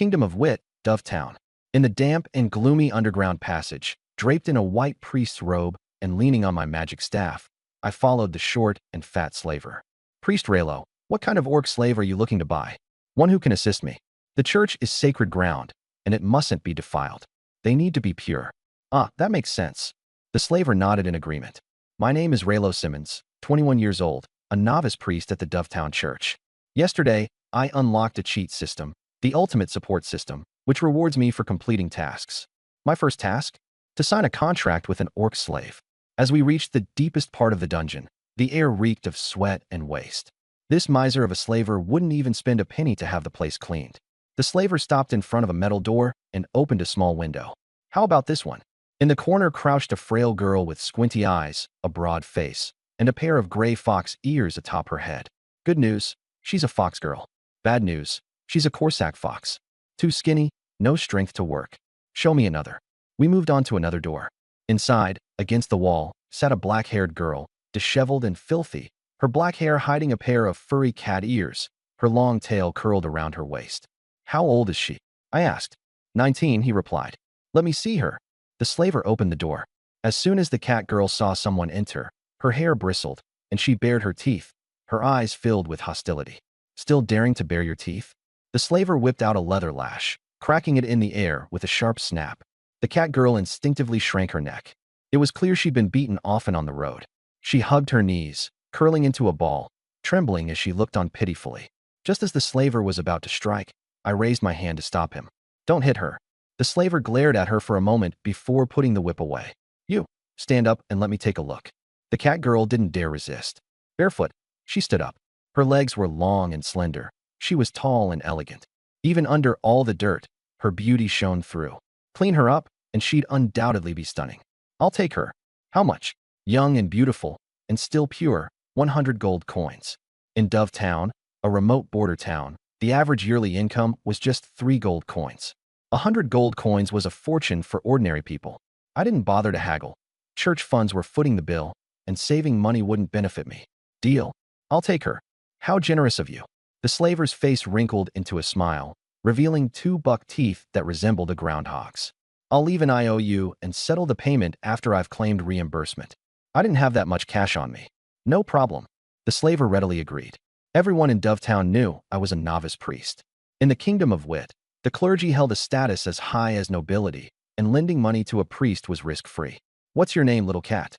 Kingdom of Wit, Dovetown. In the damp and gloomy underground passage, draped in a white priest's robe and leaning on my magic staff, I followed the short and fat slaver. Priest Raylo, what kind of orc slave are you looking to buy? One who can assist me. The church is sacred ground, and it mustn't be defiled. They need to be pure. Ah, that makes sense. The slaver nodded in agreement. My name is Raylo Simmons, 21 years old, a novice priest at the Dovetown Church. Yesterday, I unlocked a cheat system, the ultimate support system, which rewards me for completing tasks. My first task? To sign a contract with an orc slave. As we reached the deepest part of the dungeon, the air reeked of sweat and waste. This miser of a slaver wouldn't even spend a penny to have the place cleaned. The slaver stopped in front of a metal door and opened a small window. How about this one? In the corner crouched a frail girl with squinty eyes, a broad face, and a pair of gray fox ears atop her head. Good news, she's a fox girl. Bad news, she's a Corsac fox. Too skinny, no strength to work. Show me another. We moved on to another door. Inside, against the wall, sat a black-haired girl, disheveled and filthy, her black hair hiding a pair of furry cat ears, her long tail curled around her waist. How old is she? I asked. 19, he replied. Let me see her. The slaver opened the door. As soon as the cat girl saw someone enter, her hair bristled, and she bared her teeth, her eyes filled with hostility. Still daring to bare your teeth? The slaver whipped out a leather lash, cracking it in the air with a sharp snap. The cat girl instinctively shrank her neck. It was clear she'd been beaten often on the road. She hugged her knees, curling into a ball, trembling as she looked on pitifully. Just as the slaver was about to strike, I raised my hand to stop him. Don't hit her. The slaver glared at her for a moment before putting the whip away. You, stand up and let me take a look. The cat girl didn't dare resist. Barefoot, she stood up. Her legs were long and slender. She was tall and elegant. Even under all the dirt, her beauty shone through. Clean her up, and she'd undoubtedly be stunning. I'll take her. How much? Young and beautiful, and still pure, 100 gold coins. In Dovetown, a remote border town, the average yearly income was just 3 gold coins. 100 gold coins was a fortune for ordinary people. I didn't bother to haggle. Church funds were footing the bill, and saving money wouldn't benefit me. Deal. I'll take her. How generous of you. The slaver's face wrinkled into a smile, revealing 2 buck teeth that resembled a groundhog's. I'll leave an IOU and settle the payment after I've claimed reimbursement. I didn't have that much cash on me. No problem. The slaver readily agreed. Everyone in Dovetown knew I was a novice priest. In the Kingdom of Wit, the clergy held a status as high as nobility, and lending money to a priest was risk-free. What's your name, little cat?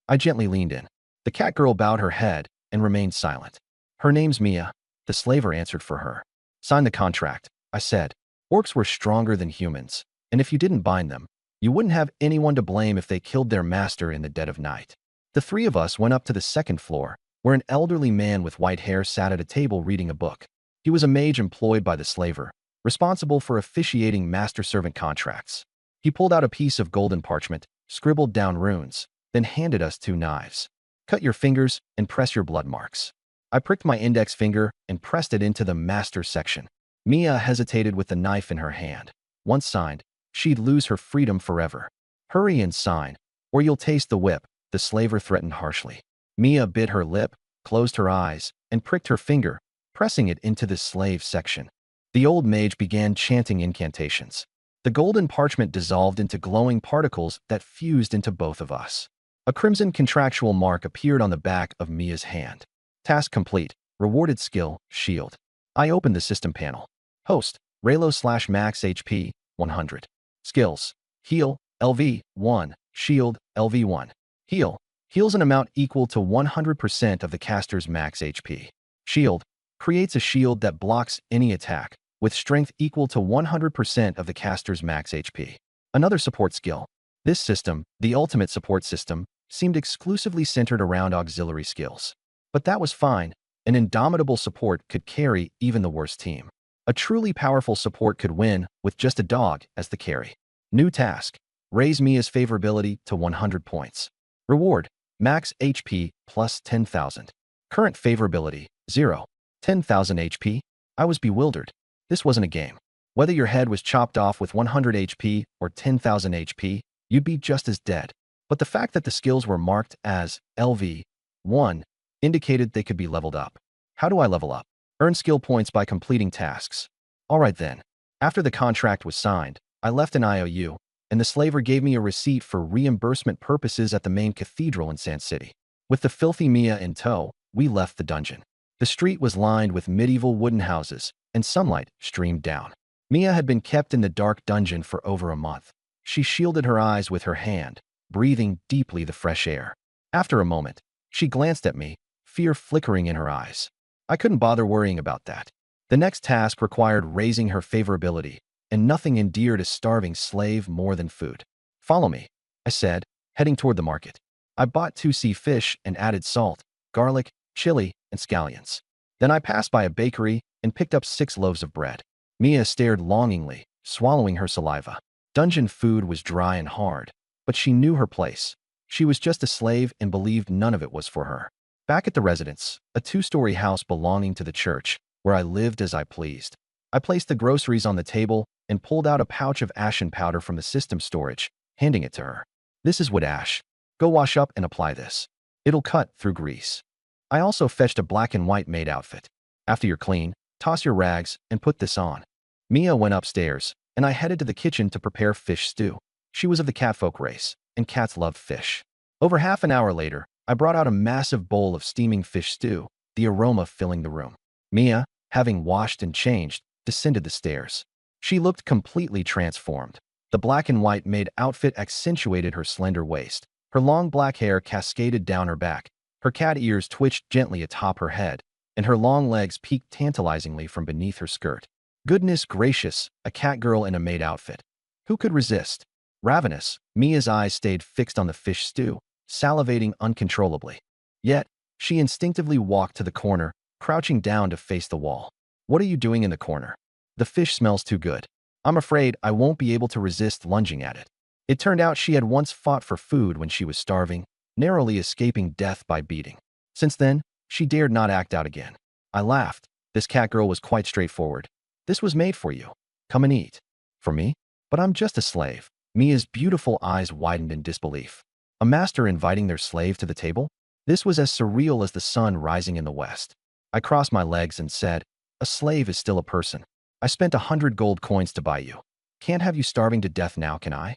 I gently leaned in. The cat girl bowed her head and remained silent. Her name's Mia, the slaver answered for her. Sign the contract, I said. Orcs were stronger than humans, and if you didn't bind them, you wouldn't have anyone to blame if they killed their master in the dead of night. The 3 of us went up to the 2nd floor, where an elderly man with white hair sat at a table reading a book. He was a mage employed by the slaver, responsible for officiating master-servant contracts. He pulled out a piece of golden parchment, scribbled down runes, then handed us 2 knives. Cut your fingers and press your blood marks. I pricked my index finger and pressed it into the master section. Mia hesitated with the knife in her hand. Once signed, she'd lose her freedom forever. Hurry and sign, or you'll taste the whip, the slaver threatened harshly. Mia bit her lip, closed her eyes, and pricked her finger, pressing it into the slave section. The old mage began chanting incantations. The golden parchment dissolved into glowing particles that fused into both of us. A crimson contractual mark appeared on the back of Mia's hand. Task complete. Rewarded skill, shield. I opened the system panel. Host, Raylo/max HP, 100. Skills, heal, LV, 1, shield, LV, 1. Heal, heals an amount equal to 100% of the caster's max HP. Shield, creates a shield that blocks any attack, with strength equal to 100% of the caster's max HP. Another support skill. This system, the ultimate support system, seemed exclusively centered around auxiliary skills. But that was fine. An indomitable support could carry even the worst team. A truly powerful support could win with just a dog as the carry. New task. Raise Mia's favorability to 100 points. Reward. Max HP plus 10,000. Current favorability, 0. 10,000 HP? I was bewildered. This wasn't a game. Whether your head was chopped off with 100 HP or 10,000 HP, you'd be just as dead. But the fact that the skills were marked as LV 1 indicated they could be leveled up. How do I level up? Earn skill points by completing tasks. Alright then. After the contract was signed, I left an IOU, and the slaver gave me a receipt for reimbursement purposes at the main cathedral in Sand City. With the filthy Mia in tow, we left the dungeon. The street was lined with medieval wooden houses, and sunlight streamed down. Mia had been kept in the dark dungeon for over a month. She shielded her eyes with her hand, breathing deeply the fresh air. After a moment, she glanced at me, fear flickering in her eyes. I couldn't bother worrying about that. The next task required raising her favorability, and nothing endeared a starving slave more than food. "Follow me," I said, heading toward the market. I bought 2 sea fish and added salt, garlic, chili, and scallions. Then I passed by a bakery and picked up 6 loaves of bread. Mia stared longingly, swallowing her saliva. Dungeon food was dry and hard, but she knew her place. She was just a slave and believed none of it was for her. Back at the residence, a 2-story house belonging to the church, where I lived as I pleased. I placed the groceries on the table and pulled out a pouch of ashen powder from the system storage, handing it to her. "This is wood ash. Go wash up and apply this. It'll cut through grease." I also fetched a black and white maid outfit. "After you're clean, toss your rags and put this on." Mia went upstairs, and I headed to the kitchen to prepare fish stew. She was of the catfolk race, and cats loved fish. Over half an hour later, I brought out a massive bowl of steaming fish stew, the aroma filling the room. Mia, having washed and changed, descended the stairs. She looked completely transformed. The black and white maid outfit accentuated her slender waist. Her long black hair cascaded down her back. Her cat ears twitched gently atop her head, and her long legs peeked tantalizingly from beneath her skirt. Goodness gracious, a cat girl in a maid outfit. Who could resist? Ravenous, Mia's eyes stayed fixed on the fish stew, salivating uncontrollably. Yet, she instinctively walked to the corner, crouching down to face the wall. "What are you doing in the corner? The fish smells too good. I'm afraid I won't be able to resist lunging at it." It turned out she had once fought for food when she was starving, narrowly escaping death by beating. Since then, she dared not act out again. I laughed. This cat girl was quite straightforward. "This was made for you. Come and eat." "For me? But I'm just a slave." Mia's beautiful eyes widened in disbelief. A master inviting their slave to the table? This was as surreal as the sun rising in the west. I crossed my legs and said, "A slave is still a person. I spent 100 gold coins to buy you. Can't have you starving to death now, can I?"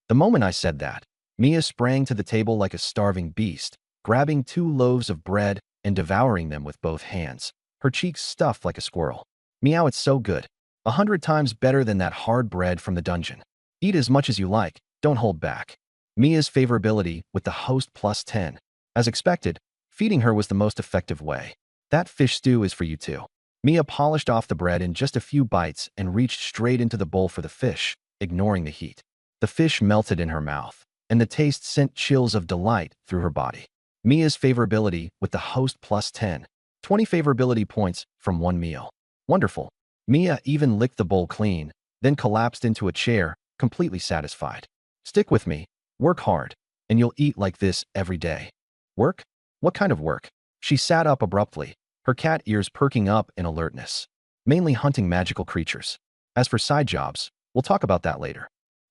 The moment I said that, Mia sprang to the table like a starving beast, grabbing 2 loaves of bread and devouring them with both hands, her cheeks stuffed like a squirrel. "Meow, it's so good. 100 times better than that hard bread from the dungeon. Eat as much as you like, don't hold back." Mia's favorability with the host plus 10. As expected, feeding her was the most effective way. "That fish stew is for you too." Mia polished off the bread in just a few bites and reached straight into the bowl for the fish, ignoring the heat. The fish melted in her mouth, and the taste sent chills of delight through her body. Mia's favorability with the host plus 10. 20 favorability points from 1 meal. Wonderful. Mia even licked the bowl clean, then collapsed into a chair, completely satisfied. "Stick with me. Work hard, and you'll eat like this every day." "Work? What kind of work?" She sat up abruptly, her cat ears perking up in alertness. "Mainly hunting magical creatures. As for side jobs, we'll talk about that later."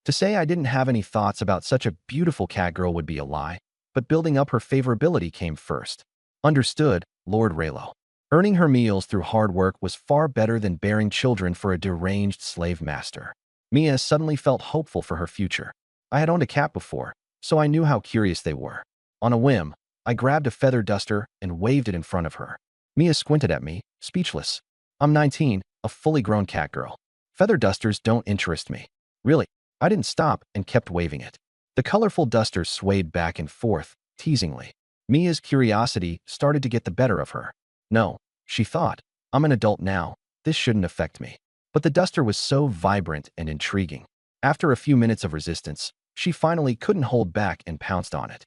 To say I didn't have any thoughts about such a beautiful cat girl would be a lie, but building up her favorability came first. Understood, Lord Raylo. Earning her meals through hard work was far better than bearing children for a deranged slave master. Mia suddenly felt hopeful for her future. I had owned a cat before, so I knew how curious they were. On a whim, I grabbed a feather duster and waved it in front of her. Mia squinted at me, speechless. "I'm 19, a fully grown cat girl. Feather dusters don't interest me." "Really?" I didn't stop and kept waving it. The colorful duster swayed back and forth, teasingly. Mia's curiosity started to get the better of her. "No," she thought, "I'm an adult now. This shouldn't affect me." But the duster was so vibrant and intriguing. After a few minutes of resistance, she finally couldn't hold back and pounced on it.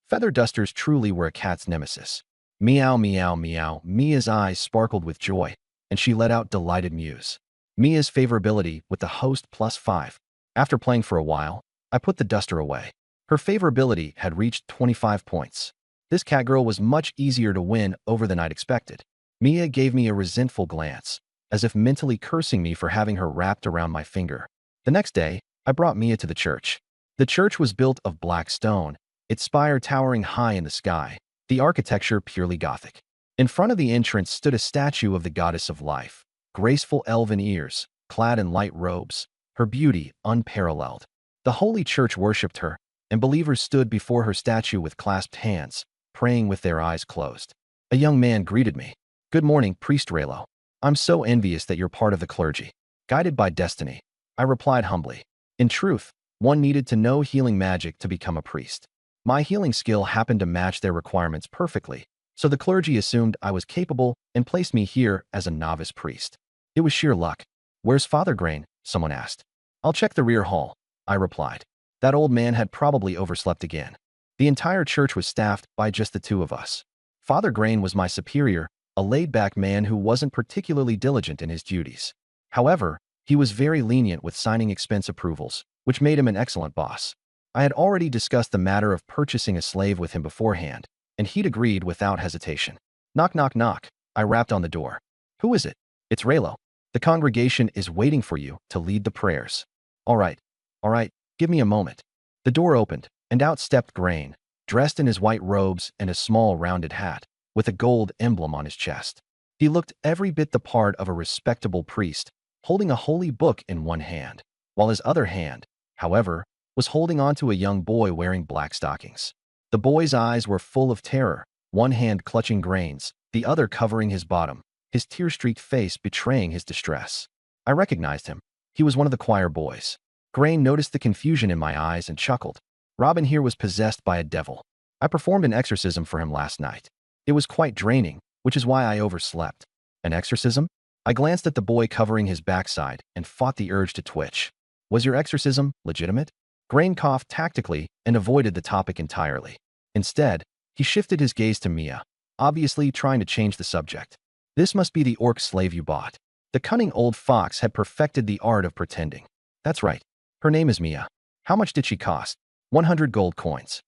Feather dusters truly were a cat's nemesis. Meow, meow, meow. Mia's eyes sparkled with joy, and she let out delighted mews. Mia's favorability with the host plus 5. After playing for a while, I put the duster away. Her favorability had reached 25 points. This cat girl was much easier to win over than I'd expected. Mia gave me a resentful glance, as if mentally cursing me for having her wrapped around my finger. The next day, I brought Mia to the church. The church was built of black stone, its spire towering high in the sky, the architecture purely Gothic. In front of the entrance stood a statue of the goddess of life, graceful elven ears, clad in light robes, her beauty unparalleled. The Holy Church worshipped her, and believers stood before her statue with clasped hands, praying with their eyes closed. A young man greeted me. "Good morning, Priest Raylo. I'm so envious that you're part of the clergy." Guided by destiny, I replied humbly. In truth, one needed to know healing magic to become a priest. My healing skill happened to match their requirements perfectly, so the clergy assumed I was capable and placed me here as a novice priest. It was sheer luck. "Where's Father Grain?" someone asked. "I'll check the rear hall," I replied. That old man had probably overslept again. The entire church was staffed by just the two of us. Father Grain was my superior, a laid-back man who wasn't particularly diligent in his duties. However, he was very lenient with signing expense approvals, which made him an excellent boss. I had already discussed the matter of purchasing a slave with him beforehand, and he'd agreed without hesitation. Knock, knock, knock. I rapped on the door. "Who is it?" "It's Raylo. The congregation is waiting for you to lead the prayers." All right, give me a moment." The door opened, and out stepped Grain, dressed in his white robes and a small rounded hat, with a gold emblem on his chest. He looked every bit the part of a respectable priest, holding a holy book in one hand, while his other hand, however, was holding onto a young boy wearing black stockings. The boy's eyes were full of terror, one hand clutching Grain's, the other covering his bottom, his tear-streaked face betraying his distress. I recognized him. He was one of the choir boys. Grain noticed the confusion in my eyes and chuckled. Robin here was possessed by a devil. I performed an exorcism for him last night. It was quite draining, which is why I overslept. An exorcism? I glanced at the boy covering his backside and fought the urge to twitch. Was your exorcism legitimate? Grain coughed tactically and avoided the topic entirely. Instead, he shifted his gaze to Mia, obviously trying to change the subject. "This must be the orc slave you bought." The cunning old fox had perfected the art of pretending. "That's right. Her name is Mia." "How much did she cost?" 100 gold coins.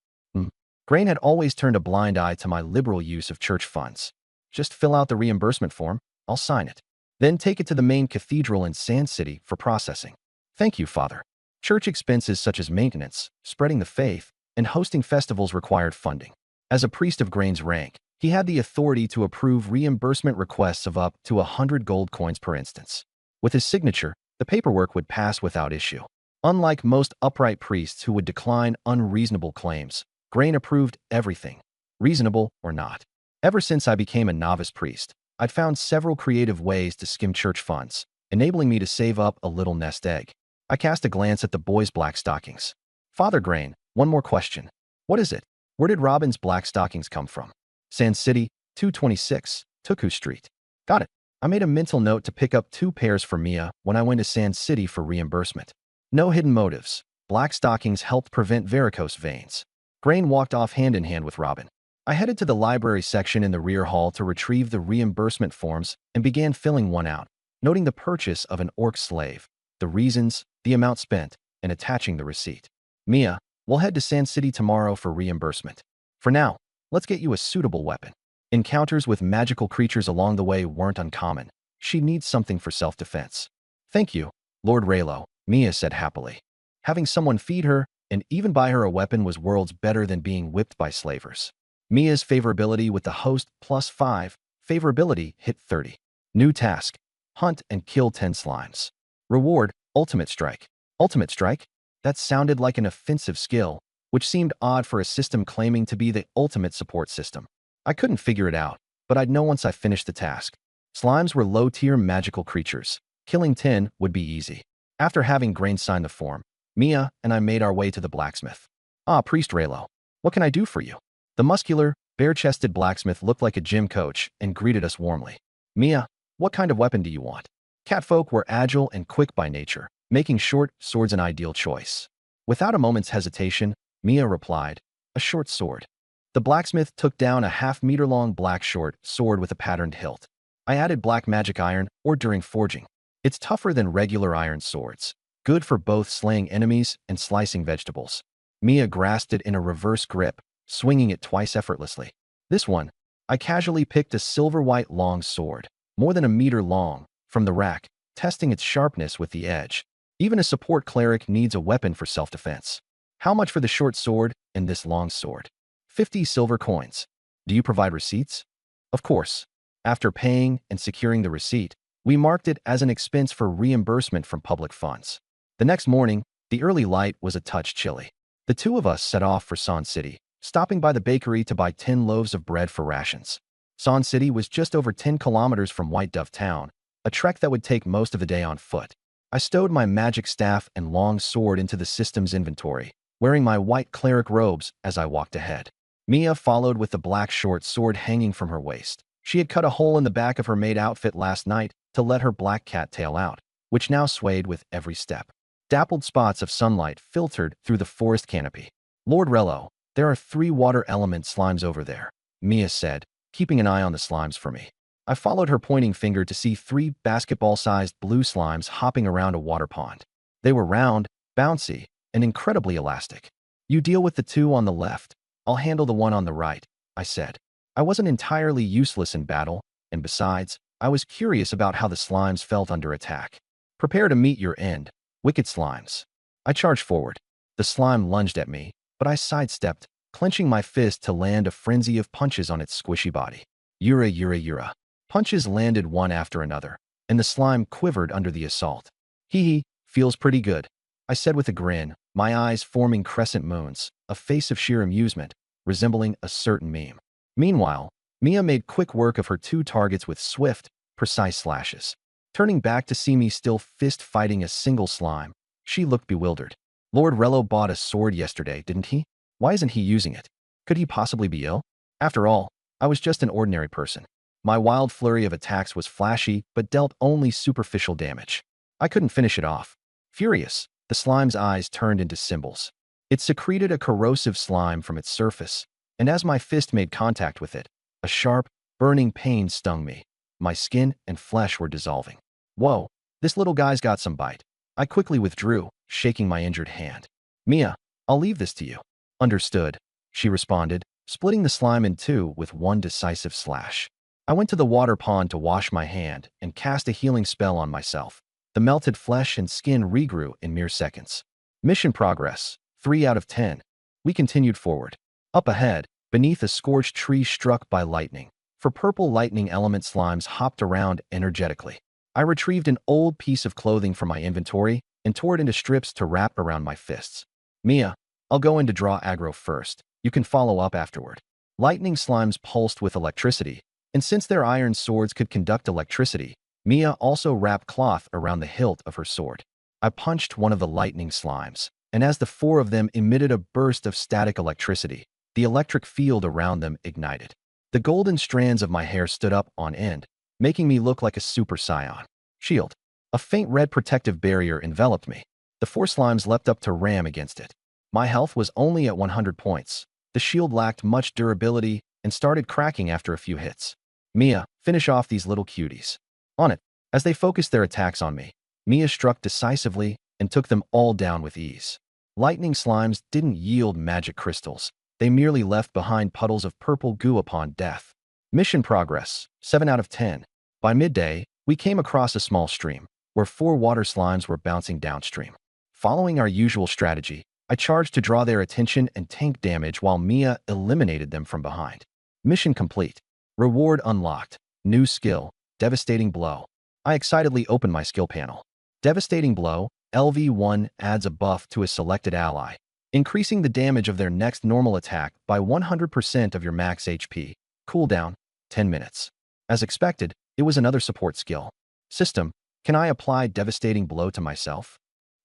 Grain had always turned a blind eye to my liberal use of church funds. "Just fill out the reimbursement form. I'll sign it. Then take it to the main cathedral in Sand City for processing." "Thank you, Father." Church expenses such as maintenance, spreading the faith, and hosting festivals required funding. As a priest of Grain's rank, he had the authority to approve reimbursement requests of up to 100 gold coins per instance. With his signature, the paperwork would pass without issue. Unlike most upright priests who would decline unreasonable claims, Grain approved everything, reasonable or not. Ever since I became a novice priest, I'd found several creative ways to skim church funds, enabling me to save up a little nest egg. I cast a glance at the boy's black stockings. "Father Grain, one more question. What is it? Where did Robin's black stockings come from?" "Sand City, 226, Tuku Street." "Got it." I made a mental note to pick up 2 pairs for Mia when I went to Sand City for reimbursement. No hidden motives. Black stockings helped prevent varicose veins. Grain walked off hand in hand with Robin. I headed to the library section in the rear hall to retrieve the reimbursement forms and began filling one out, noting the purchase of an orc slave, the reasons, the amount spent, and attaching the receipt. "Mia, we'll head to Sand City tomorrow for reimbursement. For now, let's get you a suitable weapon." Encounters with magical creatures along the way weren't uncommon. She needs something for self-defense. "Thank you, Lord Raylo," Mia said happily. Having someone feed her and even buy her a weapon was worlds better than being whipped by slavers. Mia's favorability with the host +5, favorability hit 30. New task: hunt and kill 10 slimes. Reward: Ultimate Strike. Ultimate Strike? That sounded like an offensive skill, which seemed odd for a system claiming to be the ultimate support system. I couldn't figure it out, but I'd know once I finished the task. Slimes were low-tier magical creatures. Killing 10 would be easy. After having Grain sign the form, Mia and I made our way to the blacksmith. "Ah, Priest Raylo, what can I do for you?" The muscular, bare-chested blacksmith looked like a gym coach and greeted us warmly. "Mia, what kind of weapon do you want?" Catfolk were agile and quick by nature, making short swords an ideal choice. Without a moment's hesitation, Mia replied, "A short sword." The blacksmith took down a half-meter-long black short sword with a patterned hilt. I added black magic iron, or during forging. It's tougher than regular iron swords, good for both slaying enemies and slicing vegetables. Mia grasped it in a reverse grip, swinging it twice effortlessly. This one, I casually picked a silver-white long sword, more than a meter long, from the rack, testing its sharpness with the edge. Even a support cleric needs a weapon for self-defense. "How much for the short sword and this long sword?" 50 silver coins. "Do you provide receipts?" "Of course." After paying and securing the receipt, We marked it as an expense for reimbursement from public funds. The next morning, the early light was a touch chilly. The two of us set off for Son City, stopping by the bakery to buy 10 loaves of bread for rations. Son City was just over 10 kilometers from White Dove Town, a trek that would take most of the day on foot. I stowed my magic staff and long sword into the system's inventory, wearing my white cleric robes as I walked ahead. Mia followed with the black short sword hanging from her waist. She had cut a hole in the back of her maid outfit last night to let her black cat tail out, which now swayed with every step. Dappled spots of sunlight filtered through the forest canopy. Lord Rello, there are 3 water element slimes over there, Mia said, keeping an eye on the slimes for me. I followed her pointing finger to see 3 basketball-sized blue slimes hopping around a water pond. They were round, bouncy, and incredibly elastic. You deal with the 2 on the left. I'll handle the one on the right, I said. I wasn't entirely useless in battle, and besides, I was curious about how the slimes felt under attack. Prepare to meet your end, wicked slimes. I charged forward. The slime lunged at me, but I sidestepped, clenching my fist to land a frenzy of punches on its squishy body. Yura, yura, yura. Punches landed one after another, and the slime quivered under the assault. Hee hee, feels pretty good, I said with a grin, my eyes forming crescent moons, a face of sheer amusement, resembling a certain meme. Meanwhile, Mia made quick work of her 2 targets with swift, precise slashes. Turning back to see me still fist-fighting a single slime, she looked bewildered. Lord Rello bought a sword yesterday, didn't he? Why isn't he using it? Could he possibly be ill? After all, I was just an ordinary person. My wild flurry of attacks was flashy, but dealt only superficial damage. I couldn't finish it off. Furious, the slime's eyes turned into symbols. It secreted a corrosive slime from its surface, and as my fist made contact with it, a sharp, burning pain stung me. My skin and flesh were dissolving. Whoa, this little guy's got some bite. I quickly withdrew, shaking my injured hand. Mia, I'll leave this to you. Understood, she responded, splitting the slime in 2 with one decisive slash. I went to the water pond to wash my hand and cast a healing spell on myself. The melted flesh and skin regrew in mere seconds. Mission progress, 3 out of 10. We continued forward. Up ahead, beneath a scorched tree struck by lightning, for purple lightning element slimes hopped around energetically. I retrieved an old piece of clothing from my inventory and tore it into strips to wrap around my fists. Mia, I'll go in to draw aggro first. You can follow up afterward. Lightning slimes pulsed with electricity, and since their iron swords could conduct electricity, Mia also wrapped cloth around the hilt of her sword. I punched one of the lightning slimes, and as the 4 of them emitted a burst of static electricity, the electric field around them ignited. The golden strands of my hair stood up on end, making me look like a super scion. Shield. A faint red protective barrier enveloped me. The 4 slimes leapt up to ram against it. My health was only at 100 points. The shield lacked much durability and started cracking after a few hits. Mia, finish off these little cuties. On it. As they focused their attacks on me, Mia struck decisively and took them all down with ease. Lightning slimes didn't yield magic crystals. They merely left behind puddles of purple goo upon death. Mission progress, 7 out of 10. By midday, we came across a small stream, where 4 water slimes were bouncing downstream. Following our usual strategy, I charged to draw their attention and tank damage while Mia eliminated them from behind. Mission complete. Reward unlocked. New skill, Devastating Blow. I excitedly opened my skill panel. Devastating Blow, LV1 adds a buff to a selected ally, increasing the damage of their next normal attack by 100% of your max HP. Cooldown, 10 minutes. As expected, it was another support skill. System, can I apply Devastating Blow to myself?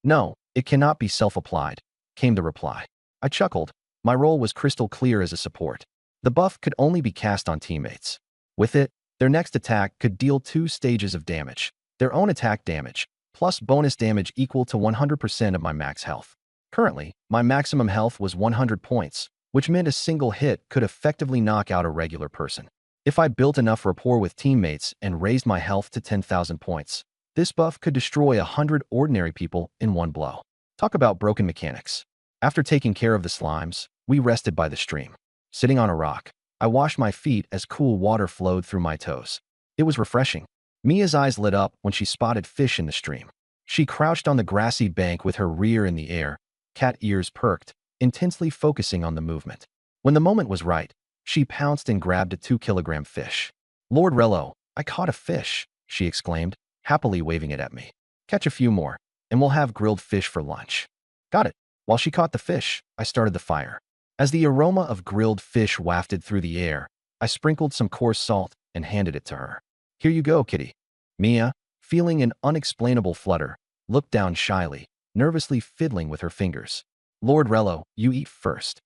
No, it cannot be self-applied, came the reply. I chuckled. My role was crystal clear as a support. The buff could only be cast on teammates. With it, their next attack could deal 2 stages of damage. Their own attack damage, plus bonus damage equal to 100% of my max health. Currently, my maximum health was 100 points, which meant a single hit could effectively knock out a regular person. If I built enough rapport with teammates and raised my health to 10,000 points, this buff could destroy 100 ordinary people in one blow. Talk about broken mechanics. After taking care of the slimes, we rested by the stream. Sitting on a rock, I washed my feet as cool water flowed through my toes. It was refreshing. Mia's eyes lit up when she spotted fish in the stream. She crouched on the grassy bank with her rear in the air, cat ears perked, intensely focusing on the movement. When the moment was right, she pounced and grabbed a 2-kilogram fish. Lord Rello, I caught a fish, she exclaimed, happily waving it at me. Catch a few more, and we'll have grilled fish for lunch. Got it. While she caught the fish, I started the fire. As the aroma of grilled fish wafted through the air, I sprinkled some coarse salt and handed it to her. Here you go, kitty. Mia, feeling an unexplainable flutter, looked down shyly, nervously fiddling with her fingers. Lord Rello, you eat first.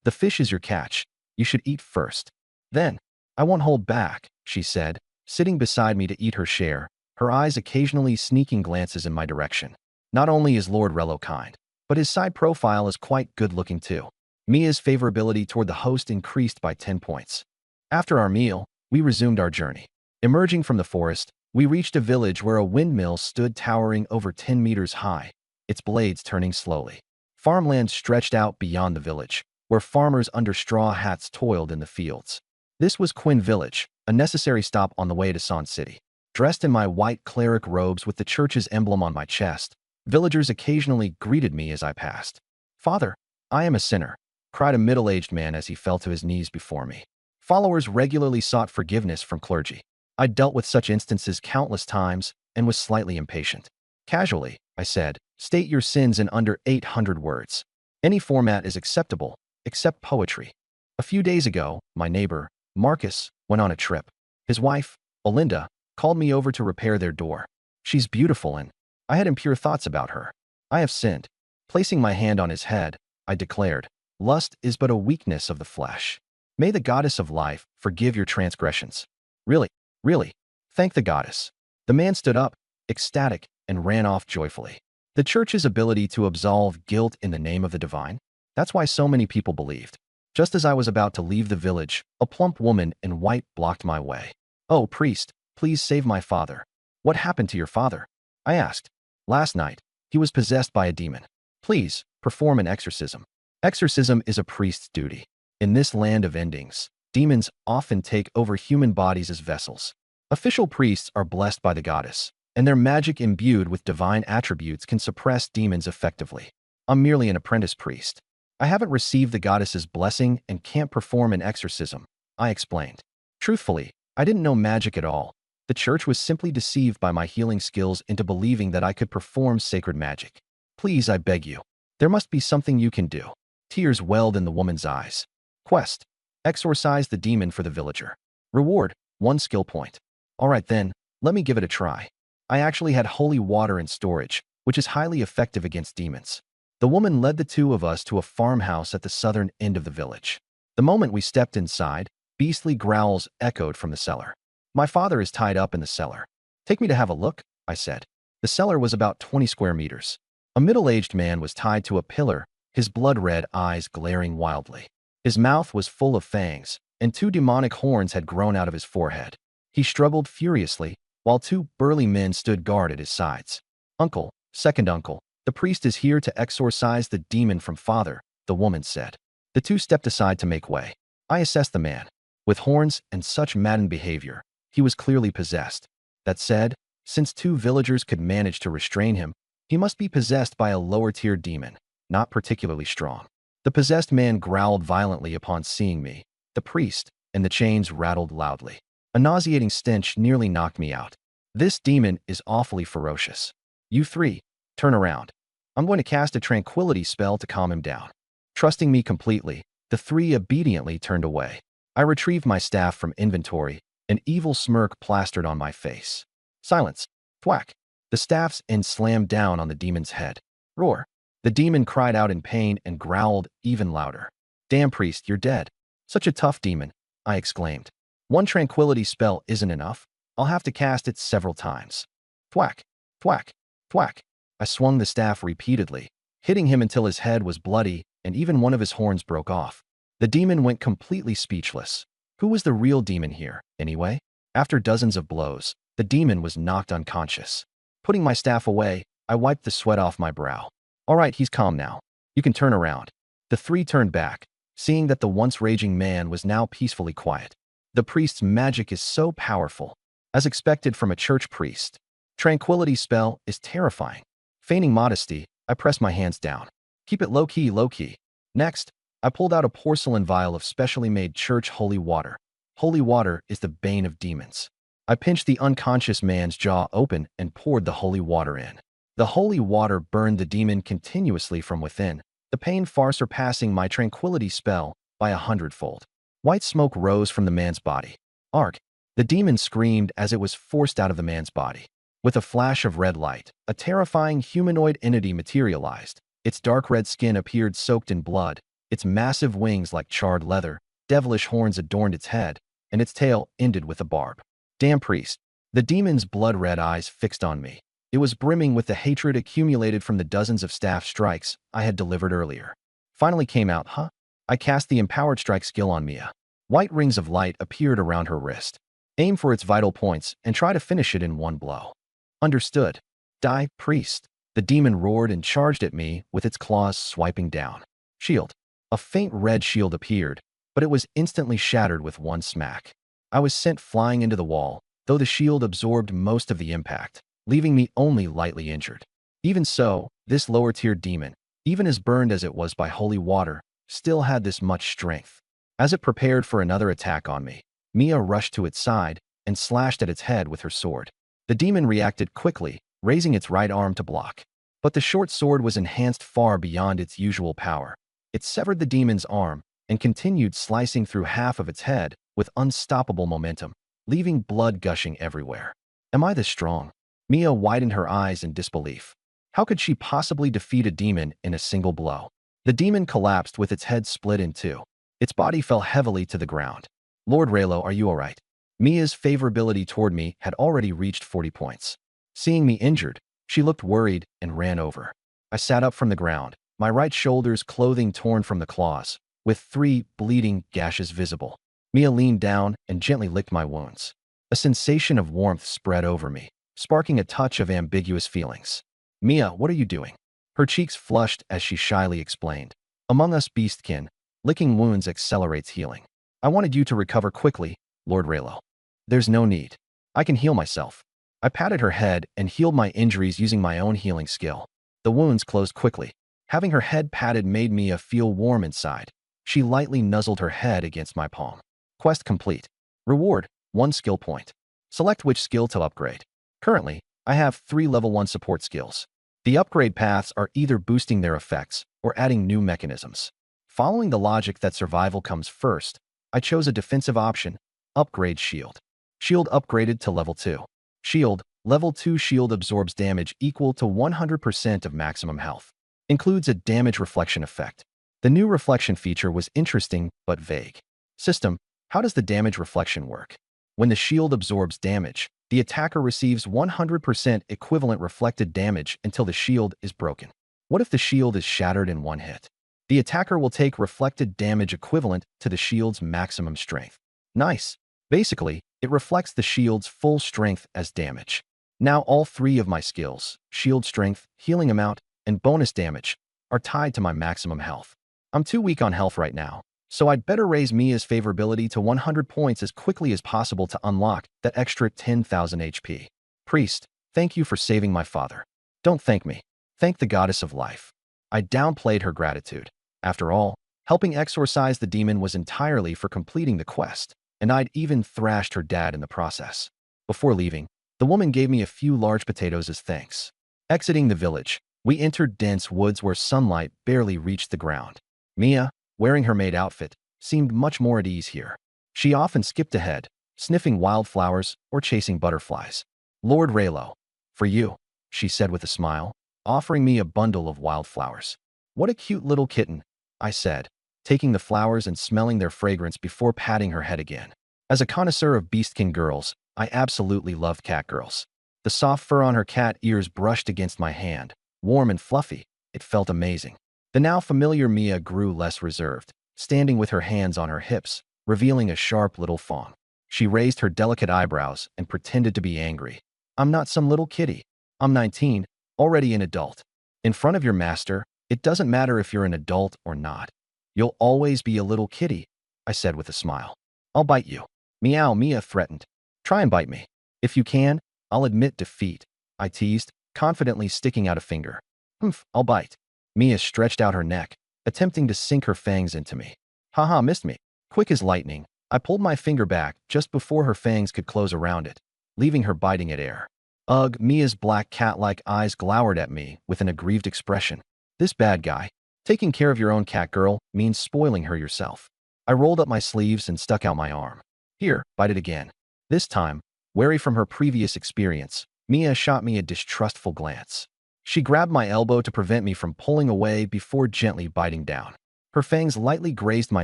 The fish is your catch. You should eat first. Then, I won't hold back, she said, sitting beside me to eat her share, her eyes occasionally sneaking glances in my direction. Not only is Lord Rello kind, but his side profile is quite good-looking too. Mia's favorability toward the host increased by 10 points. After our meal, we resumed our journey. Emerging from the forest, we reached a village where a windmill stood towering over 10 meters high, its blades turning slowly. Farmland stretched out beyond the village, where farmers under straw hats toiled in the fields. This was Quinn Village, a necessary stop on the way to Son City. Dressed in my white cleric robes with the church's emblem on my chest, villagers occasionally greeted me as I passed. Father, I am a sinner, cried a middle-aged man as he fell to his knees before me. Followers regularly sought forgiveness from clergy. I dealt with such instances countless times and was slightly impatient. Casually, I said, state your sins in under 800 words. Any format is acceptable, except poetry. A few days ago, my neighbor, Marcus, went on a trip. His wife, Olinda, called me over to repair their door. She's beautiful and I had impure thoughts about her. I have sinned. Placing my hand on his head, I declared, lust is but a weakness of the flesh. May the goddess of life forgive your transgressions. Really, really, thank the goddess. The man stood up, ecstatic, and ran off joyfully. The church's ability to absolve guilt in the name of the divine? That's why so many people believed. Just as I was about to leave the village, a plump woman in white blocked my way. Oh, priest, please save my father. What happened to your father? I asked. Last night, he was possessed by a demon. Please, perform an exorcism. Exorcism is a priest's duty. In this land of endings, demons often take over human bodies as vessels. Official priests are blessed by the goddess, and their magic imbued with divine attributes can suppress demons effectively. I'm merely an apprentice priest. I haven't received the goddess's blessing and can't perform an exorcism, I explained. Truthfully, I didn't know magic at all. The church was simply deceived by my healing skills into believing that I could perform sacred magic. Please, I beg you. There must be something you can do. Tears welled in the woman's eyes. Quest: exorcise the demon for the villager. Reward: 1 skill point. All right then, let me give it a try. I actually had holy water in storage, which is highly effective against demons. The woman led the two of us to a farmhouse at the southern end of the village. The moment we stepped inside, beastly growls echoed from the cellar. My father is tied up in the cellar. Take me to have a look, I said. The cellar was about 20 square meters. A middle-aged man was tied to a pillar, his blood-red eyes glaring wildly. His mouth was full of fangs, and 2 demonic horns had grown out of his forehead. He struggled furiously, while 2 burly men stood guard at his sides. Uncle, second uncle, the priest is here to exorcise the demon from father, the woman said. The 2 stepped aside to make way. I assessed the man. With horns and such maddened behavior, he was clearly possessed. That said, since 2 villagers could manage to restrain him, he must be possessed by a lower-tier demon, not particularly strong. The possessed man growled violently upon seeing me, the priest, and the chains rattled loudly. A nauseating stench nearly knocked me out. This demon is awfully ferocious. You 3, turn around. I'm going to cast a tranquility spell to calm him down. Trusting me completely, the 3 obediently turned away. I retrieved my staff from inventory, an evil smirk plastered on my face. Silence. Thwack. The staff's end slammed down on the demon's head. Roar. The demon cried out in pain and growled even louder. Damn priest, you're dead. Such a tough demon, I exclaimed. 1 tranquility spell isn't enough. I'll have to cast it several times. Thwack. Thwack. Thwack. I swung the staff repeatedly, hitting him until his head was bloody and even one of his horns broke off. The demon went completely speechless. Who was the real demon here, anyway? After dozens of blows, the demon was knocked unconscious. Putting my staff away, I wiped the sweat off my brow. All right, he's calm now. You can turn around. The 3 turned back, seeing that the once raging man was now peacefully quiet. The priest's magic is so powerful, as expected from a church priest. Tranquility spell is terrifying. Feigning modesty, I pressed my hands down. Keep it low-key, low-key. Next, I pulled out a porcelain vial of specially made church holy water. Holy water is the bane of demons. I pinched the unconscious man's jaw open and poured the holy water in. The holy water burned the demon continuously from within, the pain far surpassing my tranquility spell by 100-fold. White smoke rose from the man's body. Arg! The demon screamed as it was forced out of the man's body. With a flash of red light, a terrifying humanoid entity materialized. Its dark red skin appeared soaked in blood, its massive wings like charred leather, devilish horns adorned its head, and its tail ended with a barb. Damn priest! The demon's blood-red eyes fixed on me. It was brimming with the hatred accumulated from the dozens of staff strikes I had delivered earlier. Finally came out, huh? I cast the empowered strike skill on Mia. White rings of light appeared around her wrist. Aim for its vital points and try to finish it in one blow. Understood. Die, priest. The demon roared and charged at me with its claws swiping down. Shield. A faint red shield appeared, but it was instantly shattered with one smack. I was sent flying into the wall, though the shield absorbed most of the impact, leaving me only lightly injured. Even so, this lower-tier demon, even as burned as it was by holy water, still had this much strength. As it prepared for another attack on me, Mia rushed to its side and slashed at its head with her sword. The demon reacted quickly, raising its right arm to block. But the short sword was enhanced far beyond its usual power. It severed the demon's arm and continued slicing through half of its head with unstoppable momentum, leaving blood gushing everywhere. Am I this strong? Mia widened her eyes in disbelief. How could she possibly defeat a demon in a single blow? The demon collapsed with its head split in two. Its body fell heavily to the ground. Lord Raylo, are you all right? Mia's favorability toward me had already reached 40 points. Seeing me injured, she looked worried and ran over. I sat up from the ground, my right shoulder's clothing torn from the claws, with 3 bleeding gashes visible. Mia leaned down and gently licked my wounds. A sensation of warmth spread over me, sparking a touch of ambiguous feelings. Mia, what are you doing? Her cheeks flushed as she shyly explained. Among us beastkin, licking wounds accelerates healing. I wanted you to recover quickly, Lord Raylo. There's no need. I can heal myself. I patted her head and healed my injuries using my own healing skill. The wounds closed quickly. Having her head patted made Mia feel warm inside. She lightly nuzzled her head against my palm. Quest complete. Reward, 1 skill point. Select which skill to upgrade. Currently, I have 3 level 1 support skills. The upgrade paths are either boosting their effects or adding new mechanisms. Following the logic that survival comes first, I chose a defensive option, Upgrade Shield. Shield upgraded to level 2. Shield, level 2 shield absorbs damage equal to 100% of maximum health. Includes a damage reflection effect. The new reflection feature was interesting but vague. System, how does the damage reflection work? When the shield absorbs damage, the attacker receives 100% equivalent reflected damage until the shield is broken. What if the shield is shattered in one hit? The attacker will take reflected damage equivalent to the shield's maximum strength. Nice. Basically, it reflects the shield's full strength as damage. Now all 3 of my skills, shield strength, healing amount, and bonus damage, are tied to my maximum health. I'm too weak on health right now, so I'd better raise Mia's favorability to 100 points as quickly as possible to unlock that extra 10,000 HP. Priest, thank you for saving my father. Don't thank me. Thank the goddess of life. I downplayed her gratitude. After all, helping exorcise the demon was entirely for completing the quest, and I'd even thrashed her dad in the process. Before leaving, the woman gave me a few large potatoes as thanks. Exiting the village, we entered dense woods where sunlight barely reached the ground. Mia, wearing her maid outfit, seemed much more at ease here. She often skipped ahead, sniffing wildflowers or chasing butterflies. Lord Raylo, for you, she said with a smile, offering me a bundle of wildflowers. What a cute little kitten, I said, taking the flowers and smelling their fragrance before patting her head again. As a connoisseur of beastkin girls, I absolutely love cat girls. The soft fur on her cat ears brushed against my hand, warm and fluffy. It felt amazing. The now familiar Mia grew less reserved, standing with her hands on her hips, revealing a sharp little fawn. She raised her delicate eyebrows and pretended to be angry. I'm not some little kitty. I'm 19, already an adult. In front of your master, it doesn't matter if you're an adult or not. You'll always be a little kitty, I said with a smile. I'll bite you. Meow, Mia threatened. Try and bite me. If you can, I'll admit defeat, I teased, confidently sticking out a finger. Humph, I'll bite. Mia stretched out her neck, attempting to sink her fangs into me. Haha, missed me. Quick as lightning, I pulled my finger back just before her fangs could close around it, leaving her biting at air. Ugh, Mia's black cat-like eyes glowered at me with an aggrieved expression. This bad guy. Taking care of your own cat girl means spoiling her yourself. I rolled up my sleeves and stuck out my arm. Here, bite it again. This time, wary from her previous experience, Mia shot me a distrustful glance. She grabbed my elbow to prevent me from pulling away before gently biting down. Her fangs lightly grazed my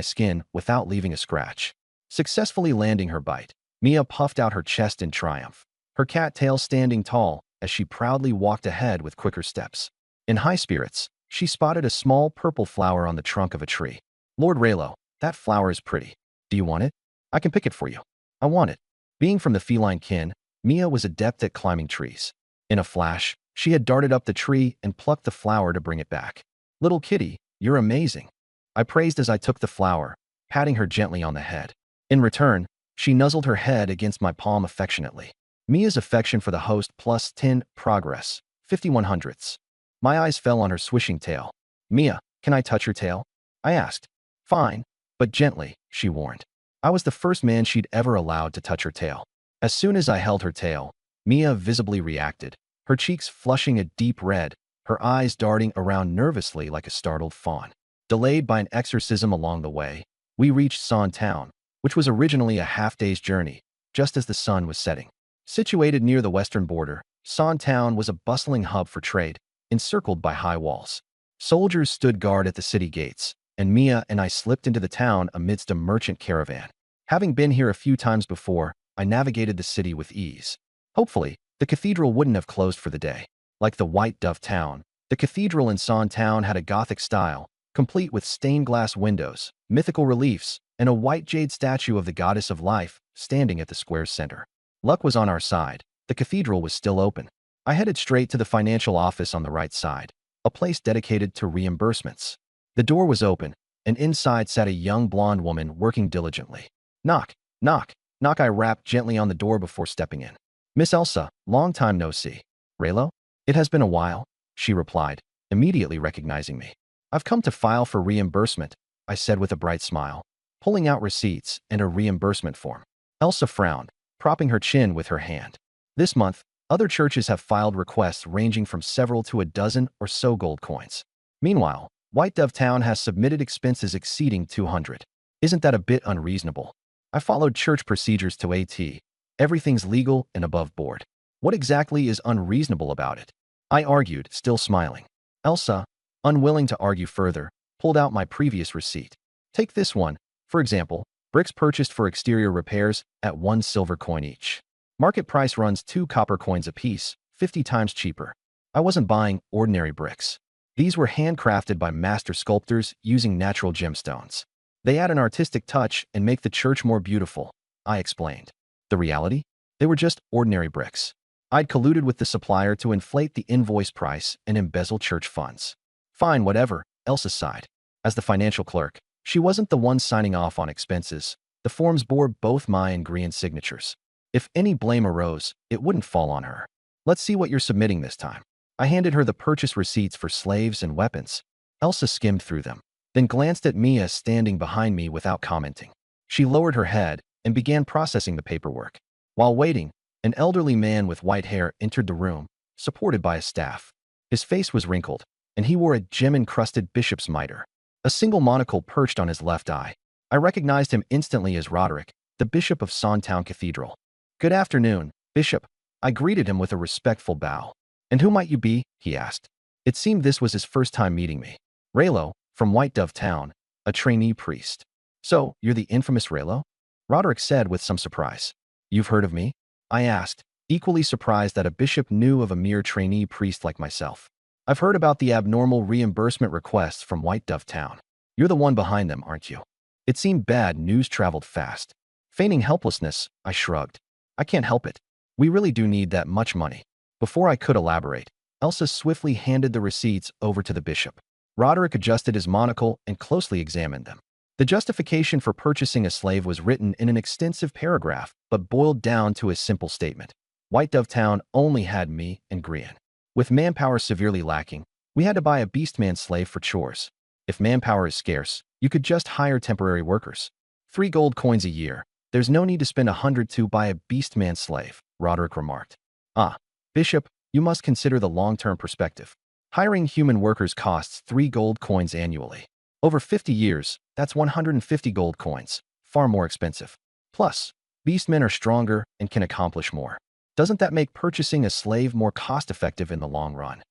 skin without leaving a scratch. Successfully landing her bite, Mia puffed out her chest in triumph, her cat tail standing tall as she proudly walked ahead with quicker steps. In high spirits, she spotted a small purple flower on the trunk of a tree. Lord Raylo, that flower is pretty. Do you want it? I can pick it for you. I want it. Being from the feline kin, Mia was adept at climbing trees. In a flash, she had darted up the tree and plucked the flower to bring it back. Little kitty, you're amazing. I praised as I took the flower, patting her gently on the head. In return, she nuzzled her head against my palm affectionately. Mia's affection for the host plus 10 progress, 5100ths. My eyes fell on her swishing tail. Mia, can I touch your tail? I asked. Fine, but gently, she warned. I was the first man she'd ever allowed to touch her tail. As soon as I held her tail, Mia visibly reacted, her cheeks flushing a deep red, her eyes darting around nervously like a startled fawn. Delayed by an exorcism along the way, we reached Son Town, which was originally a half-day's journey, just as the sun was setting. Situated near the western border, Son Town was a bustling hub for trade, encircled by high walls. Soldiers stood guard at the city gates, and Mia and I slipped into the town amidst a merchant caravan. Having been here a few times before, I navigated the city with ease. Hopefully, the cathedral wouldn't have closed for the day. Like the White Dove Town, the cathedral in Son Town had a Gothic style, complete with stained glass windows, mythical reliefs, and a white jade statue of the goddess of life standing at the square's center. Luck was on our side. The cathedral was still open. I headed straight to the financial office on the right side, a place dedicated to reimbursements. The door was open, and inside sat a young blonde woman working diligently. Knock, knock, knock. I rapped gently on the door before stepping in. Miss Elsa, long time no see. Raylo? It has been a while, she replied, immediately recognizing me. I've come to file for reimbursement, I said with a bright smile, pulling out receipts and a reimbursement form. Elsa frowned, propping her chin with her hand. This month, other churches have filed requests ranging from several to a dozen or so gold coins. Meanwhile, White Dove Town has submitted expenses exceeding 200. Isn't that a bit unreasonable? I followed church procedures to AT. Everything's legal and above board. What exactly is unreasonable about it? I argued, still smiling. Elsa, unwilling to argue further, pulled out my previous receipt. Take this one, for example, bricks purchased for exterior repairs at 1 silver coin each. Market price runs 2 copper coins apiece, 50 times cheaper. I wasn't buying ordinary bricks. These were handcrafted by master sculptors using natural gemstones. They add an artistic touch and make the church more beautiful, I explained. The reality? They were just ordinary bricks. I'd colluded with the supplier to inflate the invoice price and embezzle church funds. Fine, whatever, Elsa sighed. As the financial clerk, she wasn't the one signing off on expenses. The forms bore both my and Grian's signatures. If any blame arose, it wouldn't fall on her. Let's see what you're submitting this time. I handed her the purchase receipts for slaves and weapons. Elsa skimmed through them, then glanced at Mia standing behind me without commenting. She lowered her head and began processing the paperwork. While waiting, an elderly man with white hair entered the room, supported by a staff. His face was wrinkled, and he wore a gem-encrusted bishop's mitre. A single monocle perched on his left eye. I recognized him instantly as Roderick, the bishop of Son Town Cathedral. Good afternoon, Bishop. I greeted him with a respectful bow. And who might you be? He asked. It seemed this was his first time meeting me. Raylo, from White Dove Town, a trainee priest. So, you're the infamous Raylo? Roderick said with some surprise. You've heard of me? I asked, equally surprised that a bishop knew of a mere trainee priest like myself. I've heard about the abnormal reimbursement requests from White Dove Town. You're the one behind them, aren't you? It seemed bad news traveled fast. Feigning helplessness, I shrugged. I can't help it. We really do need that much money. Before I could elaborate, Elsa swiftly handed the receipts over to the bishop. Roderick adjusted his monocle and closely examined them. The justification for purchasing a slave was written in an extensive paragraph, but boiled down to a simple statement. White Dove Town only had me and Grian. With manpower severely lacking, we had to buy a beastman slave for chores. If manpower is scarce, you could just hire temporary workers. 3 gold coins a year, There's no need to spend 100 to buy a beastman slave, Roderick remarked. Ah, Bishop, you must consider the long-term perspective. Hiring human workers costs 3 gold coins annually. Over 50 years, that's 150 gold coins, far more expensive. Plus, beastmen are stronger and can accomplish more. Doesn't that make purchasing a slave more cost-effective in the long run?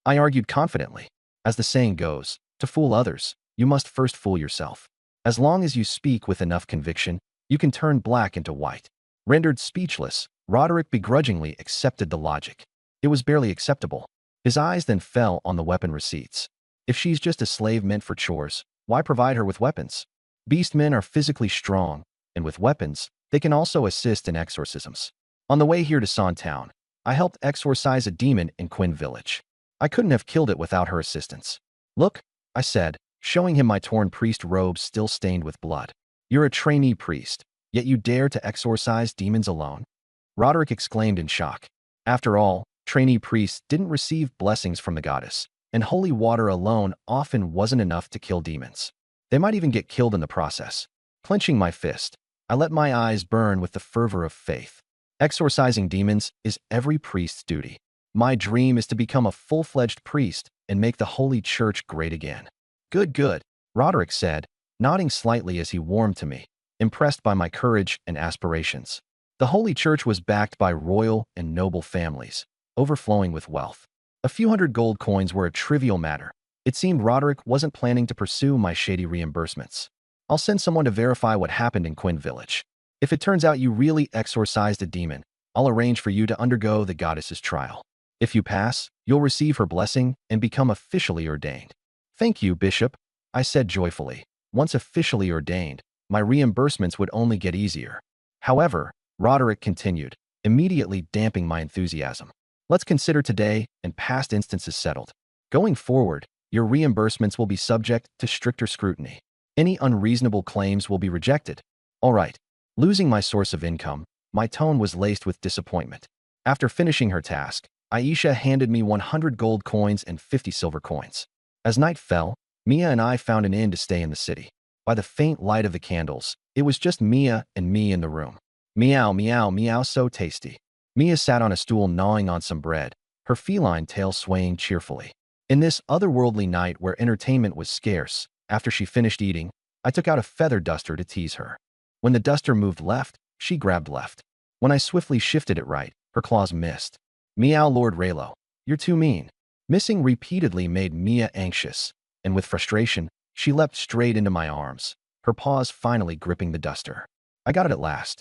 I argued confidently. As the saying goes, to fool others, you must first fool yourself. As long as you speak with enough conviction, you can turn black into white. Rendered speechless, Roderick begrudgingly accepted the logic. It was barely acceptable. His eyes then fell on the weapon receipts. If she's just a slave meant for chores, why provide her with weapons? Beastmen are physically strong, and with weapons, they can also assist in exorcisms. On the way here to Son Town, I helped exorcise a demon in Quinn Village. I couldn't have killed it without her assistance. Look, I said, showing him my torn priest robe still stained with blood. You're a trainee priest, yet you dare to exorcise demons alone? Roderick exclaimed in shock. After all, trainee priests didn't receive blessings from the goddess, and holy water alone often wasn't enough to kill demons. They might even get killed in the process. Clenching my fist, I let my eyes burn with the fervor of faith. Exorcising demons is every priest's duty. My dream is to become a full-fledged priest and make the Holy Church great again. Good, good, Roderick said, nodding slightly as he warmed to me, impressed by my courage and aspirations. The Holy Church was backed by royal and noble families, overflowing with wealth. A few hundred gold coins were a trivial matter. It seemed Roderick wasn't planning to pursue my shady reimbursements. I'll send someone to verify what happened in Quinn Village. If it turns out you really exorcised a demon, I'll arrange for you to undergo the goddess's trial. If you pass, you'll receive her blessing and become officially ordained. Thank you, Bishop, I said joyfully. Once officially ordained, my reimbursements would only get easier. However, Roderick continued, immediately damping my enthusiasm. Let's consider today and past instances settled. Going forward, your reimbursements will be subject to stricter scrutiny. Any unreasonable claims will be rejected. All right. Losing my source of income, my tone was laced with disappointment. After finishing her task, Aisha handed me 100 gold coins and 50 silver coins. As night fell, Mia and I found an inn to stay in the city. By the faint light of the candles, it was just Mia and me in the room. Meow, meow, meow, so tasty. Mia sat on a stool gnawing on some bread, her feline tail swaying cheerfully. In this otherworldly night where entertainment was scarce, after she finished eating, I took out a feather duster to tease her. When the duster moved left, she grabbed left. When I swiftly shifted it right, her claws missed. Meow, Lord Raylo, you're too mean. Missing repeatedly made Mia anxious, and with frustration, she leapt straight into my arms, her paws finally gripping the duster. I got it at last.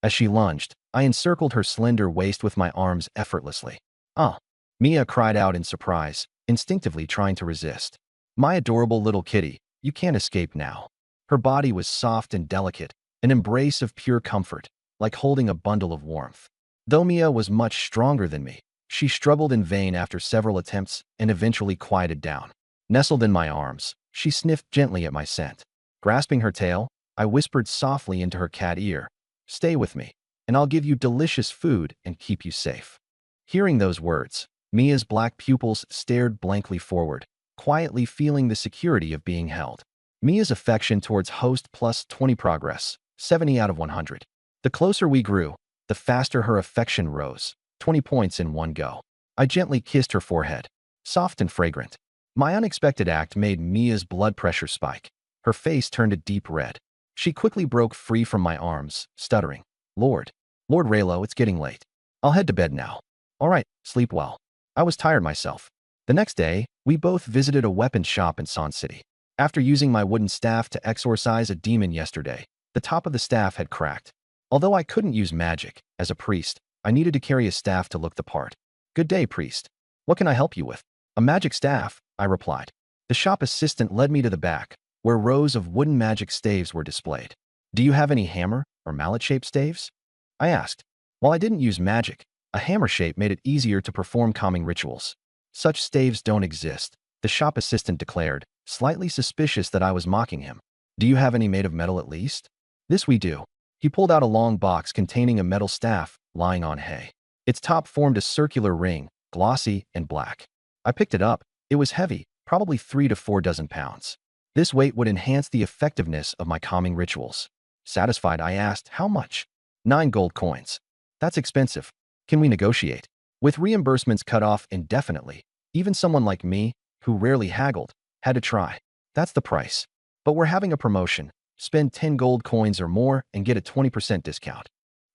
As she lunged, I encircled her slender waist with my arms effortlessly. Ah! Mia cried out in surprise, instinctively trying to resist. My adorable little kitty, you can't escape now. Her body was soft and delicate, an embrace of pure comfort, like holding a bundle of warmth. Though Mia was much stronger than me, she struggled in vain after several attempts and eventually quieted down. Nestled in my arms, she sniffed gently at my scent. Grasping her tail, I whispered softly into her cat ear, "Stay with me, and I'll give you delicious food and keep you safe." Hearing those words, Mia's black pupils stared blankly forward, quietly feeling the security of being held. Mia's affection towards host plus 20 progress, 70 out of 100. The closer we grew, the faster her affection rose, 20 points in one go. I gently kissed her forehead, soft and fragrant. My unexpected act made Mia's blood pressure spike. Her face turned a deep red. She quickly broke free from my arms, stuttering, Lord Raylo, it's getting late. I'll head to bed now." "All right, sleep well." I was tired myself. The next day, we both visited a weapons shop in Son City. After using my wooden staff to exorcise a demon yesterday, the top of the staff had cracked. Although I couldn't use magic, as a priest, I needed to carry a staff to look the part. "Good day, priest. What can I help you with?" "A magic staff," I replied. The shop assistant led me to the back, where rows of wooden magic staves were displayed. "Do you have any hammer or mallet-shaped staves?" I asked. While I didn't use magic, a hammer shape made it easier to perform calming rituals. "Such staves don't exist," the shop assistant declared, slightly suspicious that I was mocking him. "Do you have any made of metal at least?" "This we do." He pulled out a long box containing a metal staff lying on hay. Its top formed a circular ring, glossy and black. I picked it up. It was heavy, probably 3 to 4 dozen pounds. This weight would enhance the effectiveness of my calming rituals. Satisfied, I asked, how much? 9 gold coins. That's expensive. Can we negotiate? With reimbursements cut off indefinitely, even someone like me, who rarely haggled, had to try. That's the price. But we're having a promotion. Spend 10 gold coins or more and get a 20% discount.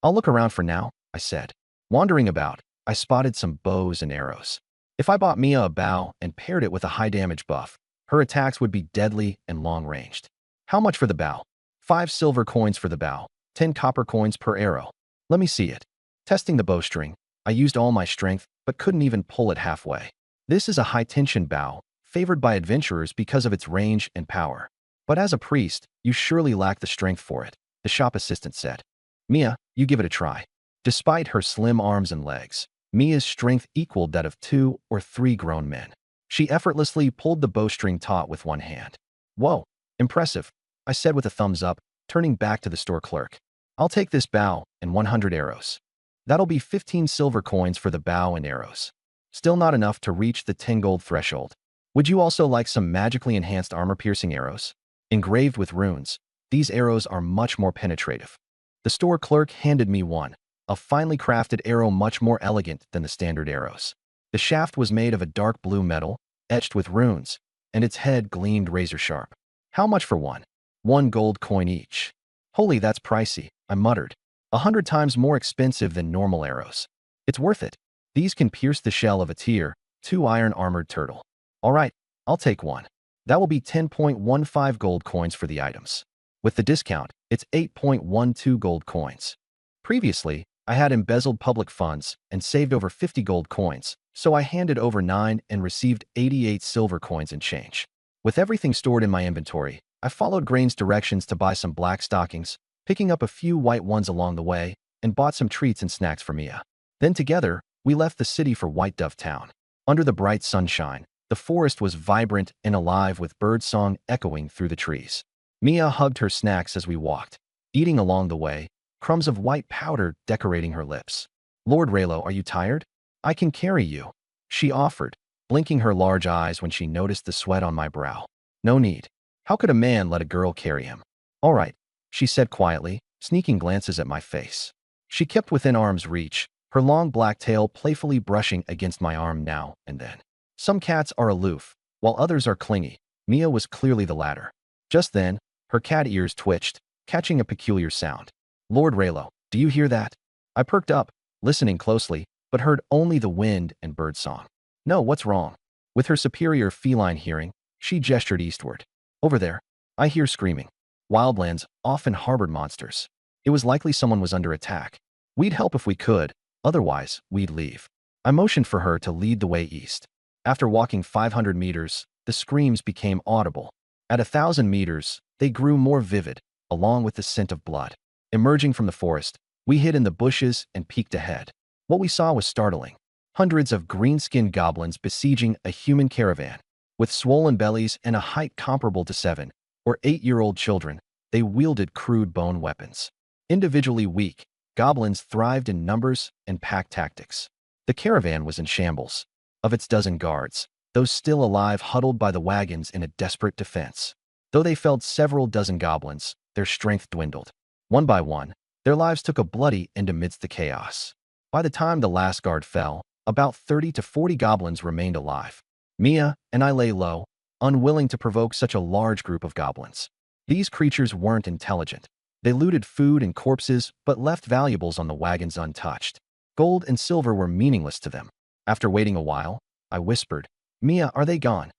I'll look around for now, I said. Wandering about, I spotted some bows and arrows. If I bought Mia a bow and paired it with a high damage buff, her attacks would be deadly and long-ranged. How much for the bow? 5 silver coins for the bow, 10 copper coins per arrow. Let me see it. Testing the bowstring, I used all my strength but couldn't even pull it halfway. This is a high-tension bow, favored by adventurers because of its range and power. But as a priest, you surely lack the strength for it, the shop assistant said. Mia, you give it a try. Despite her slim arms and legs, Mia's strength equaled that of 2 or 3 grown men. She effortlessly pulled the bowstring taut with one hand. Whoa, impressive, I said with a thumbs up, turning back to the store clerk. I'll take this bow and 100 arrows. That'll be 15 silver coins for the bow and arrows. Still not enough to reach the 10 gold threshold. Would you also like some magically enhanced armor-piercing arrows? Engraved with runes, these arrows are much more penetrative. The store clerk handed me one, a finely crafted arrow much more elegant than the standard arrows. The shaft was made of a dark blue metal, etched with runes, and its head gleamed razor-sharp. How much for one? 1 gold coin each. Holy, that's pricey, I muttered. 100 times more expensive than normal arrows. It's worth it. These can pierce the shell of a tier 2 iron-armored turtle. All right, I'll take one. That will be 10.15 gold coins for the items. With the discount, it's 8.12 gold coins. Previously, I had embezzled public funds and saved over 50 gold coins, so I handed over 9 and received 88 silver coins in change. With everything stored in my inventory, I followed Grain's directions to buy some black stockings, picking up a few white ones along the way, and bought some treats and snacks for Mia. Then together, we left the city for White Dove Town. Under the bright sunshine, the forest was vibrant and alive with birdsong echoing through the trees. Mia hugged her snacks as we walked, eating along the way, crumbs of white powder decorating her lips. Lord Raylo, are you tired? I can carry you, she offered, blinking her large eyes when she noticed the sweat on my brow. No need. How could a man let a girl carry him? All right, she said quietly, sneaking glances at my face. She kept within arm's reach, her long black tail playfully brushing against my arm now and then. Some cats are aloof, while others are clingy. Mia was clearly the latter. Just then, her cat ears twitched, catching a peculiar sound. Lord Raylo, do you hear that? I perked up, listening closely, but heard only the wind and birdsong. No, what's wrong? With her superior feline hearing, she gestured eastward. Over there, I hear screaming. Wildlands often harbored monsters. It was likely someone was under attack. We'd help if we could, otherwise, we'd leave. I motioned for her to lead the way east. After walking 500 meters, the screams became audible. At 1,000 meters, they grew more vivid, along with the scent of blood. Emerging from the forest, we hid in the bushes and peeked ahead. What we saw was startling. Hundreds of green-skinned goblins besieging a human caravan. With swollen bellies and a height comparable to 7 or 8-year-old children, they wielded crude bone weapons. Individually weak, goblins thrived in numbers and pack tactics. The caravan was in shambles. Of its dozen guards, those still alive huddled by the wagons in a desperate defense. Though they felled several dozen goblins, their strength dwindled. One by one, their lives took a bloody end amidst the chaos. By the time the last guard fell, about 30 to 40 goblins remained alive. Mia and I lay low, unwilling to provoke such a large group of goblins. These creatures weren't intelligent. They looted food and corpses but left valuables on the wagons untouched. Gold and silver were meaningless to them. After waiting a while, I whispered, Mia, are they gone?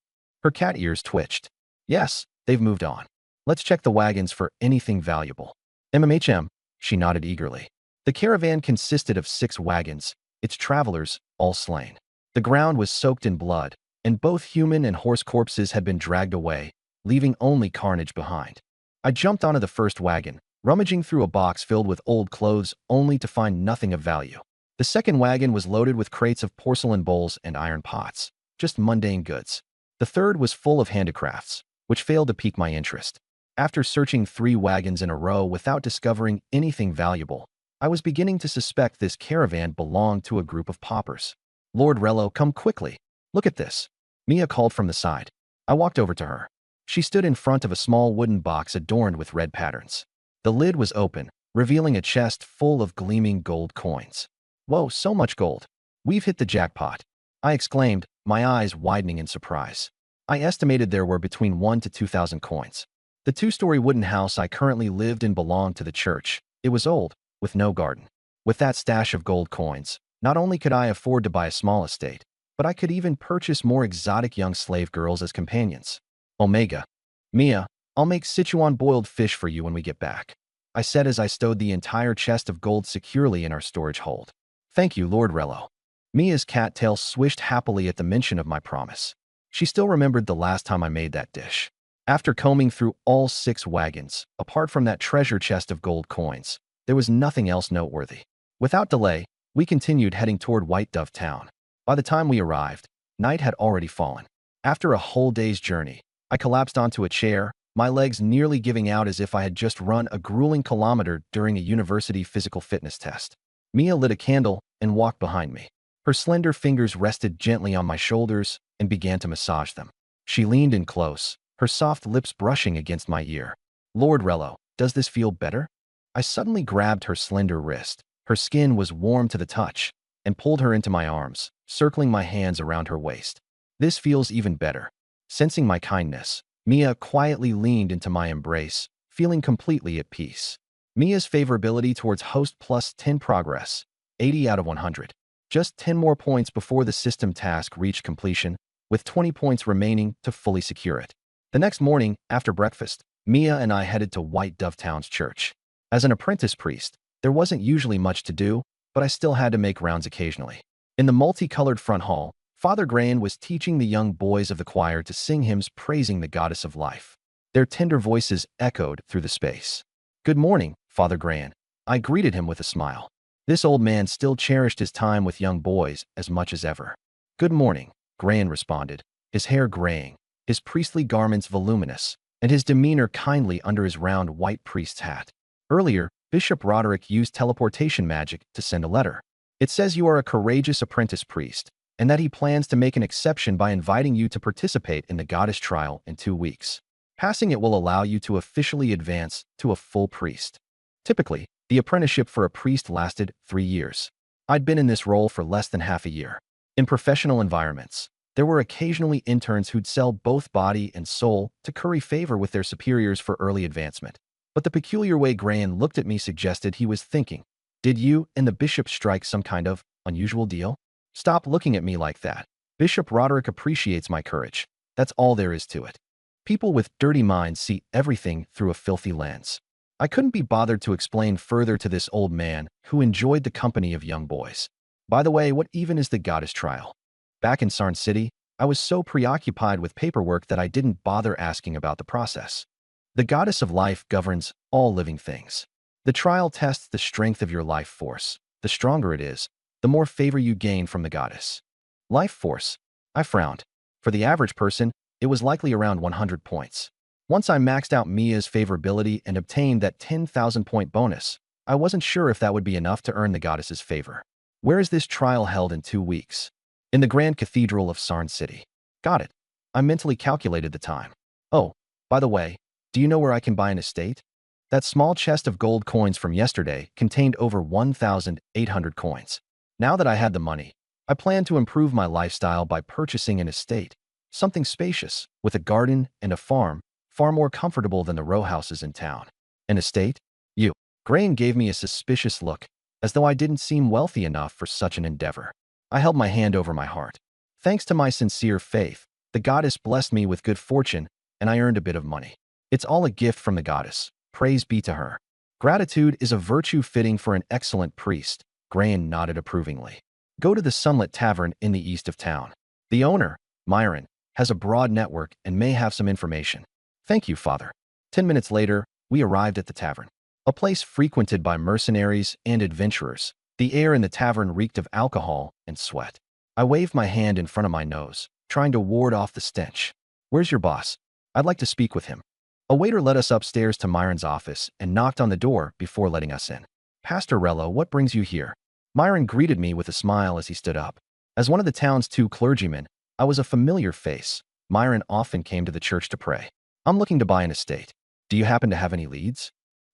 Her cat ears twitched. Yes, they've moved on. Let's check the wagons for anything valuable. MMHM, she nodded eagerly. The caravan consisted of 6 wagons, its travelers all slain. The ground was soaked in blood, and both human and horse corpses had been dragged away, leaving only carnage behind. I jumped onto the first wagon, rummaging through a box filled with old clothes only to find nothing of value. The second wagon was loaded with crates of porcelain bowls and iron pots, just mundane goods. The third was full of handicrafts, which failed to pique my interest. After searching 3 wagons in a row without discovering anything valuable, I was beginning to suspect this caravan belonged to a group of paupers. Lord Rello, come quickly. Look at this. Mia called from the side. I walked over to her. She stood in front of a small wooden box adorned with red patterns. The lid was open, revealing a chest full of gleaming gold coins. Whoa, so much gold. We've hit the jackpot, I exclaimed, my eyes widening in surprise. I estimated there were between 1 to 2,000 coins. The two-story wooden house I currently lived in belonged to the church. It was old, with no garden. With that stash of gold coins, not only could I afford to buy a small estate, but I could even purchase more exotic young slave girls as companions. Omega. Mia, I'll make Sichuan boiled fish for you when we get back, I said as I stowed the entire chest of gold securely in our storage hold. Thank you, Lord Rello. Mia's cattail swished happily at the mention of my promise. She still remembered the last time I made that dish. After combing through all 6 wagons, apart from that treasure chest of gold coins, there was nothing else noteworthy. Without delay, we continued heading toward White Dove Town. By the time we arrived, night had already fallen. After a whole day's journey, I collapsed onto a chair, my legs nearly giving out as if I had just run a grueling kilometer during a university physical fitness test. Mia lit a candle and walked behind me. Her slender fingers rested gently on my shoulders and began to massage them. She leaned in close, her soft lips brushing against my ear. Lord Rello, does this feel better? I suddenly grabbed her slender wrist. Her skin was warm to the touch, and pulled her into my arms, circling my hands around her waist. This feels even better. Sensing my kindness, Mia quietly leaned into my embrace, feeling completely at peace. Mia's favorability towards host plus 10 progress, 80 out of 100. Just 10 more points before the system task reached completion, with 20 points remaining to fully secure it. The next morning, after breakfast, Mia and I headed to White Dove Town's church. As an apprentice priest, there wasn't usually much to do, but I still had to make rounds occasionally. In the multicolored front hall, Father Graham was teaching the young boys of the choir to sing hymns praising the goddess of life. Their tender voices echoed through the space. Good morning, Father Graham. I greeted him with a smile. This old man still cherished his time with young boys as much as ever. Good morning, Graham responded, his hair graying, his priestly garments voluminous, and his demeanor kindly under his round white priest's hat. Earlier, Bishop Roderick used teleportation magic to send a letter. It says you are a courageous apprentice priest, and that he plans to make an exception by inviting you to participate in the goddess trial in 2 weeks. Passing it will allow you to officially advance to a full priest. Typically, the apprenticeship for a priest lasted 3 years. I'd been in this role for less than half a year. In professional environments, there were occasionally interns who'd sell both body and soul to curry favor with their superiors for early advancement. But the peculiar way Graham looked at me suggested he was thinking, did you and the bishop strike some kind of unusual deal? Stop looking at me like that. Bishop Roderick appreciates my courage. That's all there is to it. People with dirty minds see everything through a filthy lens. I couldn't be bothered to explain further to this old man who enjoyed the company of young boys. By the way, what even is the goddess trial? Back in Sarn City, I was so preoccupied with paperwork that I didn't bother asking about the process. The goddess of life governs all living things. The trial tests the strength of your life force. The stronger it is, the more favor you gain from the goddess. Life force. I frowned. For the average person, it was likely around 100 points. Once I maxed out Mia's favorability and obtained that 10,000 point bonus, I wasn't sure if that would be enough to earn the goddess's favor. Where is this trial held in 2 weeks? In the Grand Cathedral of Sarn City. Got it. I mentally calculated the time. Oh, by the way, do you know where I can buy an estate? That small chest of gold coins from yesterday contained over 1,800 coins. Now that I had the money, I planned to improve my lifestyle by purchasing an estate. Something spacious, with a garden and a farm, far more comfortable than the row houses in town. An estate? You. Graham gave me a suspicious look, as though I didn't seem wealthy enough for such an endeavor. I held my hand over my heart. Thanks to my sincere faith, the goddess blessed me with good fortune, and I earned a bit of money. It's all a gift from the goddess. Praise be to her. Gratitude is a virtue fitting for an excellent priest. Graham nodded approvingly. Go to the Sunlit Tavern in the east of town. The owner, Myron, has a broad network and may have some information. Thank you, Father. 10 minutes later, we arrived at the tavern. A place frequented by mercenaries and adventurers. The air in the tavern reeked of alcohol and sweat. I waved my hand in front of my nose, trying to ward off the stench. Where's your boss? I'd like to speak with him. A waiter led us upstairs to Myron's office and knocked on the door before letting us in. Pastor Rello, what brings you here? Myron greeted me with a smile as he stood up. As one of the town's 2 clergymen, I was a familiar face. Myron often came to the church to pray. I'm looking to buy an estate. Do you happen to have any leads?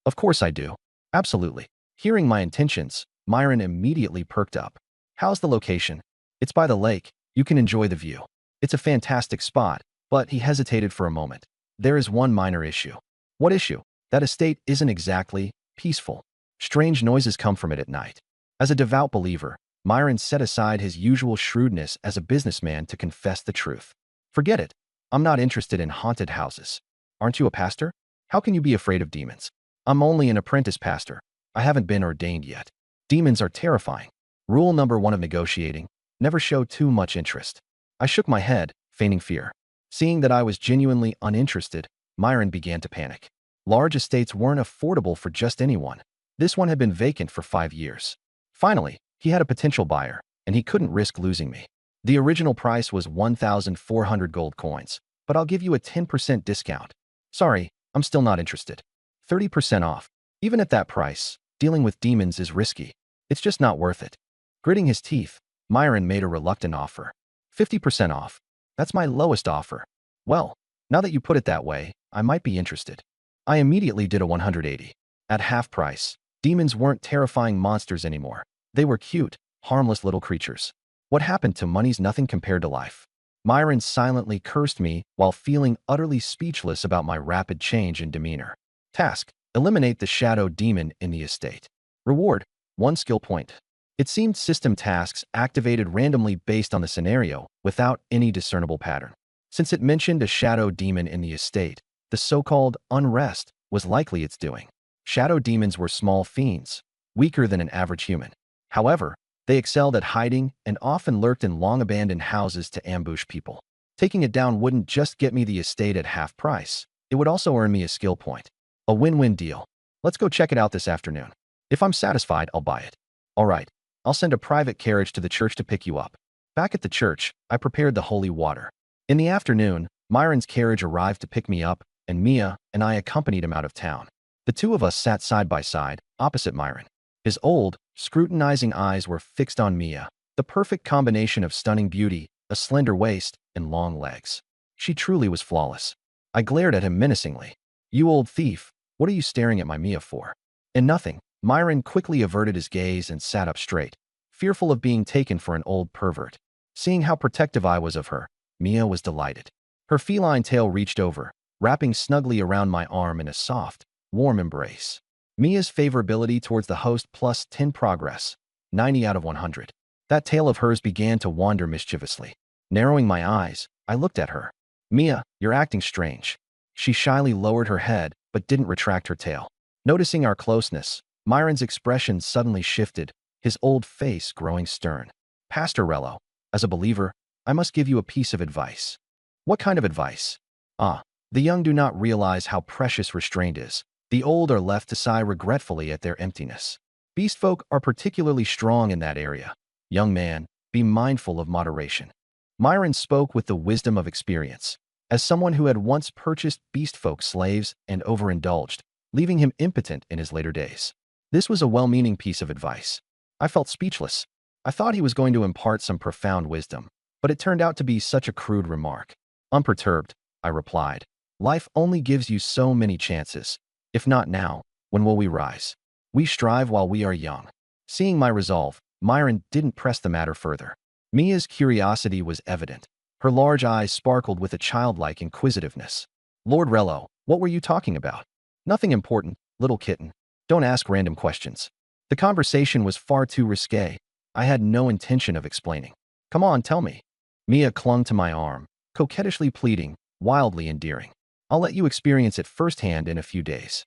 Of course I do. Absolutely. Hearing my intentions, Myron immediately perked up. How's the location? It's by the lake. You can enjoy the view. It's a fantastic spot, but he hesitated for a moment. There is one minor issue. What issue? That estate isn't exactly peaceful. Strange noises come from it at night. As a devout believer, Myron set aside his usual shrewdness as a businessman to confess the truth. Forget it. I'm not interested in haunted houses. Aren't you a pastor? How can you be afraid of demons? I'm only an apprentice pastor. I haven't been ordained yet. Demons are terrifying. Rule number 1 of negotiating: never show too much interest. I shook my head, feigning fear. Seeing that I was genuinely uninterested, Myron began to panic. Large estates weren't affordable for just anyone. This one had been vacant for 5 years. Finally, he had a potential buyer, and he couldn't risk losing me. The original price was 1,400 gold coins, but I'll give you a 10% discount. Sorry, I'm still not interested. 30% off. Even at that price, dealing with demons is risky. It's just not worth it. Gritting his teeth, Myron made a reluctant offer. 50% off. That's my lowest offer. Well, now that you put it that way, I might be interested. I immediately did a 180. At half price, demons weren't terrifying monsters anymore. They were cute, harmless little creatures. What happened to money's nothing compared to life. Myron silently cursed me while feeling utterly speechless about my rapid change in demeanor. Task: eliminate the shadow demon in the estate. Reward: 1 skill point. It seemed system tasks activated randomly based on the scenario, without any discernible pattern. Since it mentioned a shadow demon in the estate, the so-called unrest was likely its doing. Shadow demons were small fiends, weaker than an average human. However, they excelled at hiding and often lurked in long-abandoned houses to ambush people. Taking it down wouldn't just get me the estate at half price, it would also earn me a skill point. A win-win deal. Let's go check it out this afternoon. If I'm satisfied, I'll buy it. All right, I'll send a private carriage to the church to pick you up. Back at the church, I prepared the holy water. In the afternoon, Myron's carriage arrived to pick me up, and Mia and I accompanied him out of town. The two of us sat side by side, opposite Myron. His old, scrutinizing eyes were fixed on Mia, the perfect combination of stunning beauty, a slender waist, and long legs. She truly was flawless. I glared at him menacingly. You old thief, what are you staring at my Mia for? And nothing. Myron quickly averted his gaze and sat up straight, fearful of being taken for an old pervert. Seeing how protective I was of her, Mia was delighted. Her feline tail reached over, wrapping snugly around my arm in a soft, warm embrace. Mia's favorability towards the host plus 10 progress, 90 out of 100. That tail of hers began to wander mischievously. Narrowing my eyes, I looked at her. Mia, you're acting strange. She shyly lowered her head, but didn't retract her tail. Noticing our closeness, Myron's expression suddenly shifted, his old face growing stern. Pastor Rello, as a believer, I must give you a piece of advice. What kind of advice? The young do not realize how precious restraint is. The old are left to sigh regretfully at their emptiness. Beast folk are particularly strong in that area. Young man, be mindful of moderation. Myron spoke with the wisdom of experience. As someone who had once purchased beast folk slaves and overindulged, leaving him impotent in his later days. This was a well-meaning piece of advice. I felt speechless. I thought he was going to impart some profound wisdom, but it turned out to be such a crude remark. Unperturbed, I replied. Life only gives you so many chances. If not now, when will we rise? We strive while we are young. Seeing my resolve, Myron didn't press the matter further. Mia's curiosity was evident. Her large eyes sparkled with a childlike inquisitiveness. Lord Rello, what were you talking about? Nothing important, little kitten. Don't ask random questions. The conversation was far too risque. I had no intention of explaining. Come on, tell me. Mia clung to my arm, coquettishly pleading, wildly endearing. I'll let you experience it firsthand in a few days.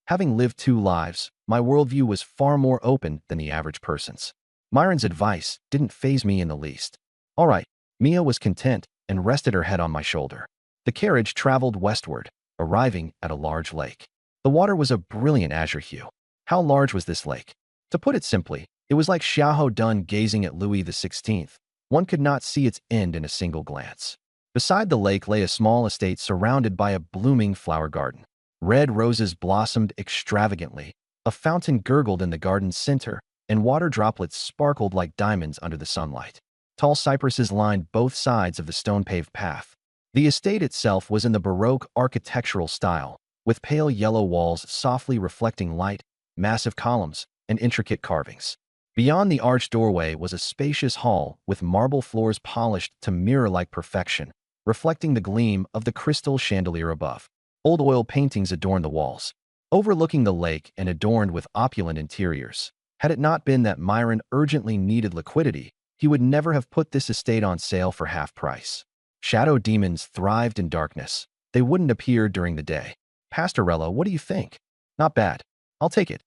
Having lived 2 lives, my worldview was far more open than the average person's. Myron's advice didn't faze me in the least. All right, Mia was content and rested her head on my shoulder. The carriage traveled westward, arriving at a large lake. The water was a brilliant azure hue. How large was this lake? To put it simply, it was like Xiahou Dun gazing at Louis XVI. One could not see its end in a single glance. Beside the lake lay a small estate surrounded by a blooming flower garden. Red roses blossomed extravagantly, a fountain gurgled in the garden's center, and water droplets sparkled like diamonds under the sunlight. Tall cypresses lined both sides of the stone-paved path. The estate itself was in the Baroque architectural style, with pale yellow walls softly reflecting light, massive columns, and intricate carvings. Beyond the arched doorway was a spacious hall with marble floors polished to mirror-like perfection, reflecting the gleam of the crystal chandelier above. Old oil paintings adorned the walls, overlooking the lake and adorned with opulent interiors. Had it not been that Myron urgently needed liquidity, he would never have put this estate on sale for half price. Shadow demons thrived in darkness. They wouldn't appear during the day. Pastorello, what do you think? Not bad. I'll take it.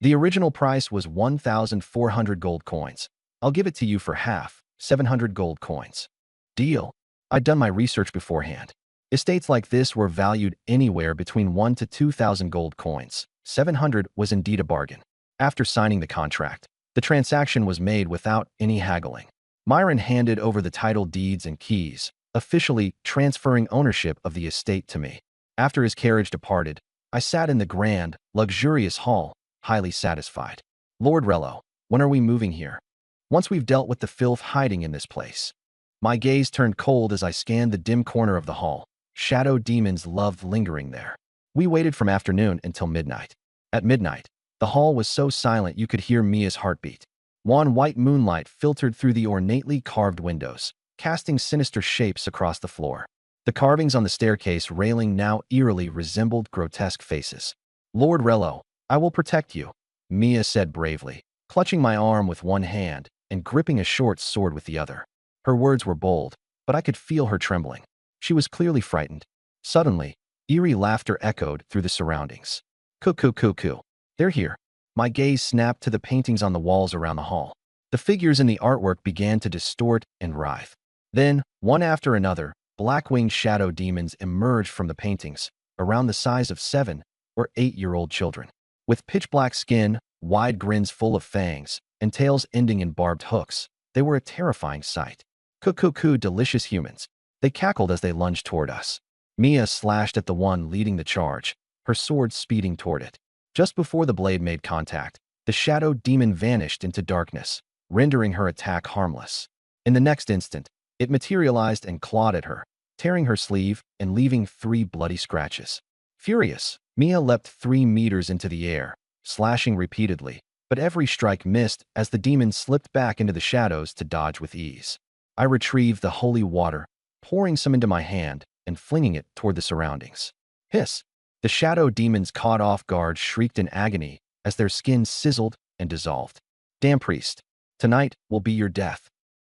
The original price was 1,400 gold coins. I'll give it to you for half, 700 gold coins. Deal. I'd done my research beforehand. Estates like this were valued anywhere between 1 to 2,000 gold coins. 700 was indeed a bargain. After signing the contract, the transaction was made without any haggling. Myron handed over the title deeds and keys, officially transferring ownership of the estate to me. After his carriage departed, I sat in the grand, luxurious hall, highly satisfied. Lord Rello, when are we moving here? Once we've dealt with the filth hiding in this place. My gaze turned cold as I scanned the dim corner of the hall. Shadow demons loved lingering there. We waited from afternoon until midnight. At midnight, the hall was so silent you could hear Mia's heartbeat. Wan white moonlight filtered through the ornately carved windows, casting sinister shapes across the floor. The carvings on the staircase railing now eerily resembled grotesque faces. Lord Rello, I will protect you, Mia said bravely, clutching my arm with one hand and gripping a short sword with the other. Her words were bold, but I could feel her trembling. She was clearly frightened. Suddenly, eerie laughter echoed through the surroundings. Cuckoo. They're here. My gaze snapped to the paintings on the walls around the hall. The figures in the artwork began to distort and writhe. Then, one after another, black-winged shadow demons emerged from the paintings, around the size of 7 or 8-year-old children. With pitch-black skin, wide grins full of fangs, and tails ending in barbed hooks, they were a terrifying sight. Cuckoo, delicious humans. They cackled as they lunged toward us. Mia slashed at the one leading the charge, her sword speeding toward it. Just before the blade made contact, the shadow demon vanished into darkness, rendering her attack harmless. In the next instant, it materialized and clawed at her, tearing her sleeve and leaving 3 bloody scratches. Furious, Mia leapt 3 meters into the air, slashing repeatedly, but every strike missed as the demon slipped back into the shadows to dodge with ease. I retrieved the holy water, pouring some into my hand and flinging it toward the surroundings. Hiss! The shadow demons caught off guard shrieked in agony as their skin sizzled and dissolved. Damn priest, tonight will be your death.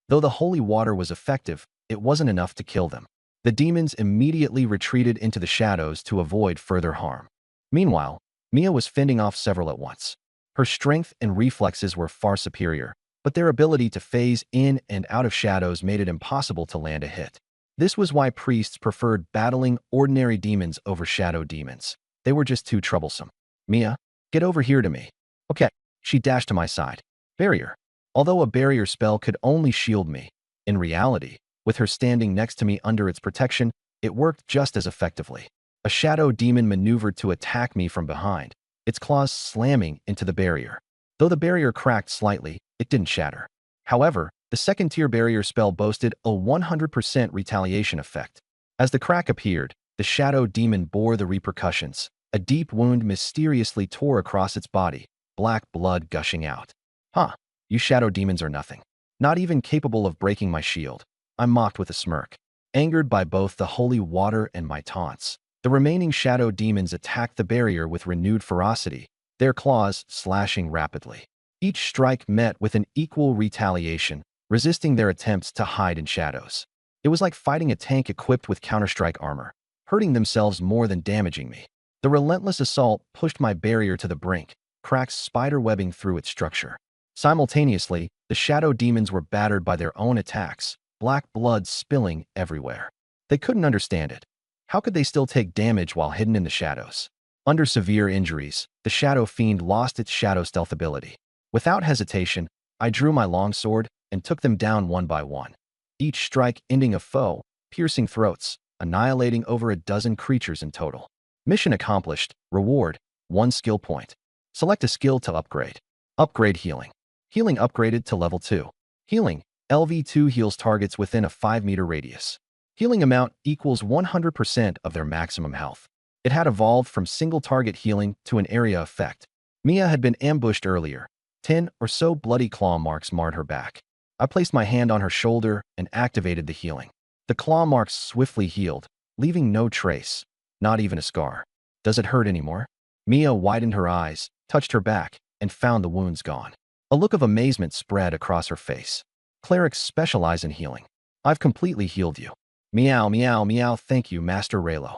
Though the holy water was effective, it wasn't enough to kill them. The demons immediately retreated into the shadows to avoid further harm. Meanwhile, Mia was fending off several at once. Her strength and reflexes were far superior, but their ability to phase in and out of shadows made it impossible to land a hit. This was why priests preferred battling ordinary demons over shadow demons. They were just too troublesome. Mia, get over here to me. Okay, she dashed to my side. Barrier. Although a barrier spell could only shield me, in reality, with her standing next to me under its protection, it worked just as effectively. A shadow demon maneuvered to attack me from behind, its claws slamming into the barrier. Though the barrier cracked slightly, it didn't shatter. However, the second-tier barrier spell boasted a 100% retaliation effect. As the crack appeared, the shadow demon bore the repercussions. A deep wound mysteriously tore across its body, black blood gushing out. Huh, you shadow demons are nothing. Not even capable of breaking my shield. I mocked with a smirk. Angered by both the holy water and my taunts, the remaining shadow demons attacked the barrier with renewed ferocity, their claws slashing rapidly. Each strike met with an equal retaliation, resisting their attempts to hide in shadows. It was like fighting a tank equipped with Counter-Strike armor, hurting themselves more than damaging me. The relentless assault pushed my barrier to the brink, cracks spider-webbing through its structure. Simultaneously, the shadow demons were battered by their own attacks, black blood spilling everywhere. They couldn't understand it. How could they still take damage while hidden in the shadows? Under severe injuries, the Shadow Fiend lost its shadow stealth ability. Without hesitation, I drew my longsword and took them down one by one. Each strike ending a foe, piercing throats, annihilating over a dozen creatures in total. Mission accomplished. Reward, 1 skill point. Select a skill to upgrade. Upgrade healing. Healing upgraded to level 2. Healing, LV2 heals targets within a 5-meter radius. Healing amount equals 100% of their maximum health. It had evolved from single-target healing to an area effect. Mia had been ambushed earlier. 10 or so bloody claw marks marred her back. I placed my hand on her shoulder and activated the healing. The claw marks swiftly healed, leaving no trace, not even a scar. Does it hurt anymore? Mia widened her eyes, touched her back, and found the wounds gone. A look of amazement spread across her face. Clerics specialize in healing. I've completely healed you. Meow, meow, meow, thank you, Master Raylo.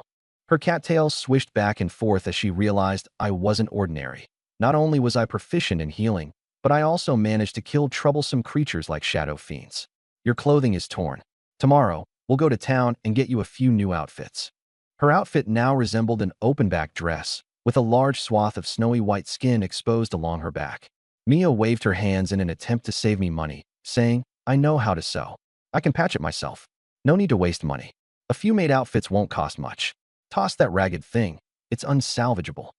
Her cattails swished back and forth as she realized I wasn't ordinary. Not only was I proficient in healing, but I also managed to kill troublesome creatures like shadow fiends. Your clothing is torn. Tomorrow, we'll go to town and get you a few new outfits. Her outfit now resembled an open-back dress, with a large swath of snowy white skin exposed along her back. Mia waved her hands in an attempt to save me money, saying, I know how to sew. I can patch it myself. No need to waste money. A few maid outfits won't cost much. Toss that ragged thing. It's unsalvageable.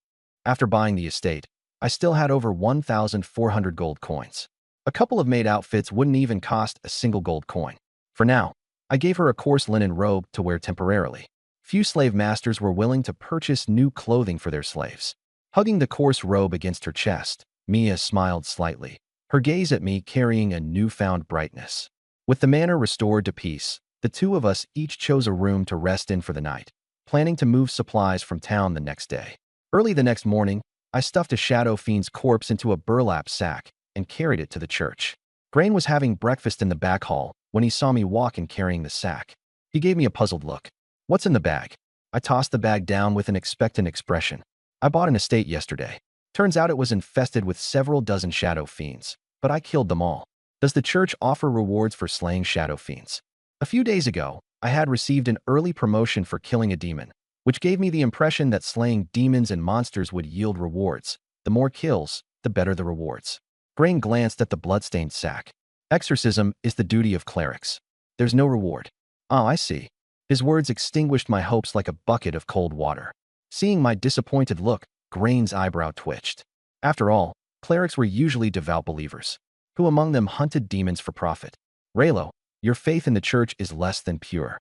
After buying the estate, I still had over 1,400 gold coins. A couple of maid outfits wouldn't even cost a single gold coin. For now, I gave her a coarse linen robe to wear temporarily. Few slave masters were willing to purchase new clothing for their slaves. Hugging the coarse robe against her chest, Mia smiled slightly, her gaze at me carrying a newfound brightness. With the manor restored to peace, the two of us each chose a room to rest in for the night, planning to move supplies from town the next day. Early the next morning, I stuffed a shadow fiend's corpse into a burlap sack and carried it to the church. Grain was having breakfast in the back hall when he saw me walk and carrying the sack. He gave me a puzzled look. What's in the bag? I tossed the bag down with an expectant expression. I bought an estate yesterday. Turns out it was infested with several dozen shadow fiends, but I killed them all. Does the church offer rewards for slaying shadow fiends? A few days ago, I had received an early promotion for killing a demon, which gave me the impression that slaying demons and monsters would yield rewards. The more kills, the better the rewards. Grain glanced at the bloodstained sack. Exorcism is the duty of clerics. There's no reward. Oh, I see. His words extinguished my hopes like a bucket of cold water. Seeing my disappointed look, Grain's eyebrow twitched. After all, clerics were usually devout believers, who among them hunted demons for profit. Raylo, your faith in the church is less than pure.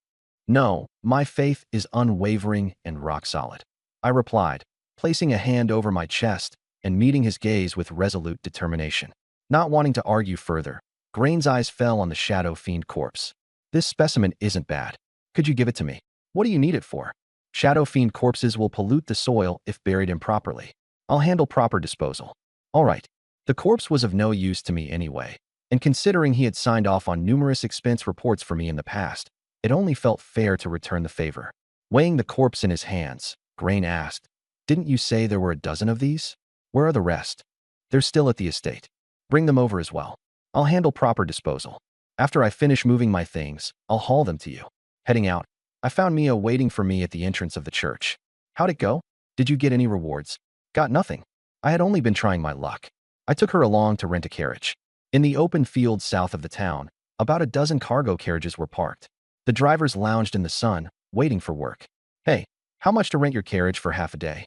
No, my faith is unwavering and rock solid. I replied, placing a hand over my chest and meeting his gaze with resolute determination. Not wanting to argue further, Grain's eyes fell on the shadow fiend corpse. This specimen isn't bad. Could you give it to me? What do you need it for? Shadow fiend corpses will pollute the soil if buried improperly. I'll handle proper disposal. All right. The corpse was of no use to me anyway, and considering he had signed off on numerous expense reports for me in the past, it only felt fair to return the favor. Weighing the corpse in his hands, Grain asked, Didn't you say there were a dozen of these? Where are the rest? They're still at the estate. Bring them over as well. I'll handle proper disposal. After I finish moving my things, I'll haul them to you. Heading out, I found Mia waiting for me at the entrance of the church. How'd it go? Did you get any rewards? Got nothing. I had only been trying my luck. I took her along to rent a carriage. In the open field south of the town, about a dozen cargo carriages were parked. The drivers lounged in the sun, waiting for work. Hey, how much to rent your carriage for half a day?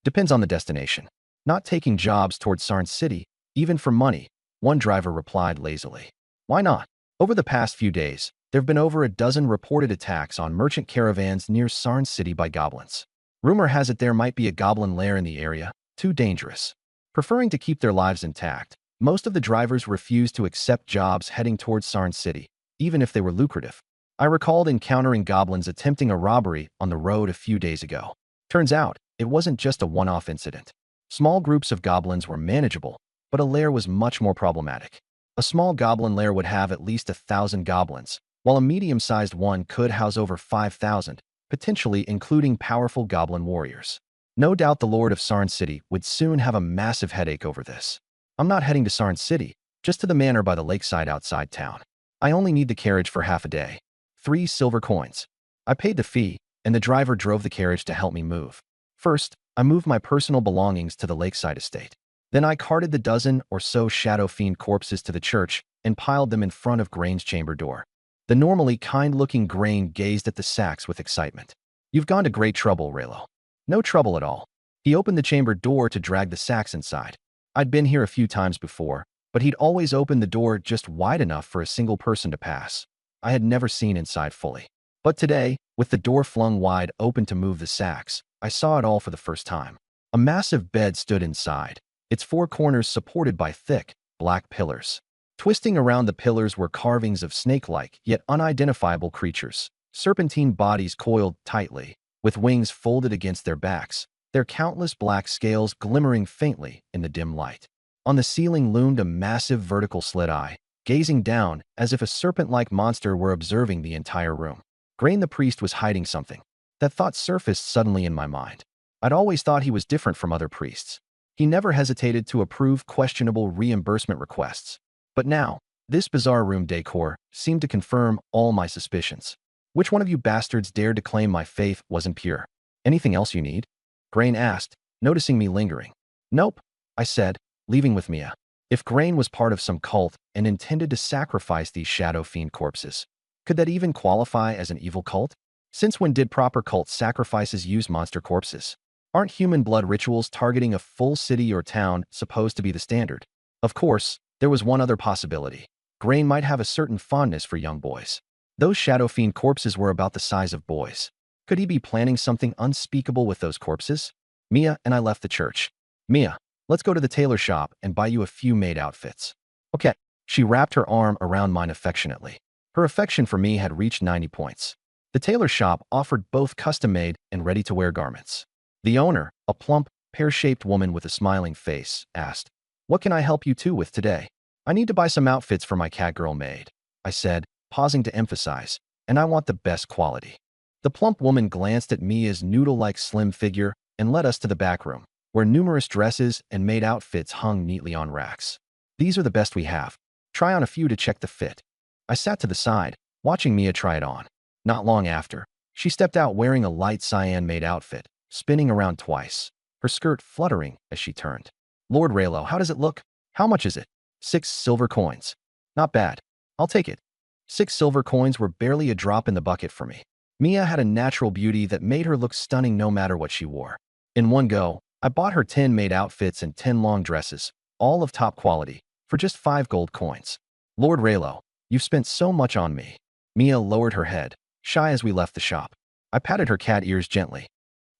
Depends on the destination. Not taking jobs towards Sarn City, even for money, one driver replied lazily. Why not? Over the past few days, there have been over a dozen reported attacks on merchant caravans near Sarn City by goblins. Rumor has it there might be a goblin lair in the area, too dangerous. Preferring to keep their lives intact, most of the drivers refused to accept jobs heading towards Sarn City, even if they were lucrative. I recalled encountering goblins attempting a robbery on the road a few days ago. Turns out, it wasn't just a one-off incident. Small groups of goblins were manageable, but a lair was much more problematic. A small goblin lair would have at least 1,000 goblins, while a medium-sized one could house over 5,000, potentially including powerful goblin warriors. No doubt the Lord of Sarn City would soon have a massive headache over this. I'm not heading to Sarn City, just to the manor by the lakeside outside town. I only need the carriage for half a day. 3 silver coins. I paid the fee, and the driver drove the carriage to help me move. First, I moved my personal belongings to the lakeside estate. Then I carted the dozen or so shadow fiend corpses to the church and piled them in front of Grain's chamber door. The normally kind-looking Grain gazed at the sacks with excitement. You've gone to great trouble, Raylo. No trouble at all. He opened the chamber door to drag the sacks inside. I'd been here a few times before, but he'd always opened the door just wide enough for a single person to pass. I had never seen inside fully. But today, with the door flung wide open to move the sacks, I saw it all for the first time. A massive bed stood inside, its four corners supported by thick, black pillars. Twisting around the pillars were carvings of snake-like, yet unidentifiable creatures, serpentine bodies coiled tightly, with wings folded against their backs, their countless black scales glimmering faintly in the dim light. On the ceiling loomed a massive vertical slit-eye, gazing down as if a serpent-like monster were observing the entire room. Grain the priest was hiding something. That thought surfaced suddenly in my mind. I'd always thought he was different from other priests. He never hesitated to approve questionable reimbursement requests. But now, this bizarre room decor seemed to confirm all my suspicions. Which one of you bastards dared to claim my faith wasn't pure? Anything else you need? Grain asked, noticing me lingering. Nope, I said, leaving with Mia. If Grain was part of some cult and intended to sacrifice these shadow fiend corpses, could that even qualify as an evil cult? Since when did proper cult sacrifices use monster corpses? Aren't human blood rituals targeting a full city or town supposed to be the standard? Of course, there was one other possibility. Grain might have a certain fondness for young boys. Those shadow fiend corpses were about the size of boys. Could he be planning something unspeakable with those corpses? Mia and I left the church. Mia, let's go to the tailor shop and buy you a few maid outfits. Okay. She wrapped her arm around mine affectionately. Her affection for me had reached 90 points. The tailor shop offered both custom-made and ready-to-wear garments. The owner, a plump, pear-shaped woman with a smiling face, asked, "What can I help you two with today?" "I need to buy some outfits for my catgirl maid," I said, pausing to emphasize, "and I want the best quality." The plump woman glanced at Mia's noodle-like slim figure and led us to the back room, where numerous dresses and maid outfits hung neatly on racks. "These are the best we have. Try on a few to check the fit." I sat to the side, watching Mia try it on. Not long after, she stepped out wearing a light cyan maid outfit, spinning around twice, her skirt fluttering as she turned. "Lord Raylo, how does it look? How much is it?" 6 silver coins. "Not bad. I'll take it." 6 silver coins were barely a drop in the bucket for me. Mia had a natural beauty that made her look stunning no matter what she wore. In one go, I bought her 10 maid outfits and 10 long dresses, all of top quality, for just 5 gold coins. "Lord Raylo, you've spent so much on me." Mia lowered her head, shy as we left the shop. I patted her cat ears gently.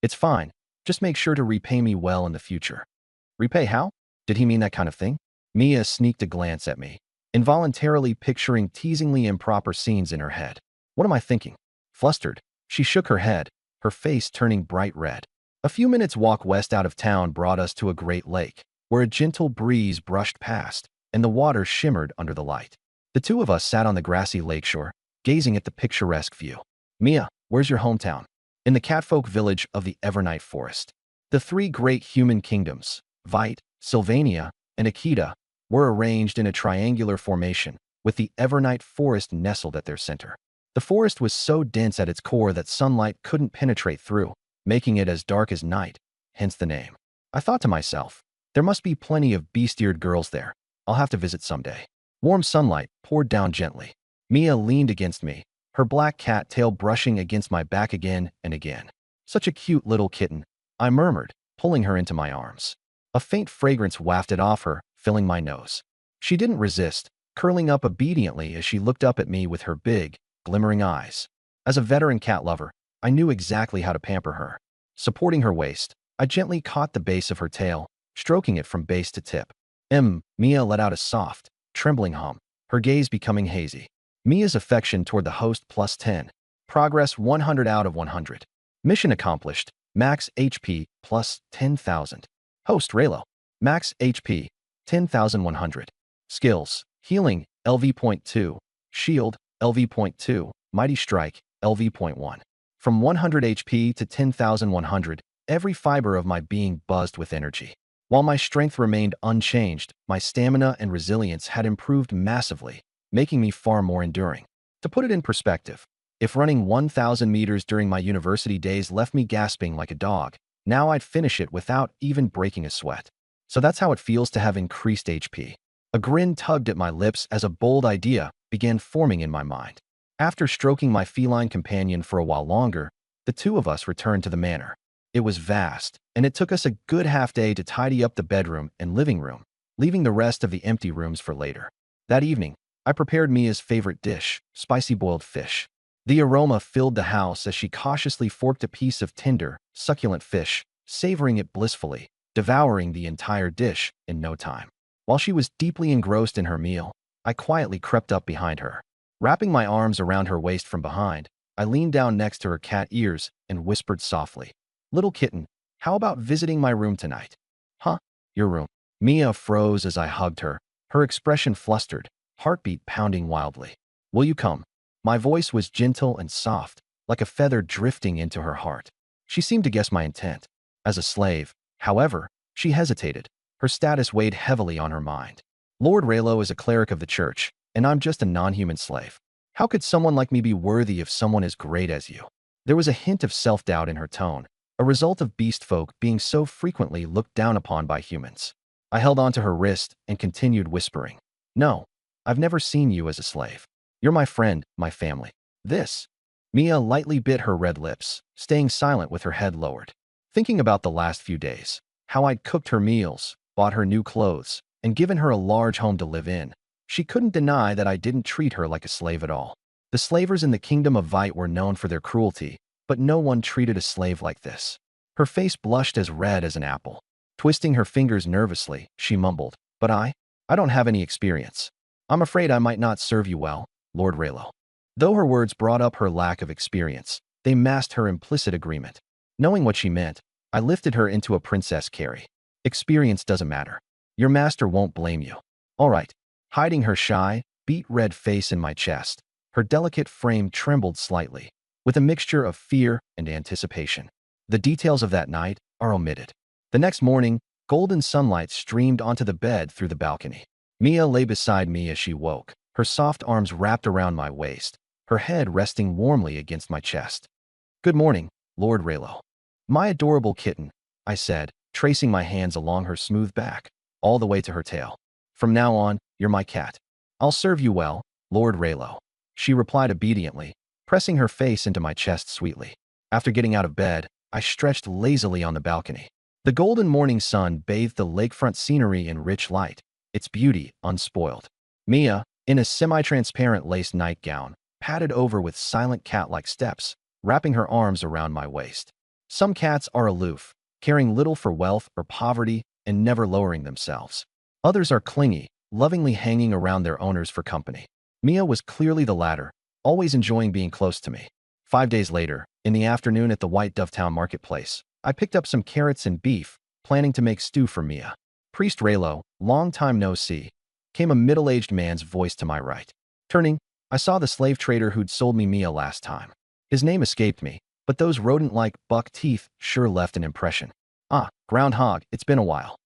"It's fine. Just make sure to repay me well in the future." "Repay how? Did he mean that kind of thing?" Mia sneaked a glance at me, involuntarily picturing teasingly improper scenes in her head. What am I thinking? Flustered, she shook her head, her face turning bright red. A few minutes' walk west out of town brought us to a great lake, where a gentle breeze brushed past, and the water shimmered under the light. The two of us sat on the grassy lakeshore, gazing at the picturesque view. "Mia, where's your hometown?" "In the catfolk village of the Evernight Forest." The 3 great human kingdoms, Vite, Sylvania, and Akita, were arranged in a triangular formation, with the Evernight Forest nestled at their center. The forest was so dense at its core that sunlight couldn't penetrate through, making it as dark as night, hence the name. I thought to myself, there must be plenty of beast-eared girls there. I'll have to visit someday. Warm sunlight poured down gently. Mia leaned against me, her black cat tail brushing against my back again and again. "Such a cute little kitten," I murmured, pulling her into my arms. A faint fragrance wafted off her, filling my nose. She didn't resist, curling up obediently as she looked up at me with her big, glimmering eyes. As a veteran cat lover, I knew exactly how to pamper her. Supporting her waist, I gently caught the base of her tail, stroking it from base to tip. Mia let out a soft, trembling hum, her gaze becoming hazy. Mia's affection toward the host plus 10. Progress 100 out of 100. Mission accomplished. Max HP plus 10,000. Host Raylo. Max HP 10,100. Skills. Healing LV.2. Shield LV.2. Mighty Strike LV.1. From 100 HP to 10,100, every fiber of my being buzzed with energy. While my strength remained unchanged, my stamina and resilience had improved massively, making me far more enduring. To put it in perspective, if running 1,000 meters during my university days left me gasping like a dog, now I'd finish it without even breaking a sweat. So that's how it feels to have increased HP. A grin tugged at my lips as a bold idea began forming in my mind. After stroking my feline companion for a while longer, the two of us returned to the manor. It was vast, and it took us a good half day to tidy up the bedroom and living room, leaving the rest of the empty rooms for later. That evening, I prepared Mia's favorite dish, spicy boiled fish. The aroma filled the house as she cautiously forked a piece of tender, succulent fish, savoring it blissfully, devouring the entire dish in no time. While she was deeply engrossed in her meal, I quietly crept up behind her. Wrapping my arms around her waist from behind, I leaned down next to her cat ears and whispered softly, "Little kitten, how about visiting my room tonight?" "Huh? Your room?" Mia froze as I hugged her, her expression flustered, heartbeat pounding wildly. "Will you come?" My voice was gentle and soft, like a feather drifting into her heart. She seemed to guess my intent. As a slave, however, she hesitated. Her status weighed heavily on her mind. Lord Raylo is a cleric of the church, and I'm just a non-human slave. How could someone like me be worthy of someone as great as you? There was a hint of self-doubt in her tone, a result of beast folk being so frequently looked down upon by humans. I held onto her wrist and continued whispering, "No, I've never seen you as a slave. You're my friend, my family. This." Mia lightly bit her red lips, staying silent with her head lowered. Thinking about the last few days, how I'd cooked her meals, bought her new clothes, and given her a large home to live in, she couldn't deny that I didn't treat her like a slave at all. The slavers in the kingdom of Vite were known for their cruelty, but no one treated a slave like this. Her face blushed as red as an apple. Twisting her fingers nervously, she mumbled, "But I don't have any experience. I'm afraid I might not serve you well, Lord Raylo." Though her words brought up her lack of experience, they masked her implicit agreement. Knowing what she meant, I lifted her into a princess carry. "Experience doesn't matter. Your master won't blame you." "All right." Hiding her shy, beet-red face in my chest, her delicate frame trembled slightly, with a mixture of fear and anticipation. The details of that night are omitted. The next morning, golden sunlight streamed onto the bed through the balcony. Mia lay beside me as she woke, her soft arms wrapped around my waist, her head resting warmly against my chest. "Good morning, Lord Raylo." "My adorable kitten," I said, tracing my hands along her smooth back, all the way to her tail. "From now on, you're my cat." "I'll serve you well, Lord Raylo," she replied obediently, pressing her face into my chest sweetly. After getting out of bed, I stretched lazily on the balcony. The golden morning sun bathed the lakefront scenery in rich light, its beauty unspoiled. Mia, in a semi-transparent lace nightgown, padded over with silent cat-like steps, wrapping her arms around my waist. Some cats are aloof, caring little for wealth or poverty and never lowering themselves. Others are clingy, lovingly hanging around their owners for company. Mia was clearly the latter, always enjoying being close to me. 5 days later, in the afternoon at the White Dove Town marketplace, I picked up some carrots and beef, planning to make stew for Mia. "Priest Raylo, long time no see," came a middle-aged man's voice to my right. Turning, I saw the slave trader who'd sold me Mia last time. His name escaped me, but those rodent-like buck teeth sure left an impression. "Ah, groundhog, it's been a while."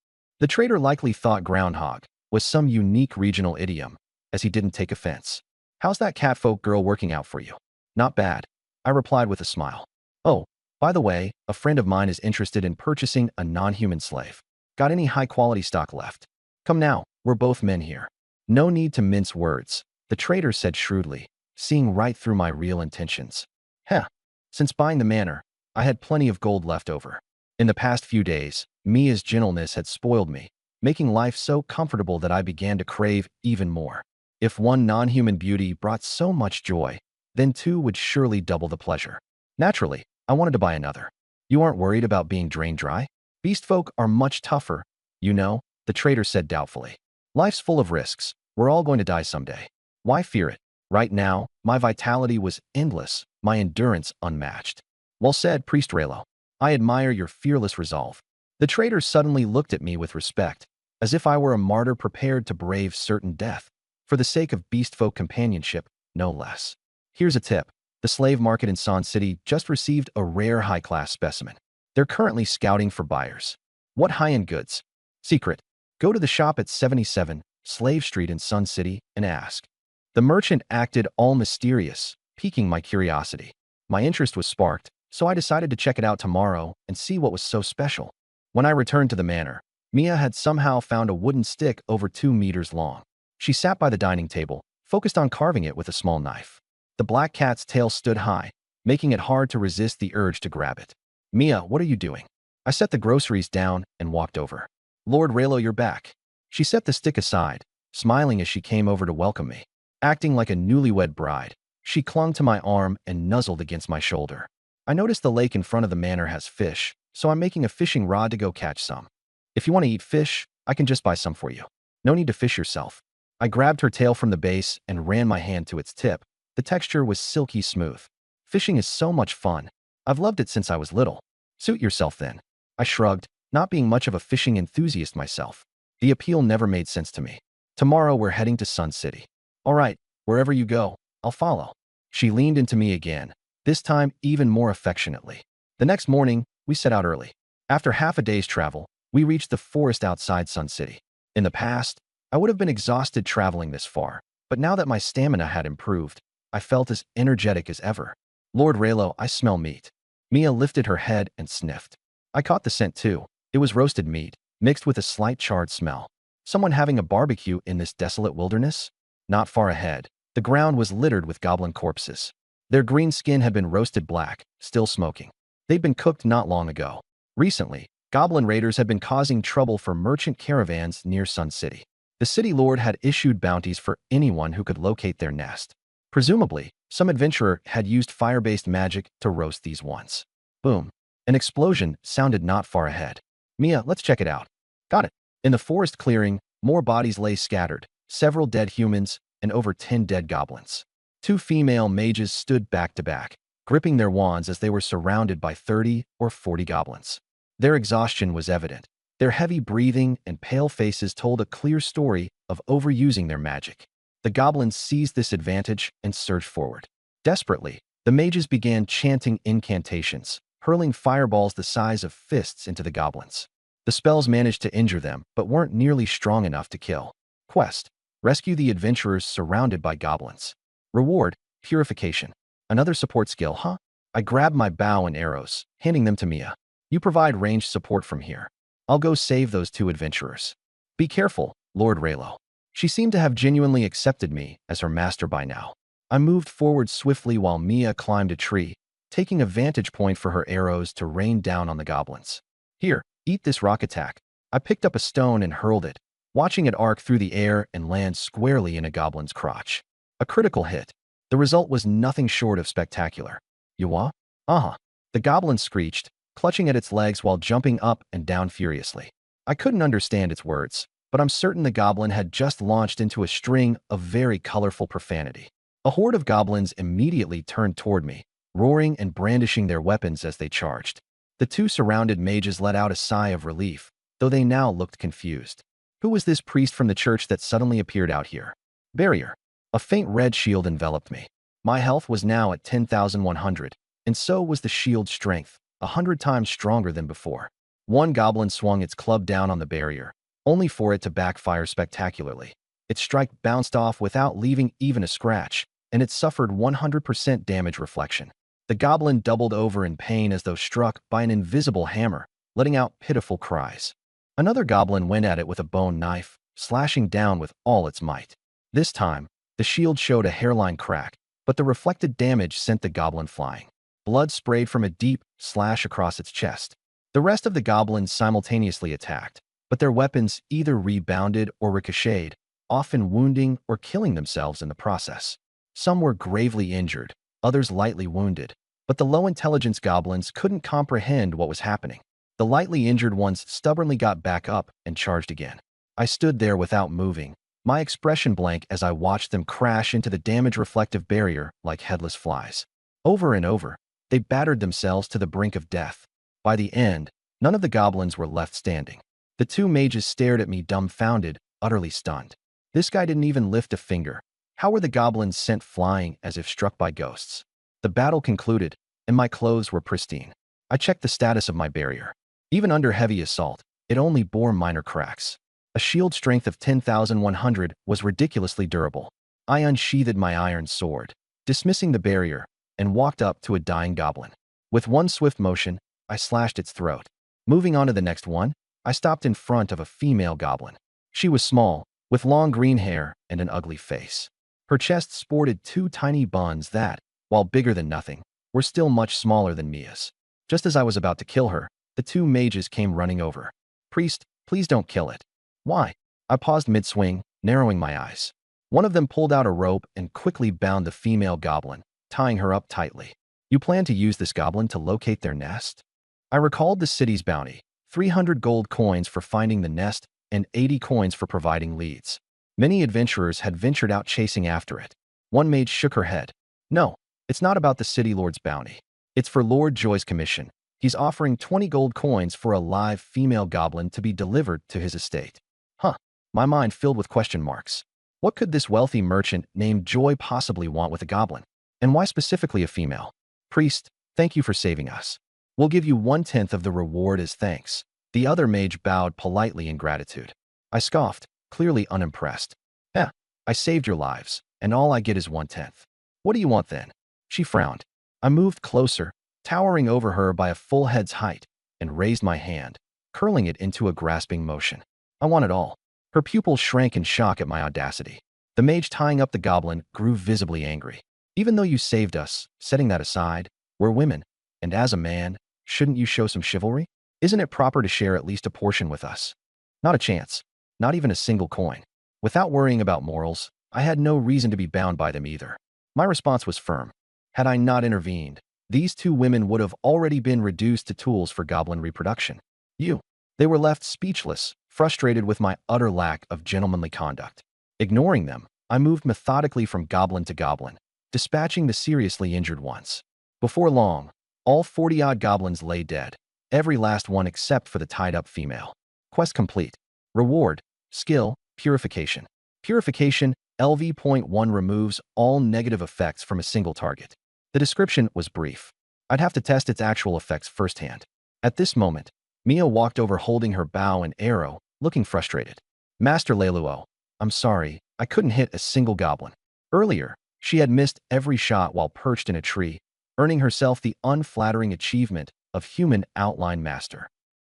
The trader likely thought groundhog was some unique regional idiom, as he didn't take offense. "How's that catfolk girl working out for you?" "Not bad," I replied with a smile. "Oh, by the way, a friend of mine is interested in purchasing a non-human slave. Got any high-quality stock left? Come now, we're both men here." "No need to mince words," the trader said shrewdly, seeing right through my real intentions. "Heh, since buying the manor, I had plenty of gold left over. In the past few days, Mia's gentleness had spoiled me, making life so comfortable that I began to crave even more. If one non-human beauty brought so much joy, then two would surely double the pleasure. Naturally, I wanted to buy another." "You aren't worried about being drained dry? Beast folk are much tougher, you know," the trader said doubtfully. "Life's full of risks. We're all going to die someday. Why fear it? Right now, my vitality was endless, my endurance unmatched." "Well said, Priest Raylo. I admire your fearless resolve." The trader suddenly looked at me with respect, as if I were a martyr prepared to brave certain death, for the sake of beast folk companionship, no less. "Here's a tip. The slave market in Sun City just received a rare high-class specimen. They're currently scouting for buyers." "What high-end goods?" "Secret. Go to the shop at 77 Slave Street in Sun City and ask." The merchant acted all mysterious, piquing my curiosity. My interest was sparked, so I decided to check it out tomorrow and see what was so special. When I returned to the manor, Mia had somehow found a wooden stick over 2 meters long. She sat by the dining table, focused on carving it with a small knife. The black cat's tail stood high, making it hard to resist the urge to grab it. "Mia, what are you doing?" I set the groceries down and walked over. "Lord Raylo, you're back." She set the stick aside, smiling as she came over to welcome me. Acting like a newlywed bride, She clung to my arm and nuzzled against my shoulder. I noticed the lake in front of the manor has fish, so I'm making a fishing rod to go catch some. If you want to eat fish, I can just buy some for you. No need to fish yourself. I grabbed her tail from the base and ran my hand to its tip. The texture was silky smooth. Fishing is so much fun. I've loved it since I was little. Suit yourself then. I shrugged, not being much of a fishing enthusiast myself. The appeal never made sense to me. Tomorrow we're heading to Sun City. All right, wherever you go, I'll follow. She leaned into me again, this time even more affectionately. The next morning, we set out early. After half a day's travel, we reached the forest outside Sun City. In the past, I would have been exhausted traveling this far, but now that my stamina had improved, I felt as energetic as ever. Lord Raylo, I smell meat. Mia lifted her head and sniffed. I caught the scent too. It was roasted meat, mixed with a slight charred smell. Someone having a barbecue in this desolate wilderness? Not far ahead, the ground was littered with goblin corpses. Their green skin had been roasted black, still smoking. They'd been cooked not long ago. Recently, goblin raiders had been causing trouble for merchant caravans near Sun City. The city lord had issued bounties for anyone who could locate their nest. Presumably, some adventurer had used fire-based magic to roast these ones. Boom. An explosion sounded not far ahead. Mia, let's check it out. Got it. In the forest clearing, more bodies lay scattered, several dead humans, and over 10 dead goblins. 2 female mages stood back to back, gripping their wands as they were surrounded by 30 or 40 goblins. Their exhaustion was evident. Their heavy breathing and pale faces told a clear story of overusing their magic. The goblins seized this advantage and surged forward. Desperately, the mages began chanting incantations, hurling fireballs the size of fists into the goblins. The spells managed to injure them, but weren't nearly strong enough to kill. Quest: rescue the adventurers surrounded by goblins. Reward: purification. Another support skill, huh? I grabbed my bow and arrows, handing them to Mia. You provide ranged support from here. I'll go save those 2 adventurers. Be careful, Lord Raylo. She seemed to have genuinely accepted me as her master by now. I moved forward swiftly while Mia climbed a tree, taking a vantage point for her arrows to rain down on the goblins. Here, eat this rock attack. I picked up a stone and hurled it, watching it arc through the air and land squarely in a goblin's crotch. A critical hit. The result was nothing short of spectacular. Yawa? Uh-huh. The goblin screeched, clutching at its legs while jumping up and down furiously. I couldn't understand its words, but I'm certain the goblin had just launched into a string of very colorful profanity. A horde of goblins immediately turned toward me, roaring and brandishing their weapons as they charged. The 2 surrounded mages let out a sigh of relief, though they now looked confused. Who was this priest from the church that suddenly appeared out here? Barrier. A faint red shield enveloped me. My health was now at 10,100, and so was the shield's strength, 100 times stronger than before. One goblin swung its club down on the barrier, only for it to backfire spectacularly. Its strike bounced off without leaving even a scratch, and it suffered 100% damage reflection. The goblin doubled over in pain as though struck by an invisible hammer, letting out pitiful cries. Another goblin went at it with a bone knife, slashing down with all its might. This time, the shield showed a hairline crack, but the reflected damage sent the goblin flying. Blood sprayed from a deep slash across its chest. The rest of the goblins simultaneously attacked, but their weapons either rebounded or ricocheted, often wounding or killing themselves in the process. Some were gravely injured, others lightly wounded, but the low-intelligence goblins couldn't comprehend what was happening. The lightly injured ones stubbornly got back up and charged again. I stood there without moving, my expression blank as I watched them crash into the damage-reflective barrier like headless flies. Over and over, they battered themselves to the brink of death. By the end, none of the goblins were left standing. The 2 mages stared at me dumbfounded, utterly stunned. This guy didn't even lift a finger. How were the goblins sent flying as if struck by ghosts? The battle concluded, and my clothes were pristine. I checked the status of my barrier. Even under heavy assault, it only bore minor cracks. A shield strength of 10,100 was ridiculously durable. I unsheathed my iron sword, dismissing the barrier, and walked up to a dying goblin. With one swift motion, I slashed its throat. Moving on to the next one, I stopped in front of a female goblin. She was small, with long green hair and an ugly face. Her chest sported 2 tiny buns that, while bigger than nothing, were still much smaller than Mia's. Just as I was about to kill her, the 2 mages came running over. Priest, please don't kill it. Why? I paused mid-swing, narrowing my eyes. One of them pulled out a rope and quickly bound the female goblin, tying her up tightly. You plan to use this goblin to locate their nest? I recalled the city's bounty, 300 gold coins for finding the nest and 80 coins for providing leads. Many adventurers had ventured out chasing after it. One mage shook her head. No, it's not about the city lord's bounty. It's for Lord Joy's commission. He's offering 20 gold coins for a live female goblin to be delivered to his estate. Huh, my mind filled with question marks. What could this wealthy merchant named Joy possibly want with a goblin? And why specifically a female? Priest, thank you for saving us. We'll give you 1/10 of the reward as thanks. The other mage bowed politely in gratitude. I scoffed, clearly unimpressed. I saved your lives, and all I get is 1/10. What do you want then? She frowned. I moved closer, towering over her by a full head's height, and raised my hand, curling it into a grasping motion. I want it all. Her pupils shrank in shock at my audacity. The mage tying up the goblin grew visibly angry. Even though you saved us, setting that aside, we're women, and as a man, shouldn't you show some chivalry? Isn't it proper to share at least a portion with us? Not a chance. Not even a single coin. Without worrying about morals, I had no reason to be bound by them either. My response was firm. Had I not intervened, these two women would have already been reduced to tools for goblin reproduction. They were left speechless, frustrated with my utter lack of gentlemanly conduct. Ignoring them, I moved methodically from goblin to goblin, dispatching the seriously injured ones. Before long, all 40-odd goblins lay dead, every last one except for the tied-up female. Quest complete. Reward, skill, purification. Purification, LV.1 removes all negative effects from a single target. The description was brief. I'd have to test its actual effects firsthand. At this moment, Mia walked over holding her bow and arrow, looking frustrated. Master Leluo, I'm sorry, I couldn't hit a single goblin. Earlier, she had missed every shot while perched in a tree, earning herself the unflattering achievement of human outline master.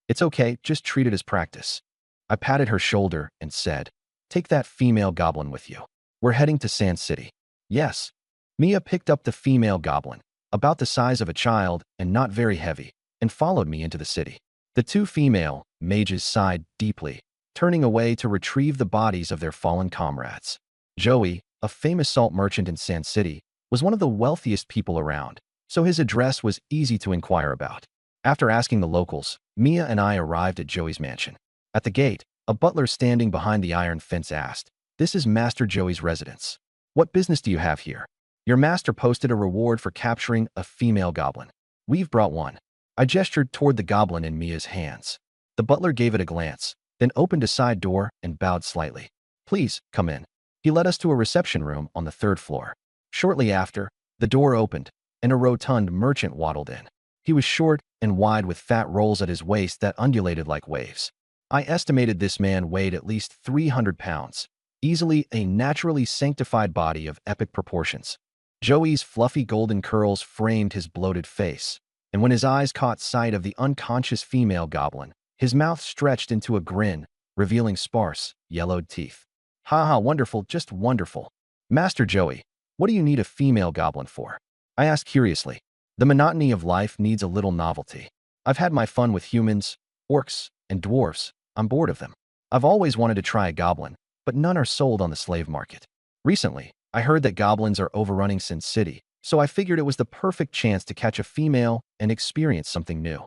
It's okay, just treat it as practice. I patted her shoulder and said, take that female goblin with you. We're heading to Sand City. Yes. Mia picked up the female goblin, about the size of a child and not very heavy, and followed me into the city. The two female mages sighed deeply, turning away to retrieve the bodies of their fallen comrades. Joey, a famous salt merchant in Sand City, was one of the wealthiest people around, so his address was easy to inquire about. After asking the locals, Mia and I arrived at Joey's mansion. At the gate, a butler standing behind the iron fence asked, "This is Master Joey's residence. What business do you have here? Your master posted a reward for capturing a female goblin. We've brought one." I gestured toward the goblin in Mia's hands. The butler gave it a glance, then opened a side door and bowed slightly. "Please, come in." He led us to a reception room on the 3rd floor. Shortly after, the door opened, and a rotund merchant waddled in. He was short and wide with fat rolls at his waist that undulated like waves. I estimated this man weighed at least 300 pounds, easily a naturally sanctified body of epic proportions. Joey's fluffy golden curls framed his bloated face, and when his eyes caught sight of the unconscious female goblin, his mouth stretched into a grin, revealing sparse, yellowed teeth. "Ha ha, wonderful, just wonderful. Master Joey, what do you need a female goblin for?" I asked curiously. The monotony of life needs a little novelty. I've had my fun with humans, orcs, and dwarves. I'm bored of them. I've always wanted to try a goblin, but none are sold on the slave market. Recently, I heard that goblins are overrunning Sin City, so I figured it was the perfect chance to catch a female and experience something new.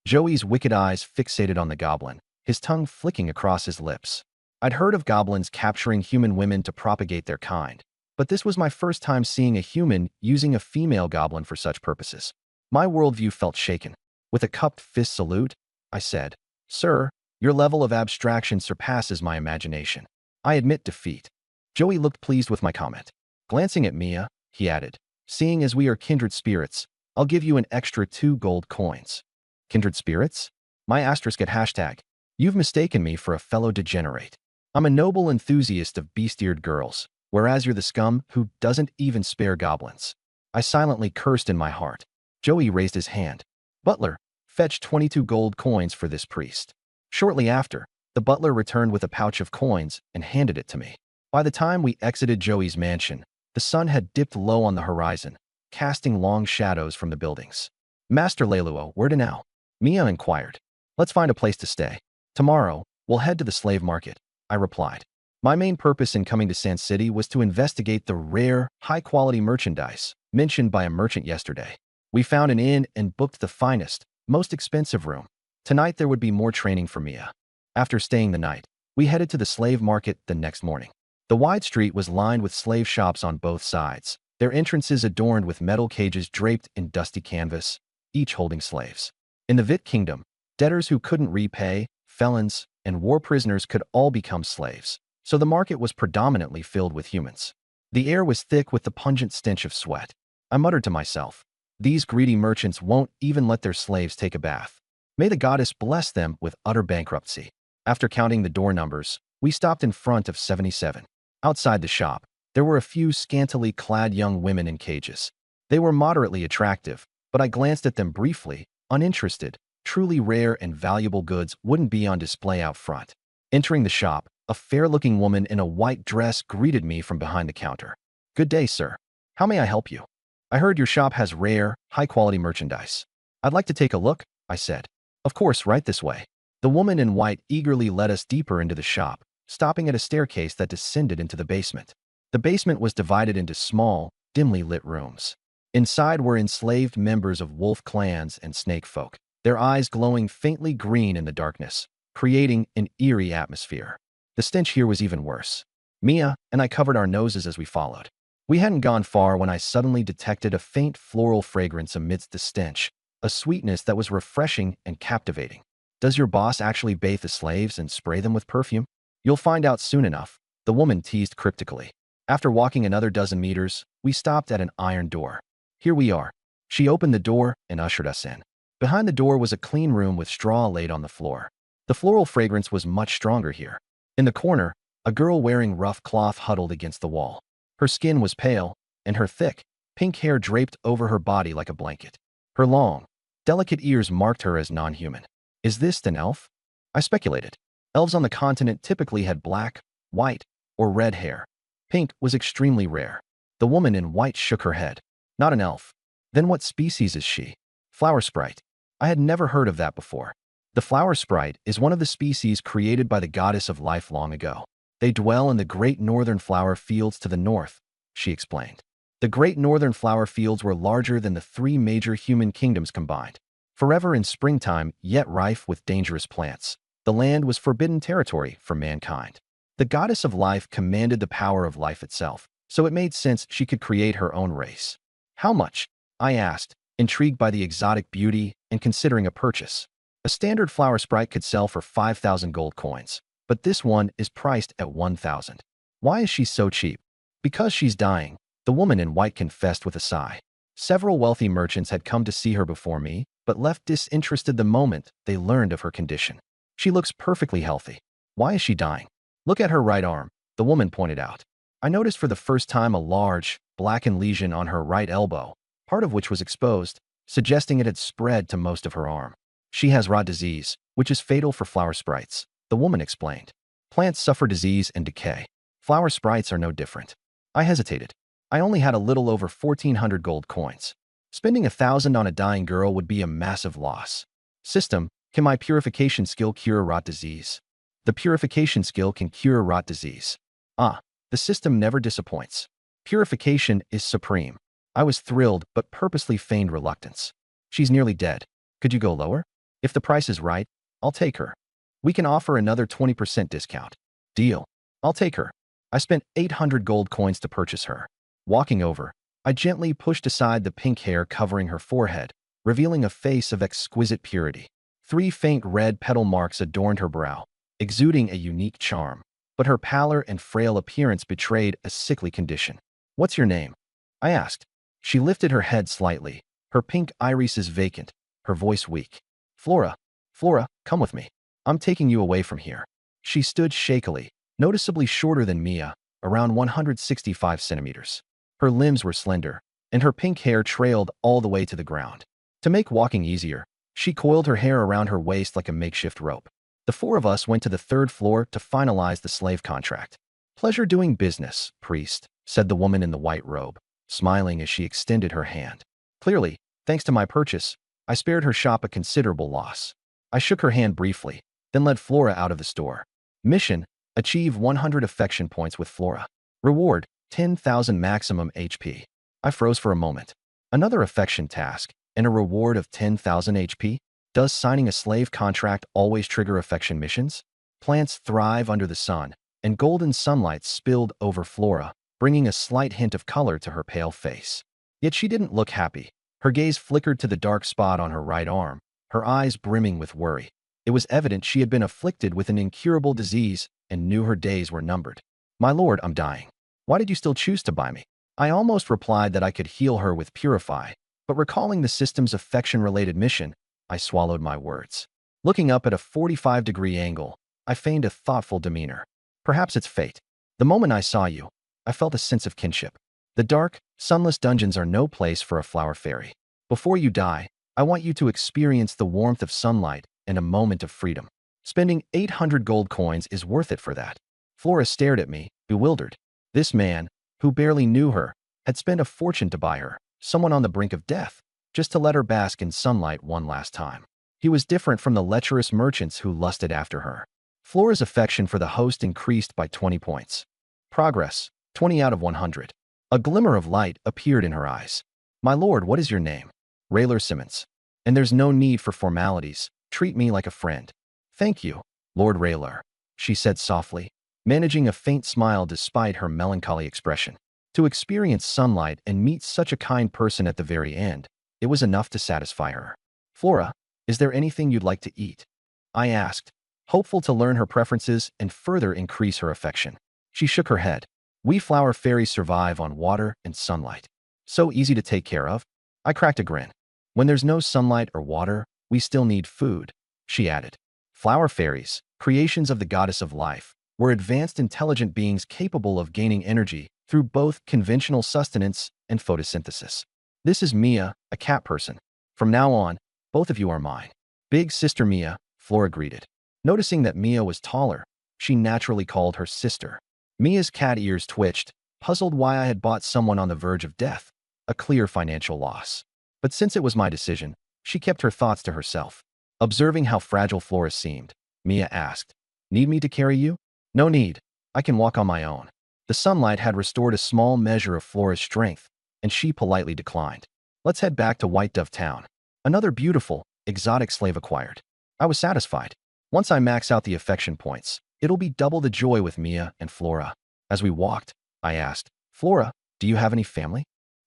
Joey's wicked eyes fixated on the goblin, his tongue flicking across his lips. I'd heard of goblins capturing human women to propagate their kind, but this was my first time seeing a human using a female goblin for such purposes. My worldview felt shaken. With a cupped fist salute, I said, "Sir, your level of abstraction surpasses my imagination. I admit defeat." Joey looked pleased with my comment. Glancing at Mia, he added, "Seeing as we are kindred spirits, I'll give you an extra 2 gold coins." Kindred spirits? My asterisk at hashtag. You've mistaken me for a fellow degenerate. I'm a noble enthusiast of beast-eared girls, whereas you're the scum who doesn't even spare goblins. I silently cursed in my heart. Joey raised his hand. "Butler, fetch 22 gold coins for this priest." Shortly after, the butler returned with a pouch of coins and handed it to me. By the time we exited Joey's mansion, the sun had dipped low on the horizon, casting long shadows from the buildings. "Master Leluo, where to now?" Mia inquired. "Let's find a place to stay. Tomorrow, we'll head to the slave market," I replied. My main purpose in coming to Sand City was to investigate the rare, high-quality merchandise mentioned by a merchant yesterday. We found an inn and booked the finest, most expensive room. Tonight there would be more training for Mia. After staying the night, we headed to the slave market the next morning. The wide street was lined with slave shops on both sides, their entrances adorned with metal cages draped in dusty canvas, each holding slaves. In the Vit Kingdom, debtors who couldn't repay, felons, and war prisoners could all become slaves, so the market was predominantly filled with humans. The air was thick with the pungent stench of sweat. I muttered to myself, these greedy merchants won't even let their slaves take a bath. May the goddess bless them with utter bankruptcy. After counting the door numbers, we stopped in front of 77. Outside the shop, there were a few scantily clad young women in cages. They were moderately attractive, but I glanced at them briefly, uninterested. Truly rare and valuable goods wouldn't be on display out front. Entering the shop, a fair-looking woman in a white dress greeted me from behind the counter. "Good day, sir. How may I help you? I heard your shop has rare, high-quality merchandise. I'd like to take a look," I said. "Of course, right this way." The woman in white eagerly led us deeper into the shop, stopping at a staircase that descended into the basement. The basement was divided into small, dimly lit rooms. Inside were enslaved members of wolf clans and snake folk, their eyes glowing faintly green in the darkness, creating an eerie atmosphere. The stench here was even worse. Mia and I covered our noses as we followed. We hadn't gone far when I suddenly detected a faint floral fragrance amidst the stench, a sweetness that was refreshing and captivating. "Does your boss actually bathe the slaves and spray them with perfume?" "You'll find out soon enough," the woman teased cryptically. After walking another dozen meters, we stopped at an iron door. "Here we are." She opened the door and ushered us in. Behind the door was a clean room with straw laid on the floor. The floral fragrance was much stronger here. In the corner, a girl wearing rough cloth huddled against the wall. Her skin was pale, and her thick, pink hair draped over her body like a blanket. Her long, delicate ears marked her as non-human. "Is this an elf?" I speculated. Elves on the continent typically had black, white, or red hair. Pink was extremely rare. The woman in white shook her head. "Not an elf." "Then what species is she?" "Flower sprite." I had never heard of that before. The flower sprite is one of the species created by the goddess of life long ago. They dwell in the great northern flower fields to the north, she explained. The great northern flower fields were larger than the 3 major human kingdoms combined. Forever in springtime, yet rife with dangerous plants. The land was forbidden territory for mankind. The goddess of life commanded the power of life itself, so it made sense she could create her own race. "How much?" I asked, intrigued by the exotic beauty and considering a purchase. A standard flower sprite could sell for 5,000 gold coins, but this one is priced at 1,000. "Why is she so cheap?" "Because she's dying," the woman in white confessed with a sigh. Several wealthy merchants had come to see her before me, but left disinterested the moment they learned of her condition. "She looks perfectly healthy. Why is she dying?" "Look at her right arm," the woman pointed out. I noticed for the first time a large, blackened lesion on her right elbow, part of which was exposed, suggesting it had spread to most of her arm. "She has rot disease, which is fatal for flower sprites," the woman explained. "Plants suffer disease and decay. Flower sprites are no different." I hesitated. I only had a little over 1,400 gold coins. Spending 1,000 on a dying girl would be a massive loss. "System, can my purification skill cure rot disease?" "The purification skill can cure rot disease." Ah, the system never disappoints. Purification is supreme. I was thrilled, but purposely feigned reluctance. "She's nearly dead. Could you go lower?" "If the price is right, I'll take her. We can offer another 20% discount." "Deal. I'll take her." I spent 800 gold coins to purchase her. Walking over, I gently pushed aside the pink hair covering her forehead, revealing a face of exquisite purity. 3 faint red petal marks adorned her brow, exuding a unique charm, but her pallor and frail appearance betrayed a sickly condition. "What's your name?" I asked. She lifted her head slightly, her pink irises vacant, her voice weak. "Flora. Flora, come with me. I'm taking you away from here." She stood shakily, noticeably shorter than Mia, around 165 centimeters. Her limbs were slender, and her pink hair trailed all the way to the ground. To make walking easier, she coiled her hair around her waist like a makeshift rope. The 4 of us went to the 3rd floor to finalize the slave contract. "Pleasure doing business, priest," said the woman in the white robe, smiling as she extended her hand. Clearly, thanks to my purchase, I spared her shop a considerable loss. I shook her hand briefly, then led Flora out of the store. "Mission, Achieve 100 affection points with Flora. Reward, 10,000 maximum HP. I froze for a moment. Another affection task, and a reward of 10,000 HP? Does signing a slave contract always trigger affection missions? Plants thrive under the sun, and golden sunlight spilled over Flora, bringing a slight hint of color to her pale face. Yet she didn't look happy. Her gaze flickered to the dark spot on her right arm, her eyes brimming with worry. It was evident she had been afflicted with an incurable disease and knew her days were numbered. "My lord, I'm dying. Why did you still choose to buy me?" I almost replied that I could heal her with Purify, but recalling the system's affection-related mission, I swallowed my words. Looking up at a 45-degree angle, I feigned a thoughtful demeanor. "Perhaps it's fate. The moment I saw you, I felt a sense of kinship. The dark, sunless dungeons are no place for a flower fairy. Before you die, I want you to experience the warmth of sunlight and a moment of freedom. Spending 800 gold coins is worth it for that." Flora stared at me, bewildered. This man, who barely knew her, had spent a fortune to buy her, someone on the brink of death, just to let her bask in sunlight one last time. He was different from the lecherous merchants who lusted after her. Flora's affection for the host increased by 20 points. Progress, 20 out of 100. A glimmer of light appeared in her eyes. "My lord, what is your name?" "Rayler Simmons. And there's no need for formalities. Treat me like a friend." "Thank you, Lord Rayler," she said softly, managing a faint smile despite her melancholy expression. To experience sunlight and meet such a kind person at the very end, it was enough to satisfy her. "Flora, is there anything you'd like to eat?" I asked, hopeful to learn her preferences and further increase her affection. She shook her head. "We flower fairies survive on water and sunlight. So easy to take care of." I cracked a grin. "When there's no sunlight or water, we still need food," she added. Flower fairies, creations of the goddess of life, were advanced intelligent beings capable of gaining energy through both conventional sustenance and photosynthesis. "This is Mia, a cat person. From now on, both of you are mine." "Big sister Mia," Flora greeted. Noticing that Mia was taller, she naturally called her sister. Mia's cat ears twitched, puzzled why I had bought someone on the verge of death, a clear financial loss. But since it was my decision, she kept her thoughts to herself. Observing how fragile Flora seemed, Mia asked, "Need me to carry you?" "No need. I can walk on my own." The sunlight had restored a small measure of Flora's strength, and she politely declined. "Let's head back to White Dove Town." Another beautiful, exotic slave acquired. I was satisfied. Once I max out the affection points, it'll be double the joy with Mia and Flora. As we walked, I asked, "Flora, do you have any family?"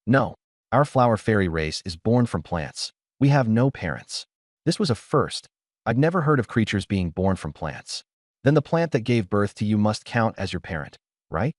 "No. Our flower fairy race is born from plants. We have no parents." This was a first. I'd never heard of creatures being born from plants. "Then the plant that gave birth to you must count as your parent, right?"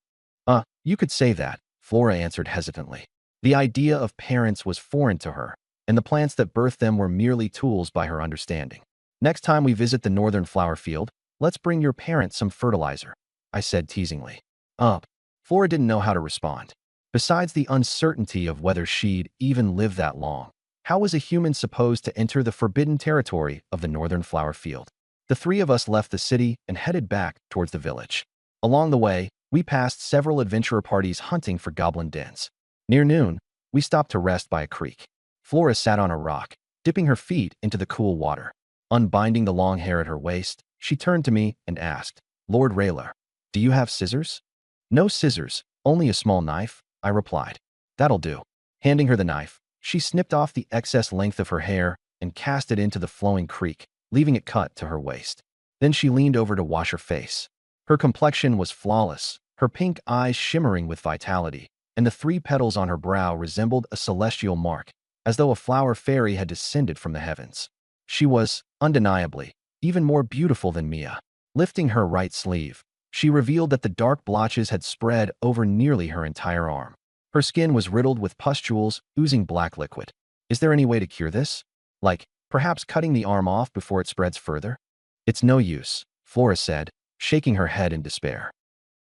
You could say that," Flora answered hesitantly. The idea of parents was foreign to her, and the plants that birthed them were merely tools by her understanding. "Next time we visit the northern flower field, let's bring your parents some fertilizer," I said teasingly. Flora didn't know how to respond. Besides the uncertainty of whether she'd even live that long, how was a human supposed to enter the forbidden territory of the northern flower field? The three of us left the city and headed back towards the village. Along the way, we passed several adventurer parties hunting for goblin dens. Near noon, we stopped to rest by a creek. Flora sat on a rock, dipping her feet into the cool water. Unbinding the long hair at her waist, she turned to me and asked, "Lord Rayler, do you have scissors?" "No scissors, only a small knife," I replied. "That'll do." Handing her the knife, she snipped off the excess length of her hair and cast it into the flowing creek, leaving it cut to her waist. Then she leaned over to wash her face. Her complexion was flawless, her pink eyes shimmering with vitality, and the 3 petals on her brow resembled a celestial mark, as though a flower fairy had descended from the heavens. She was, undeniably, even more beautiful than Mia. Lifting her right sleeve, she revealed that the dark blotches had spread over nearly her entire arm. Her skin was riddled with pustules oozing black liquid. "Is there any way to cure this? Like, perhaps cutting the arm off before it spreads further?" "It's no use," Flora said, shaking her head in despair.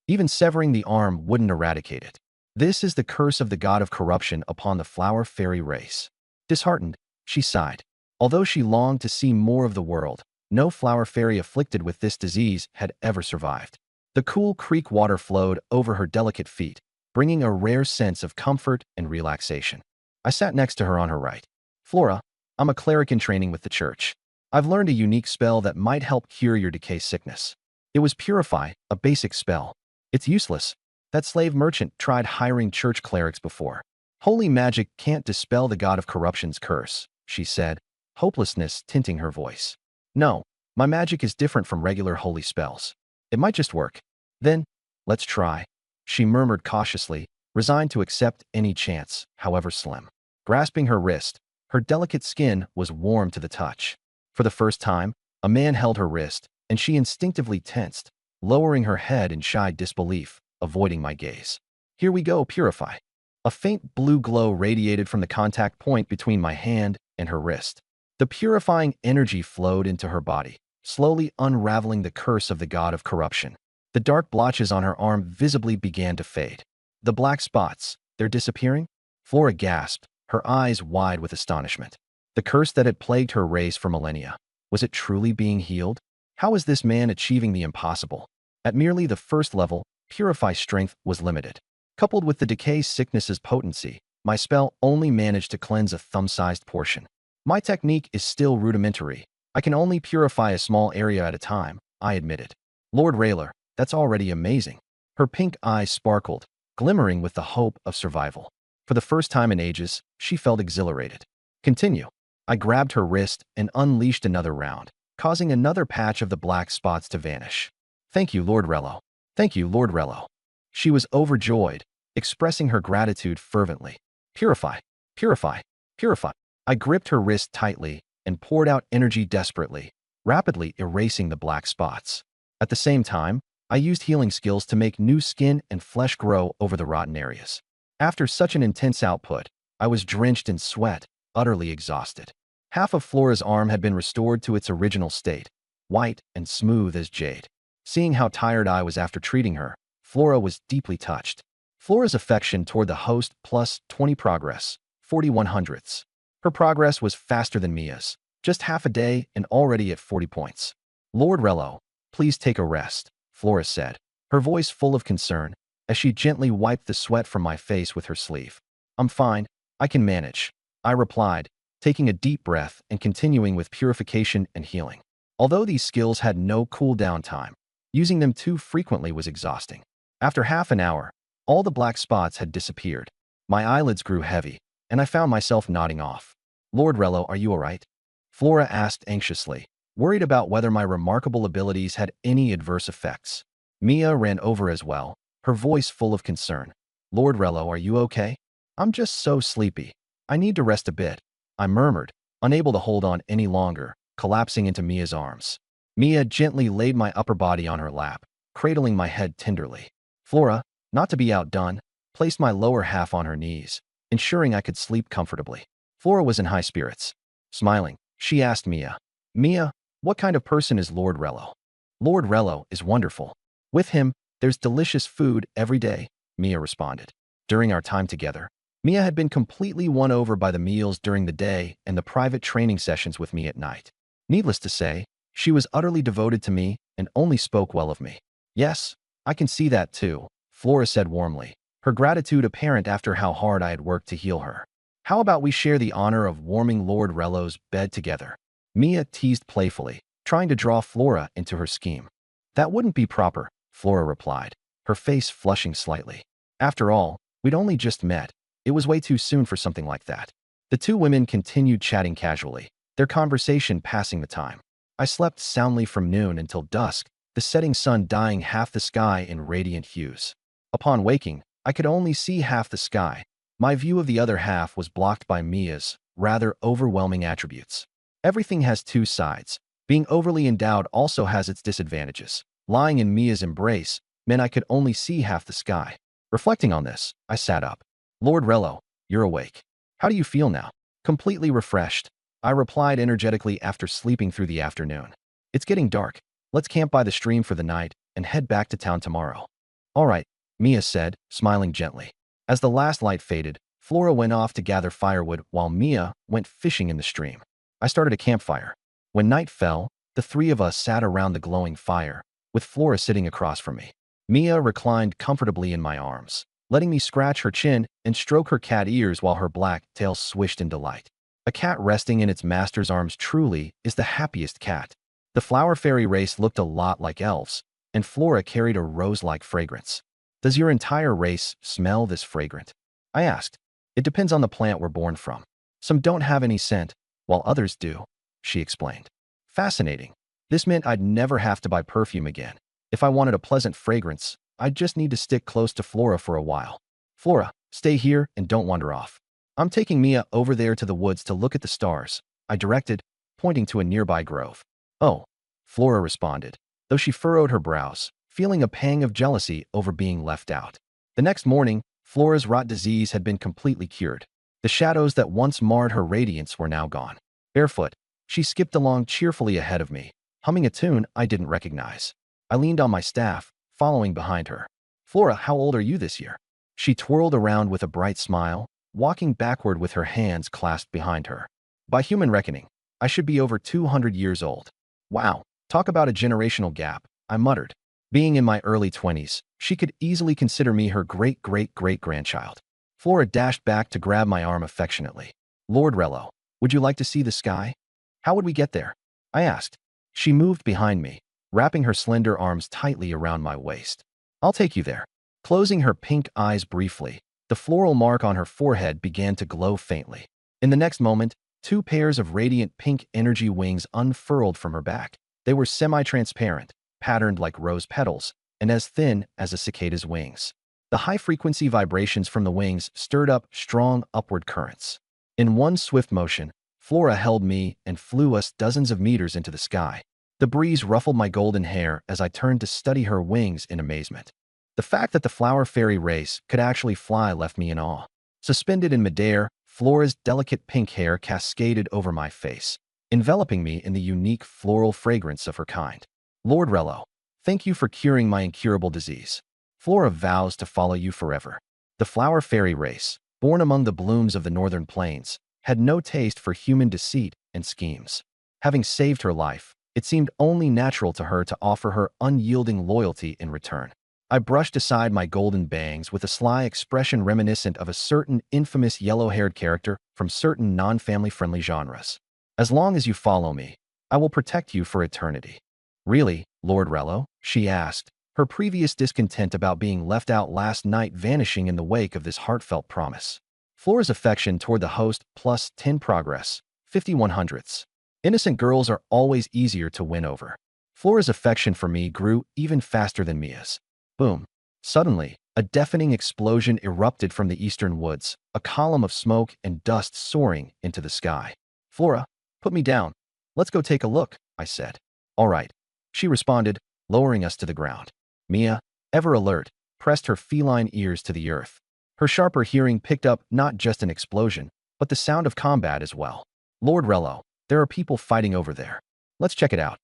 "Even severing the arm wouldn't eradicate it. This is the curse of the god of corruption upon the flower fairy race." Disheartened, she sighed. Although she longed to see more of the world, no flower fairy afflicted with this disease had ever survived. The cool creek water flowed over her delicate feet, bringing a rare sense of comfort and relaxation. I sat next to her on her right. "Flora, I'm a cleric in training with the church. I've learned a unique spell that might help cure your decay sickness." It was Purify, a basic spell. It's useless. That slave merchant tried hiring church clerics before. Holy magic can't dispel the god of corruption's curse, she said, hopelessness tinting her voice. No, my magic is different from regular holy spells. It might just work. Then, let's try, she murmured cautiously, resigned to accept any chance, however slim. Grasping her wrist, her delicate skin was warm to the touch. For the first time, a man held her wrist, and she instinctively tensed, lowering her head in shy disbelief, avoiding my gaze. Here we go, Purify. A faint blue glow radiated from the contact point between my hand and her wrist. The purifying energy flowed into her body, slowly unraveling the curse of the god of corruption. The dark blotches on her arm visibly began to fade. The black spots, they're disappearing? Flora gasped, her eyes wide with astonishment. The curse that had plagued her race for millennia, was it truly being healed? How was this man achieving the impossible? At merely the first level, Purify strength was limited. Coupled with the decay sickness's potency, my spell only managed to cleanse a thumb-sized portion. My technique is still rudimentary. I can only purify a small area at a time, I admitted. Lord Rayler, that's already amazing. Her pink eyes sparkled, glimmering with the hope of survival. For the first time in ages, she felt exhilarated. Continue. I grabbed her wrist and unleashed another round, causing another patch of the black spots to vanish. Thank you, Lord Rello. Thank you, Lord Rello. She was overjoyed, expressing her gratitude fervently. Purify, purify, purify. I gripped her wrist tightly and poured out energy desperately, rapidly erasing the black spots. At the same time, I used healing skills to make new skin and flesh grow over the rotten areas. After such an intense output, I was drenched in sweat, utterly exhausted. Half of Flora's arm had been restored to its original state, white and smooth as jade. Seeing how tired I was after treating her, Flora was deeply touched. Flora's affection toward the host plus 20 progress, 4100ths. Her progress was faster than Mia's, just half a day and already at 40 points. Lord Rello, please take a rest, Flora said, her voice full of concern, as she gently wiped the sweat from my face with her sleeve. I'm fine, I can manage, I replied, taking a deep breath and continuing with purification and healing. Although these skills had no cool-down time, using them too frequently was exhausting. After half an hour, all the black spots had disappeared. My eyelids grew heavy, and I found myself nodding off. Lord Rello, are you all right? Flora asked anxiously, worried about whether my remarkable abilities had any adverse effects. Mia ran over as well, her voice full of concern. Lord Rello, are you okay? I'm just so sleepy. I need to rest a bit, I murmured, unable to hold on any longer, collapsing into Mia's arms. Mia gently laid my upper body on her lap, cradling my head tenderly. Flora, not to be outdone, placed my lower half on her knees, ensuring I could sleep comfortably. Flora was in high spirits. Smiling, she asked Mia, Mia, what kind of person is Lord Rello? Lord Rello is wonderful. With him, there's delicious food every day, Mia responded. During our time together, Mia had been completely won over by the meals during the day and the private training sessions with me at night. Needless to say, she was utterly devoted to me and only spoke well of me. Yes, I can see that too, Flora said warmly, her gratitude apparent after how hard I had worked to heal her. How about we share the honor of warming Lord Rello's bed together? Mia teased playfully, trying to draw Flora into her scheme. That wouldn't be proper, Flora replied, her face flushing slightly. After all, we'd only just met. It was way too soon for something like that. The two women continued chatting casually, their conversation passing the time. I slept soundly from noon until dusk, the setting sun dyeing half the sky in radiant hues. Upon waking, I could only see half the sky. My view of the other half was blocked by Mia's rather overwhelming attributes. Everything has two sides. Being overly endowed also has its disadvantages. Lying in Mia's embrace meant I could only see half the sky. Reflecting on this, I sat up. Lord Rello, you're awake. How do you feel now? Completely refreshed, I replied energetically after sleeping through the afternoon. It's getting dark. Let's camp by the stream for the night and head back to town tomorrow. All right, Mia said, smiling gently. As the last light faded, Flora went off to gather firewood while Mia went fishing in the stream. I started a campfire. When night fell, the three of us sat around the glowing fire, with Flora sitting across from me. Mia reclined comfortably in my arms, letting me scratch her chin and stroke her cat ears while her black tail swished in delight. A cat resting in its master's arms truly is the happiest cat. The flower fairy race looked a lot like elves, and Flora carried a rose-like fragrance. Does your entire race smell this fragrant? I asked. It depends on the plant we're born from. Some don't have any scent, while others do, she explained. Fascinating. This meant I'd never have to buy perfume again. If I wanted a pleasant fragrance, I'd just need to stick close to Flora for a while. Flora, stay here and don't wander off. I'm taking Mia over there to the woods to look at the stars, I directed, pointing to a nearby grove. Oh, Flora responded, though she furrowed her brows, feeling a pang of jealousy over being left out. The next morning, Flora's rot disease had been completely cured. The shadows that once marred her radiance were now gone. Barefoot, she skipped along cheerfully ahead of me, humming a tune I didn't recognize. I leaned on my staff, following behind her. Flora, how old are you this year? She twirled around with a bright smile, walking backward with her hands clasped behind her. By human reckoning, I should be over 200 years old. Wow, talk about a generational gap, I muttered. Being in my early 20s, she could easily consider me her great-great-great-grandchild. Flora dashed back to grab my arm affectionately. Lord Rello, would you like to see the sky? How would we get there? I asked. She moved behind me, wrapping her slender arms tightly around my waist. I'll take you there. Closing her pink eyes briefly, the floral mark on her forehead began to glow faintly. In the next moment, two pairs of radiant pink energy wings unfurled from her back. They were semi-transparent, patterned like rose petals, and as thin as a cicada's wings. The high-frequency vibrations from the wings stirred up strong upward currents. In one swift motion, Flora held me and flew us dozens of meters into the sky. The breeze ruffled my golden hair as I turned to study her wings in amazement. The fact that the flower fairy race could actually fly left me in awe. Suspended in midair, Flora's delicate pink hair cascaded over my face, enveloping me in the unique floral fragrance of her kind. Lord Rello, thank you for curing my incurable disease. Flora vows to follow you forever. The flower fairy race, born among the blooms of the northern plains, had no taste for human deceit and schemes. Having saved her life, it seemed only natural to her to offer her unyielding loyalty in return. I brushed aside my golden bangs with a sly expression reminiscent of a certain infamous yellow-haired character from certain non-family-friendly genres. As long as you follow me, I will protect you for eternity. Really, Lord Rello? She asked, her previous discontent about being left out last night vanishing in the wake of this heartfelt promise. Flora's affection toward the host plus 10 progress, 5100ths. Innocent girls are always easier to win over. Flora's affection for me grew even faster than Mia's. Boom. Suddenly, a deafening explosion erupted from the eastern woods, a column of smoke and dust soaring into the sky. Flora, put me down. Let's go take a look, I said. All right, she responded, lowering us to the ground. Mia, ever alert, pressed her feline ears to the earth. Her sharper hearing picked up not just an explosion, but the sound of combat as well. Lord Rello, there are people fighting over there. Let's check it out.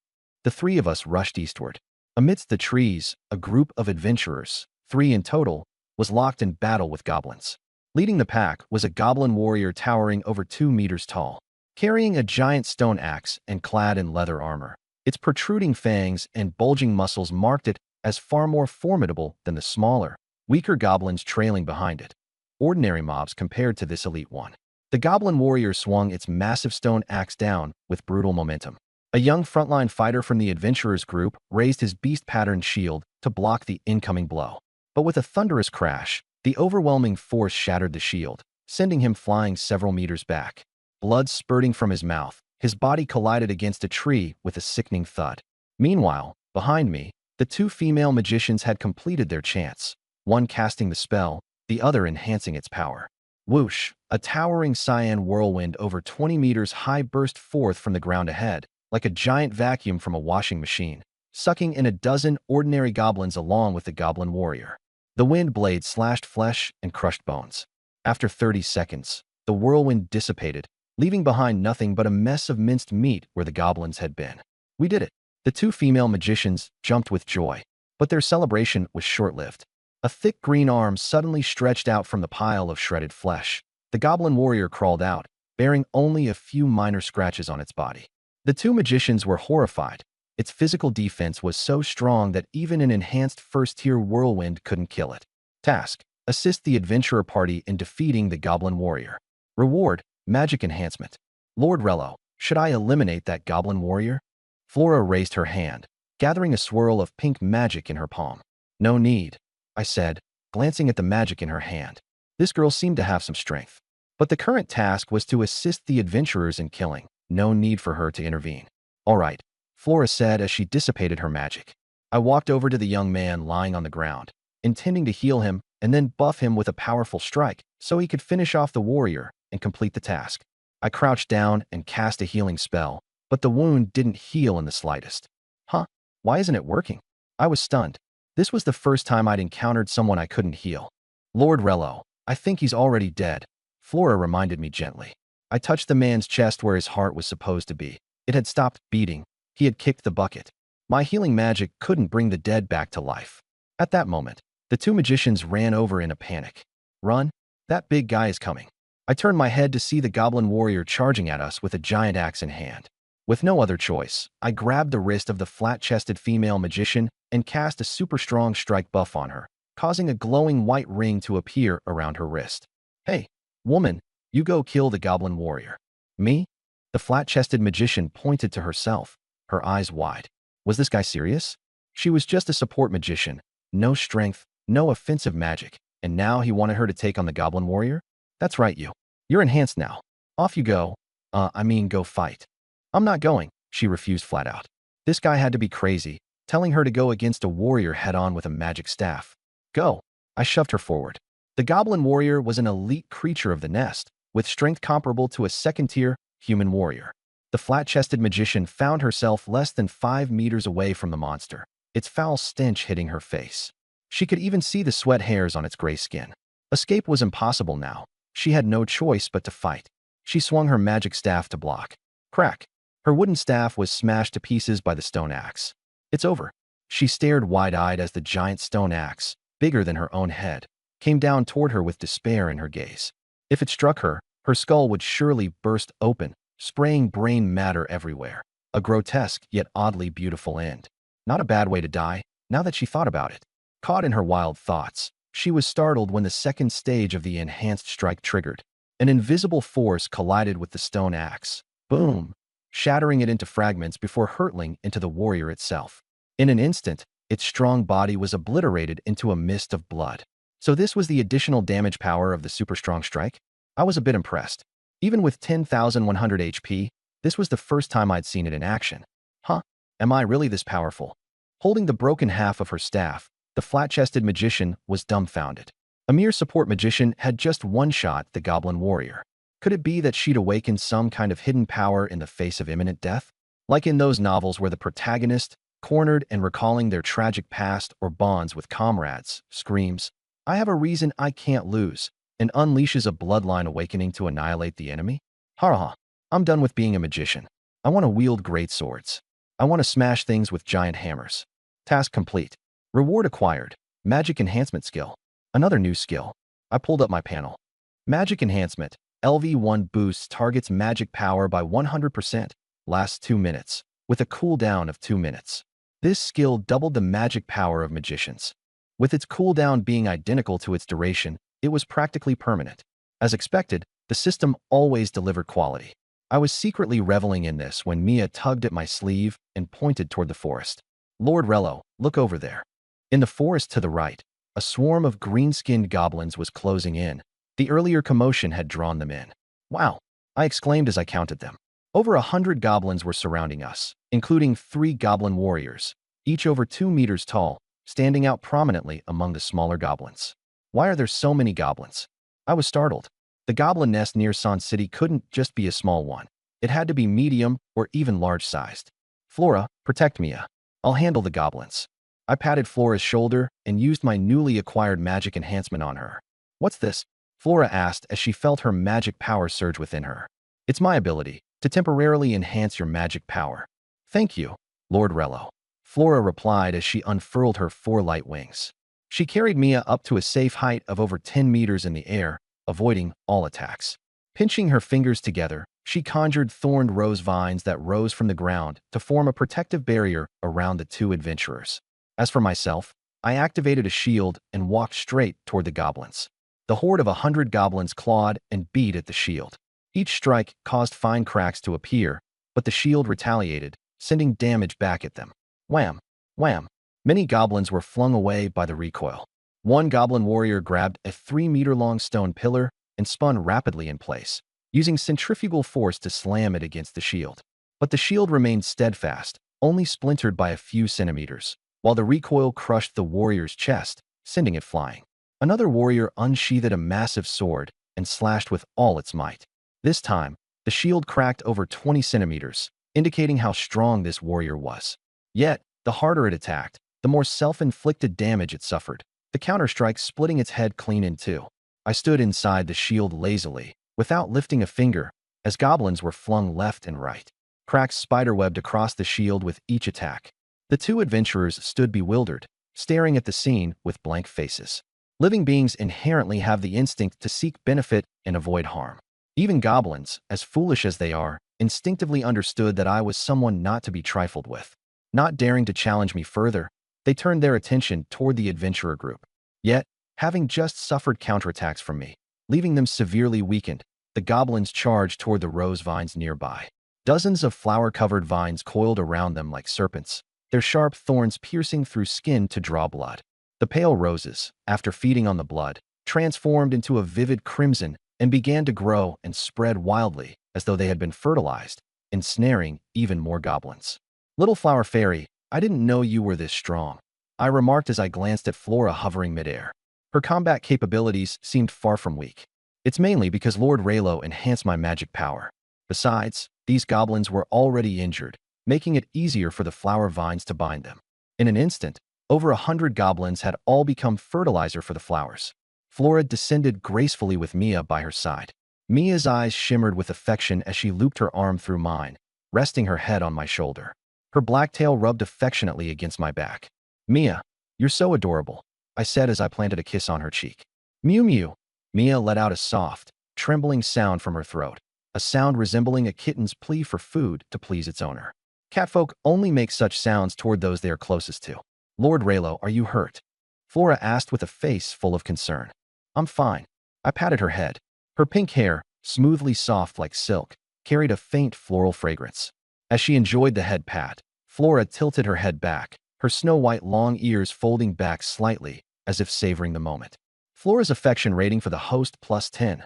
The three of us rushed eastward. Amidst the trees, a group of adventurers, 3 in total, was locked in battle with goblins. Leading the pack was a goblin warrior towering over 2 meters tall, carrying a giant stone axe and clad in leather armor. Its protruding fangs and bulging muscles marked it as far more formidable than the smaller, weaker goblins trailing behind it. Ordinary mobs compared to this elite one. The goblin warrior swung its massive stone axe down with brutal momentum. A young frontline fighter from the adventurers group raised his beast-patterned shield to block the incoming blow. But with a thunderous crash, the overwhelming force shattered the shield, sending him flying several meters back. Blood spurting from his mouth, his body collided against a tree with a sickening thud. Meanwhile, behind me, the 2 female magicians had completed their chants, one casting the spell, the other enhancing its power. Whoosh! A towering cyan whirlwind over 20 meters high burst forth from the ground ahead, like a giant vacuum from a washing machine, sucking in a dozen ordinary goblins along with the goblin warrior. The wind blade slashed flesh and crushed bones. After 30 seconds, the whirlwind dissipated, leaving behind nothing but a mess of minced meat where the goblins had been. We did it. The 2 female magicians jumped with joy, but their celebration was short-lived. A thick green arm suddenly stretched out from the pile of shredded flesh. The goblin warrior crawled out, bearing only a few minor scratches on its body. The 2 magicians were horrified. Its physical defense was so strong that even an enhanced first-tier whirlwind couldn't kill it. Task: assist the adventurer party in defeating the goblin warrior. Reward: magic enhancement. Lord Rello, should I eliminate that goblin warrior? Flora raised her hand, gathering a swirl of pink magic in her palm. "No need," I said, glancing at the magic in her hand. This girl seemed to have some strength. But the current task was to assist the adventurers in killing. No need for her to intervene. "All right," Flora said as she dissipated her magic. I walked over to the young man lying on the ground, intending to heal him and then buff him with a powerful strike so he could finish off the warrior and complete the task. I crouched down and cast a healing spell, but the wound didn't heal in the slightest. Huh? Why isn't it working? I was stunned. This was the first time I'd encountered someone I couldn't heal. "Lord Rello, I think he's already dead," Flora reminded me gently. I touched the man's chest where his heart was supposed to be. It had stopped beating. He had kicked the bucket. My healing magic couldn't bring the dead back to life. At that moment, the two magicians ran over in a panic. "Run! That big guy is coming." I turned my head to see the goblin warrior charging at us with a giant axe in hand. With no other choice, I grabbed the wrist of the flat-chested female magician and cast a super strong strike buff on her, causing a glowing white ring to appear around her wrist. "Hey, woman, you go kill the goblin warrior." "Me?" The flat-chested magician pointed to herself, her eyes wide. Was this guy serious? She was just a support magician, no strength, no offensive magic, and now he wanted her to take on the goblin warrior? "That's right, you. You're enhanced now. Off you go. Go fight." "I'm not going," she refused flat out. This guy had to be crazy, telling her to go against a warrior head-on with a magic staff. "Go." I shoved her forward. The goblin warrior was an elite creature of the nest, with strength comparable to a second-tier human warrior. The flat-chested magician found herself less than 5 meters away from the monster, its foul stench hitting her face. She could even see the sweat hairs on its gray skin. Escape was impossible now. She had no choice but to fight. She swung her magic staff to block. Crack! Her wooden staff was smashed to pieces by the stone axe. "It's over." She stared wide-eyed as the giant stone axe, bigger than her own head, came down toward her with despair in her gaze. If it struck her, her skull would surely burst open, spraying brain matter everywhere. A grotesque yet oddly beautiful end. Not a bad way to die, now that she thought about it. Caught in her wild thoughts, she was startled when the second stage of the enhanced strike triggered. An invisible force collided with the stone axe. Boom! Shattering it into fragments before hurtling into the warrior itself. In an instant, its strong body was obliterated into a mist of blood. So this was the additional damage power of the super strong strike? I was a bit impressed. Even with 10,100 HP, this was the first time I'd seen it in action. Huh? Am I really this powerful? Holding the broken half of her staff, the flat-chested magician was dumbfounded. A mere support magician had just one-shot the goblin warrior. Could it be that she'd awakened some kind of hidden power in the face of imminent death? Like in those novels where the protagonist, cornered and recalling their tragic past or bonds with comrades, screams, "I have a reason I can't lose," and unleashes a bloodline awakening to annihilate the enemy? Ha ha! I'm done with being a magician. I want to wield great swords. I want to smash things with giant hammers. Task complete. Reward acquired. Magic enhancement skill. Another new skill. I pulled up my panel. Magic enhancement. LV1 boosts target's magic power by 100%. Lasts 2 minutes, with a cooldown of 2 minutes. This skill doubled the magic power of magicians. With its cooldown being identical to its duration, it was practically permanent. As expected, the system always delivered quality. I was secretly reveling in this when Mia tugged at my sleeve and pointed toward the forest. "Lord Rello, look over there." In the forest to the right, a swarm of green-skinned goblins was closing in. The earlier commotion had drawn them in. "Wow!" I exclaimed as I counted them. Over 100 goblins were surrounding us, including 3 goblin warriors, each over 2 meters tall, standing out prominently among the smaller goblins. Why are there so many goblins? I was startled. The goblin nest near San City couldn't just be a small one. It had to be medium or even large-sized. "Flora, protect Mia. I'll handle the goblins." I patted Flora's shoulder and used my newly acquired magic enhancement on her. "What's this?" Flora asked as she felt her magic power surge within her. "It's my ability to temporarily enhance your magic power." "Thank you, Lord Rello," Flora replied as she unfurled her 4 light wings. She carried Mia up to a safe height of over 10 meters in the air, avoiding all attacks. Pinching her fingers together, she conjured thorned rose vines that rose from the ground to form a protective barrier around the 2 adventurers. As for myself, I activated a shield and walked straight toward the goblins. The horde of 100 goblins clawed and beat at the shield. Each strike caused fine cracks to appear, but the shield retaliated, sending damage back at them. Wham! Wham! Many goblins were flung away by the recoil. One goblin warrior grabbed a 3-meter-long stone pillar and spun rapidly in place, using centrifugal force to slam it against the shield. But the shield remained steadfast, only splintered by a few centimeters, while the recoil crushed the warrior's chest, sending it flying. Another warrior unsheathed a massive sword and slashed with all its might. This time, the shield cracked over 20 centimeters, indicating how strong this warrior was. Yet, the harder it attacked, the more self-inflicted damage it suffered, the counterstrike splitting its head clean in two. I stood inside the shield lazily, without lifting a finger, as goblins were flung left and right. Cracks spiderwebbed across the shield with each attack. The two adventurers stood bewildered, staring at the scene with blank faces. Living beings inherently have the instinct to seek benefit and avoid harm. Even goblins, as foolish as they are, instinctively understood that I was someone not to be trifled with. Not daring to challenge me further, they turned their attention toward the adventurer group. Yet, having just suffered counterattacks from me, leaving them severely weakened, the goblins charged toward the rose vines nearby. Dozens of flower-covered vines coiled around them like serpents, their sharp thorns piercing through skin to draw blood. The pale roses, after feeding on the blood, transformed into a vivid crimson and began to grow and spread wildly as though they had been fertilized, ensnaring even more goblins. "Little flower fairy, I didn't know you were this strong," I remarked as I glanced at Flora hovering midair. Her combat capabilities seemed far from weak. "It's mainly because Lord Raylo enhanced my magic power. Besides, these goblins were already injured, making it easier for the flower vines to bind them. In an instant, over 100 goblins had all become fertilizer for the flowers." Flora descended gracefully with Mia by her side. Mia's eyes shimmered with affection as she looped her arm through mine, resting her head on my shoulder. Her black tail rubbed affectionately against my back. "Mia, you're so adorable," I said as I planted a kiss on her cheek. "Mew mew." Mia let out a soft, trembling sound from her throat, a sound resembling a kitten's plea for food to please its owner. Catfolk only make such sounds toward those they are closest to. "Lord Raylo, are you hurt?" Flora asked with a face full of concern. "I'm fine." I patted her head. Her pink hair, smoothly soft like silk, carried a faint floral fragrance. As she enjoyed the head pat, Flora tilted her head back, her snow-white long ears folding back slightly, as if savoring the moment. Flora's affection rating for the host +10.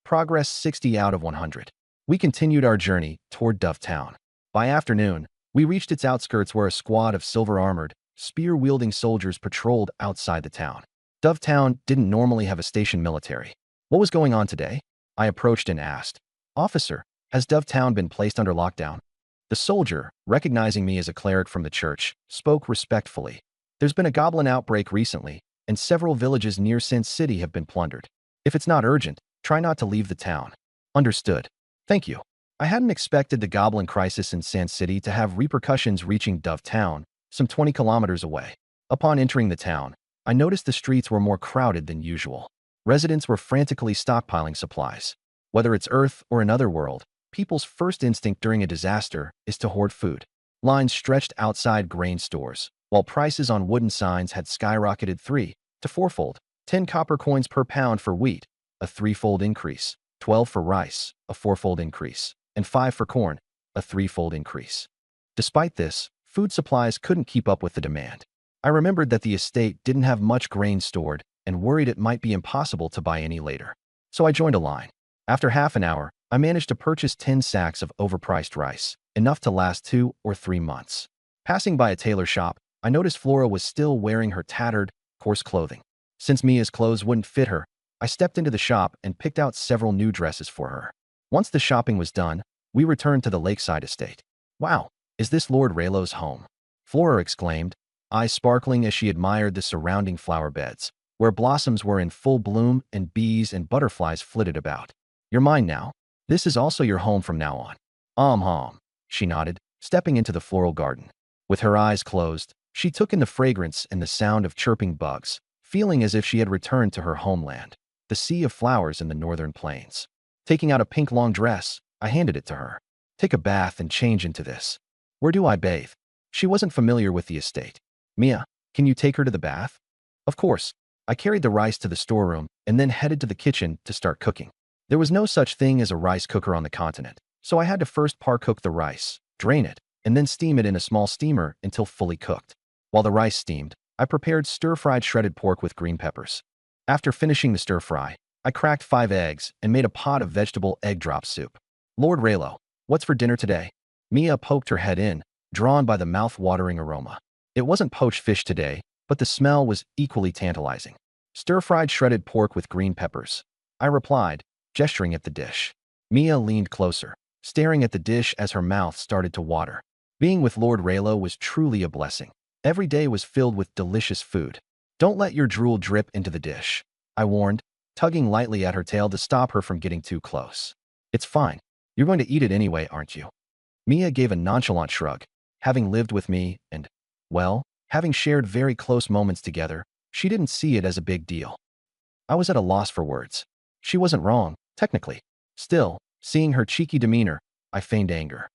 Progress 60 out of 100. We continued our journey toward Dovetown. By afternoon, we reached its outskirts where a squad of silver-armored, spear-wielding soldiers patrolled outside the town. Dovetown didn't normally have a station military. What was going on today? I approached and asked. "Officer, has Dovetown been placed under lockdown?" The soldier, recognizing me as a cleric from the church, spoke respectfully. "There's been a goblin outbreak recently, and several villages near Sin City have been plundered. If it's not urgent, try not to leave the town." "Understood. Thank you." I hadn't expected the goblin crisis in Sin City to have repercussions reaching Dovetown, some 20 kilometers away. Upon entering the town, I noticed the streets were more crowded than usual. Residents were frantically stockpiling supplies. Whether it's Earth or another world, people's first instinct during a disaster is to hoard food. Lines stretched outside grain stores, while prices on wooden signs had skyrocketed 3 to 4-fold. 10 copper coins per pound for wheat, a 3-fold increase, 12 for rice, a 4-fold increase, and 5 for corn, a 3-fold increase. Despite this, food supplies couldn't keep up with the demand. I remembered that the estate didn't have much grain stored and worried it might be impossible to buy any later. So I joined a line. After half an hour, I managed to purchase 10 sacks of overpriced rice, enough to last 2 or 3 months. Passing by a tailor shop, I noticed Flora was still wearing her tattered, coarse clothing. Since Mia's clothes wouldn't fit her, I stepped into the shop and picked out several new dresses for her. Once the shopping was done, we returned to the lakeside estate. "Wow, is this Lord Raylo's home?" Flora exclaimed, eyes sparkling as she admired the surrounding flower beds, where blossoms were in full bloom and bees and butterflies flitted about. "You're mine now. This is also your home from now on." Hom," she nodded, stepping into the floral garden. With her eyes closed, she took in the fragrance and the sound of chirping bugs, feeling as if she had returned to her homeland, the sea of flowers in the northern plains. Taking out a pink long dress, I handed it to her. "Take a bath and change into this." "Where do I bathe?" She wasn't familiar with the estate. "Mia, can you take her to the bath?" Of course. I carried the rice to the storeroom and then headed to the kitchen to start cooking. There was no such thing as a rice cooker on the continent, so I had to first par-cook the rice, drain it, and then steam it in a small steamer until fully cooked. While the rice steamed, I prepared stir-fried shredded pork with green peppers. After finishing the stir-fry, I cracked 5 eggs and made a pot of vegetable egg drop soup. Lord Raylo, what's for dinner today? Mia poked her head in, drawn by the mouth-watering aroma. It wasn't poached fish today, but the smell was equally tantalizing. Stir-fried shredded pork with green peppers. I replied, gesturing at the dish. Mia leaned closer, staring at the dish as her mouth started to water. Being with Lord Raylo was truly a blessing. Every day was filled with delicious food. Don't let your drool drip into the dish, I warned, tugging lightly at her tail to stop her from getting too close. It's fine. You're going to eat it anyway, aren't you? Mia gave a nonchalant shrug. Having lived with me and, well, having shared very close moments together, she didn't see it as a big deal. I was at a loss for words. She wasn't wrong, technically. Still, seeing her cheeky demeanor, I feigned anger.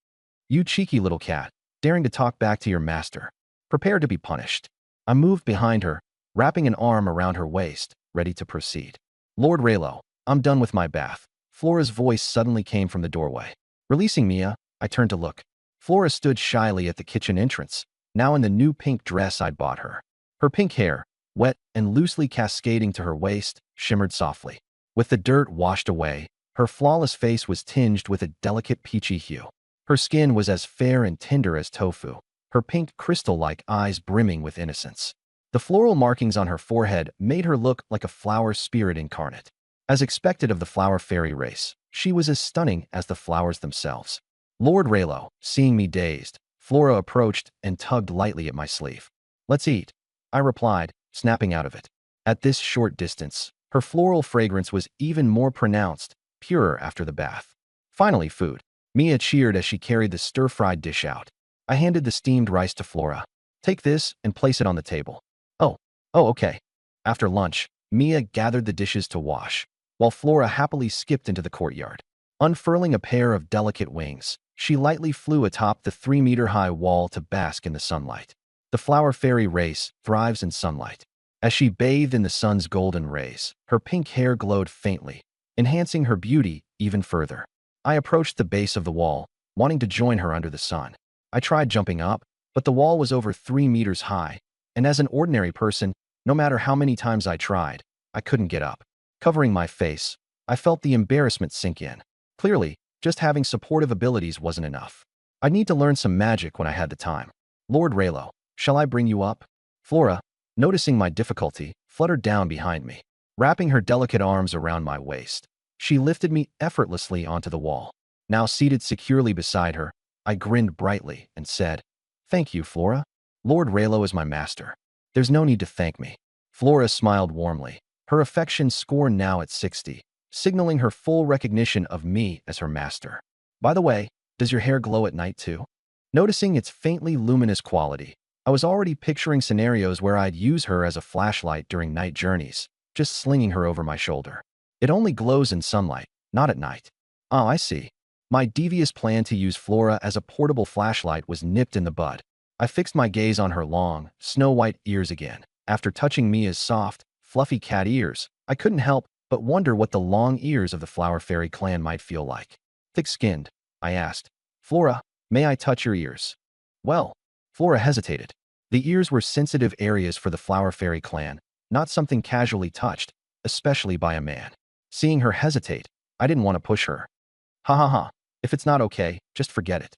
You cheeky little cat, daring to talk back to your master. Prepare to be punished. I moved behind her, wrapping an arm around her waist, ready to proceed. Lord Raylo, I'm done with my bath. Flora's voice suddenly came from the doorway. Releasing Mia, I turned to look. Flora stood shyly at the kitchen entrance, now in the new pink dress I'd bought her. Her pink hair, wet and loosely cascading to her waist, shimmered softly. With the dirt washed away, her flawless face was tinged with a delicate peachy hue. Her skin was as fair and tender as tofu, her pink crystal-like eyes brimming with innocence. The floral markings on her forehead made her look like a flower spirit incarnate. As expected of the flower fairy race, she was as stunning as the flowers themselves. Lord Raylo, seeing me dazed, Flora approached and tugged lightly at my sleeve. Let's eat, I replied, snapping out of it. At this short distance, her floral fragrance was even more pronounced, purer after the bath. Finally, food. Mia cheered as she carried the stir-fried dish out. I handed the steamed rice to Flora. Take this and place it on the table. Oh, okay. After lunch, Mia gathered the dishes to wash, while Flora happily skipped into the courtyard. Unfurling a pair of delicate wings, she lightly flew atop the 3-meter-high wall to bask in the sunlight. The flower fairy race thrives in sunlight. As she bathed in the sun's golden rays, her pink hair glowed faintly, enhancing her beauty even further. I approached the base of the wall, wanting to join her under the sun. I tried jumping up, but the wall was over 3 meters high, and as an ordinary person, no matter how many times I tried, I couldn't get up. Covering my face, I felt the embarrassment sink in. Clearly, just having supportive abilities wasn't enough. I'd need to learn some magic when I had the time. Lord Raylo, shall I bring you up? Flora, noticing my difficulty, fluttered down behind me, wrapping her delicate arms around my waist. She lifted me effortlessly onto the wall. Now seated securely beside her, I grinned brightly and said, Thank you, Flora. Lord Raylo is my master. There's no need to thank me. Flora smiled warmly, her affection score now at 60, signaling her full recognition of me as her master. By the way, does your hair glow at night too? Noticing its faintly luminous quality, I was already picturing scenarios where I'd use her as a flashlight during night journeys, just slinging her over my shoulder. It only glows in sunlight, not at night. Oh, I see. My devious plan to use Flora as a portable flashlight was nipped in the bud. I fixed my gaze on her long, snow-white ears again. After touching Mia's soft, fluffy cat ears, I couldn't help but wonder what the long ears of the Flower Fairy clan might feel like. Thick-skinned, I asked. Flora, may I touch your ears? Well, Flora hesitated. The ears were sensitive areas for the Flower Fairy clan, not something casually touched, especially by a man. Seeing her hesitate, I didn't want to push her. Ha ha ha, if it's not okay, just forget it.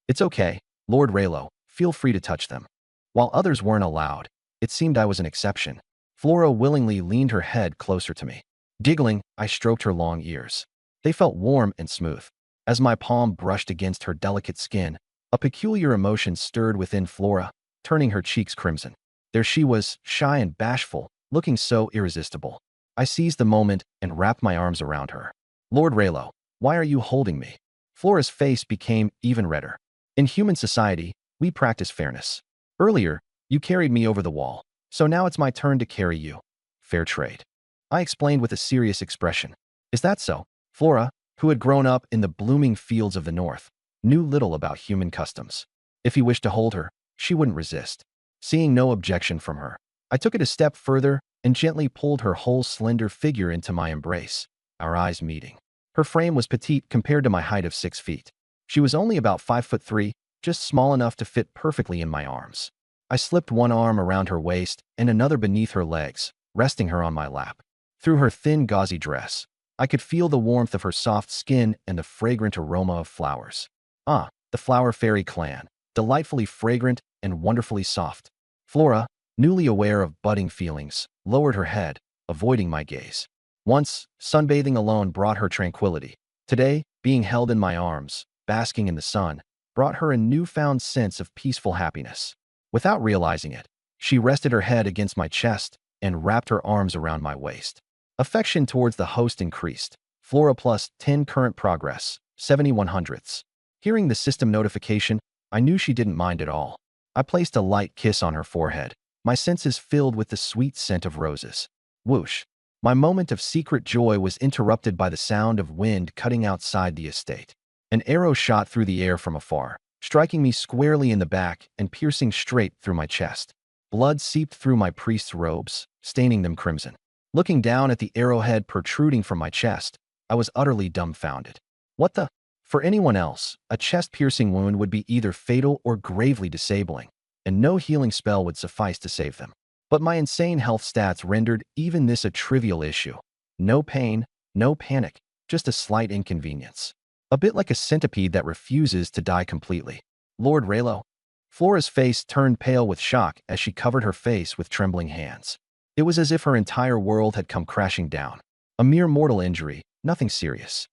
It's okay, Lord Raylo, feel free to touch them. While others weren't allowed, it seemed I was an exception. Flora willingly leaned her head closer to me. Giggling, I stroked her long ears. They felt warm and smooth. As my palm brushed against her delicate skin, a peculiar emotion stirred within Flora, turning her cheeks crimson. There she was, shy and bashful, looking so irresistible. I seized the moment and wrapped my arms around her. Lord Raylo, why are you holding me? Flora's face became even redder. In human society, we practice fairness. Earlier, you carried me over the wall, so now it's my turn to carry you. Fair trade. I explained with a serious expression. Is that so? Flora, who had grown up in the blooming fields of the north, knew little about human customs. If he wished to hold her, she wouldn't resist. Seeing no objection from her, I took it a step further and gently pulled her whole slender figure into my embrace, our eyes meeting. Her frame was petite compared to my height of 6 feet. She was only about 5'3", just small enough to fit perfectly in my arms. I slipped one arm around her waist and another beneath her legs, resting her on my lap. Through her thin, gauzy dress, I could feel the warmth of her soft skin and the fragrant aroma of flowers. Ah, the flower fairy clan, delightfully fragrant and wonderfully soft. Flora, newly aware of budding feelings, lowered her head, avoiding my gaze. Once, sunbathing alone brought her tranquility. Today, being held in my arms, basking in the sun, brought her a newfound sense of peaceful happiness. Without realizing it, she rested her head against my chest and wrapped her arms around my waist. Affection towards the host increased. Flora plus 10 current progress, 71 hundredths. Hearing the system notification, I knew she didn't mind at all. I placed a light kiss on her forehead, my senses filled with the sweet scent of roses. Whoosh! My moment of secret joy was interrupted by the sound of wind cutting outside the estate. An arrow shot through the air from afar, striking me squarely in the back and piercing straight through my chest. Blood seeped through my priest's robes, staining them crimson. Looking down at the arrowhead protruding from my chest, I was utterly dumbfounded. What the? For anyone else, a chest-piercing wound would be either fatal or gravely disabling, and no healing spell would suffice to save them. But my insane health stats rendered even this a trivial issue. No pain, no panic, just a slight inconvenience. A bit like a centipede that refuses to die completely. Lord Raylo. Flora's face turned pale with shock as she covered her face with trembling hands. It was as if her entire world had come crashing down. A mere mortal injury, nothing serious.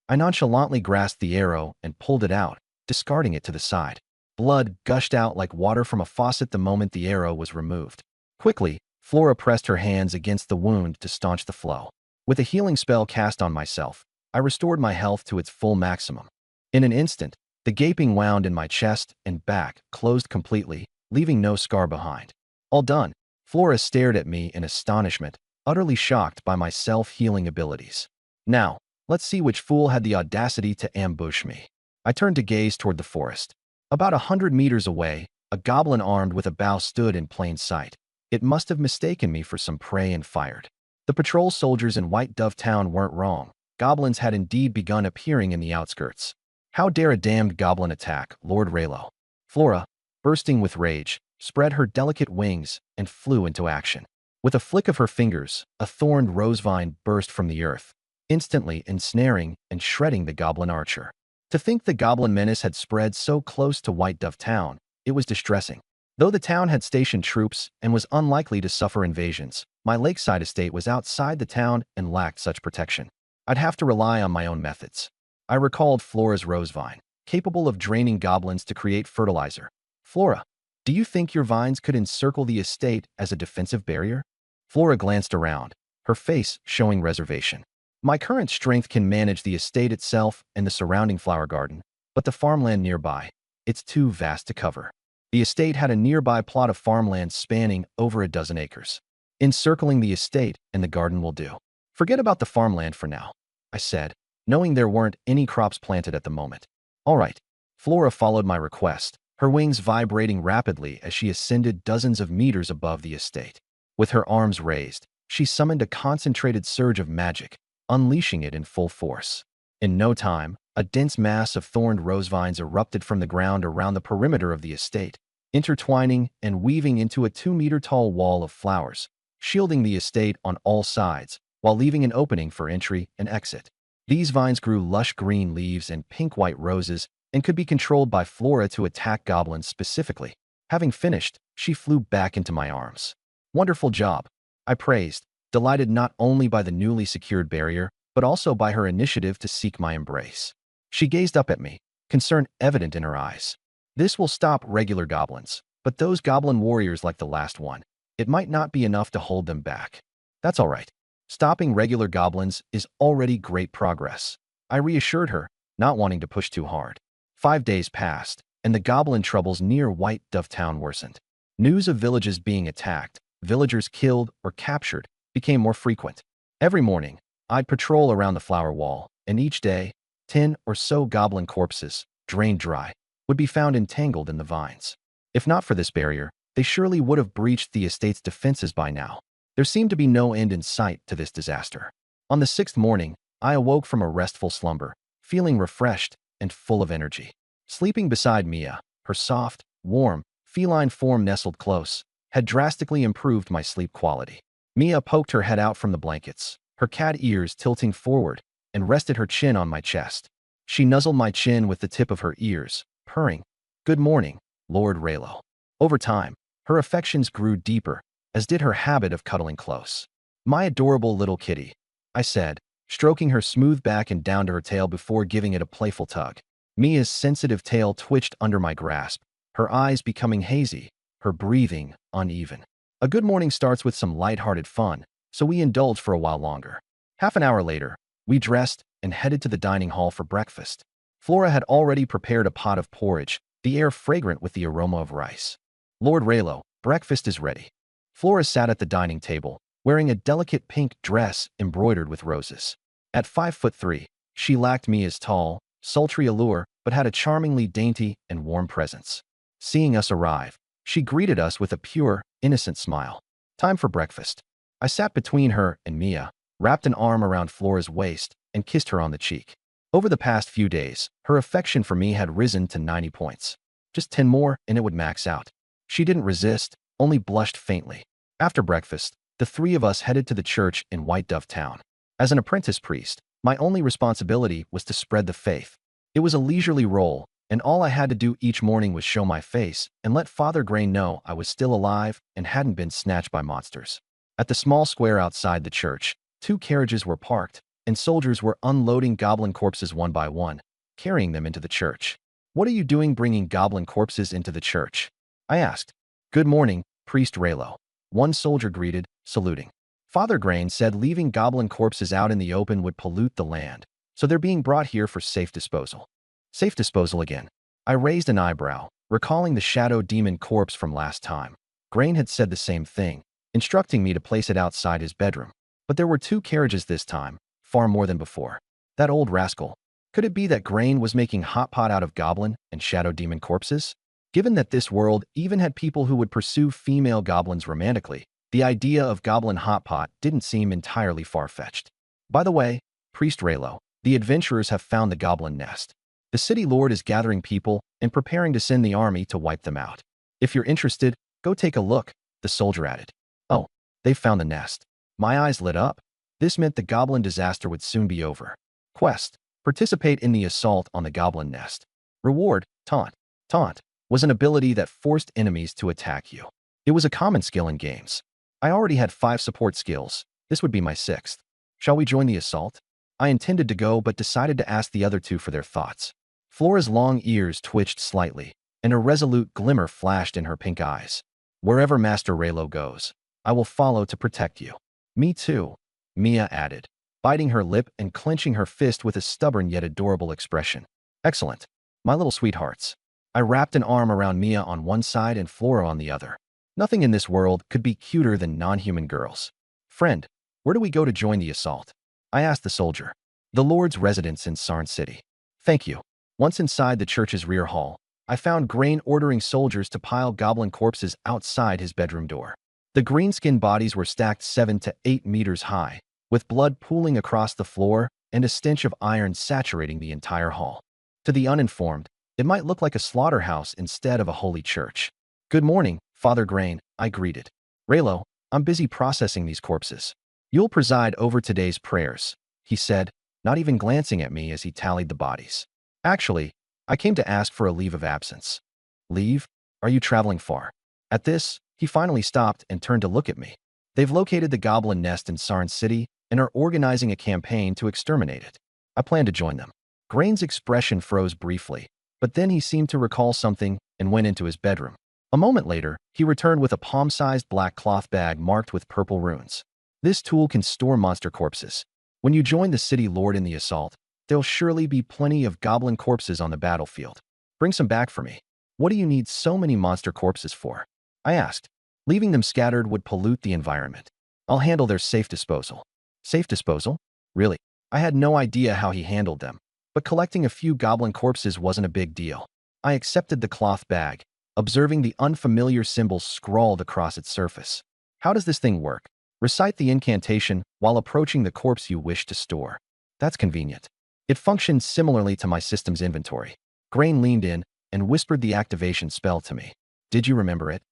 I nonchalantly grasped the arrow and pulled it out, discarding it to the side. Blood gushed out like water from a faucet the moment the arrow was removed. Quickly, Flora pressed her hands against the wound to staunch the flow. With a healing spell cast on myself, I restored my health to its full maximum. In an instant, the gaping wound in my chest and back closed completely, leaving no scar behind. All done. Flora stared at me in astonishment, utterly shocked by my self-healing abilities. Now, let's see which fool had the audacity to ambush me. I turned to gaze toward the forest. About 100 meters away, a goblin armed with a bow stood in plain sight. It must have mistaken me for some prey and fired. The patrol soldiers in White Dove Town weren't wrong. Goblins had indeed begun appearing in the outskirts. How dare a damned goblin attack, Lord Raylo? Flora, bursting with rage, spread her delicate wings and flew into action. With a flick of her fingers, a thorned rosevine burst from the earth, instantly ensnaring and shredding the goblin archer. To think the goblin menace had spread so close to White Dove Town, it was distressing. Though the town had stationed troops and was unlikely to suffer invasions, my lakeside estate was outside the town and lacked such protection. I'd have to rely on my own methods. I recalled Flora's rosevine, capable of draining goblins to create fertilizer. Flora, do you think your vines could encircle the estate as a defensive barrier? Flora glanced around, her face showing reservation. My current strength can manage the estate itself and the surrounding flower garden, but the farmland nearby, it's too vast to cover. The estate had a nearby plot of farmland spanning over a dozen acres. Encircling the estate and the garden will do. Forget about the farmland for now, I said, knowing there weren't any crops planted at the moment. All right. Flora followed my request, her wings vibrating rapidly as she ascended dozens of meters above the estate. With her arms raised, she summoned a concentrated surge of magic, unleashing it in full force. In no time, a dense mass of thorned rosevines erupted from the ground around the perimeter of the estate, intertwining and weaving into a 2-meter-tall wall of flowers, shielding the estate on all sides, while leaving an opening for entry and exit. These vines grew lush green leaves and pink-white roses and could be controlled by Flora to attack goblins specifically. Having finished, she flew back into my arms. Wonderful job, I praised, delighted not only by the newly secured barrier, but also by her initiative to seek my embrace. She gazed up at me, concern evident in her eyes. This will stop regular goblins, but those goblin warriors like the last one, it might not be enough to hold them back. That's all right. Stopping regular goblins is already great progress, I reassured her, not wanting to push too hard. 5 days passed, and the goblin troubles near White Dove Town worsened. News of villages being attacked, villagers killed or captured, became more frequent. Every morning, I'd patrol around the flower wall, and each day, 10 or so goblin corpses, drained dry, would be found entangled in the vines. If not for this barrier, they surely would have breached the estate's defenses by now. There seemed to be no end in sight to this disaster. On the 6th morning, I awoke from a restful slumber, feeling refreshed and full of energy. Sleeping beside Mia, her soft, warm, feline form nestled close, had drastically improved my sleep quality. Mia poked her head out from the blankets, her cat ears tilting forward, and rested her chin on my chest. She nuzzled my chin with the tip of her ears, purring, "Good morning, Lord Raylo." Over time, her affections grew deeper, as did her habit of cuddling close. "My adorable little kitty," I said, stroking her smooth back and down to her tail before giving it a playful tug. Mia's sensitive tail twitched under my grasp, her eyes becoming hazy, her breathing uneven. A good morning starts with some lighthearted fun, so we indulged for a while longer. Half an hour later, we dressed and headed to the dining hall for breakfast. Flora had already prepared a pot of porridge, the air fragrant with the aroma of rice. "Lord Raylo, breakfast is ready." Flora sat at the dining table, wearing a delicate pink dress embroidered with roses. At 5'3", she lacked Mia's tall, sultry allure, but had a charmingly dainty and warm presence. Seeing us arrive, she greeted us with a pure, innocent smile. "Time for breakfast." I sat between her and Mia, wrapped an arm around Flora's waist, and kissed her on the cheek. Over the past few days, her affection for me had risen to 90 points. Just 10 more and it would max out. She didn't resist, only blushed faintly. After breakfast, the three of us headed to the church in White Dove Town. As an apprentice priest, my only responsibility was to spread the faith. It was a leisurely role, and all I had to do each morning was show my face and let Father Grain know I was still alive and hadn't been snatched by monsters. At the small square outside the church, 2 carriages were parked, and soldiers were unloading goblin corpses one by one, carrying them into the church. "What are you doing bringing goblin corpses into the church?" I asked. "Good morning, Priest Raylo," one soldier greeted, saluting. "Father Grain said leaving goblin corpses out in the open would pollute the land, so they're being brought here for safe disposal." Safe disposal again. I raised an eyebrow, recalling the shadow demon corpse from last time. Grain had said the same thing, instructing me to place it outside his bedroom. But there were 2 carriages this time, far more than before. That old rascal. Could it be that Grain was making hot pot out of goblin and shadow demon corpses? Given that this world even had people who would pursue female goblins romantically, the idea of goblin hot pot didn't seem entirely far-fetched. "By the way, Priest Raylo, the adventurers have found the goblin nest. The city lord is gathering people and preparing to send the army to wipe them out. If you're interested, go take a look," the soldier added. "Oh, they've found the nest." My eyes lit up. This meant the goblin disaster would soon be over. Quest: participate in the assault on the goblin nest. Reward: taunt. Taunt was an ability that forced enemies to attack you. It was a common skill in games. I already had 5 support skills. This would be my 6th. Shall we join the assault? I intended to go but decided to ask the other 2 for their thoughts. Flora's long ears twitched slightly, and a resolute glimmer flashed in her pink eyes. "Wherever Master Raylo goes, I will follow to protect you." "Me too," Mia added, biting her lip and clenching her fist with a stubborn yet adorable expression. "Excellent, my little sweethearts." I wrapped an arm around Mia on one side and Flora on the other. Nothing in this world could be cuter than non-human girls. "Friend, where do we go to join the assault?" I asked the soldier. "The Lord's residence in Sarn City." "Thank you." Once inside the church's rear hall, I found Grain ordering soldiers to pile goblin corpses outside his bedroom door. The green-skinned bodies were stacked 7 to 8 meters high, with blood pooling across the floor and a stench of iron saturating the entire hall. To the uninformed, it might look like a slaughterhouse instead of a holy church. "Good morning, Father Grain," I greeted. "Raylo, I'm busy processing these corpses. You'll preside over today's prayers," he said, not even glancing at me as he tallied the bodies. "Actually, I came to ask for a leave of absence." "Leave? Are you traveling far?" At this, he finally stopped and turned to look at me. "They've located the goblin nest in Sarn City and are organizing a campaign to exterminate it. I plan to join them." Grain's expression froze briefly, but then he seemed to recall something and went into his bedroom. A moment later, he returned with a palm-sized black cloth bag marked with purple runes. "This tool can store monster corpses. When you join the city lord in the assault, there'll surely be plenty of goblin corpses on the battlefield. Bring some back for me." "What do you need so many monster corpses for?" I asked. "Leaving them scattered would pollute the environment. I'll handle their safe disposal." "Safe disposal? Really?" I had no idea how he handled them, but collecting a few goblin corpses wasn't a big deal. I accepted the cloth bag, observing the unfamiliar symbols scrawled across its surface. "How does this thing work?" "Recite the incantation while approaching the corpse you wish to store." "That's convenient." It functioned similarly to my system's inventory. Grain leaned in and whispered the activation spell to me. Did you remember it?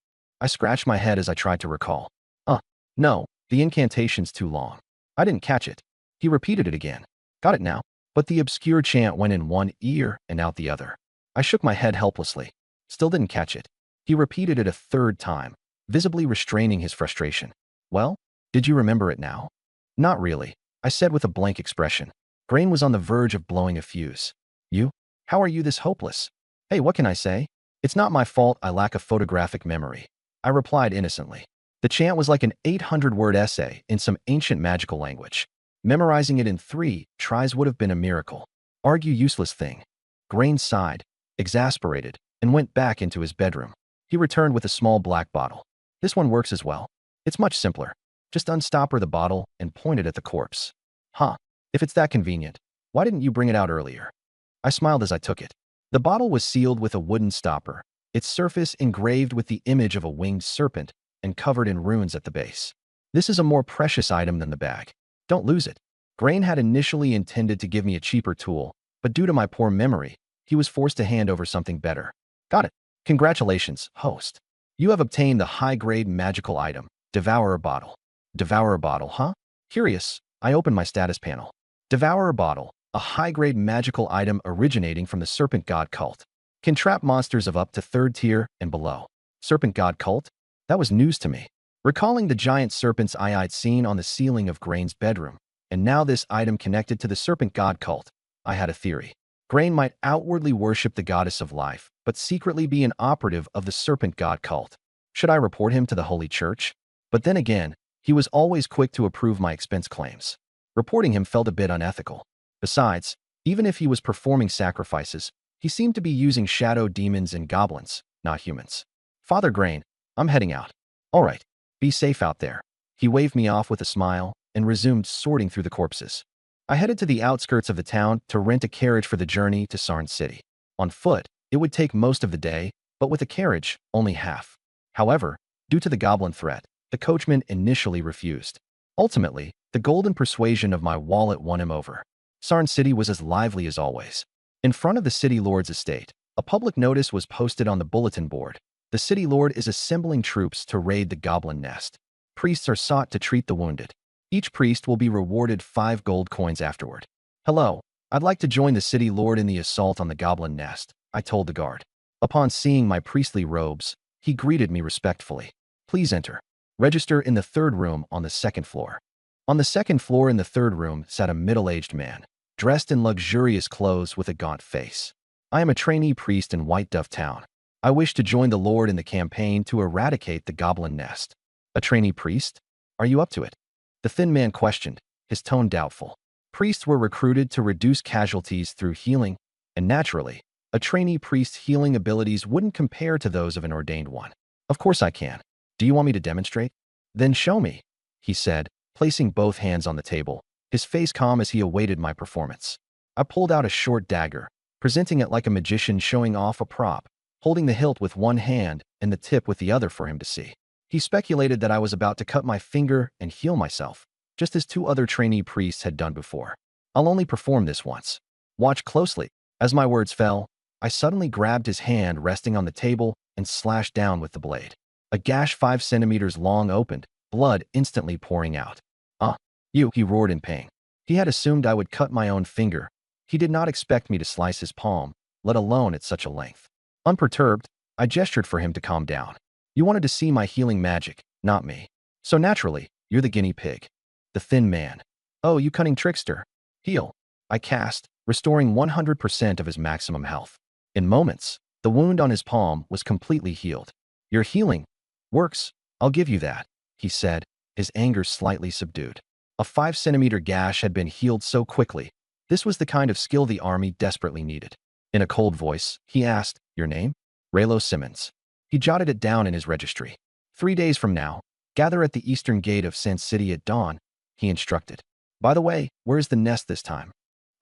I scratched my head as I tried to recall. No, the incantation's too long. I didn't catch it. He repeated it again. Got it now. But the obscure chant went in one ear and out the other. I shook my head helplessly. Still didn't catch it. He repeated it a third time, visibly restraining his frustration. Well, did you remember it now? Not really, I said with a blank expression. Grain was on the verge of blowing a fuse. You? How are you this hopeless? Hey, what can I say? It's not my fault I lack a photographic memory. I replied innocently. The chant was like an 800-word essay in some ancient magical language. Memorizing it in 3 tries would have been a miracle. Argue useless thing. Grain sighed, exasperated, and went back into his bedroom. He returned with a small black bottle. This one works as well. It's much simpler. Just unstopper the bottle and point it at the corpse. Huh. If it's that convenient, why didn't you bring it out earlier? I smiled as I took it. The bottle was sealed with a wooden stopper, its surface engraved with the image of a winged serpent and covered in runes at the base. This is a more precious item than the bag. Don't lose it. Grain had initially intended to give me a cheaper tool, but due to my poor memory, he was forced to hand over something better. Got it. Congratulations, host. You have obtained the high-grade magical item, Devourer Bottle. Devourer Bottle, huh? Curious, I opened my status panel. Devourer Bottle, a high-grade magical item originating from the Serpent God cult. Can trap monsters of up to 3rd tier and below. Serpent God cult? That was news to me. Recalling the giant serpents I'd seen on the ceiling of Grain's bedroom, and now this item connected to the Serpent God cult, I had a theory. Grain might outwardly worship the goddess of life, but secretly be an operative of the Serpent God cult. Should I report him to the Holy Church? But then again, he was always quick to approve my expense claims. Reporting him felt a bit unethical. Besides, even if he was performing sacrifices, he seemed to be using shadow demons and goblins, not humans. Father Grain, I'm heading out. All right, be safe out there. He waved me off with a smile and resumed sorting through the corpses. I headed to the outskirts of the town to rent a carriage for the journey to Sarn City. On foot, it would take most of the day, but with a carriage, only half. However, due to the goblin threat, the coachman initially refused. Ultimately, the golden persuasion of my wallet won him over. Sarn City was as lively as always. In front of the city lord's estate, a public notice was posted on the bulletin board. The city lord is assembling troops to raid the goblin nest. Priests are sought to treat the wounded. Each priest will be rewarded 5 gold coins afterward. Hello, I'd like to join the city lord in the assault on the goblin nest, I told the guard. Upon seeing my priestly robes, he greeted me respectfully. Please enter. Register in the 3rd room on the 2nd floor. On the 2nd floor in the 3rd room sat a middle-aged man, dressed in luxurious clothes with a gaunt face. I am a trainee priest in White Dove Town. I wish to join the Lord in the campaign to eradicate the goblin nest. A trainee priest? Are you up to it? The thin man questioned, his tone doubtful. Priests were recruited to reduce casualties through healing, and naturally, a trainee priest's healing abilities wouldn't compare to those of an ordained one. Of course I can. Do you want me to demonstrate? Then show me, he said, placing both hands on the table, his face calm as he awaited my performance. I pulled out a short dagger, presenting it like a magician showing off a prop, holding the hilt with one hand and the tip with the other for him to see. He speculated that I was about to cut my finger and heal myself, just as 2 other trainee priests had done before. I'll only perform this once. Watch closely. As my words fell, I suddenly grabbed his hand resting on the table and slashed down with the blade. A gash 5 centimeters long opened, blood instantly pouring out. He roared in pain. He had assumed I would cut my own finger. He did not expect me to slice his palm, let alone at such a length. Unperturbed, I gestured for him to calm down. You wanted to see my healing magic, not me. So naturally, you're the guinea pig. The thin man. Oh, you cunning trickster. Heal. I cast, restoring 100% of his maximum health. In moments, the wound on his palm was completely healed. Your healing works, I'll give you that, he said, his anger slightly subdued. A 5-centimeter gash had been healed so quickly. This was the kind of skill the army desperately needed. In a cold voice, he asked, your name? Raylo Simmons. He jotted it down in his registry. 3 days from now, gather at the eastern gate of Sand City at dawn, he instructed. By the way, where is the nest this time?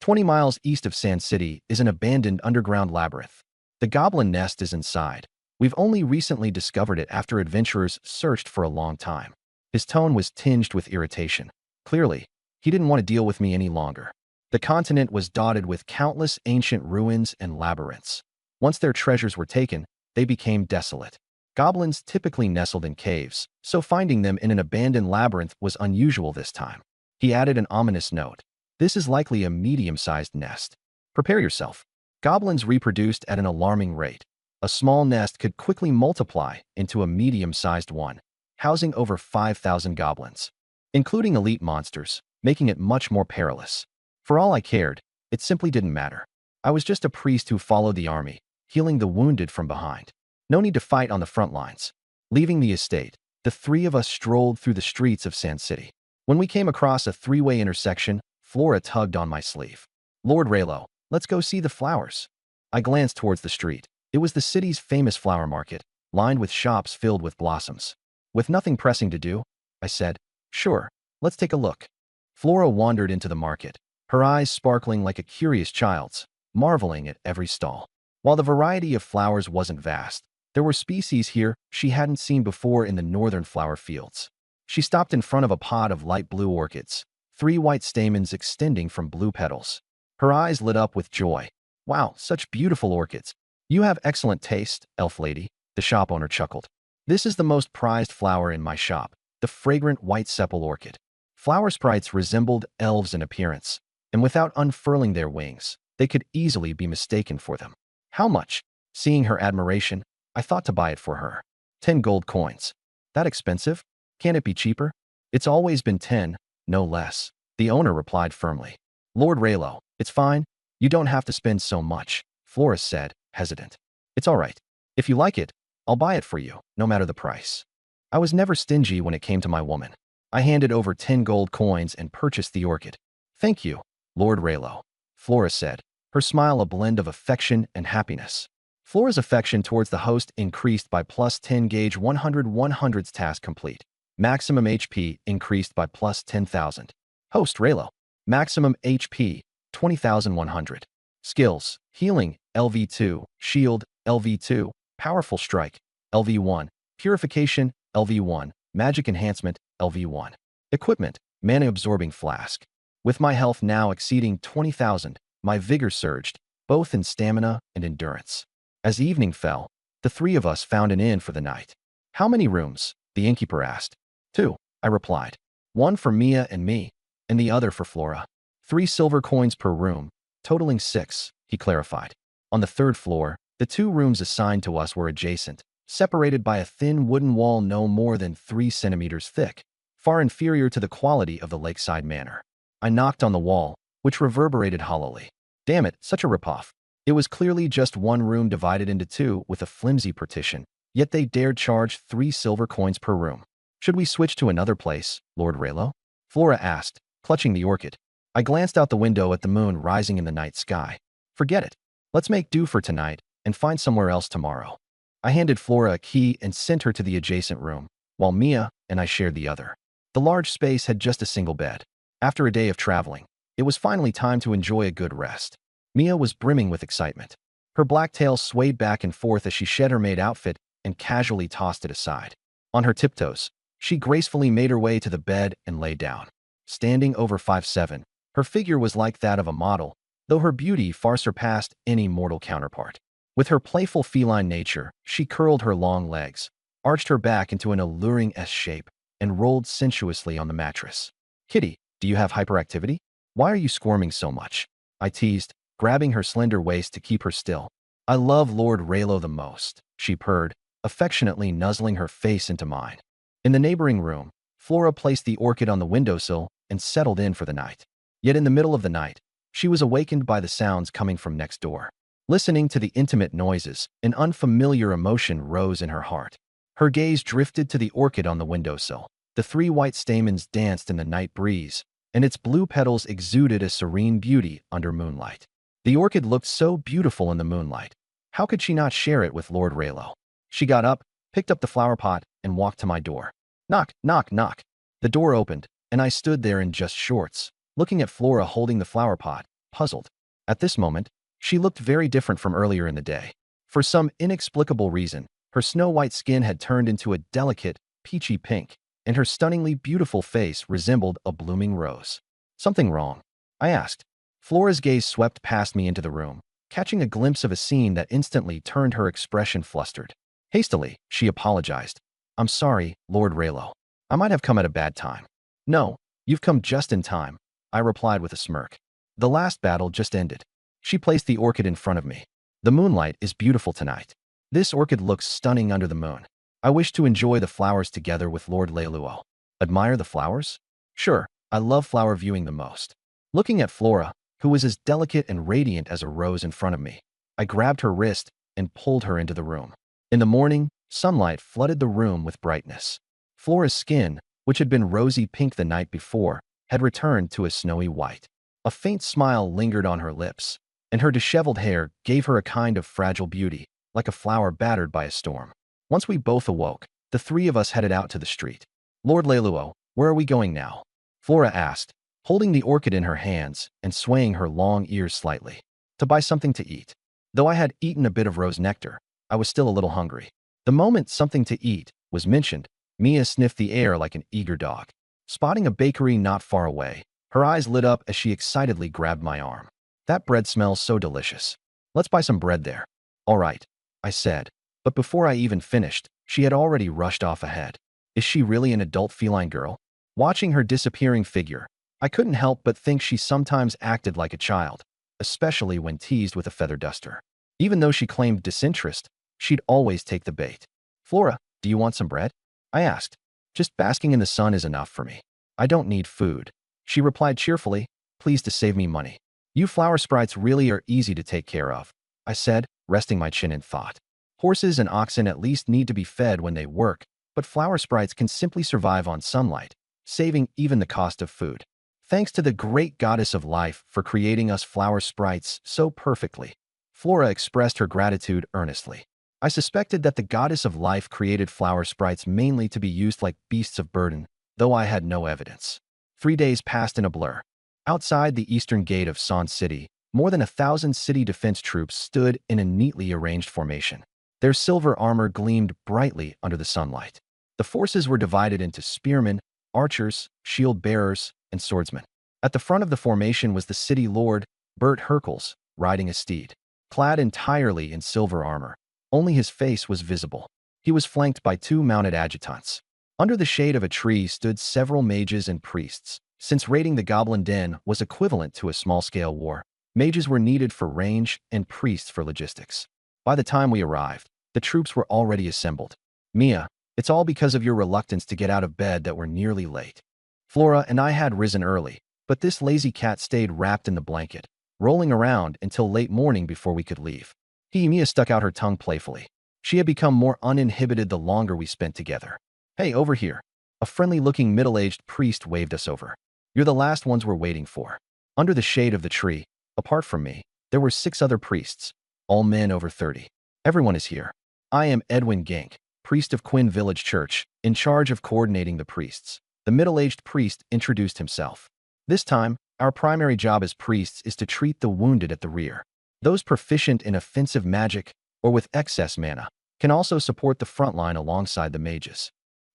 20 miles east of Sand City is an abandoned underground labyrinth. The goblin nest is inside. We've only recently discovered it after adventurers searched for a long time. His tone was tinged with irritation. Clearly, he didn't want to deal with me any longer. The continent was dotted with countless ancient ruins and labyrinths. Once their treasures were taken, they became desolate. Goblins typically nestled in caves, so finding them in an abandoned labyrinth was unusual this time. He added an ominous note. This is likely a medium-sized nest. Prepare yourself. Goblins reproduced at an alarming rate. A small nest could quickly multiply into a medium-sized one, housing over 5,000 goblins, including elite monsters, making it much more perilous. For all I cared, it simply didn't matter. I was just a priest who followed the army, healing the wounded from behind. No need to fight on the front lines. Leaving the estate, the three of us strolled through the streets of Sand City. When we came across a three-way intersection, Flora tugged on my sleeve. Lord Raylo, let's go see the flowers. I glanced towards the street. It was the city's famous flower market, lined with shops filled with blossoms. With nothing pressing to do, I said, sure, let's take a look. Flora wandered into the market, her eyes sparkling like a curious child's, marveling at every stall. While the variety of flowers wasn't vast, there were species here she hadn't seen before in the northern flower fields. She stopped in front of a pot of light blue orchids, 3 white stamens extending from blue petals. Her eyes lit up with joy. Wow, such beautiful orchids. You have excellent taste, elf lady, the shop owner chuckled. This is the most prized flower in my shop, the fragrant white sepal orchid. Flower sprites resembled elves in appearance, and without unfurling their wings, they could easily be mistaken for them. How much? Seeing her admiration, I thought to buy it for her. 10 gold coins. That expensive? Can't it be cheaper? It's always been 10, no less. The owner replied firmly. Lord Raylo, it's fine. You don't have to spend so much, Flora said, hesitant. It's all right. If you like it, I'll buy it for you, no matter the price. I was never stingy when it came to my woman. I handed over 10 gold coins and purchased the orchid. Thank you, Lord Raylo, Flora said, her smile a blend of affection and happiness. Flora's affection towards the host increased by plus 10 gauge 100/100's task complete. Maximum HP increased by plus 10,000. Host Raylo. Maximum HP 20,100. Skills: Healing, LV2, Shield, LV2, Powerful Strike, LV1, Purification, LV1, Magic Enhancement, LV1. Equipment: Mana-Absorbing Flask. With my health now exceeding 20,000, my vigor surged, both in stamina and endurance. As evening fell, the three of us found an inn for the night. How many rooms? The innkeeper asked. 2, I replied. 1 for Mia and me, and the other for Flora. 3 silver coins per room, totaling 6, he clarified. On the 3rd floor, the 2 rooms assigned to us were adjacent, separated by a thin wooden wall no more than 3 centimeters thick, far inferior to the quality of the lakeside manor. I knocked on the wall, which reverberated hollowly. Damn it, such a ripoff. It was clearly just one room divided into 2 with a flimsy partition, yet they dared charge 3 silver coins per room. Should we switch to another place, Lord Raylo? Flora asked, clutching the orchid. I glanced out the window at the moon rising in the night sky. Forget it. Let's make do for tonight and find somewhere else tomorrow. I handed Flora a key and sent her to the adjacent room, while Mia and I shared the other. The large space had just a single bed. After a day of traveling, it was finally time to enjoy a good rest. Mia was brimming with excitement. Her black tail swayed back and forth as she shed her maid outfit and casually tossed it aside. On her tiptoes, she gracefully made her way to the bed and lay down. Standing over 5'7", her figure was like that of a model, though her beauty far surpassed any mortal counterpart. With her playful feline nature, she curled her long legs, arched her back into an alluring S shape, and rolled sensuously on the mattress. Kitty, do you have hyperactivity? Why are you squirming so much? I teased, grabbing her slender waist to keep her still. I love Lord Raylo the most, she purred, affectionately nuzzling her face into mine. In the neighboring room, Flora placed the orchid on the windowsill and settled in for the night. Yet in the middle of the night, she was awakened by the sounds coming from next door. Listening to the intimate noises, an unfamiliar emotion rose in her heart. Her gaze drifted to the orchid on the windowsill. The 3 white stamens danced in the night breeze, and its blue petals exuded a serene beauty under moonlight. The orchid looked so beautiful in the moonlight. How could she not share it with Lord Raylo? She got up, picked up the flower pot, and walked to my door. Knock, knock, knock. The door opened, and I stood there in just shorts, looking at Flora holding the flower pot, puzzled. At this moment, she looked very different from earlier in the day. For some inexplicable reason, her snow-white skin had turned into a delicate, peachy pink, and her stunningly beautiful face resembled a blooming rose. Something wrong? I asked. Flora's gaze swept past me into the room, catching a glimpse of a scene that instantly turned her expression flustered. Hastily, she apologized. I'm sorry, Lord Raylo. I might have come at a bad time. No, you've come just in time, I replied with a smirk. The last battle just ended. She placed the orchid in front of me. The moonlight is beautiful tonight. This orchid looks stunning under the moon. I wish to enjoy the flowers together with Lord Leiluo. Admire the flowers? Sure, I love flower viewing the most. Looking at Flora, who was as delicate and radiant as a rose in front of me, I grabbed her wrist and pulled her into the room. In the morning, sunlight flooded the room with brightness. Flora's skin, which had been rosy pink the night before, had returned to a snowy white. A faint smile lingered on her lips, and her disheveled hair gave her a kind of fragile beauty, like a flower battered by a storm. Once we both awoke, the three of us headed out to the street. Lord Leiluo, where are we going now? Flora asked, holding the orchid in her hands and swaying her long ears slightly. To buy something to eat. Though I had eaten a bit of rose nectar, I was still a little hungry. The moment something to eat was mentioned, Mia sniffed the air like an eager dog. Spotting a bakery not far away, her eyes lit up as she excitedly grabbed my arm. That bread smells so delicious. Let's buy some bread there. All right, I said. But before I even finished, she had already rushed off ahead. Is she really an adult feline girl? Watching her disappearing figure, I couldn't help but think she sometimes acted like a child, especially when teased with a feather duster. Even though she claimed disinterest, she'd always take the bait. Flora, do you want some bread? I asked. Just basking in the sun is enough for me. I don't need food. She replied cheerfully, pleased to save me money. You flower sprites really are easy to take care of, I said, resting my chin in thought. Horses and oxen at least need to be fed when they work, but flower sprites can simply survive on sunlight, saving even the cost of food. Thanks to the great goddess of life for creating us flower sprites so perfectly. Flora expressed her gratitude earnestly. I suspected that the goddess of life created flower sprites mainly to be used like beasts of burden, though I had no evidence. 3 days passed in a blur. Outside the eastern gate of San City, more than 1,000 city defense troops stood in a neatly arranged formation. Their silver armor gleamed brightly under the sunlight. The forces were divided into spearmen, archers, shield-bearers, and swordsmen. At the front of the formation was the city lord, Bert Hercules, riding a steed. Clad entirely in silver armor, only his face was visible. He was flanked by 2 mounted adjutants. Under the shade of a tree stood several mages and priests. Since raiding the Goblin Den was equivalent to a small-scale war, mages were needed for range and priests for logistics. By the time we arrived, the troops were already assembled. Mia, it's all because of your reluctance to get out of bed that we're nearly late. Flora and I had risen early, but this lazy cat stayed wrapped in the blanket, rolling around until late morning before we could leave. Mia stuck out her tongue playfully. She had become more uninhibited the longer we spent together. Hey, over here. A friendly-looking middle-aged priest waved us over. You're the last ones we're waiting for. Under the shade of the tree, apart from me, there were 6 other priests, all men over 30. Everyone is here. I am Edwin Gink, priest of Quinn Village Church, in charge of coordinating the priests. The middle-aged priest introduced himself. This time, our primary job as priests is to treat the wounded at the rear. Those proficient in offensive magic or with excess mana can also support the front line alongside the mages.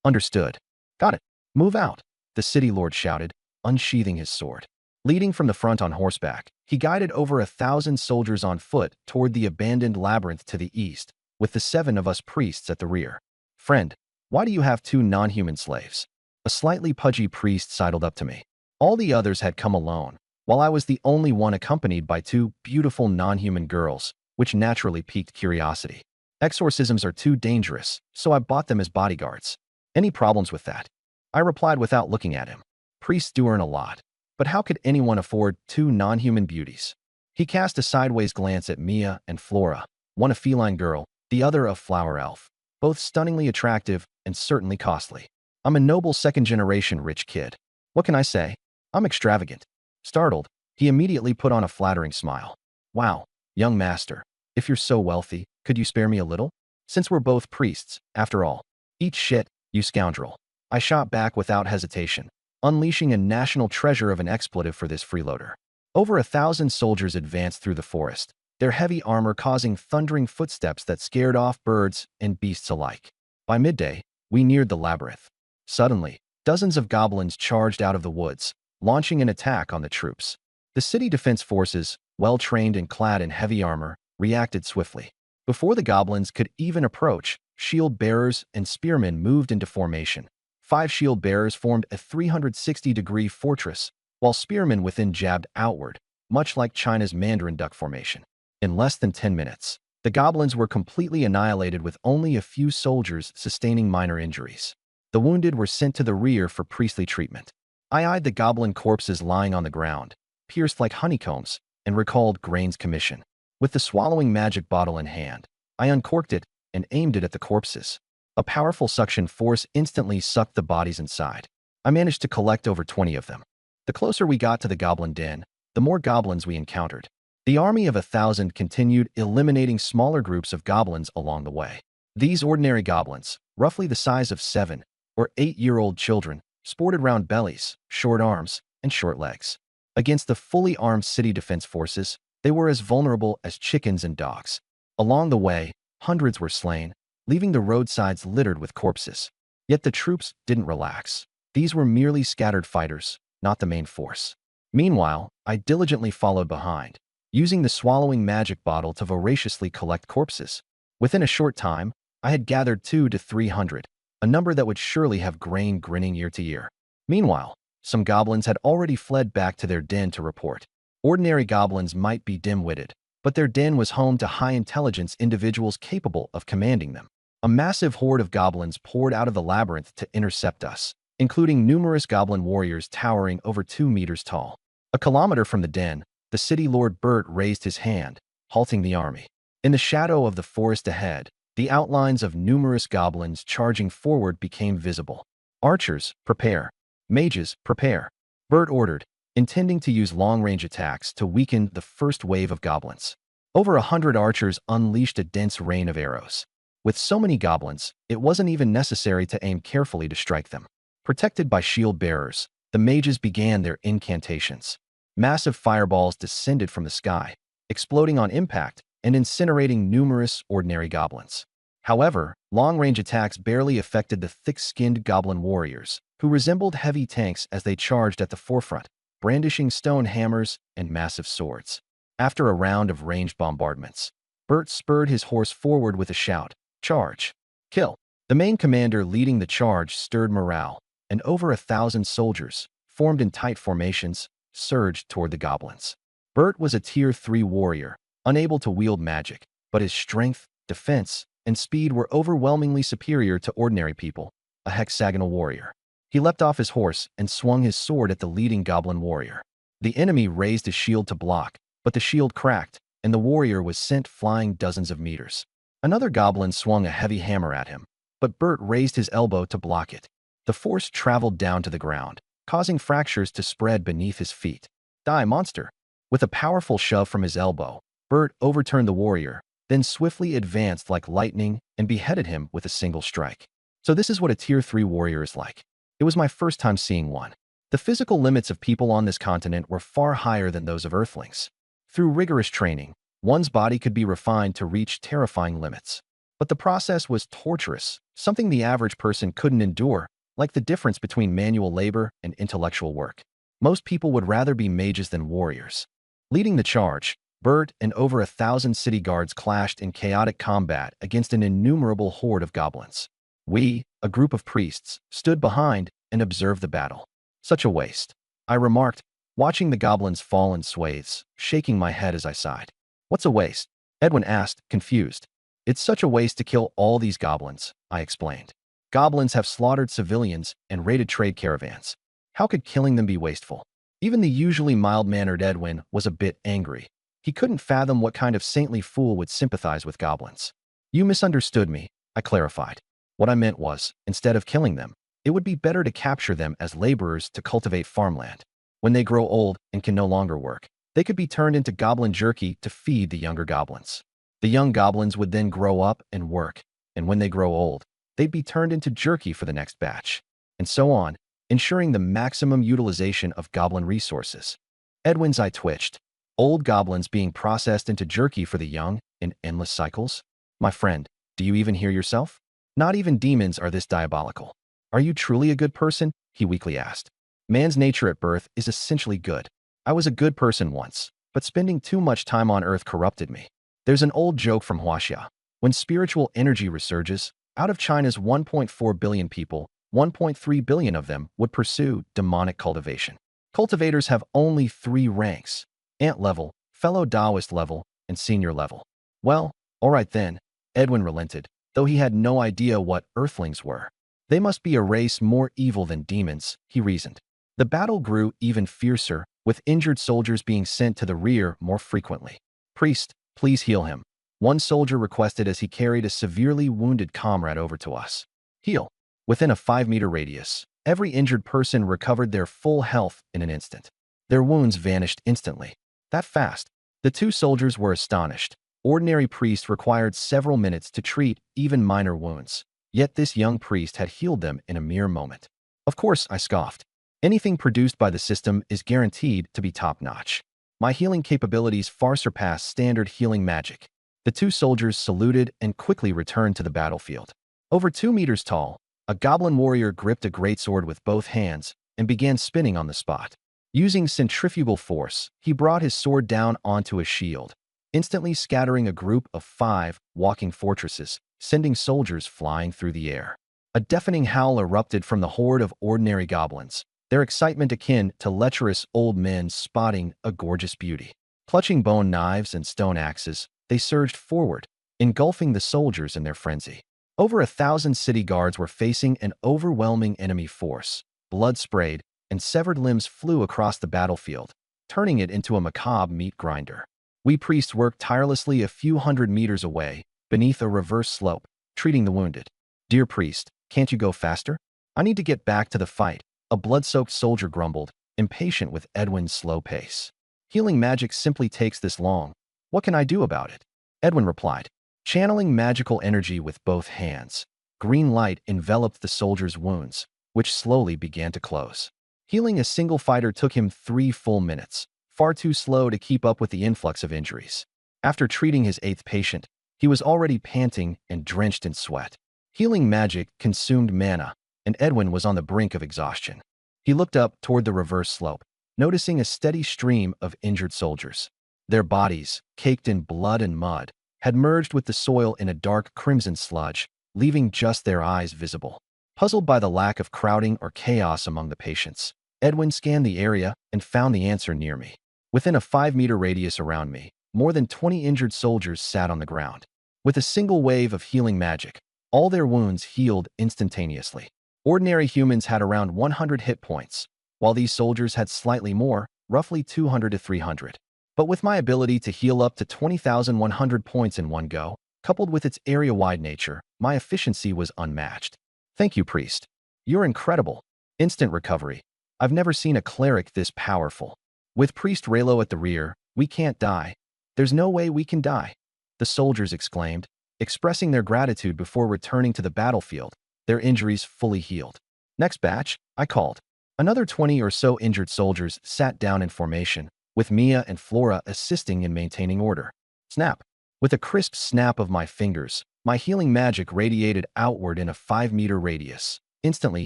Understood. Got it. Move out, the city lord shouted, unsheathing his sword. Leading from the front on horseback, he guided over 1,000 soldiers on foot toward the abandoned labyrinth to the east, with the 7 of us priests at the rear. Friend, why do you have 2 non-human slaves? A slightly pudgy priest sidled up to me. All the others had come alone, while I was the only one accompanied by 2 beautiful non-human girls, which naturally piqued curiosity. Exorcisms are too dangerous, so I bought them as bodyguards. Any problems with that? I replied without looking at him. Priests do earn a lot, but how could anyone afford 2 non-human beauties? He cast a sideways glance at Mia and Flora, one a feline girl, the other a flower elf, both stunningly attractive and certainly costly. I'm a noble second-generation rich kid. What can I say? I'm extravagant. Startled, he immediately put on a flattering smile. Wow, young master, if you're so wealthy, could you spare me a little? Since we're both priests, after all. Eat shit, you scoundrel. I shot back without hesitation, unleashing a national treasure of an expletive for this freeloader. Over 1,000 soldiers advanced through the forest, their heavy armor causing thundering footsteps that scared off birds and beasts alike. By midday, we neared the labyrinth. Suddenly, dozens of goblins charged out of the woods, launching an attack on the troops. The city defense forces, well-trained and clad in heavy armor, reacted swiftly. Before the goblins could even approach, Shield bearers and spearmen moved into formation. 5 shield bearers formed a 360-degree fortress, while spearmen within jabbed outward, much like China's Mandarin duck formation. In less than 10 minutes, the goblins were completely annihilated with only a few soldiers sustaining minor injuries. The wounded were sent to the rear for priestly treatment. I eyed the goblin corpses lying on the ground, pierced like honeycombs, and recalled Grain's commission. With the swallowing magic bottle in hand, I uncorked it and aimed it at the corpses. A powerful suction force instantly sucked the bodies inside. I managed to collect over 20 of them. The closer we got to the goblin den, the more goblins we encountered. The army of 1,000 continued eliminating smaller groups of goblins along the way. These ordinary goblins, roughly the size of 7 or 8-year-old children, sported round bellies, short arms, and short legs. Against the fully armed city defense forces, they were as vulnerable as chickens and dogs. Along the way, hundreds were slain, leaving the roadsides littered with corpses. Yet the troops didn't relax. These were merely scattered fighters, not the main force. Meanwhile, I diligently followed behind, using the swallowing magic bottle to voraciously collect corpses. Within a short time, I had gathered 200 to 300, a number that would surely have Grain grinning ear to ear. Meanwhile, some goblins had already fled back to their den to report. Ordinary goblins might be dim-witted, but their den was home to high-intelligence individuals capable of commanding them. A massive horde of goblins poured out of the labyrinth to intercept us, including numerous goblin warriors towering over 2 meters tall. A kilometer from the den, the city lord Bert raised his hand, halting the army. In the shadow of the forest ahead, the outlines of numerous goblins charging forward became visible. Archers, prepare. Mages, prepare. Bert ordered, intending to use long-range attacks to weaken the first wave of goblins. Over 100 archers unleashed a dense rain of arrows. With so many goblins, it wasn't even necessary to aim carefully to strike them. Protected by shield bearers, the mages began their incantations. Massive fireballs descended from the sky, exploding on impact and incinerating numerous ordinary goblins. However, long-range attacks barely affected the thick-skinned goblin warriors, who resembled heavy tanks as they charged at the forefront, brandishing stone hammers and massive swords. After a round of ranged bombardments, Bert spurred his horse forward with a shout, "Charge! Kill!" The main commander leading the charge stirred morale, and over 1,000 soldiers, formed in tight formations, surged toward the goblins. Bert was a Tier 3 warrior, unable to wield magic, but his strength, defense, and speed were overwhelmingly superior to ordinary people, a hexagonal warrior. He leapt off his horse and swung his sword at the leading goblin warrior. The enemy raised his shield to block, but the shield cracked, and the warrior was sent flying dozens of meters. Another goblin swung a heavy hammer at him, but Bert raised his elbow to block it. The force traveled down to the ground, causing fractures to spread beneath his feet. "Die, monster!" With a powerful shove from his elbow, Bert overturned the warrior, then swiftly advanced like lightning and beheaded him with a single strike. So this is what a Tier 3 warrior is like. It was my first time seeing one. The physical limits of people on this continent were far higher than those of Earthlings. Through rigorous training, one's body could be refined to reach terrifying limits. But the process was torturous, something the average person couldn't endure, like the difference between manual labor and intellectual work. Most people would rather be mages than warriors. Leading the charge, Bert and over 1,000 city guards clashed in chaotic combat against an innumerable horde of goblins. We, a group of priests, stood behind and observed the battle. Such a waste, I remarked, watching the goblins fall in swathes, shaking my head as I sighed. "What's a waste?" Edwin asked, confused. "It's such a waste to kill all these goblins," I explained. "Goblins have slaughtered civilians and raided trade caravans. How could killing them be wasteful?" Even the usually mild-mannered Edwin was a bit angry. He couldn't fathom what kind of saintly fool would sympathize with goblins. "You misunderstood me," I clarified. "What I meant was, instead of killing them, it would be better to capture them as laborers to cultivate farmland. When they grow old and can no longer work, they could be turned into goblin jerky to feed the younger goblins. The young goblins would then grow up and work, and when they grow old, they'd be turned into jerky for the next batch, and so on, ensuring the maximum utilization of goblin resources." Edwin's eye twitched. Old goblins being processed into jerky for the young in endless cycles? "My friend, do you even hear yourself? Not even demons are this diabolical. Are you truly a good person?" he weakly asked. "Man's nature at birth is essentially good. I was a good person once, but spending too much time on Earth corrupted me. There's an old joke from Huaxia. When spiritual energy resurges, Out of China's 1.4 billion people, 1.3 billion of them would pursue demonic cultivation. Cultivators have only three ranks: ant level, fellow Taoist level, and senior level. Well, all right then, Edwin relented, though he had no idea what earthlings were. They must be a race more evil than demons, he reasoned. The battle grew even fiercer, with injured soldiers being sent to the rear more frequently. "Priest, please heal him," one soldier requested as he carried a severely wounded comrade over to us. "Heal." Within a 5-meter radius, every injured person recovered their full health in an instant. Their wounds vanished instantly. That fast. The two soldiers were astonished. Ordinary priests required several minutes to treat even minor wounds. Yet this young priest had healed them in a mere moment. Of course, I scoffed. Anything produced by the system is guaranteed to be top-notch. My healing capabilities far surpass standard healing magic. The two soldiers saluted and quickly returned to the battlefield. Over 2 meters tall, a goblin warrior gripped a greatsword with both hands and began spinning on the spot. Using centrifugal force, he brought his sword down onto a shield, instantly scattering a group of 5 walking fortresses, sending soldiers flying through the air. A deafening howl erupted from the horde of ordinary goblins, their excitement akin to lecherous old men spotting a gorgeous beauty. Clutching bone knives and stone axes, they surged forward, engulfing the soldiers in their frenzy. Over 1,000 city guards were facing an overwhelming enemy force. Blood sprayed, and severed limbs flew across the battlefield, turning it into a macabre meat grinder. We priests worked tirelessly a few hundred meters away, beneath a reverse slope, treating the wounded. "Dear priest, can't you go faster? I need to get back to the fight," a blood-soaked soldier grumbled, impatient with Edwin's slow pace. "Healing magic simply takes this long. What can I do about it?" Edwin replied, channeling magical energy with both hands. Green light enveloped the soldier's wounds, which slowly began to close. Healing a single fighter took him 3 full minutes, far too slow to keep up with the influx of injuries. After treating his 8th patient, he was already panting and drenched in sweat. Healing magic consumed mana, and Edwin was on the brink of exhaustion. He looked up toward the reverse slope, noticing a steady stream of injured soldiers. Their bodies, caked in blood and mud, had merged with the soil in a dark crimson sludge, leaving just their eyes visible. Puzzled by the lack of crowding or chaos among the patients, Edwin scanned the area and found the answer near me. Within a 5-meter radius around me, more than 20 injured soldiers sat on the ground. With a single wave of healing magic, all their wounds healed instantaneously. Ordinary humans had around 100 hit points, while these soldiers had slightly more, roughly 200 to 300. But with my ability to heal up to 20,100 points in one go, coupled with its area-wide nature, my efficiency was unmatched. "Thank you, priest. You're incredible." Instant recovery. I've never seen a cleric this powerful. With Priest Raylo at the rear, we can't die. There's no way we can die, the soldiers exclaimed, expressing their gratitude before returning to the battlefield, their injuries fully healed. "Next batch," I called. Another 20 or so injured soldiers sat down in formation, with Mia and Flora assisting in maintaining order. Snap! With a crisp snap of my fingers, my healing magic radiated outward in a 5-meter radius, instantly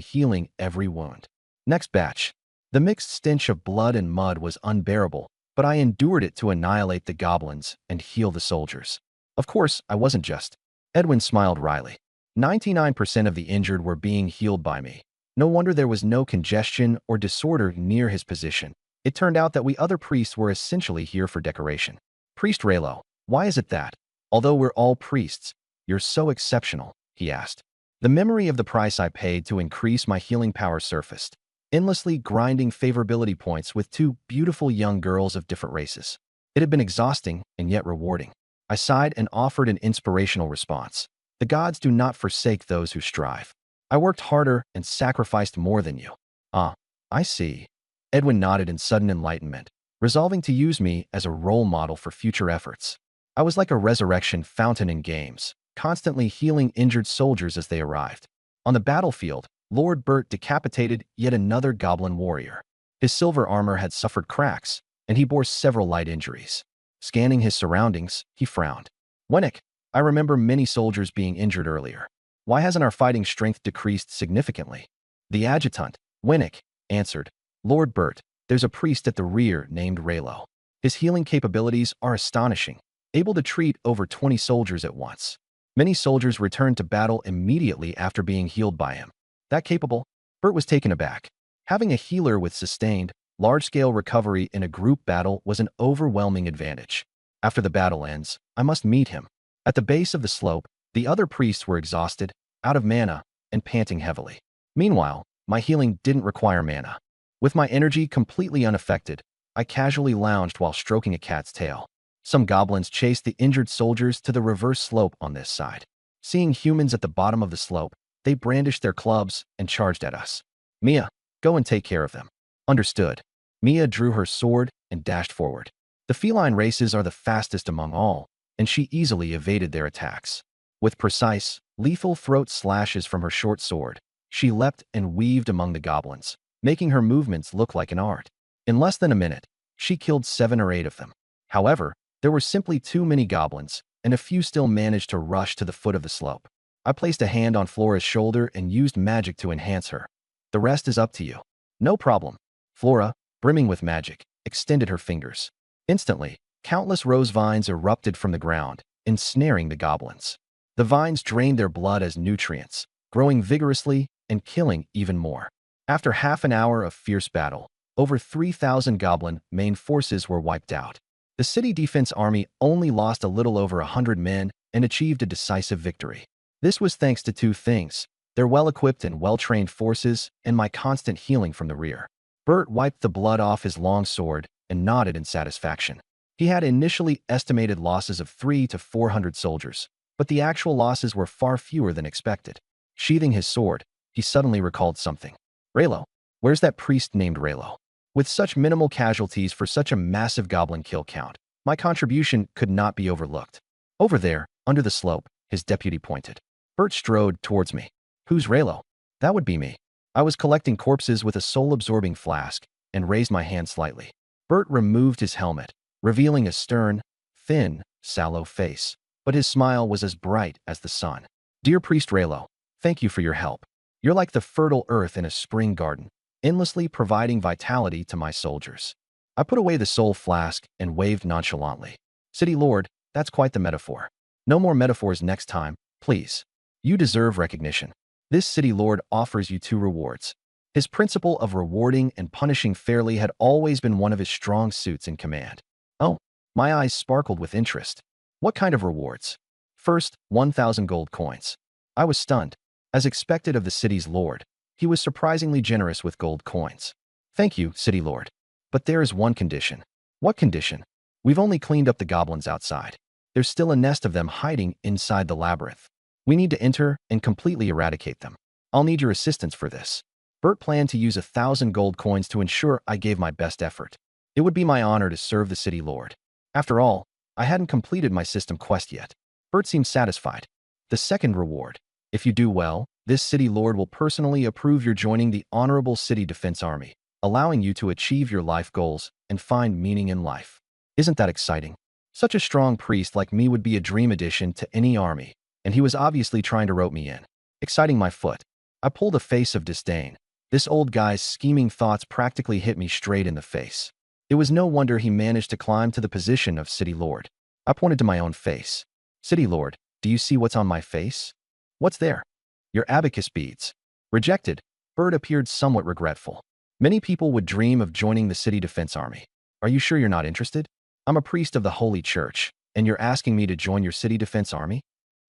healing every wound. Next batch. The mixed stench of blood and mud was unbearable, but I endured it to annihilate the goblins and heal the soldiers. Of course, I wasn't just. Edwin smiled wryly. 99% of the injured were being healed by me. No wonder there was no congestion or disorder near his position. It turned out that we other priests were essentially here for decoration. "Priest Raylo, why is it that, although we're all priests, you're so exceptional?" he asked. The memory of the price I paid to increase my healing power surfaced, endlessly grinding favorability points with 2 beautiful young girls of different races. It had been exhausting and yet rewarding. I sighed and offered an inspirational response. "The gods do not forsake those who strive. I worked harder and sacrificed more than you." "Ah, I see." Edwin nodded in sudden enlightenment, resolving to use me as a role model for future efforts. I was like a resurrection fountain in games, constantly healing injured soldiers as they arrived. On the battlefield, Lord Bert decapitated yet another goblin warrior. His silver armor had suffered cracks, and he bore several light injuries. Scanning his surroundings, he frowned. "Winnick, I remember many soldiers being injured earlier. Why hasn't our fighting strength decreased significantly?" "The adjutant, Winnick, answered. "Lord Bert, there's a priest at the rear named Raylo. His healing capabilities are astonishing, able to treat over 20 soldiers at once." Many soldiers returned to battle immediately after being healed by him. That capable? Bert was taken aback. Having a healer with sustained, large-scale recovery in a group battle was an overwhelming advantage. After the battle ends, I must meet him. At the base of the slope, the other priests were exhausted, out of mana, and panting heavily. Meanwhile, my healing didn't require mana. With my energy completely unaffected, I casually lounged while stroking a cat's tail. Some goblins chased the injured soldiers to the reverse slope on this side. Seeing humans at the bottom of the slope, they brandished their clubs and charged at us. Mia, go and take care of them. Understood. Mia drew her sword and dashed forward. The feline races are the fastest among all, and she easily evaded their attacks. With precise, lethal throat slashes from her short sword, she leapt and weaved among the goblins, making her movements look like an art. In less than a minute, she killed 7 or 8 of them. However, there were simply too many goblins, and a few still managed to rush to the foot of the slope. I placed a hand on Flora's shoulder and used magic to enhance her. The rest is up to you. No problem. Flora, brimming with magic, extended her fingers. Instantly, countless rose vines erupted from the ground, ensnaring the goblins. The vines drained their blood as nutrients, growing vigorously and killing even more. After half an hour of fierce battle, over 3,000 goblin main forces were wiped out. The city defense army only lost a little over 100 men and achieved a decisive victory. This was thanks to 2 things: their well-equipped and well-trained forces and my constant healing from the rear. Bert wiped the blood off his long sword and nodded in satisfaction. He had initially estimated losses of 300 to 400 soldiers, but the actual losses were far fewer than expected. Sheathing his sword, he suddenly recalled something. Raylo. Where's that priest named Raylo? With such minimal casualties for such a massive goblin kill count, my contribution could not be overlooked. Over there, under the slope, his deputy pointed. Bert strode towards me. Who's Raylo? That would be me. I was collecting corpses with a soul-absorbing flask and raised my hand slightly. Bert removed his helmet, revealing a stern, thin, sallow face, but his smile was as bright as the sun. Dear Priest Raylo, thank you for your help. You're like the fertile earth in a spring garden, endlessly providing vitality to my soldiers. I put away the soul flask and waved nonchalantly. City Lord, that's quite the metaphor. No more metaphors next time, please. You deserve recognition. This City Lord offers you 2 rewards. His principle of rewarding and punishing fairly had always been one of his strong suits in command. Oh, my eyes sparkled with interest. What kind of rewards? First, 1,000 gold coins. I was stunned. As expected of the city's lord, he was surprisingly generous with gold coins. Thank you, City Lord. But there is one condition. What condition? We've only cleaned up the goblins outside. There's still a nest of them hiding inside the labyrinth. We need to enter and completely eradicate them. I'll need your assistance for this. Bert planned to use 1,000 gold coins to ensure I gave my best effort. It would be my honor to serve the City Lord. After all, I hadn't completed my system quest yet. Bert seemed satisfied. The second reward. If you do well, this City Lord will personally approve your joining the Honorable City Defense Army, allowing you to achieve your life goals and find meaning in life. Isn't that exciting? Such a strong priest like me would be a dream addition to any army, and he was obviously trying to rope me in. Exciting my foot. I pulled a face of disdain. This old guy's scheming thoughts practically hit me straight in the face. It was no wonder he managed to climb to the position of City Lord. I pointed to my own face. City Lord, do you see what's on my face? What's there? Your abacus beads. Rejected. Bert appeared somewhat regretful. Many people would dream of joining the City Defense Army. Are you sure you're not interested? I'm a priest of the Holy Church, and you're asking me to join your City Defense Army?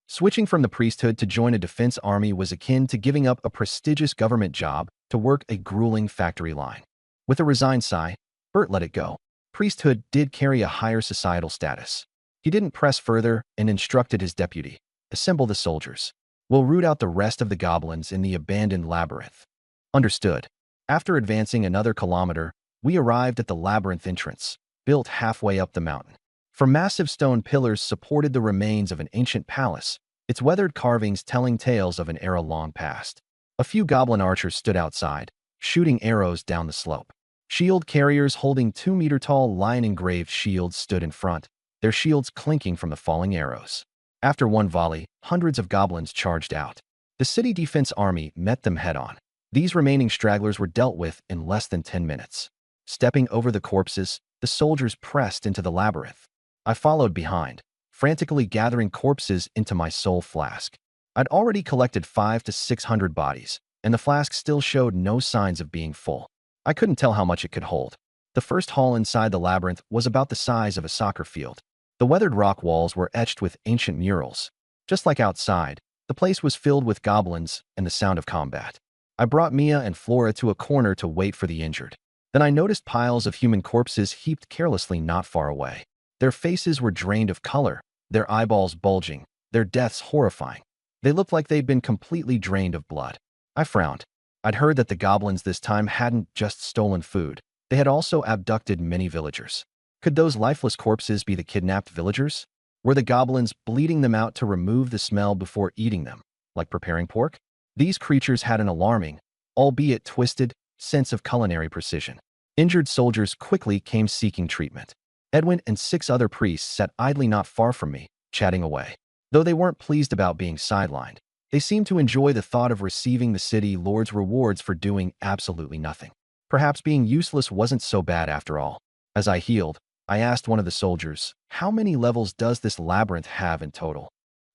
Switching from the priesthood to join a defense army was akin to giving up a prestigious government job to work a grueling factory line. With a resigned sigh, Bert let it go. Priesthood did carry a higher societal status. He didn't press further and instructed his deputy, assemble the soldiers. We'll root out the rest of the goblins in the abandoned labyrinth. Understood. After advancing another kilometer, we arrived at the labyrinth entrance, built halfway up the mountain. From massive stone pillars supported the remains of an ancient palace, its weathered carvings telling tales of an era long past. A few goblin archers stood outside, shooting arrows down the slope. Shield carriers holding 2-meter-tall lion-engraved shields stood in front, their shields clinking from the falling arrows. After one volley, hundreds of goblins charged out. The city defense army met them head-on. These remaining stragglers were dealt with in less than 10 minutes. Stepping over the corpses, the soldiers pressed into the labyrinth. I followed behind, frantically gathering corpses into my soul flask. I'd already collected 500 to 600 bodies, and the flask still showed no signs of being full. I couldn't tell how much it could hold. The first hall inside the labyrinth was about the size of a soccer field. The weathered rock walls were etched with ancient murals. Just like outside, the place was filled with goblins and the sound of combat. I brought Mia and Flora to a corner to wait for the injured. Then I noticed piles of human corpses heaped carelessly not far away. Their faces were drained of color, their eyeballs bulging, their deaths horrifying. They looked like they'd been completely drained of blood. I frowned. I'd heard that the goblins this time hadn't just stolen food. They had also abducted many villagers. Could those lifeless corpses be the kidnapped villagers? Were the goblins bleeding them out to remove the smell before eating them, like preparing pork? These creatures had an alarming, albeit twisted, sense of culinary precision. Injured soldiers quickly came seeking treatment. Edwin and 6 other priests sat idly not far from me, chatting away. Though they weren't pleased about being sidelined, they seemed to enjoy the thought of receiving the city lord's rewards for doing absolutely nothing. Perhaps being useless wasn't so bad after all. As I healed, I asked one of the soldiers, "How many levels does this labyrinth have in total?"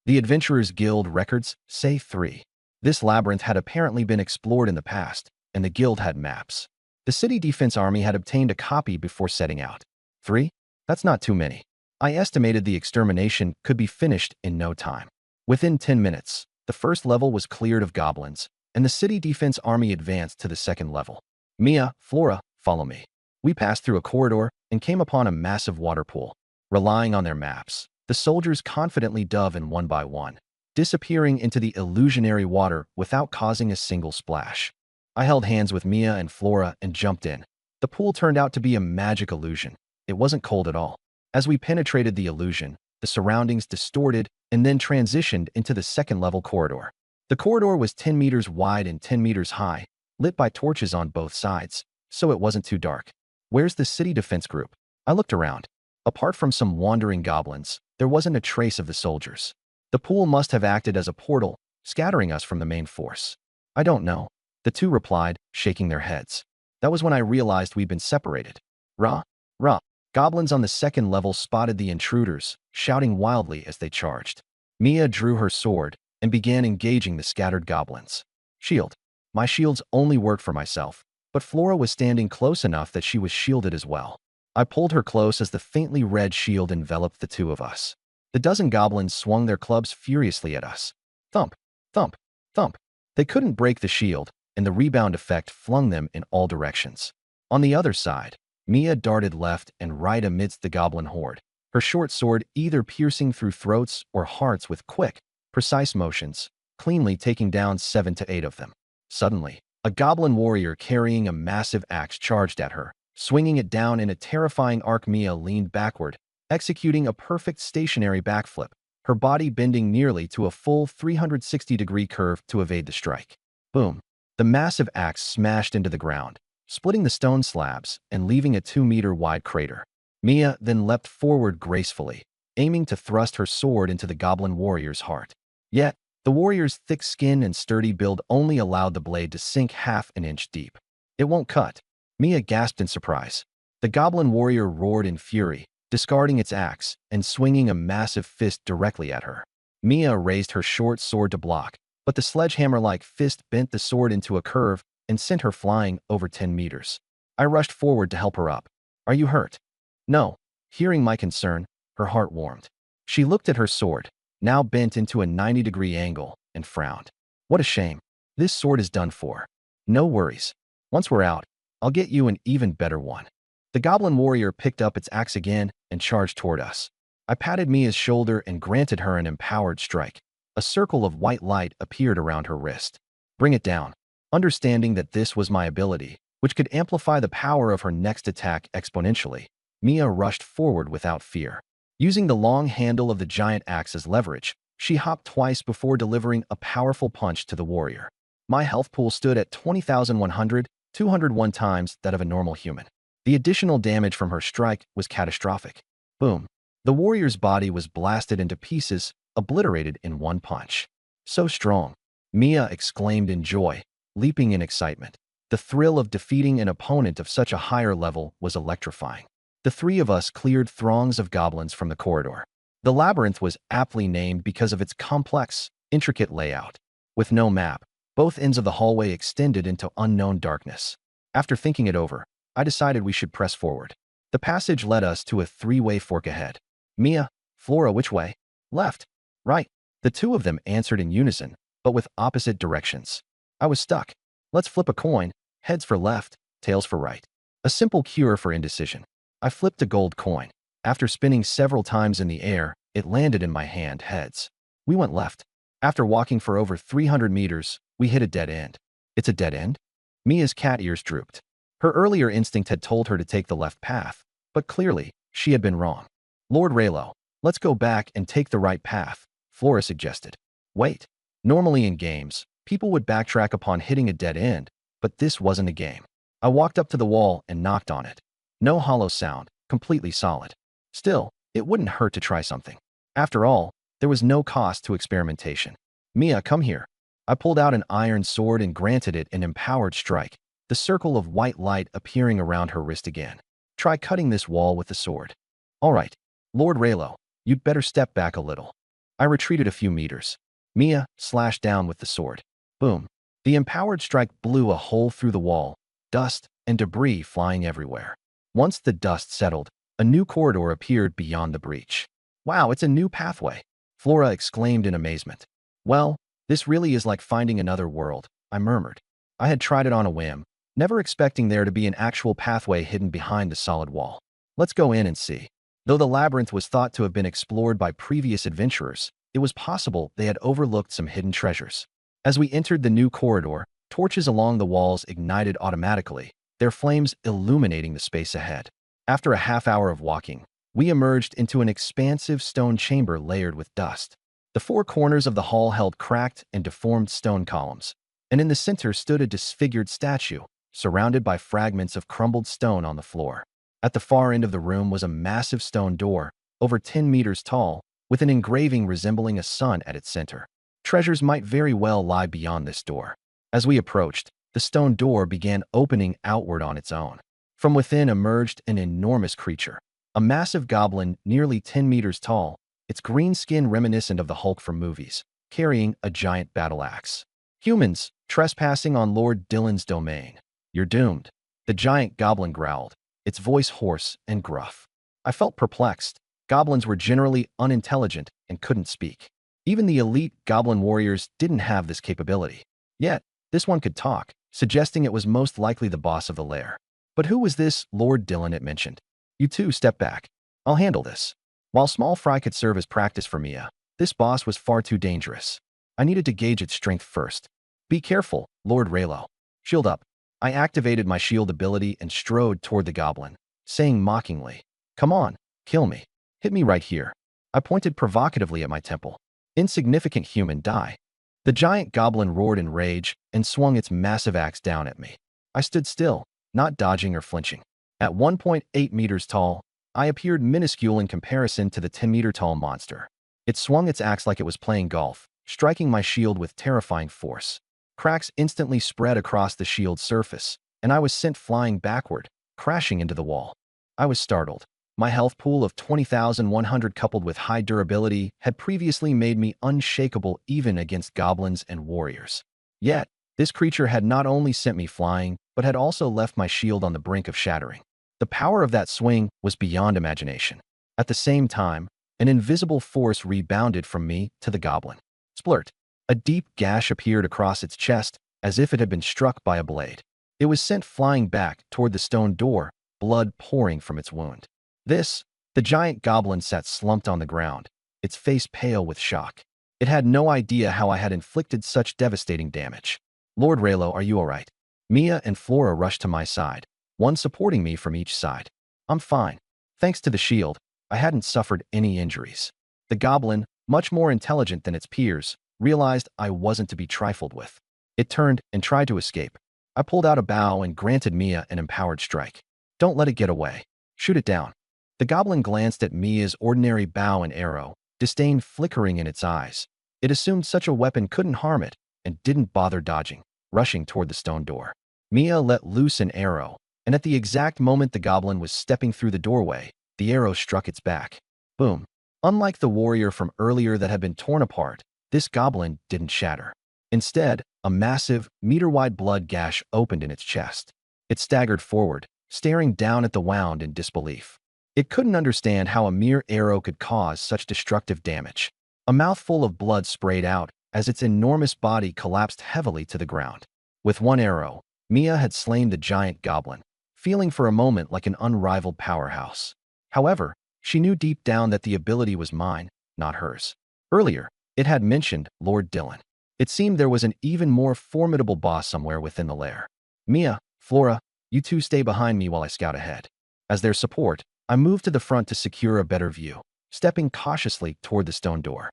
The Adventurers Guild records say 3. This labyrinth had apparently been explored in the past, and the guild had maps. The city defense army had obtained a copy before setting out. 3? That's not too many. I estimated the extermination could be finished in no time. Within 10 minutes, the first level was cleared of goblins, and the city defense army advanced to the second level. Mia, Flora, follow me. We passed through a corridor and came upon a massive water pool. Relying on their maps, the soldiers confidently dove in one by one, disappearing into the illusionary water without causing a single splash. I held hands with Mia and Flora and jumped in. The pool turned out to be a magic illusion. It wasn't cold at all. As we penetrated the illusion, the surroundings distorted and then transitioned into the second-level corridor. The corridor was 10 meters wide and 10 meters high, lit by torches on both sides, so it wasn't too dark. "Where's the city defense group?" I looked around. Apart from some wandering goblins, there wasn't a trace of the soldiers. The pool must have acted as a portal, scattering us from the main force. "I don't know," the 2 replied, shaking their heads. That was when I realized we'd been separated. Rah, rah. Goblins on the second level spotted the intruders, shouting wildly as they charged. Mia drew her sword and began engaging the scattered goblins. Shield. My shields only worked for myself, but Flora was standing close enough that she was shielded as well. I pulled her close as the faintly red shield enveloped the 2 of us. The dozen goblins swung their clubs furiously at us. Thump, thump, thump. They couldn't break the shield, and the rebound effect flung them in all directions. On the other side, Mia darted left and right amidst the goblin horde, her short sword either piercing through throats or hearts with quick, precise motions, cleanly taking down 7 to 8 of them. Suddenly, a goblin warrior carrying a massive axe charged at her, swinging it down in a terrifying arc. Mia leaned backward, executing a perfect stationary backflip, her body bending nearly to a full 360-degree curve to evade the strike. Boom! The massive axe smashed into the ground, splitting the stone slabs and leaving a 2-meter-wide crater. Mia then leapt forward gracefully, aiming to thrust her sword into the goblin warrior's heart. Yet, the warrior's thick skin and sturdy build only allowed the blade to sink half an inch deep. "It won't cut." Mia gasped in surprise. The goblin warrior roared in fury, discarding its axe and swinging a massive fist directly at her. Mia raised her short sword to block, but the sledgehammer-like fist bent the sword into a curve and sent her flying over 10 meters. I rushed forward to help her up. "Are you hurt?" "No." Hearing my concern, her heart warmed. She looked at her sword, now bent into a 90-degree angle, and frowned. "What a shame. This sword is done for." "No worries. Once we're out, I'll get you an even better one." The goblin warrior picked up its axe again and charged toward us. I patted Mia's shoulder and granted her an empowered strike. A circle of white light appeared around her wrist. "Bring it down." Understanding that this was my ability, which could amplify the power of her next attack exponentially, Mia rushed forward without fear. Using the long handle of the giant axe as leverage, she hopped twice before delivering a powerful punch to the warrior. My health pool stood at 20,100, 201 times that of a normal human. The additional damage from her strike was catastrophic. Boom. The warrior's body was blasted into pieces, obliterated in one punch. "So strong," Mia exclaimed in joy, leaping in excitement. The thrill of defeating an opponent of such a higher level was electrifying. The 3 of us cleared throngs of goblins from the corridor. The labyrinth was aptly named because of its complex, intricate layout. With no map, both ends of the hallway extended into unknown darkness. After thinking it over, I decided we should press forward. The passage led us to a three-way fork ahead. Mia, Flora, which way? Left. Right. The two of them answered in unison, but with opposite directions. I was stuck. Let's flip a coin, heads for left, tails for right. A simple cure for indecision. I flipped a gold coin. After spinning several times in the air, it landed in my hand, heads. We went left. After walking for over 300 meters, we hit a dead end. It's a dead end? Mia's cat ears drooped. Her earlier instinct had told her to take the left path, but clearly, she had been wrong. Lord Raylo, let's go back and take the right path, Flora suggested. Wait. Normally in games, people would backtrack upon hitting a dead end, but this wasn't a game. I walked up to the wall and knocked on it. No hollow sound, completely solid. Still, it wouldn't hurt to try something. After all, there was no cost to experimentation. Mia, come here. I pulled out an iron sword and granted it an empowered strike, the circle of white light appearing around her wrist again. Try cutting this wall with the sword. All right. Lord Raylo, you'd better step back a little. I retreated a few meters. Mia slashed down with the sword. Boom. The empowered strike blew a hole through the wall, dust and debris flying everywhere. Once the dust settled, a new corridor appeared beyond the breach. Wow, it's a new pathway, Flora exclaimed in amazement. Well, this really is like finding another world, I murmured. I had tried it on a whim, never expecting there to be an actual pathway hidden behind the solid wall. Let's go in and see. Though the labyrinth was thought to have been explored by previous adventurers, it was possible they had overlooked some hidden treasures. As we entered the new corridor, torches along the walls ignited automatically, their flames illuminating the space ahead. After a half hour of walking, we emerged into an expansive stone chamber layered with dust. The four corners of the hall held cracked and deformed stone columns, and in the center stood a disfigured statue, surrounded by fragments of crumbled stone on the floor. At the far end of the room was a massive stone door, over 10 meters tall, with an engraving resembling a sun at its center. Treasures might very well lie beyond this door. As we approached, the stone door began opening outward on its own. From within emerged an enormous creature, a massive goblin nearly 10 meters tall, its green skin reminiscent of the Hulk from movies, carrying a giant battle axe. Humans, trespassing on Lord Dylan's domain. You're doomed. The giant goblin growled, its voice hoarse and gruff. I felt perplexed. Goblins were generally unintelligent and couldn't speak. Even the elite goblin warriors didn't have this capability. Yet, this one could talk, suggesting it was most likely the boss of the lair. But who was this Lord Dylan it mentioned? You two step back. I'll handle this. While small fry could serve as practice for Mia, this boss was far too dangerous. I needed to gauge its strength first. Be careful, Lord Raylo. Shield up. I activated my shield ability and strode toward the goblin, saying mockingly, Come on, kill me. Hit me right here. I pointed provocatively at my temple. Insignificant human, die. The giant goblin roared in rage and swung its massive axe down at me. I stood still, not dodging or flinching. At 1.8 meters tall, I appeared minuscule in comparison to the 10-meter-tall monster. It swung its axe like it was playing golf, striking my shield with terrifying force. Cracks instantly spread across the shield's surface, and I was sent flying backward, crashing into the wall. I was startled. My health pool of 20,100 coupled with high durability had previously made me unshakable even against goblins and warriors. Yet, this creature had not only sent me flying, but had also left my shield on the brink of shattering. The power of that swing was beyond imagination. At the same time, an invisible force rebounded from me to the goblin. Splurt. A deep gash appeared across its chest, as if it had been struck by a blade. It was sent flying back toward the stone door, blood pouring from its wound. The giant goblin sat slumped on the ground, its face pale with shock. It had no idea how I had inflicted such devastating damage. Lord Raylo, are you all right? Mia and Flora rushed to my side, one supporting me from each side. I'm fine. Thanks to the shield, I hadn't suffered any injuries. The goblin, much more intelligent than its peers, realized I wasn't to be trifled with. It turned and tried to escape. I pulled out a bow and granted Mia an empowered strike. Don't let it get away. Shoot it down. The goblin glanced at Mia's ordinary bow and arrow, disdain flickering in its eyes. It assumed such a weapon couldn't harm it, and didn't bother dodging, rushing toward the stone door. Mia let loose an arrow, and at the exact moment the goblin was stepping through the doorway, the arrow struck its back. Boom. Unlike the warrior from earlier that had been torn apart, this goblin didn't shatter. Instead, a massive, meter-wide blood gash opened in its chest. It staggered forward, staring down at the wound in disbelief. It couldn't understand how a mere arrow could cause such destructive damage. A mouthful of blood sprayed out as its enormous body collapsed heavily to the ground. With one arrow, Mia had slain the giant goblin, feeling for a moment like an unrivaled powerhouse. However, she knew deep down that the ability was mine, not hers. Earlier, it had mentioned Lord Dylan. It seemed there was an even more formidable boss somewhere within the lair. Mia, Flora, you two stay behind me while I scout ahead. As their support, I moved to the front to secure a better view, stepping cautiously toward the stone door.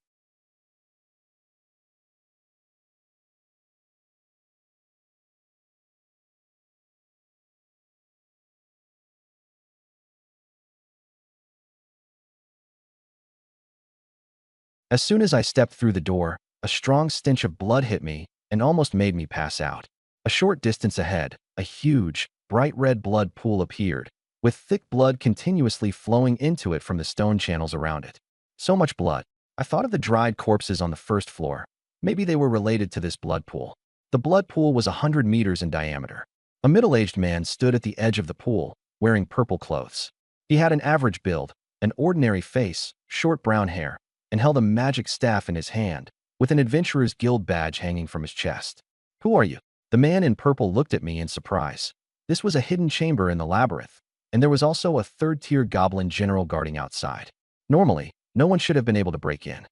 As soon as I stepped through the door, a strong stench of blood hit me and almost made me pass out. A short distance ahead, a huge, bright red blood pool appeared, with thick blood continuously flowing into it from the stone channels around it. So much blood. I thought of the dried corpses on the first floor. Maybe they were related to this blood pool. The blood pool was 100 meters in diameter. A middle-aged man stood at the edge of the pool, wearing purple clothes. He had an average build, an ordinary face, short brown hair, and held a magic staff in his hand, with an adventurer's guild badge hanging from his chest. Who are you? The man in purple looked at me in surprise. This was a hidden chamber in the labyrinth, and there was also a third-tier goblin general guarding outside. Normally, no one should have been able to break in.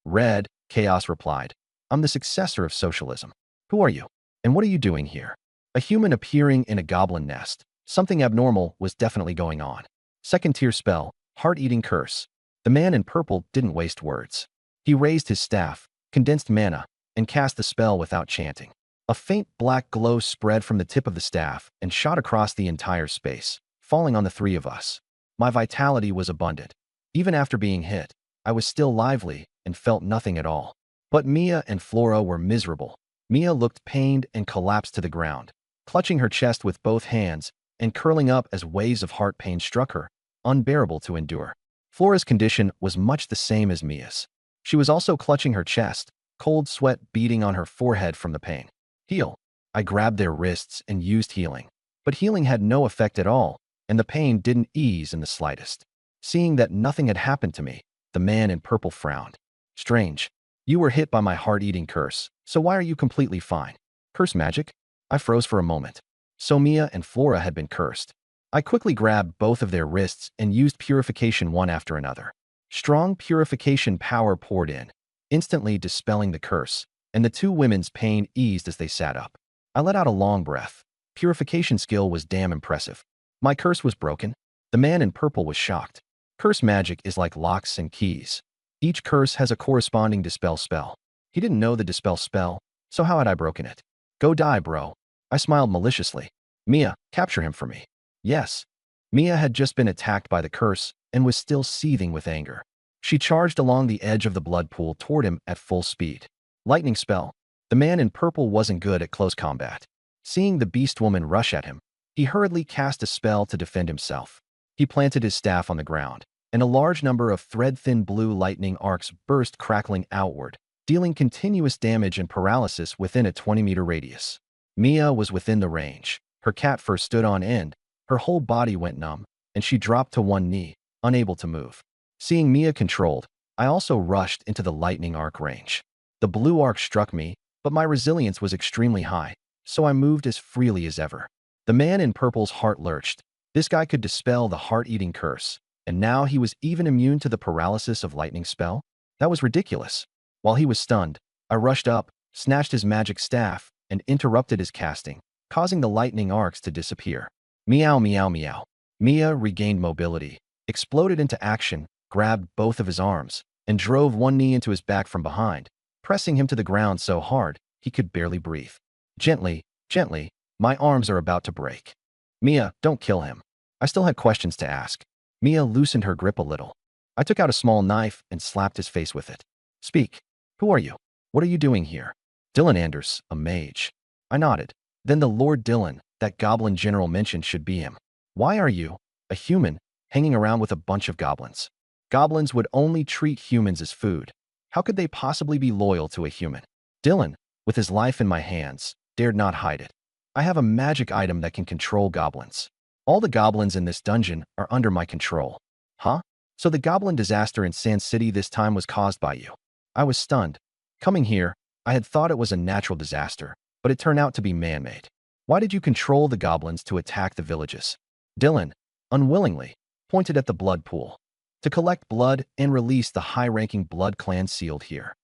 Red, Chaos replied. I'm the successor of socialism. Who are you? And what are you doing here? A human appearing in a goblin nest. Something abnormal was definitely going on. Second-tier spell, Heart-Eating Curse. The man in purple didn't waste words. He raised his staff, condensed mana, and cast the spell without chanting. A faint black glow spread from the tip of the staff and shot across the entire space, falling on the three of us. My vitality was abundant. Even after being hit, I was still lively and felt nothing at all. But Mia and Flora were miserable. Mia looked pained and collapsed to the ground, clutching her chest with both hands and curling up as waves of heart pain struck her, unbearable to endure. Flora's condition was much the same as Mia's. She was also clutching her chest, cold sweat beading on her forehead from the pain. Heal. I grabbed their wrists and used healing. But healing had no effect at all, and the pain didn't ease in the slightest. Seeing that nothing had happened to me, the man in purple frowned. Strange. You were hit by my heart-eating curse, so why are you completely fine? Curse magic? I froze for a moment. So Mia and Flora had been cursed. I quickly grabbed both of their wrists and used purification one after another. Strong purification power poured in, instantly dispelling the curse, and the two women's pain eased as they sat up. I let out a long breath. Purification skill was damn impressive. My curse was broken. The man in purple was shocked. Curse magic is like locks and keys. Each curse has a corresponding dispel spell. He didn't know the dispel spell, so how had I broken it? Go die, bro. I smiled maliciously. Mia, capture him for me. Yes. Mia had just been attacked by the curse and was still seething with anger. She charged along the edge of the blood pool toward him at full speed. Lightning spell. The man in purple wasn't good at close combat. Seeing the beast woman rush at him, he hurriedly cast a spell to defend himself. He planted his staff on the ground, and a large number of thread-thin blue lightning arcs burst crackling outward, dealing continuous damage and paralysis within a 20-meter radius. Mia was within the range. Her cat fur stood on end, her whole body went numb, and she dropped to one knee, unable to move. Seeing Mia controlled, I also rushed into the lightning arc range. The blue arc struck me, but my resilience was extremely high, so I moved as freely as ever. The man in purple's heart lurched. This guy could dispel the heart-eating curse, and now he was even immune to the paralysis of lightning spell? That was ridiculous. While he was stunned, I rushed up, snatched his magic staff, and interrupted his casting, causing the lightning arcs to disappear. Meow, meow, meow. Mia regained mobility, exploded into action, grabbed both of his arms, and drove one knee into his back from behind, pressing him to the ground so hard he could barely breathe. Gently, gently, my arms are about to break. Mia, don't kill him. I still had questions to ask. Mia loosened her grip a little. I took out a small knife and slapped his face with it. Speak. Who are you? What are you doing here? Dylan Anders, a mage. I nodded. Then the Lord Dylan, that goblin general mentioned should be him. Why are you, a human, hanging around with a bunch of goblins? Goblins would only treat humans as food. How could they possibly be loyal to a human? Dylan, with his life in my hands, dared not hide it. I have a magic item that can control goblins. All the goblins in this dungeon are under my control. Huh? So the goblin disaster in Sand City this time was caused by you. I was stunned. Coming here, I had thought it was a natural disaster, but it turned out to be man-made. Why did you control the goblins to attack the villages? Dylan, unwillingly, pointed at the blood pool. To collect blood and release the high-ranking blood clan sealed here.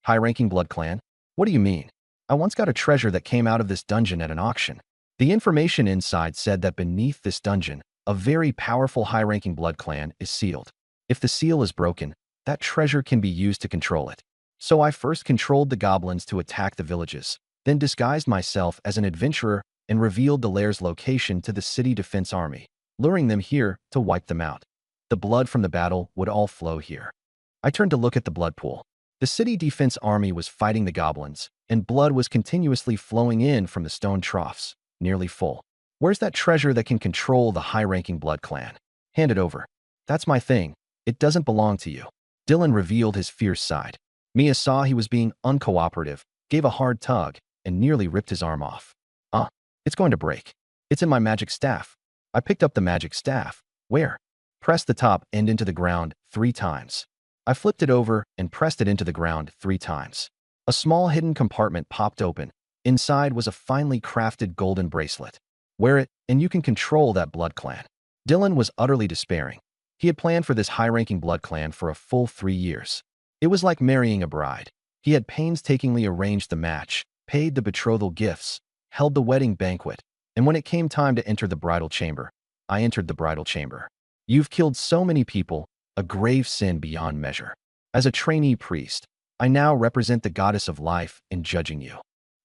High-ranking blood clan? What do you mean? I once got a treasure that came out of this dungeon at an auction. The information inside said that beneath this dungeon, a very powerful high-ranking blood clan is sealed. If the seal is broken, that treasure can be used to control it. So I first controlled the goblins to attack the villages, then disguised myself as an adventurer and revealed the lair's location to the city defense army, luring them here to wipe them out. The blood from the battle would all flow here. I turned to look at the blood pool. The city defense army was fighting the goblins, and blood was continuously flowing in from the stone troughs, nearly full. Where's that treasure that can control the high-ranking blood clan? Hand it over. That's my thing. It doesn't belong to you. Dylan revealed his fierce side. Mia saw he was being uncooperative, gave a hard tug, and nearly ripped his arm off. It's going to break. It's in my magic staff. I picked up the magic staff. Where? Pressed the top end into the ground 3 times. I flipped it over and pressed it into the ground 3 times. A small hidden compartment popped open. Inside was a finely crafted golden bracelet. Wear it, and you can control that blood clan. Dylan was utterly despairing. He had planned for this high-ranking blood clan for a full 3 years. It was like marrying a bride. He had painstakingly arranged the match, paid the betrothal gifts, held the wedding banquet, and when it came time to enter the bridal chamber, I entered the bridal chamber. You've killed so many people, a grave sin beyond measure. As a trainee priest, I now represent the goddess of life in judging you.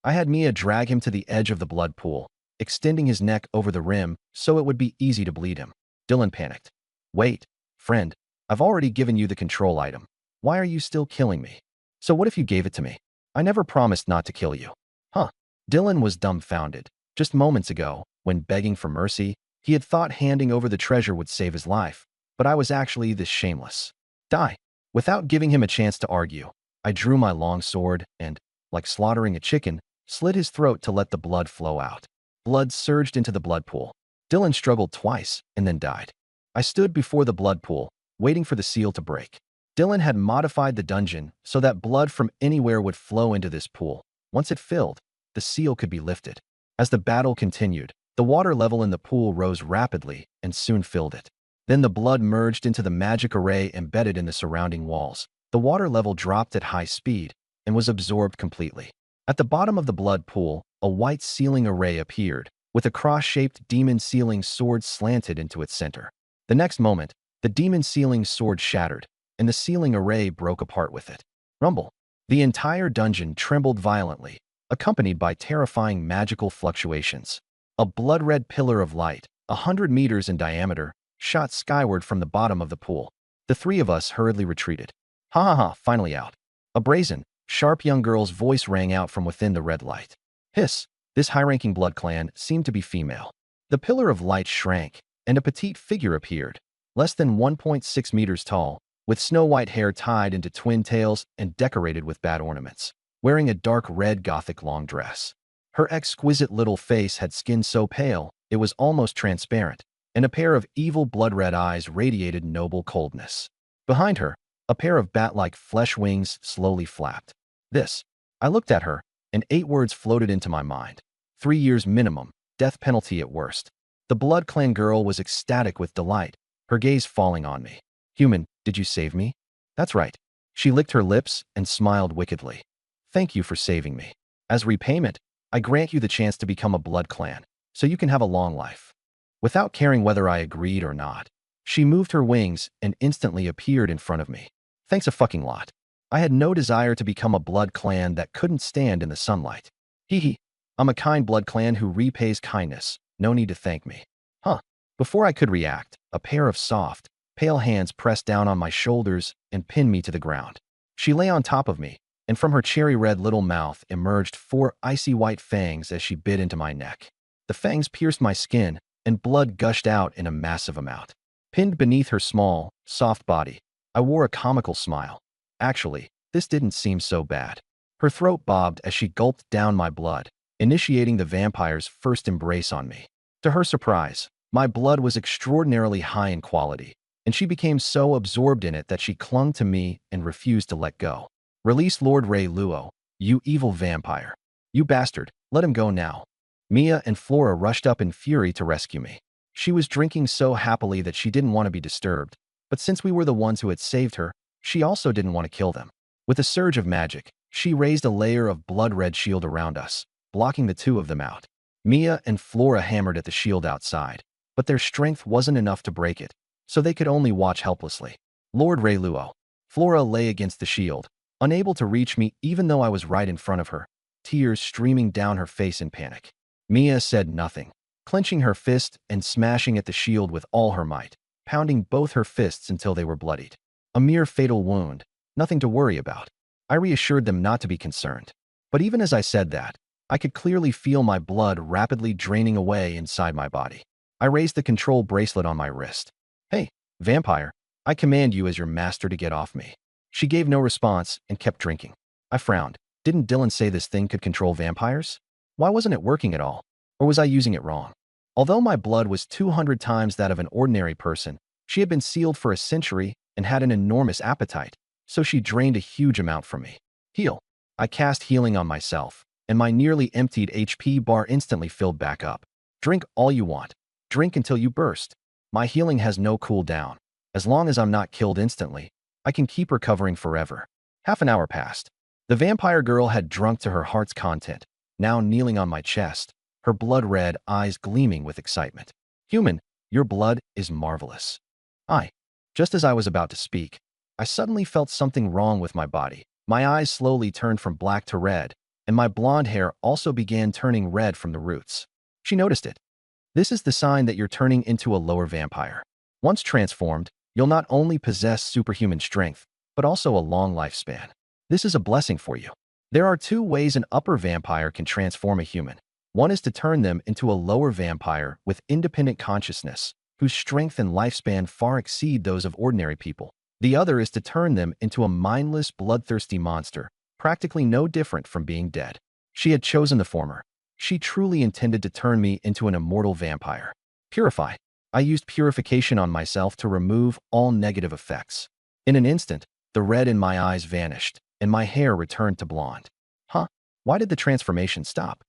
I had Mia drag him to the edge of the blood pool, extending his neck over the rim so it would be easy to bleed him. Dylan panicked. Wait, friend, I've already given you the control item. Why are you still killing me? So what if you gave it to me? I never promised not to kill you. Huh? Dylan was dumbfounded. Just moments ago, when begging for mercy, he had thought handing over the treasure would save his life, but I was actually this shameless. Die. Without giving him a chance to argue, I drew my long sword and, like slaughtering a chicken, slit his throat to let the blood flow out. Blood surged into the blood pool. Dylan struggled twice and then died. I stood before the blood pool, waiting for the seal to break. Dylan had modified the dungeon so that blood from anywhere would flow into this pool. Once it filled, the seal could be lifted. As the battle continued, the water level in the pool rose rapidly and soon filled it. Then the blood merged into the magic array embedded in the surrounding walls. The water level dropped at high speed and was absorbed completely. At the bottom of the blood pool, a white sealing array appeared, with a cross-shaped demon sealing sword slanted into its center. The next moment, the demon sealing sword shattered, and the sealing array broke apart with it. Rumble. The entire dungeon trembled violently, accompanied by terrifying magical fluctuations. A blood-red pillar of light, 100 meters in diameter, shot skyward from the bottom of the pool. The 3 of us hurriedly retreated. Ha ha ha, finally out. A brazen, sharp young girl's voice rang out from within the red light. Hiss. This high-ranking blood clan seemed to be female. The pillar of light shrank, and a petite figure appeared, less than 1.6 meters tall, with snow-white hair tied into twin tails and decorated with bad ornaments, wearing a dark red gothic long dress. Her exquisite little face had skin so pale it was almost transparent, and a pair of evil blood-red eyes radiated noble coldness. Behind her, a pair of bat-like flesh wings slowly flapped. I looked at her, and 8 words floated into my mind. 3 years minimum, death penalty at worst. The Blood Clan girl was ecstatic with delight, her gaze falling on me. Human, did you save me? That's right. She licked her lips and smiled wickedly. Thank you for saving me. As repayment, I grant you the chance to become a Blood Clan, so you can have a long life. Without caring whether I agreed or not, she moved her wings and instantly appeared in front of me. Thanks a fucking lot. I had no desire to become a Blood Clan that couldn't stand in the sunlight. Hee hee. I'm a kind Blood Clan who repays kindness. No need to thank me. Huh. Before I could react, a pair of soft, pale hands pressed down on my shoulders and pinned me to the ground. She lay on top of me, and from her cherry-red little mouth emerged 4 icy white fangs as she bit into my neck. The fangs pierced my skin, and blood gushed out in a massive amount. Pinned beneath her small, soft body, I wore a comical smile. Actually, this didn't seem so bad. Her throat bobbed as she gulped down my blood, initiating the vampire's first embrace on me. To her surprise, my blood was extraordinarily high in quality, and she became so absorbed in it that she clung to me and refused to let go. Release Lord Ray Luo, you evil vampire. You bastard, let him go now. Mia and Flora rushed up in fury to rescue me. She was drinking so happily that she didn't want to be disturbed, but since we were the ones who had saved her, she also didn't want to kill them. With a surge of magic, she raised a layer of blood-red shield around us, blocking the two of them out. Mia and Flora hammered at the shield outside, but their strength wasn't enough to break it, so they could only watch helplessly. Lord Ray Luo. Flora lay against the shield, unable to reach me even though I was right in front of her, tears streaming down her face in panic. Mia said nothing, clenching her fist and smashing at the shield with all her might, pounding both her fists until they were bloodied. A mere fatal wound, nothing to worry about. I reassured them not to be concerned. But even as I said that, I could clearly feel my blood rapidly draining away inside my body. I raised the control bracelet on my wrist. Hey, vampire, I command you as your master to get off me. She gave no response and kept drinking. I frowned. Didn't Dylan say this thing could control vampires? Why wasn't it working at all? Or was I using it wrong? Although my blood was 200 times that of an ordinary person, she had been sealed for a century and had an enormous appetite, so she drained a huge amount from me. Heal. I cast healing on myself, and my nearly emptied HP bar instantly filled back up. Drink all you want. Drink until you burst. My healing has no cooldown. As long as I'm not killed instantly, I can keep recovering forever. Half an hour passed. The vampire girl had drunk to her heart's content, now kneeling on my chest, her blood-red eyes gleaming with excitement. Human, your blood is marvelous. Just as I was about to speak, I suddenly felt something wrong with my body. My eyes slowly turned from black to red, and my blonde hair also began turning red from the roots. She noticed it. This is the sign that you're turning into a lower vampire. Once transformed, you'll not only possess superhuman strength, but also a long lifespan. This is a blessing for you. There are two ways an upper vampire can transform a human. One is to turn them into a lower vampire with independent consciousness, whose strength and lifespan far exceed those of ordinary people. The other is to turn them into a mindless, bloodthirsty monster, practically no different from being dead. She had chosen the former. She truly intended to turn me into an immortal vampire. Purify. I used purification on myself to remove all negative effects. In an instant, the red in my eyes vanished, and my hair returned to blonde. Why did the transformation stop?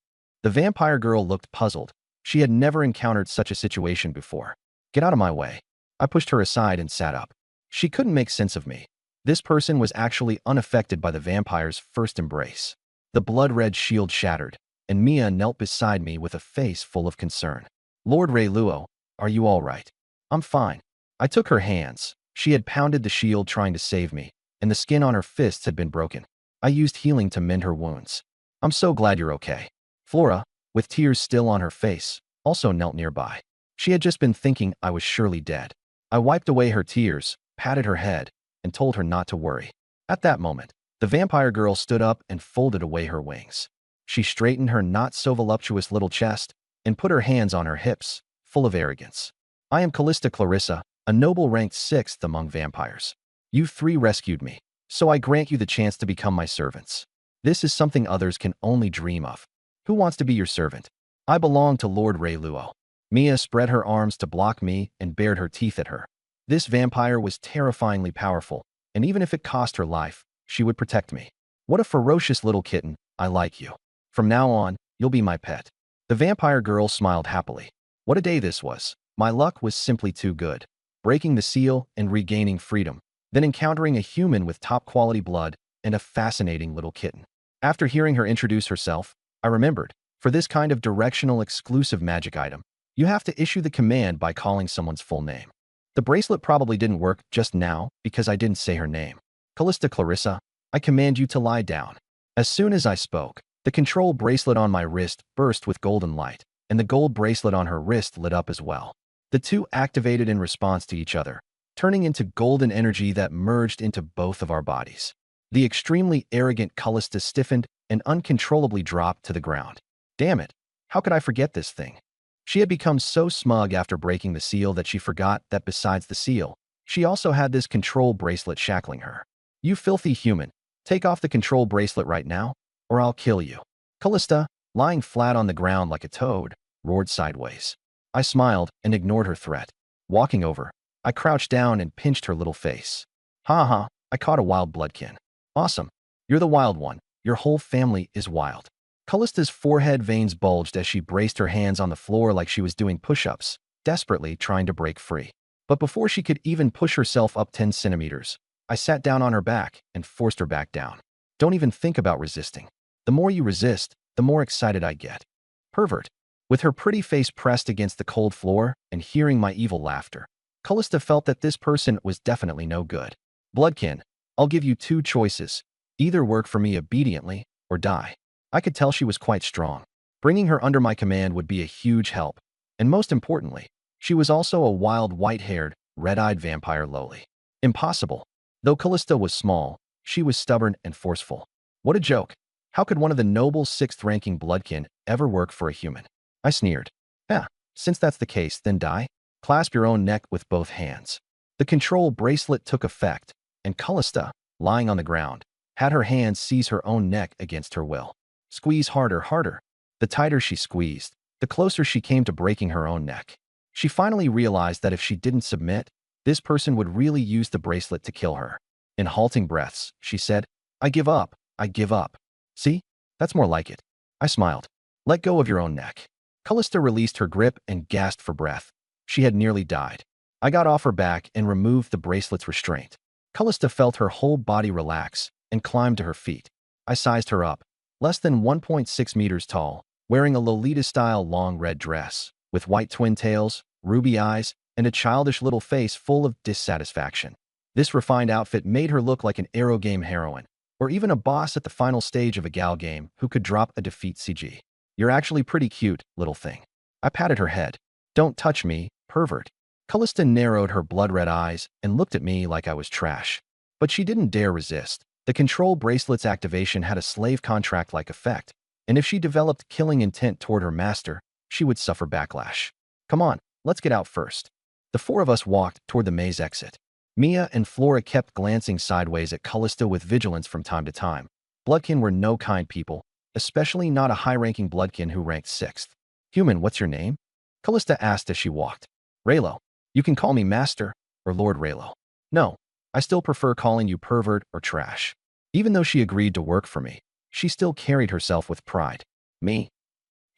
The vampire girl looked puzzled. She had never encountered such a situation before. Get out of my way. I pushed her aside and sat up. She couldn't make sense of me. This person was actually unaffected by the vampire's first embrace. The blood-red shield shattered, and Mia knelt beside me with a face full of concern. Lord Ray Luo, are you all right? I'm fine. I took her hands. She had pounded the shield trying to save me, and the skin on her fists had been broken. I used healing to mend her wounds. I'm so glad you're okay. Flora, with tears still on her face, also knelt nearby. She had just been thinking I was surely dead. I wiped away her tears, patted her head, and told her not to worry. At that moment, the vampire girl stood up and folded away her wings. She straightened her not-so-voluptuous little chest and put her hands on her hips, full of arrogance. I am Callista Clarissa, a noble ranked 6th among vampires. You 3 rescued me, so I grant you the chance to become my servants. This is something others can only dream of. Who wants to be your servant? I belong to Lord Ray Luo. Mia spread her arms to block me and bared her teeth at her. This vampire was terrifyingly powerful, and even if it cost her life, she would protect me. What a ferocious little kitten, I like you. From now on, you'll be my pet. The vampire girl smiled happily. What a day this was. My luck was simply too good. Breaking the seal and regaining freedom, then encountering a human with top-quality blood and a fascinating little kitten. After hearing her introduce herself, I remembered, for this kind of directional exclusive magic item, you have to issue the command by calling someone's full name. The bracelet probably didn't work just now because I didn't say her name. Callista Clarissa, I command you to lie down. As soon as I spoke, the control bracelet on my wrist burst with golden light, and the gold bracelet on her wrist lit up as well. The two activated in response to each other, turning into golden energy that merged into both of our bodies. The extremely arrogant Callista stiffened and uncontrollably dropped to the ground. Damn it, how could I forget this thing? She had become so smug after breaking the seal that she forgot that besides the seal, She also had this control bracelet shackling her. "You filthy human, take off the control bracelet right now, or I'll kill you." Callista, lying flat on the ground like a toad, roared sideways. I smiled and ignored her threat. Walking over, I crouched down and pinched her little face. "Ha ha, I caught a wild bloodkin." "Awesome. You're the wild one. Your whole family is wild." Callista's forehead veins bulged as she braced her hands on the floor like she was doing push-ups, desperately trying to break free. But before she could even push herself up 10 centimeters, I sat down on her back and forced her back down. "Don't even think about resisting. The more you resist, the more excited I get." Pervert. With her pretty face pressed against the cold floor and hearing my evil laughter, Callista felt that this person was definitely no good. "Bloodkin, I'll give you two choices. Either work for me obediently or die." I could tell she was quite strong. Bringing her under my command would be a huge help. And most importantly, she was also a wild, white-haired, red-eyed vampire lowly. Impossible. Though Callista was small, she was stubborn and forceful. What a joke. How could one of the noble sixth-ranking bloodkin ever work for a human? I sneered. "Yeah, since that's the case, then die. Clasp your own neck with both hands." The control bracelet took effect, and Callista, lying on the ground, had her hands seize her own neck against her will. Squeeze harder, harder. The tighter she squeezed, the closer she came to breaking her own neck. She finally realized that if she didn't submit, this person would really use the bracelet to kill her. In halting breaths, she said, "I give up. I give up." "See? That's more like it." I smiled. "Let go of your own neck." Callista released her grip and gasped for breath. She had nearly died. I got off her back and removed the bracelet's restraint. Callista felt her whole body relax and climbed to her feet. I sized her up. Less than 1.6 meters tall, wearing a Lolita-style long red dress, with white twin tails, ruby eyes, and a childish little face full of dissatisfaction. This refined outfit made her look like an Aero game heroine, or even a boss at the final stage of a gal game who could drop a defeat CG. "You're actually pretty cute, little thing." I patted her head. "Don't touch me, pervert." Callista narrowed her blood-red eyes and looked at me like I was trash. But she didn't dare resist. The control bracelet's activation had a slave contract-like effect, and if she developed killing intent toward her master, she would suffer backlash. "Come on, let's get out first." The four of us walked toward the maze exit. Mia and Flora kept glancing sideways at Callista with vigilance from time to time. Bloodkin were no kind people, especially not a high-ranking bloodkin who ranked 6th. "Human, what's your name?" Callista asked as she walked. "Raylo. You can call me Master or Lord Raylo." "No. I still prefer calling you pervert or trash." Even though she agreed to work for me, she still carried herself with pride. Me?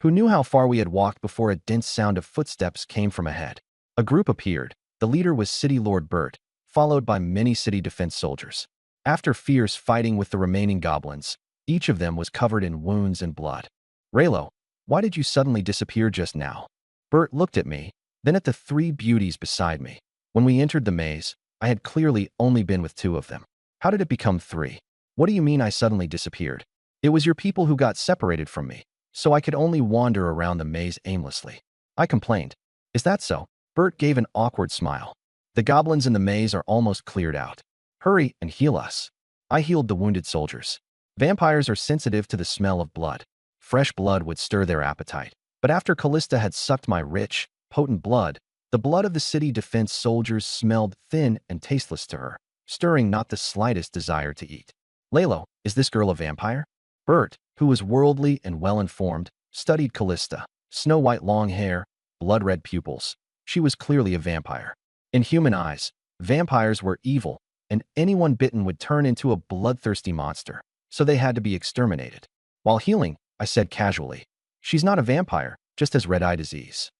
Who knew how far we had walked before a dense sound of footsteps came from ahead. A group appeared. The leader was City Lord Bert, followed by many city defense soldiers. After fierce fighting with the remaining goblins, each of them was covered in wounds and blood. "Raylo, why did you suddenly disappear just now?" Bert looked at me, then at the three beauties beside me. When we entered the maze, I had clearly only been with two of them. How did it become three? "What do you mean I suddenly disappeared?" "It was your people who got separated from me, so I could only wander around the maze aimlessly." I complained. "Is that so?" Bert gave an awkward smile. "The goblins in the maze are almost cleared out. Hurry and heal us." I healed the wounded soldiers. Vampires are sensitive to the smell of blood. Fresh blood would stir their appetite. But after Callista had sucked my rich, potent blood, the blood of the city defense soldiers smelled thin and tasteless to her, stirring not the slightest desire to eat. "Laylo, is this girl a vampire?" Bert, who was worldly and well-informed, studied Callista. Snow-white long hair, blood-red pupils. She was clearly a vampire. In human eyes, vampires were evil, and anyone bitten would turn into a bloodthirsty monster, so they had to be exterminated. While healing, I said casually, "She's not a vampire, just has red-eye disease."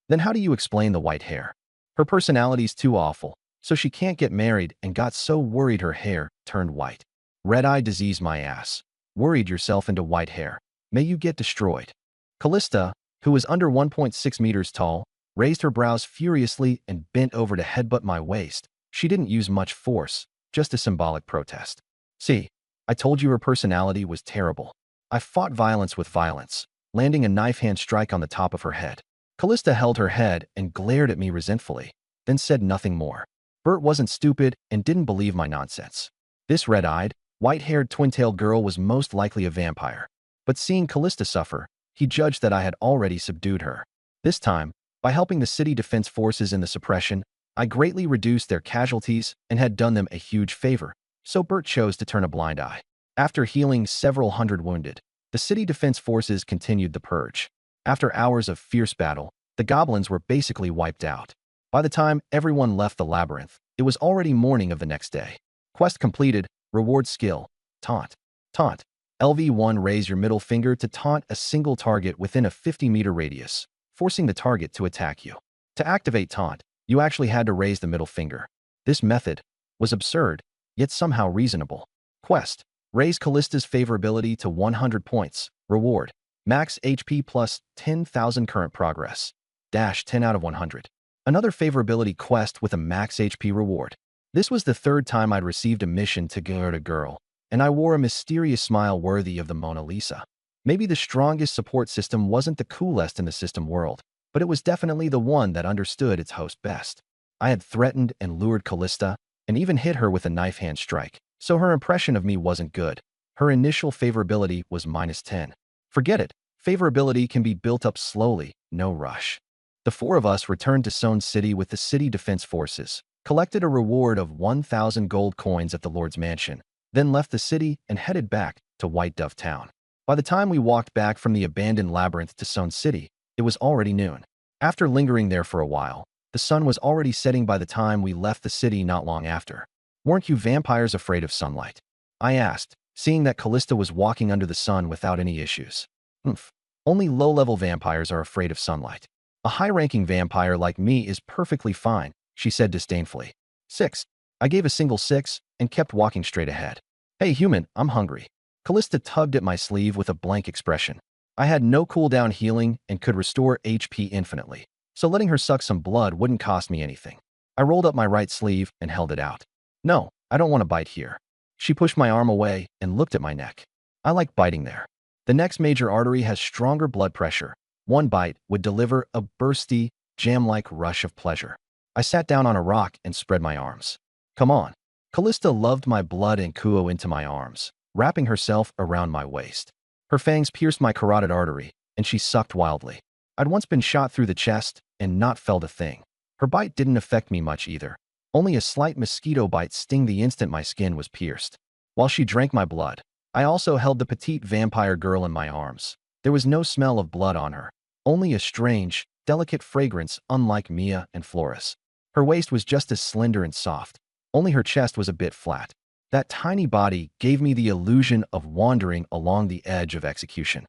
"Then how do you explain the white hair?" "Her personality's too awful, so she can't get married and got so worried her hair turned white." "Red-eye disease my ass. Worried yourself into white hair. May you get destroyed." Callista, who was under 1.6 meters tall, raised her brows furiously and bent over to headbutt my waist. She didn't use much force, just a symbolic protest. "See, I told you her personality was terrible." I fought violence with violence, landing a knife-hand strike on the top of her head. Callista held her head and glared at me resentfully, then said nothing more. Bert wasn't stupid and didn't believe my nonsense. This red-eyed, white-haired twin-tailed girl was most likely a vampire, but seeing Callista suffer, he judged that I had already subdued her. This time, by helping the city defense forces in the suppression, I greatly reduced their casualties and had done them a huge favor, so Bert chose to turn a blind eye. After healing several hundred wounded, the city defense forces continued the purge. After hours of fierce battle, the goblins were basically wiped out. By the time everyone left the labyrinth, it was already morning of the next day. Quest completed, reward skill, taunt. Taunt. LV1 raise your middle finger to taunt a single target within a 50-meter radius, forcing the target to attack you. To activate taunt, you actually had to raise the middle finger. This method was absurd, yet somehow reasonable. Quest. Raise Callista's favorability to 100 points. Reward. Max HP plus 10,000 current progress. Dash 10 out of 100. Another favorability quest with a max HP reward. This was the third time I'd received a mission to get a girl, and I wore a mysterious smile worthy of the Mona Lisa. Maybe the strongest support system wasn't the coolest in the system world, but it was definitely the one that understood its host best. I had threatened and lured Callista, and even hit her with a knife hand strike, so her impression of me wasn't good. Her initial favorability was -10. Forget it, favorability can be built up slowly, no rush. The four of us returned to Soane City with the city defense forces, collected a reward of 1,000 gold coins at the Lord's Mansion, then left the city and headed back to White Dove Town. By the time we walked back from the abandoned labyrinth to Soane City, it was already noon. After lingering there for a while, the sun was already setting by the time we left the city not long after. Weren't you vampires afraid of sunlight? I asked, seeing that Callista was walking under the sun without any issues. Only low-level vampires are afraid of sunlight. A high-ranking vampire like me is perfectly fine, she said disdainfully. 6. I gave a single 6 and kept walking straight ahead. Hey human, I'm hungry. Callista tugged at my sleeve with a blank expression. I had no cooldown healing and could restore HP infinitely, so letting her suck some blood wouldn't cost me anything. I rolled up my right sleeve and held it out. No, I don't want to bite here. She pushed my arm away and looked at my neck. I like biting there. The next major artery has stronger blood pressure. One bite would deliver a bursty, jam-like rush of pleasure. I sat down on a rock and spread my arms. Come on. Callista loved my blood and Kuo into my arms, wrapping herself around my waist. Her fangs pierced my carotid artery, and she sucked wildly. I'd once been shot through the chest and not felt a thing. Her bite didn't affect me much either. Only a slight mosquito bite sting the instant my skin was pierced. While she drank my blood, I also held the petite vampire girl in my arms. There was no smell of blood on her, only a strange, delicate fragrance unlike Mia and Floris. Her waist was just as slender and soft, only her chest was a bit flat. That tiny body gave me the illusion of wandering along the edge of execution.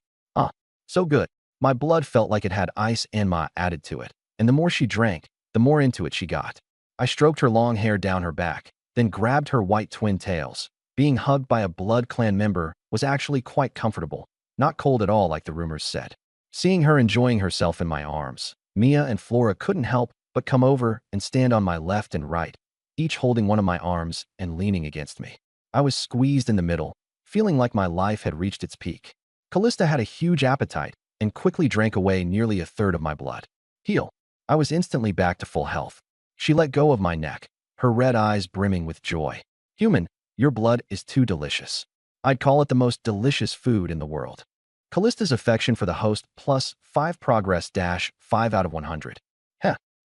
So good. My blood felt like it had ice and ma added to it, and the more she drank, the more into it she got. I stroked her long hair down her back, then grabbed her white twin tails. Being hugged by a Blood Clan member was actually quite comfortable, not cold at all like the rumors said. Seeing her enjoying herself in my arms, Mia and Flora couldn't help but come over and stand on my left and right, each holding one of my arms and leaning against me. I was squeezed in the middle, feeling like my life had reached its peak. Callista had a huge appetite and quickly drank away nearly a third of my blood. Heal. I was instantly back to full health. She let go of my neck, her red eyes brimming with joy. Human, your blood is too delicious. I'd call it the most delicious food in the world. Callista's affection for the host plus 5 progress dash 5 out of 100.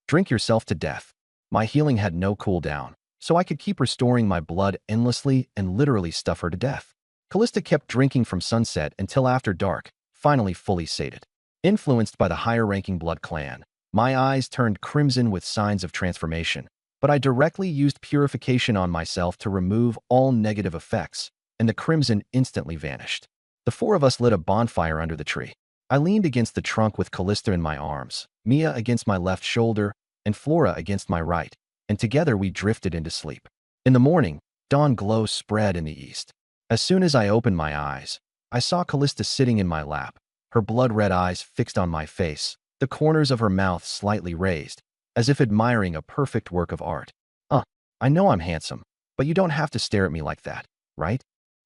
Drink yourself to death. My healing had no cooldown, so I could keep restoring my blood endlessly and literally stuff her to death. Callista kept drinking from sunset until after dark, finally fully sated. Influenced by the higher-ranking Blood Clan, my eyes turned crimson with signs of transformation, but I directly used purification on myself to remove all negative effects, and the crimson instantly vanished. The four of us lit a bonfire under the tree. I leaned against the trunk with Callista in my arms, Mia against my left shoulder, and Flora against my right, and together we drifted into sleep. In the morning, dawn glow spread in the east. As soon as I opened my eyes, I saw Callista sitting in my lap, her blood-red eyes fixed on my face, the corners of her mouth slightly raised, as if admiring a perfect work of art. I know I'm handsome, but you don't have to stare at me like that, right?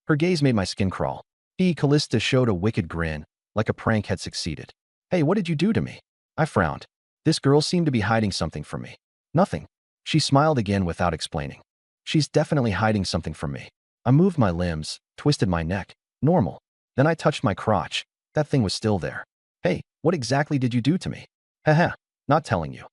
Her gaze made my skin crawl. Callista showed a wicked grin, like a prank had succeeded. Hey, what did you do to me? I frowned. This girl seemed to be hiding something from me. Nothing. She smiled again without explaining. She's definitely hiding something from me. I moved my limbs, twisted my neck. Normal. Then I touched my crotch. That thing was still there. Hey, what exactly did you do to me? Haha, not telling you.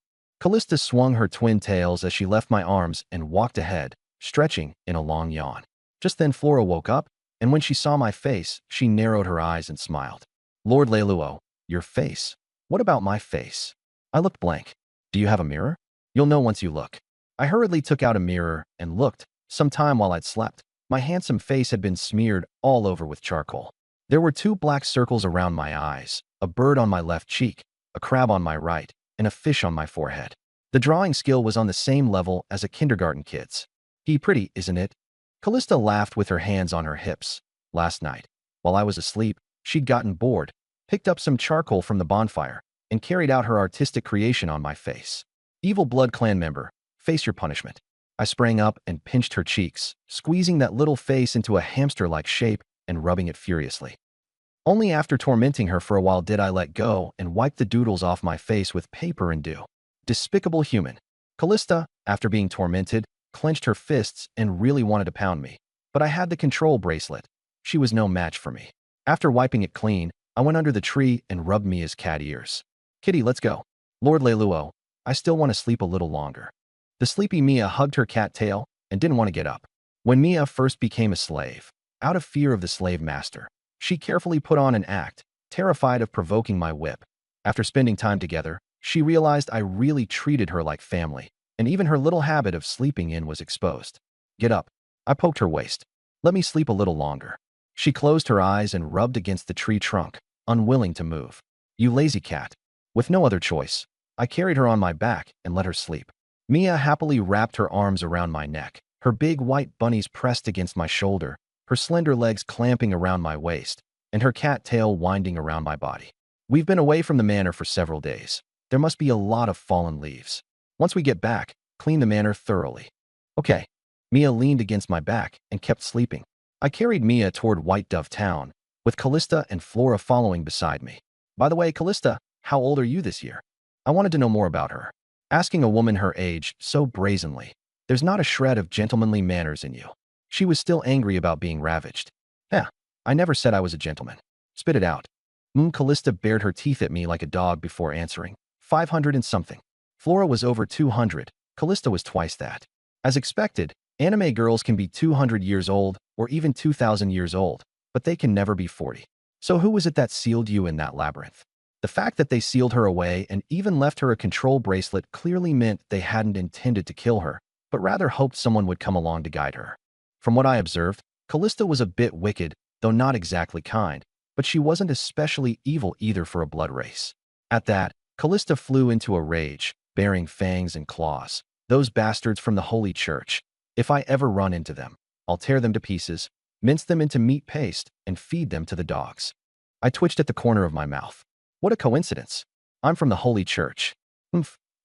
Callista swung her twin tails as she left my arms and walked ahead, stretching in a long yawn. Just then Flora woke up, and when she saw my face, she narrowed her eyes and smiled. Lord Leluo, your face. What about my face? I looked blank. Do you have a mirror? You'll know once you look. I hurriedly took out a mirror and looked. Some time while I'd slept, my handsome face had been smeared all over with charcoal. There were 2 black circles around my eyes, a bird on my left cheek, a crab on my right, and a fish on my forehead. The drawing skill was on the same level as a kindergarten kid's. Pretty, isn't it? Callista laughed with her hands on her hips. Last night, while I was asleep, she'd gotten bored, picked up some charcoal from the bonfire, and carried out her artistic creation on my face. Evil Blood Clan member, face your punishment. I sprang up and pinched her cheeks, squeezing that little face into a hamster-like shape and rubbing it furiously. Only after tormenting her for a while did I let go and wipe the doodles off my face with paper and dew. Despicable human. Callista, after being tormented, clenched her fists and really wanted to pound me. But I had the control bracelet. She was no match for me. After wiping it clean, I went under the tree and rubbed Mia's cat ears. Kitty, let's go. Lord Leluo, I still want to sleep a little longer. The sleepy Mia hugged her cat tail and didn't want to get up. When Mia first became a slave, out of fear of the slave master, she carefully put on an act, terrified of provoking my whip. After spending time together, she realized I really treated her like family, and even her little habit of sleeping in was exposed. Get up. I poked her waist. Let me sleep a little longer. She closed her eyes and rubbed against the tree trunk, unwilling to move. You lazy cat. With no other choice, I carried her on my back and let her sleep. Mia happily wrapped her arms around my neck, her big white bunnies pressed against my shoulder, her slender legs clamping around my waist, and her cat tail winding around my body. We've been away from the manor for several days. There must be a lot of fallen leaves. Once we get back, clean the manor thoroughly. Okay. Mia leaned against my back and kept sleeping. I carried Mia toward White Dove Town, with Callista and Flora following beside me. By the way, Callista, how old are you this year? I wanted to know more about her. Asking a woman her age so brazenly. There's not a shred of gentlemanly manners in you. She was still angry about being ravaged. I never said I was a gentleman. Spit it out. Callista bared her teeth at me like a dog before answering. 500 and something. Flora was over 200. Callista was twice that. As expected, anime girls can be 200 years old or even 2,000 years old, but they can never be 40. So who was it that sealed you in that labyrinth? The fact that they sealed her away and even left her a control bracelet clearly meant they hadn't intended to kill her, but rather hoped someone would come along to guide her. From what I observed, Callista was a bit wicked, though not exactly kind, but she wasn't especially evil either for a blood race. At that, Callista flew into a rage, bearing fangs and claws. Those bastards from the Holy Church. If I ever run into them, I'll tear them to pieces, mince them into meat paste, and feed them to the dogs. I twitched at the corner of my mouth. What a coincidence. I'm from the Holy Church.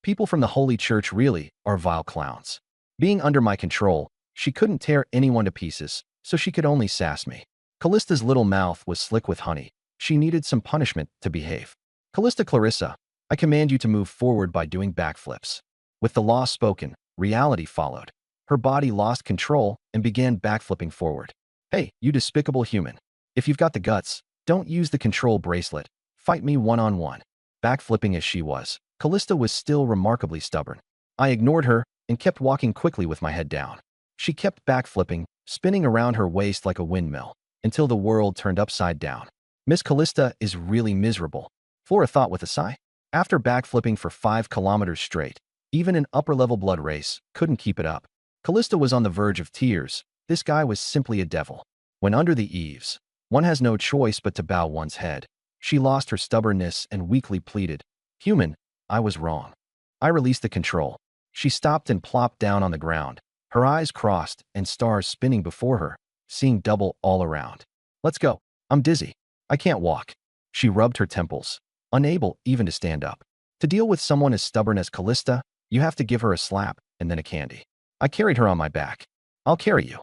People from the Holy Church really are vile clowns. Being under my control, she couldn't tear anyone to pieces, so she could only sass me. Callista's little mouth was slick with honey. She needed some punishment to behave. Callista Clarissa, I command you to move forward by doing backflips. With the law spoken, reality followed. Her body lost control and began backflipping forward. Hey, you despicable human. If you've got the guts, don't use the control bracelet. Fight me one-on-one. Backflipping as she was, Callista was still remarkably stubborn. I ignored her and kept walking quickly with my head down. She kept backflipping, spinning around her waist like a windmill, until the world turned upside down. Miss Callista is really miserable, Flora thought with a sigh. After backflipping for 5 kilometers straight, even an upper-level blood race couldn't keep it up. Callista was on the verge of tears. This guy was simply a devil. When under the eaves, one has no choice but to bow one's head. She lost her stubbornness and weakly pleaded, "Human, I was wrong." I released the control. She stopped and plopped down on the ground, her eyes crossed and stars spinning before her, seeing double all around. Let's go. I'm dizzy. I can't walk. She rubbed her temples, unable even to stand up. To deal with someone as stubborn as Callista, you have to give her a slap and then a candy. I carried her on my back. I'll carry you.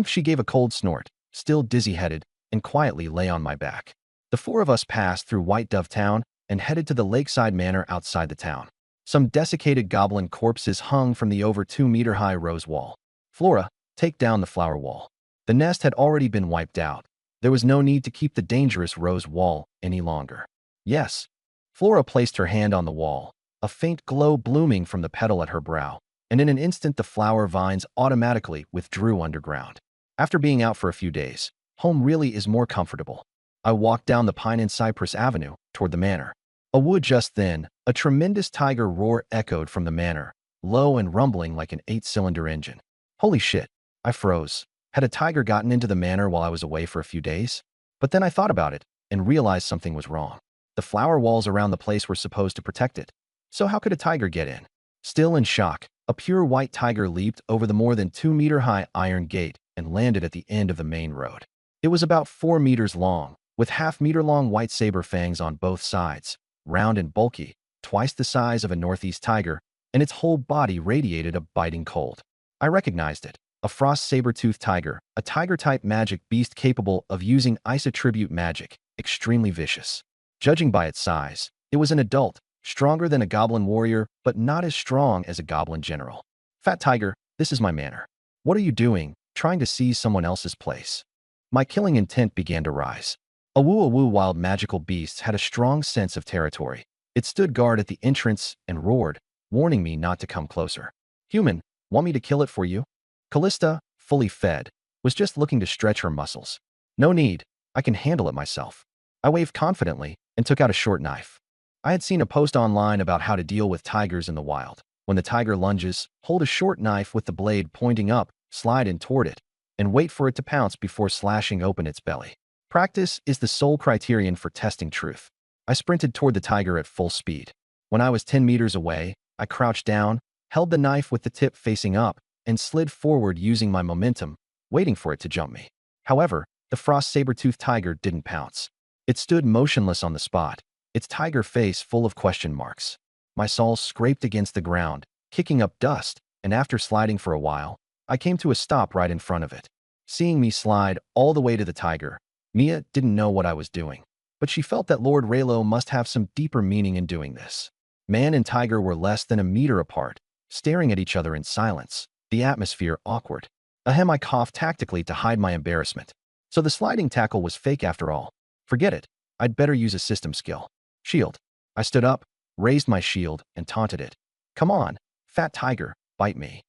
She gave a cold snort, still dizzy-headed, and quietly lay on my back. The 4 of us passed through White Dove Town and headed to the lakeside manor outside the town. Some desiccated goblin corpses hung from the over 2-meter-high rose wall. Flora, take down the flower wall. The nest had already been wiped out. There was no need to keep the dangerous rose wall any longer. Yes. Flora placed her hand on the wall, a faint glow blooming from the petal at her brow, and in an instant the flower vines automatically withdrew underground. After being out for a few days, home really is more comfortable. I walked down the pine and cypress avenue toward the manor. A wood just then, a tremendous tiger roar echoed from the manor, low and rumbling like an 8-cylinder engine. Holy shit, I froze. Had a tiger gotten into the manor while I was away for a few days? But then I thought about it and realized something was wrong. The flower walls around the place were supposed to protect it. So how could a tiger get in? Still in shock, a pure white tiger leaped over the more than 2-meter-high iron gate and landed at the end of the main road. It was about 4 meters long, with half-meter-long white saber fangs on both sides, round and bulky, twice the size of a northeast tiger, and its whole body radiated a biting cold. I recognized it. A frost saber-toothed tiger, a tiger-type magic beast capable of using ice attribute magic, extremely vicious. Judging by its size, it was an adult, stronger than a goblin warrior, but not as strong as a goblin general. Fat tiger, this is my manor. What are you doing, trying to seize someone else's place? My killing intent began to rise. Awoo wild magical beasts had a strong sense of territory. It stood guard at the entrance and roared, warning me not to come closer. Human, want me to kill it for you? Callista, fully fed, was just looking to stretch her muscles. No need, I can handle it myself. I waved confidently and took out a short knife. I had seen a post online about how to deal with tigers in the wild. When the tiger lunges, hold a short knife with the blade pointing up, slide in toward it, and wait for it to pounce before slashing open its belly. Practice is the sole criterion for testing truth. I sprinted toward the tiger at full speed. When I was 10 meters away, I crouched down, held the knife with the tip facing up, and slid forward using my momentum, waiting for it to jump me. However, the frost saber-toothed tiger didn't pounce. It stood motionless on the spot, its tiger face full of question marks. My soles scraped against the ground, kicking up dust, and after sliding for a while, I came to a stop right in front of it. Seeing me slide all the way to the tiger, Mia didn't know what I was doing, but she felt that Lord Raylo must have some deeper meaning in doing this. Man and tiger were less than a meter apart, staring at each other in silence, the atmosphere awkward. Ahem, I coughed tactically to hide my embarrassment. So the sliding tackle was fake after all. Forget it, I'd better use a system skill. Shield. I stood up, raised my shield, and taunted it. Come on, fat tiger, bite me.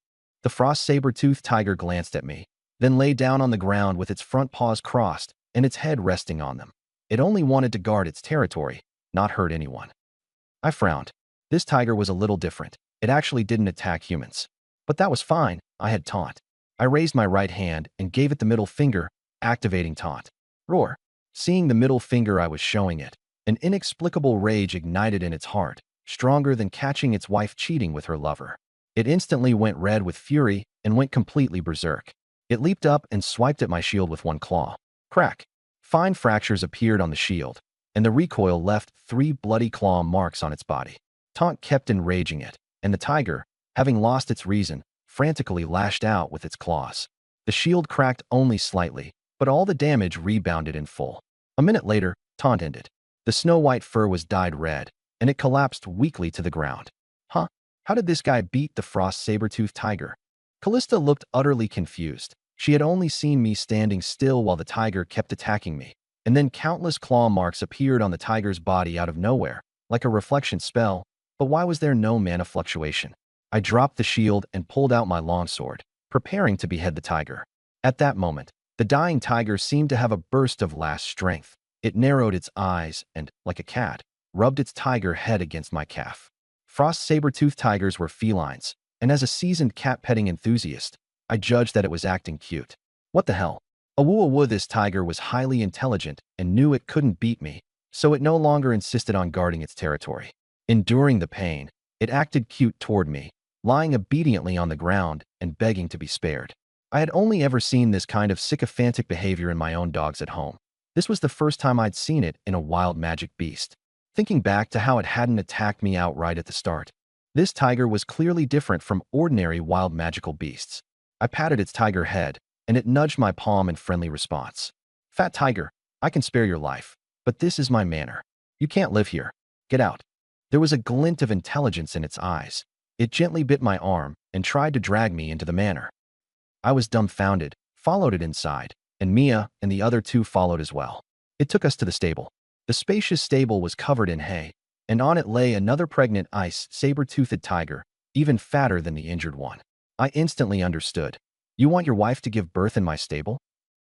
The frost saber-toothed tiger glanced at me, then lay down on the ground with its front paws crossed and its head resting on them. It only wanted to guard its territory, not hurt anyone. I frowned. This tiger was a little different. It actually didn't attack humans. But that was fine, I had taunt. I raised my right hand and gave it the middle finger, activating taunt. Roar. Seeing the middle finger I was showing it, an inexplicable rage ignited in its heart, stronger than catching its wife cheating with her lover. It instantly went red with fury and went completely berserk. It leaped up and swiped at my shield with one claw. Crack. Fine fractures appeared on the shield, and the recoil left 3 bloody claw marks on its body. Taunt kept enraging it, and the tiger, having lost its reason, frantically lashed out with its claws. The shield cracked only slightly, but all the damage rebounded in full. A minute later, Taunt ended. The snow-white fur was dyed red, and it collapsed weakly to the ground. Huh? How did this guy beat the frost saber-toothed tiger? Callista looked utterly confused. She had only seen me standing still while the tiger kept attacking me, and then countless claw marks appeared on the tiger's body out of nowhere, like a reflection spell, but why was there no mana fluctuation? I dropped the shield and pulled out my longsword, preparing to behead the tiger. At that moment, the dying tiger seemed to have a burst of last strength. It narrowed its eyes and, like a cat, rubbed its tiger head against my calf. Frost saber-toothed tigers were felines, and as a seasoned cat-petting enthusiast, I judged that it was acting cute. What the hell? Awoo, this tiger was highly intelligent and knew it couldn't beat me, so it no longer insisted on guarding its territory. Enduring the pain, it acted cute toward me, lying obediently on the ground and begging to be spared. I had only ever seen this kind of sycophantic behavior in my own dogs at home. This was the first time I'd seen it in a wild magic beast. Thinking back to how it hadn't attacked me outright at the start, this tiger was clearly different from ordinary wild magical beasts. I patted its tiger head, and it nudged my palm in friendly response. Fat tiger, I can spare your life, but this is my manor. You can't live here. Get out. There was a glint of intelligence in its eyes. It gently bit my arm and tried to drag me into the manor. I was dumbfounded, followed it inside, and Mia and the other 2 followed as well. It took us to the stable. The spacious stable was covered in hay, and on it lay another pregnant ice saber-toothed tiger, even fatter than the injured one. I instantly understood. You want your wife to give birth in my stable?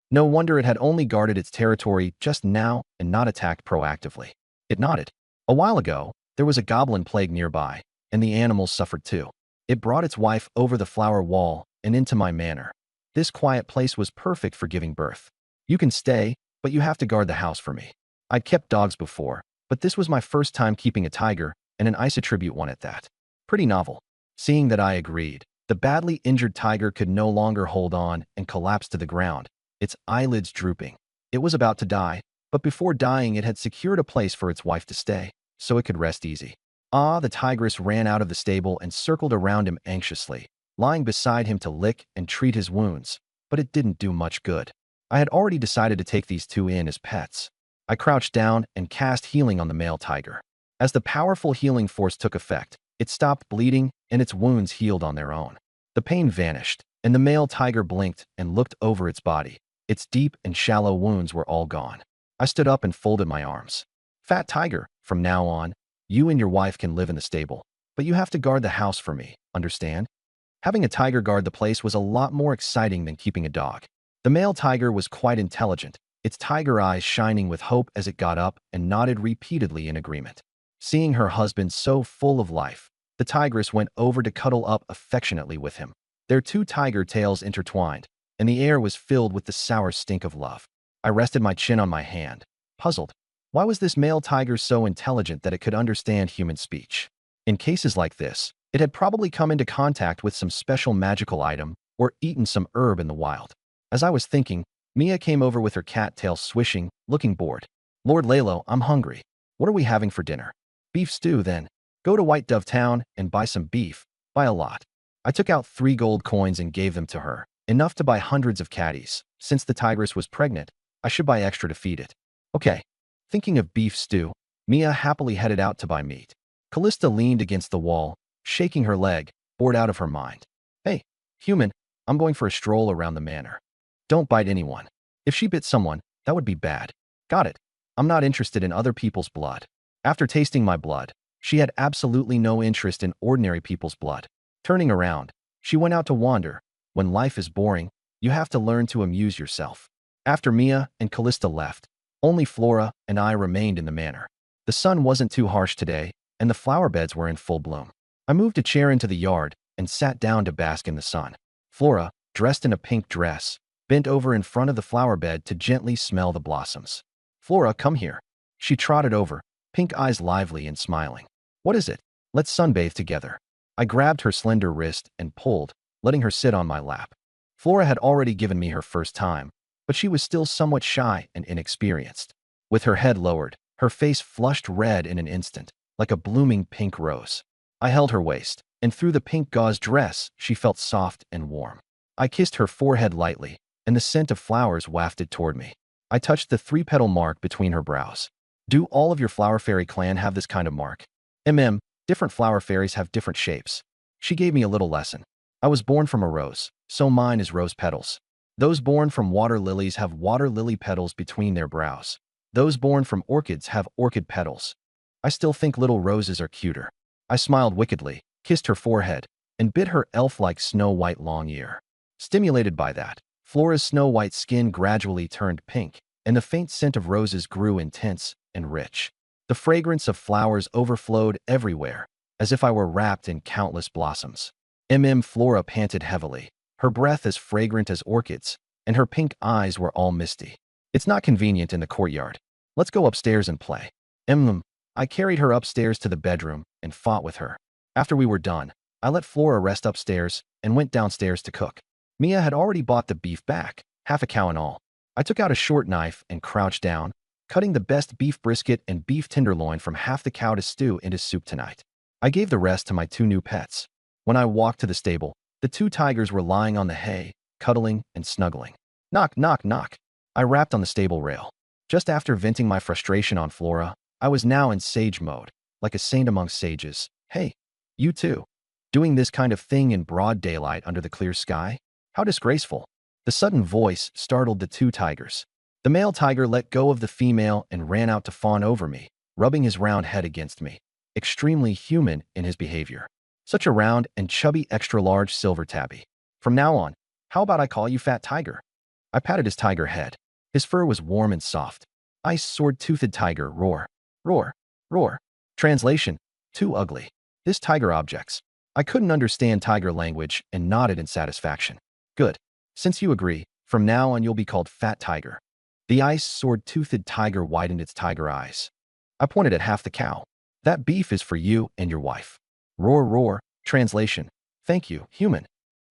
No wonder it had only guarded its territory just now and not attacked proactively. It nodded. A while ago, there was a goblin plague nearby, and the animals suffered too. It brought its wife over the flower wall and into my manor. This quiet place was perfect for giving birth. You can stay, but you have to guard the house for me. I'd kept dogs before, but this was my first time keeping a tiger, and an ice attribute one at that. Pretty novel. Seeing that I agreed, the badly injured tiger could no longer hold on and collapsed to the ground, its eyelids drooping. It was about to die, but before dying it had secured a place for its wife to stay, so it could rest easy. The tigress ran out of the stable and circled around him anxiously, lying beside him to lick and treat his wounds, but it didn't do much good. I had already decided to take these two in as pets. I crouched down and cast healing on the male tiger. As the powerful healing force took effect, it stopped bleeding and its wounds healed on their own. The pain vanished, and the male tiger blinked and looked over its body. Its deep and shallow wounds were all gone. I stood up and folded my arms. Fat tiger, from now on, you and your wife can live in the stable, but you have to guard the house for me, understand? Having a tiger guard the place was a lot more exciting than keeping a dog. The male tiger was quite intelligent, its tiger eyes shining with hope as it got up and nodded repeatedly in agreement. Seeing her husband so full of life, the tigress went over to cuddle up affectionately with him. Their two tiger tails intertwined, and the air was filled with the sour stink of love. I rested my chin on my hand, puzzled. Why was this male tiger so intelligent that it could understand human speech? In cases like this, it had probably come into contact with some special magical item or eaten some herb in the wild. As I was thinking, Mia came over with her cat tail swishing, looking bored. Lord Lalo, I'm hungry. What are we having for dinner? Beef stew, then. Go to White Dove Town and buy some beef. Buy a lot. I took out 3 gold coins and gave them to her, enough to buy hundreds of catties. Since the tigress was pregnant, I should buy extra to feed it. Okay. Thinking of beef stew, Mia happily headed out to buy meat. Callista leaned against the wall, shaking her leg, bored out of her mind. Hey, human, I'm going for a stroll around the manor. Don't bite anyone. If she bit someone, that would be bad. Got it. I'm not interested in other people's blood. After tasting my blood, she had absolutely no interest in ordinary people's blood. Turning around, she went out to wander. When life is boring, you have to learn to amuse yourself. After Mia and Callista left, only Flora and I remained in the manor. The sun wasn't too harsh today, and the flower beds were in full bloom. I moved a chair into the yard and sat down to bask in the sun. Flora, dressed in a pink dress, bent over in front of the flower bed to gently smell the blossoms. Flora, come here. She trotted over, pink eyes lively and smiling. What is it? Let's sunbathe together. I grabbed her slender wrist and pulled, letting her sit on my lap. Flora had already given me her first time, but she was still somewhat shy and inexperienced. With her head lowered, her face flushed red in an instant, like a blooming pink rose. I held her waist, and through the pink gauze dress, she felt soft and warm. I kissed her forehead lightly, and the scent of flowers wafted toward me. I touched the 3-petal mark between her brows. Do all of your flower fairy clan have this kind of mark? Different flower fairies have different shapes. She gave me a little lesson. I was born from a rose, so mine is rose petals. Those born from water lilies have water lily petals between their brows. Those born from orchids have orchid petals. I still think little roses are cuter. I smiled wickedly, kissed her forehead, and bit her elf-like snow-white long ear. Stimulated by that, Flora's snow-white skin gradually turned pink, and the faint scent of roses grew intense and rich. The fragrance of flowers overflowed everywhere, as if I were wrapped in countless blossoms. Flora panted heavily, her breath as fragrant as orchids, and her pink eyes were all misty. It's not convenient in the courtyard. Let's go upstairs and play. I carried her upstairs to the bedroom and fought with her. After we were done, I let Flora rest upstairs and went downstairs to cook. Mia had already bought the beef back, half a cow and all. I took out a short knife and crouched down, cutting the best beef brisket and beef tenderloin from half the cow to stew into soup tonight. I gave the rest to my 2 new pets. When I walked to the stable, the 2 tigers were lying on the hay, cuddling and snuggling. Knock, knock, knock. I rapped on the stable rail. Just after venting my frustration on Flora, I was now in sage mode, like a saint among sages. Hey, you too. Doing this kind of thing in broad daylight under the clear sky? How disgraceful. The sudden voice startled the 2 tigers. The male tiger let go of the female and ran out to fawn over me, rubbing his round head against me, extremely human in his behavior. Such a round and chubby extra-large silver tabby. From now on, how about I call you Fat Tiger? I patted his tiger head. His fur was warm and soft. Ice sword-toothed tiger, roar, roar, roar. Translation, too ugly. This tiger objects. I couldn't understand tiger language and nodded in satisfaction. Good. Since you agree, from now on you'll be called Fat Tiger. The ice sword-toothed tiger widened its tiger eyes. I pointed at half the cow. That beef is for you and your wife. Roar, roar. Translation, thank you, human.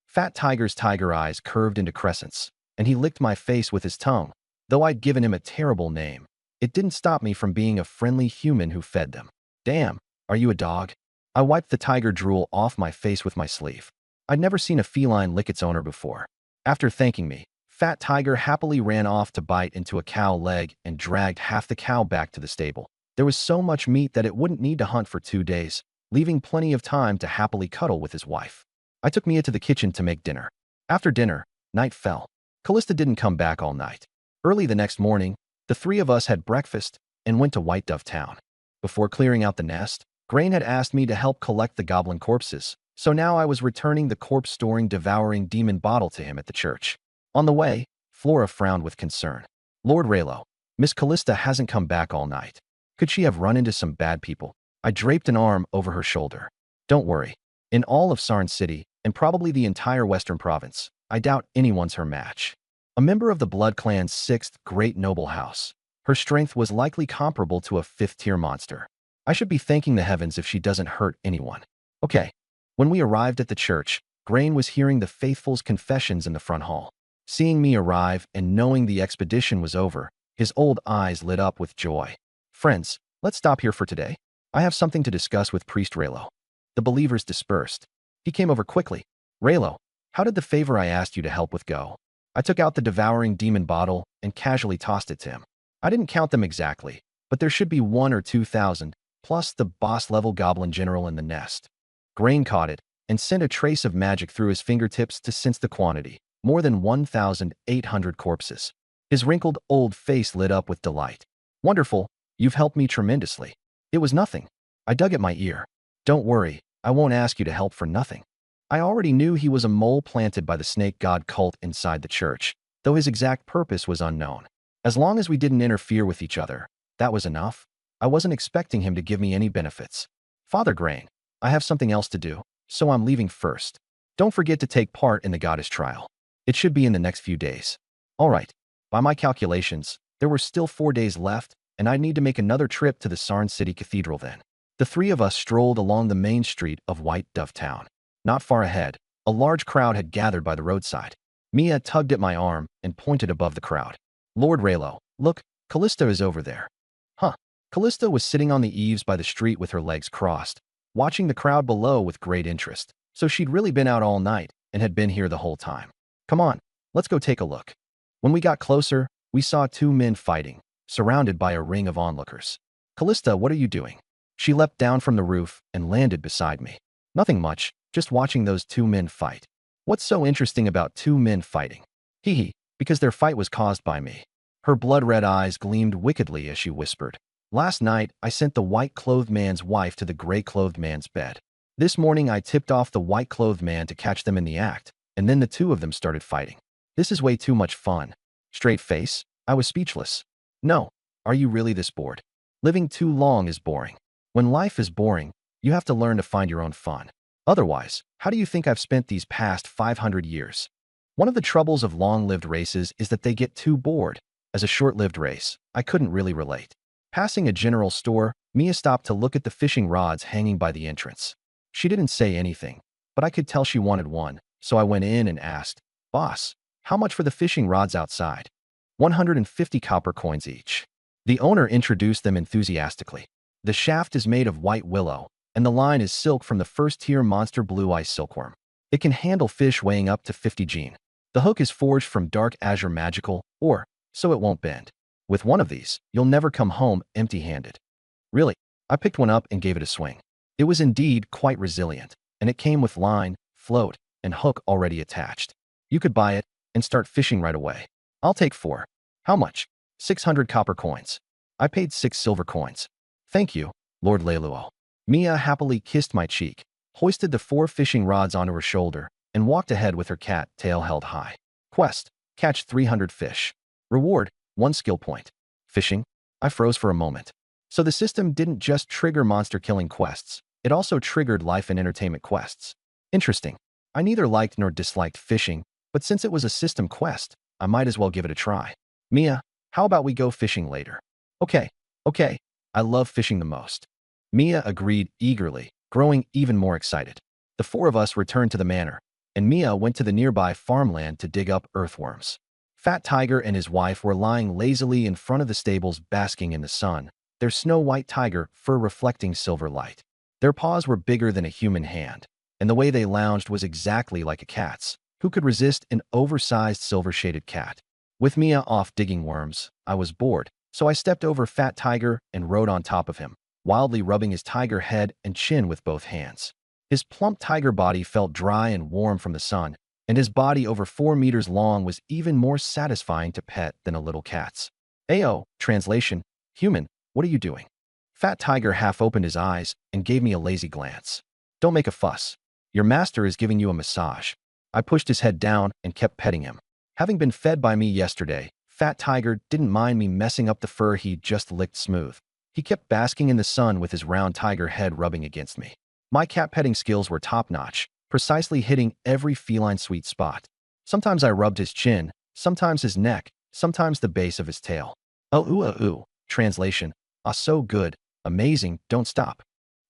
Fat Tiger's tiger eyes curved into crescents, and he licked my face with his tongue. Though I'd given him a terrible name, it didn't stop me from being a friendly human who fed them. Damn, are you a dog? I wiped the tiger drool off my face with my sleeve. I'd never seen a feline lick its owner before. After thanking me, Fat Tiger happily ran off to bite into a cow leg and dragged half the cow back to the stable. There was so much meat that it wouldn't need to hunt for 2 days, leaving plenty of time to happily cuddle with his wife. I took Mia to the kitchen to make dinner. After dinner, night fell. Callista didn't come back all night. Early the next morning, the three of us had breakfast and went to White Dove Town. Before clearing out the nest, Grain had asked me to help collect the goblin corpses, so now I was returning the corpse-storing, devouring demon bottle to him at the church. On the way, Flora frowned with concern. Lord Raylo, Miss Callista hasn't come back all night. Could she have run into some bad people? I draped an arm over her shoulder. Don't worry. In all of Sarn City, and probably the entire Western Province, I doubt anyone's her match. A member of the Blood Clan's 6th great noble house, her strength was likely comparable to a 5th-tier monster. I should be thanking the heavens if she doesn't hurt anyone. Okay. When we arrived at the church, Grain was hearing the faithful's confessions in the front hall. Seeing me arrive and knowing the expedition was over, his old eyes lit up with joy. Friends, let's stop here for today. I have something to discuss with Priest Raylo. The believers dispersed. He came over quickly. Raylo, how did the favor I asked you to help with go? I took out the devouring demon bottle and casually tossed it to him. I didn't count them exactly, but there should be 1,000 or 2,000, plus the boss-level goblin general in the nest. Grain caught it and sent a trace of magic through his fingertips to sense the quantity, more than 1,800 corpses. His wrinkled old face lit up with delight. Wonderful, you've helped me tremendously. It was nothing. I dug at my ear. Don't worry, I won't ask you to help for nothing. I already knew he was a mole planted by the snake god cult inside the church, though his exact purpose was unknown. As long as we didn't interfere with each other, that was enough. I wasn't expecting him to give me any benefits. Father Grain, I have something else to do, so I'm leaving first. Don't forget to take part in the goddess trial. It should be in the next few days. All right. By my calculations, there were still 4 days left, and I'd need to make another trip to the Sarn City Cathedral then. The three of us strolled along the main street of White Dove Town. Not far ahead, a large crowd had gathered by the roadside. Mia tugged at my arm and pointed above the crowd. Lord Raylo, look, Callista is over there. Huh. Callista was sitting on the eaves by the street with her legs crossed, watching the crowd below with great interest. So she'd really been out all night and had been here the whole time. Come on, let's go take a look. When we got closer, we saw 2 men fighting, surrounded by a ring of onlookers. Callista, what are you doing? She leapt down from the roof and landed beside me. Nothing much, just watching those 2 men fight. What's so interesting about 2 men fighting? Hee hee, because their fight was caused by me. Her blood-red eyes gleamed wickedly as she whispered. Last night, I sent the white-clothed man's wife to the gray-clothed man's bed. This morning, I tipped off the white-clothed man to catch them in the act, and then the 2 of them started fighting. This is way too much fun. Straight face, I was speechless. No, are you really this bored? Living too long is boring. When life is boring, you have to learn to find your own fun. Otherwise, how do you think I've spent these past 500 years? One of the troubles of long-lived races is that they get too bored. As a short-lived race, I couldn't really relate. Passing a general store, Mia stopped to look at the fishing rods hanging by the entrance. She didn't say anything, but I could tell she wanted one, so I went in and asked, "Boss, how much for the fishing rods outside?" 150 copper coins each. The owner introduced them enthusiastically. The shaft is made of white willow, and the line is silk from the first-tier monster blue ice silkworm. It can handle fish weighing up to 50 gene. The hook is forged from dark azure magical ore, so it won't bend. With one of these, you'll never come home empty-handed. Really, I picked one up and gave it a swing. It was indeed quite resilient, and it came with line, float, and hook already attached. You could buy it and start fishing right away. I'll take 4. How much? 600 copper coins. I paid 6 silver coins. Thank you, Lord Leluo. Mia happily kissed my cheek, hoisted the 4 fishing rods onto her shoulder, and walked ahead with her cat tail held high. Quest: catch 300 fish. Reward: 1 skill point. Fishing? I froze for a moment. So the system didn't just trigger monster-killing quests, it also triggered life and entertainment quests. Interesting. I neither liked nor disliked fishing, but since it was a system quest, I might as well give it a try. Mia, how about we go fishing later? Okay. I love fishing the most. Mia agreed eagerly, growing even more excited. The 4 of us returned to the manor, and Mia went to the nearby farmland to dig up earthworms. Fat Tiger and his wife were lying lazily in front of the stables basking in the sun, their snow-white tiger fur reflecting silver light. Their paws were bigger than a human hand, and the way they lounged was exactly like a cat's. Who could resist an oversized silver-shaded cat? With Mia off digging worms, I was bored, so I stepped over Fat Tiger and rode on top of him, wildly rubbing his tiger head and chin with both hands. His plump tiger body felt dry and warm from the sun, and his body over 4 meters long was even more satisfying to pet than a little cat's. Ayo, translation, human, what are you doing? Fat Tiger half opened his eyes and gave me a lazy glance. Don't make a fuss. Your master is giving you a massage. I pushed his head down and kept petting him. Having been fed by me yesterday, Fat Tiger didn't mind me messing up the fur he'd just licked smooth. He kept basking in the sun with his round tiger head rubbing against me. My cat petting skills were top-notch, precisely hitting every feline sweet spot. Sometimes I rubbed his chin, sometimes his neck, sometimes the base of his tail. Translation, ah, so good, amazing, don't stop.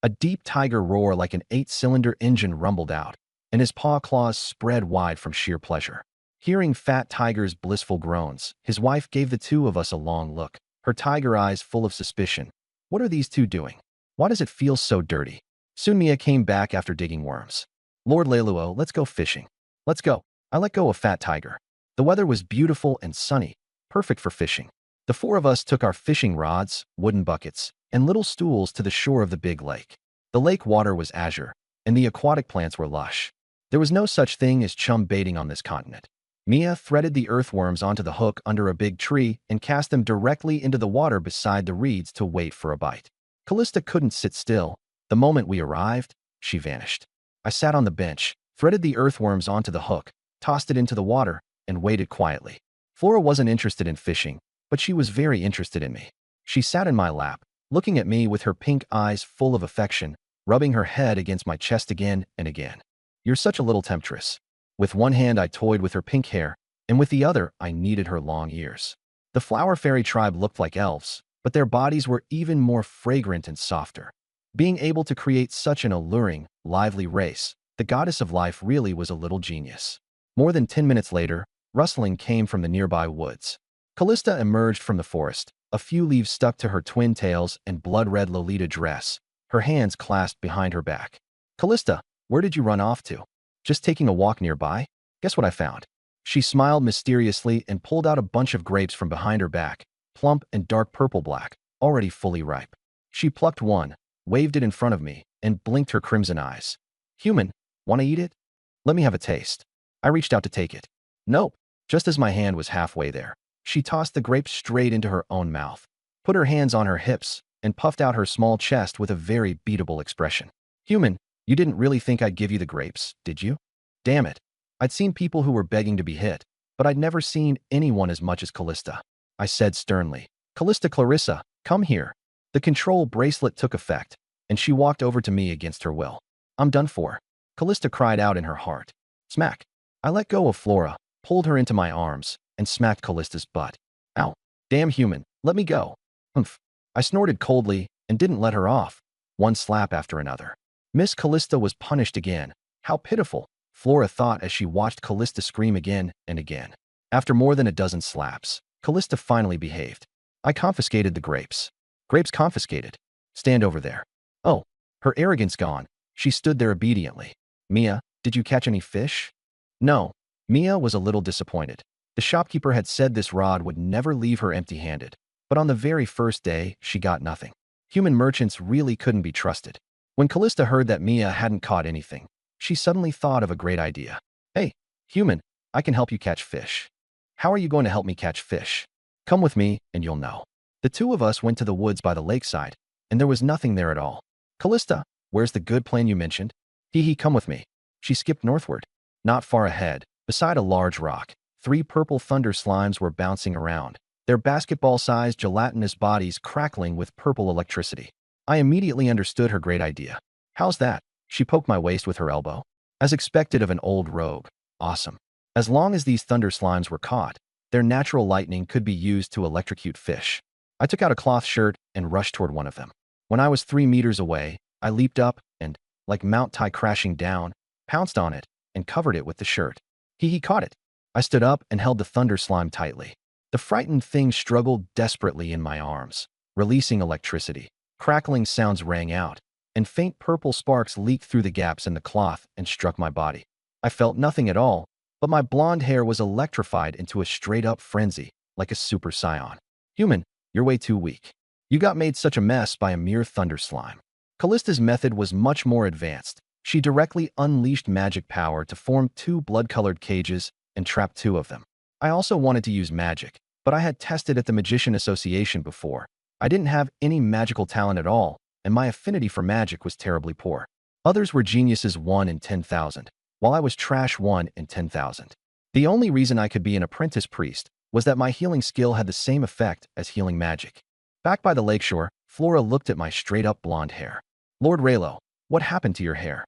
A deep tiger roar like an 8-cylinder engine rumbled out, and his paw claws spread wide from sheer pleasure. Hearing Fat Tiger's blissful groans, his wife gave the 2 of us a long look, her tiger eyes full of suspicion. What are these 2 doing? Why does it feel so dirty? Soon Mia came back after digging worms. Lord Leluo, let's go fishing. Let's go. I let go of Fat Tiger. The weather was beautiful and sunny, perfect for fishing. The 4 of us took our fishing rods, wooden buckets, and little stools to the shore of the big lake. The lake water was azure, and the aquatic plants were lush. There was no such thing as chum baiting on this continent. Mia threaded the earthworms onto the hook under a big tree and cast them directly into the water beside the reeds to wait for a bite. Callista couldn't sit still. The moment we arrived, she vanished. I sat on the bench, threaded the earthworms onto the hook, tossed it into the water, and waited quietly. Flora wasn't interested in fishing, but she was very interested in me. She sat in my lap, looking at me with her pink eyes full of affection, rubbing her head against my chest again and again. You're such a little temptress. With one hand I toyed with her pink hair, and with the other I kneaded her long ears. The flower fairy tribe looked like elves, but their bodies were even more fragrant and softer. Being able to create such an alluring, lively race, the goddess of life really was a little genius. More than 10 minutes later, rustling came from the nearby woods. Callista emerged from the forest, a few leaves stuck to her twin tails and blood-red Lolita dress, her hands clasped behind her back. Callista, where did you run off to? Just taking a walk nearby? Guess what I found? She smiled mysteriously and pulled out a bunch of grapes from behind her back, plump and dark purple-black, already fully ripe. She plucked one, waved it in front of me, and blinked her crimson eyes. Human, want to eat it? Let me have a taste. I reached out to take it. Nope. Just as my hand was halfway there, she tossed the grape straight into her own mouth, put her hands on her hips, and puffed out her small chest with a very beatable expression. Human, you didn't really think I'd give you the grapes, did you? Damn it. I'd seen people who were begging to be hit, but I'd never seen anyone as much as Callista. I said sternly. Callista Clarissa, come here. The control bracelet took effect, and she walked over to me against her will. I'm done for. Callista cried out in her heart. Smack. I let go of Flora, pulled her into my arms, and smacked Callista's butt. Ow. Damn human, let me go. Humph. I snorted coldly and didn't let her off, one slap after another. Miss Callista was punished again. How pitiful, Flora thought as she watched Callista scream again and again. After more than a dozen slaps, Callista finally behaved. I confiscated the grapes. Grapes confiscated. Stand over there. Oh, her arrogance gone. She stood there obediently. Mia, did you catch any fish? No. Mia was a little disappointed. The shopkeeper had said this rod would never leave her empty-handed, but on the very first day, she got nothing. Human merchants really couldn't be trusted. When Callista heard that Mia hadn't caught anything, she suddenly thought of a great idea. Hey, human, I can help you catch fish. How are you going to help me catch fish? Come with me, and you'll know. The 2 of us went to the woods by the lakeside, and there was nothing there at all. Callista, where's the good plan you mentioned? Hee, come with me. She skipped northward. Not far ahead, beside a large rock, 3 purple thunder slimes were bouncing around, their basketball-sized gelatinous bodies crackling with purple electricity. I immediately understood her great idea. How's that? She poked my waist with her elbow. As expected of an old rogue. Awesome. As long as these thunder slimes were caught, their natural lightning could be used to electrocute fish. I took out a cloth shirt and rushed toward one of them. When I was 3 meters away, I leaped up and, like Mount Tai crashing down, pounced on it and covered it with the shirt. He caught it. I stood up and held the thunder slime tightly. The frightened thing struggled desperately in my arms, releasing electricity. Crackling sounds rang out, and faint purple sparks leaked through the gaps in the cloth and struck my body. I felt nothing at all, but my blonde hair was electrified into a straight-up frenzy, like a super scion. Human, you're way too weak. You got made such a mess by a mere thunder slime. Callista's method was much more advanced. She directly unleashed magic power to form 2 blood-colored cages and trap 2 of them. I also wanted to use magic, but I had tested at the Magician Association before. I didn't have any magical talent at all, and my affinity for magic was terribly poor. Others were geniuses 1 in 10,000, while I was trash 1 in 10,000. The only reason I could be an apprentice priest was that my healing skill had the same effect as healing magic. Back by the lakeshore, Flora looked at my straight-up blonde hair. Lord Raylo, what happened to your hair?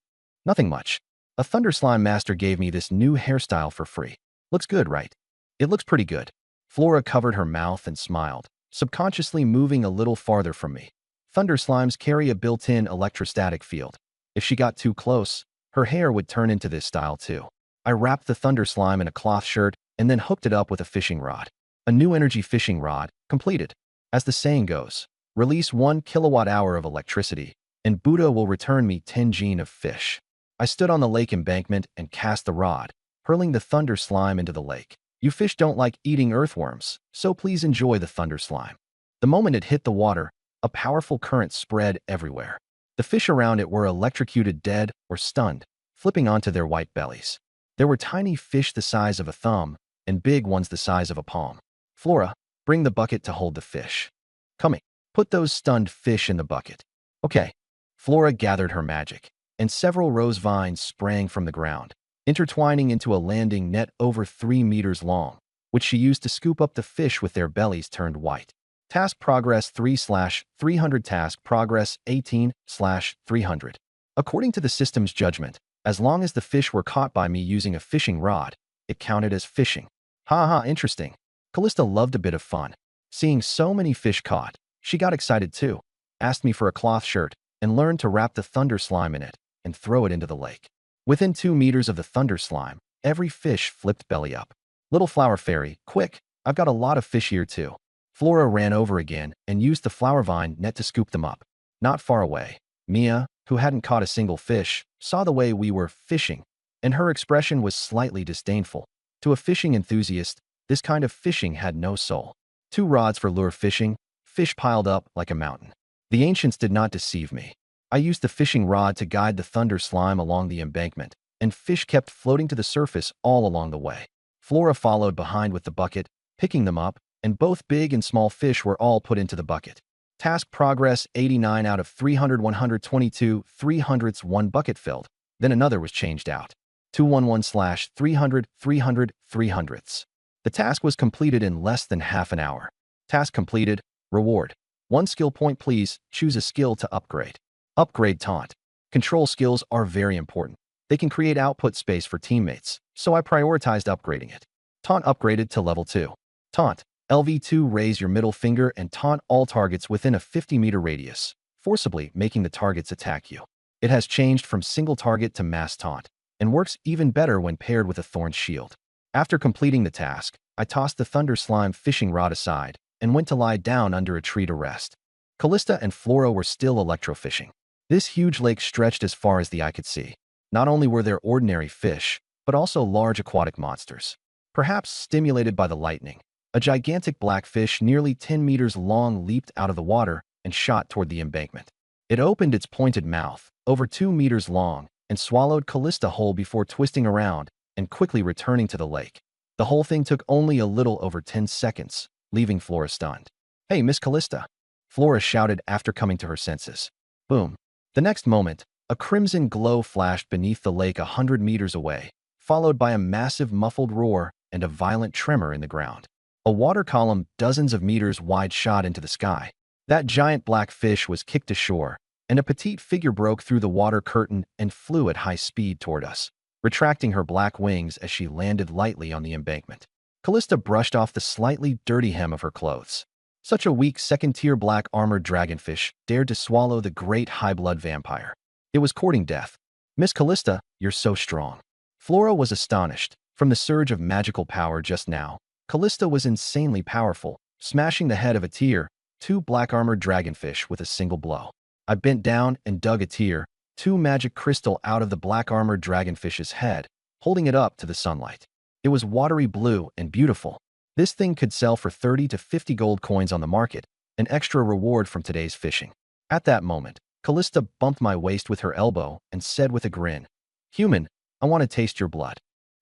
Nothing much. A Thunder Slime Master gave me this new hairstyle for free. Looks good, right? It looks pretty good. Flora covered her mouth and smiled, subconsciously moving a little farther from me. Thunder slimes carry a built-in electrostatic field. If she got too close, her hair would turn into this style too. I wrapped the thunder slime in a cloth shirt and then hooked it up with a fishing rod. A new energy fishing rod, completed. As the saying goes, release 1 kilowatt-hour of electricity, and Buddha will return me 10 gene of fish. I stood on the lake embankment and cast the rod, hurling the thunder slime into the lake. You fish don't like eating earthworms, so please enjoy the thunder slime. The moment it hit the water, a powerful current spread everywhere. The fish around it were electrocuted dead or stunned, flipping onto their white bellies. There were tiny fish the size of a thumb and big ones the size of a palm. Flora, bring the bucket to hold the fish. Coming. Put those stunned fish in the bucket. Okay. Flora gathered her magic, and several rose vines sprang from the ground, intertwining into a landing net over 3 meters long, which she used to scoop up the fish with their bellies turned white. Task progress 3/300. Task progress 18/300. According to the system's judgment, as long as the fish were caught by me using a fishing rod, it counted as fishing. Ha, interesting. Callista loved a bit of fun. Seeing so many fish caught, she got excited too, asked me for a cloth shirt, and learned to wrap the thunder slime in it and throw it into the lake. Within 2 meters of the thunder slime, every fish flipped belly up. Little flower fairy, quick, I've got a lot of fish here too. Flora ran over again and used the flower vine net to scoop them up. Not far away, Mia, who hadn't caught a single fish, saw the way we were fishing, and her expression was slightly disdainful. To a fishing enthusiast, this kind of fishing had no soul. 2 rods for lure fishing, fish piled up like a mountain. The ancients did not deceive me. I used the fishing rod to guide the thunder slime along the embankment, and fish kept floating to the surface all along the way. Flora followed behind with the bucket, picking them up, and both big and small fish were all put into the bucket. Task progress 89 out of 300. 122 300ths. 1 bucket filled. Then another was changed out. 211/300 300 300ths. The task was completed in less than half an hour. Task completed. Reward. 1 skill point. Please choose a skill to upgrade. Upgrade Taunt. Control skills are very important. They can create output space for teammates, so I prioritized upgrading it. Taunt upgraded to level 2. Taunt. LV2, raise your middle finger and taunt all targets within a 50-meter radius, forcibly making the targets attack you. It has changed from single target to mass taunt, and works even better when paired with a thorn shield. After completing the task, I tossed the thunder slime fishing rod aside and went to lie down under a tree to rest. Callista and Flora were still electrofishing. This huge lake stretched as far as the eye could see. Not only were there ordinary fish, but also large aquatic monsters. Perhaps stimulated by the lightning, a gigantic blackfish nearly 10 meters long leaped out of the water and shot toward the embankment. It opened its pointed mouth, over 2 meters long, and swallowed Callista whole before twisting around and quickly returning to the lake. The whole thing took only a little over 10 seconds, leaving Flora stunned. Hey, Miss Callista. Flora shouted after coming to her senses. Boom. The next moment, a crimson glow flashed beneath the lake 100 meters away, followed by a massive muffled roar and a violent tremor in the ground. A water column dozens of meters wide shot into the sky. That giant black fish was kicked ashore, and a petite figure broke through the water curtain and flew at high speed toward us, retracting her black wings as she landed lightly on the embankment. Callista brushed off the slightly dirty hem of her clothes. Such a weak second-tier black armored dragonfish dared to swallow the great high-blood vampire. It was courting death. Miss Callista, you're so strong. Flora was astonished. From the surge of magical power just now, Callista was insanely powerful, smashing the head of a tier 2 black armored dragonfish with a single blow. I bent down and dug a tier 2 magic crystal out of the black armored dragonfish's head, holding it up to the sunlight. It was watery blue and beautiful. This thing could sell for 30 to 50 gold coins on the market, an extra reward from today's fishing. At that moment, Callista bumped my waist with her elbow and said with a grin, "Human, I want to taste your blood."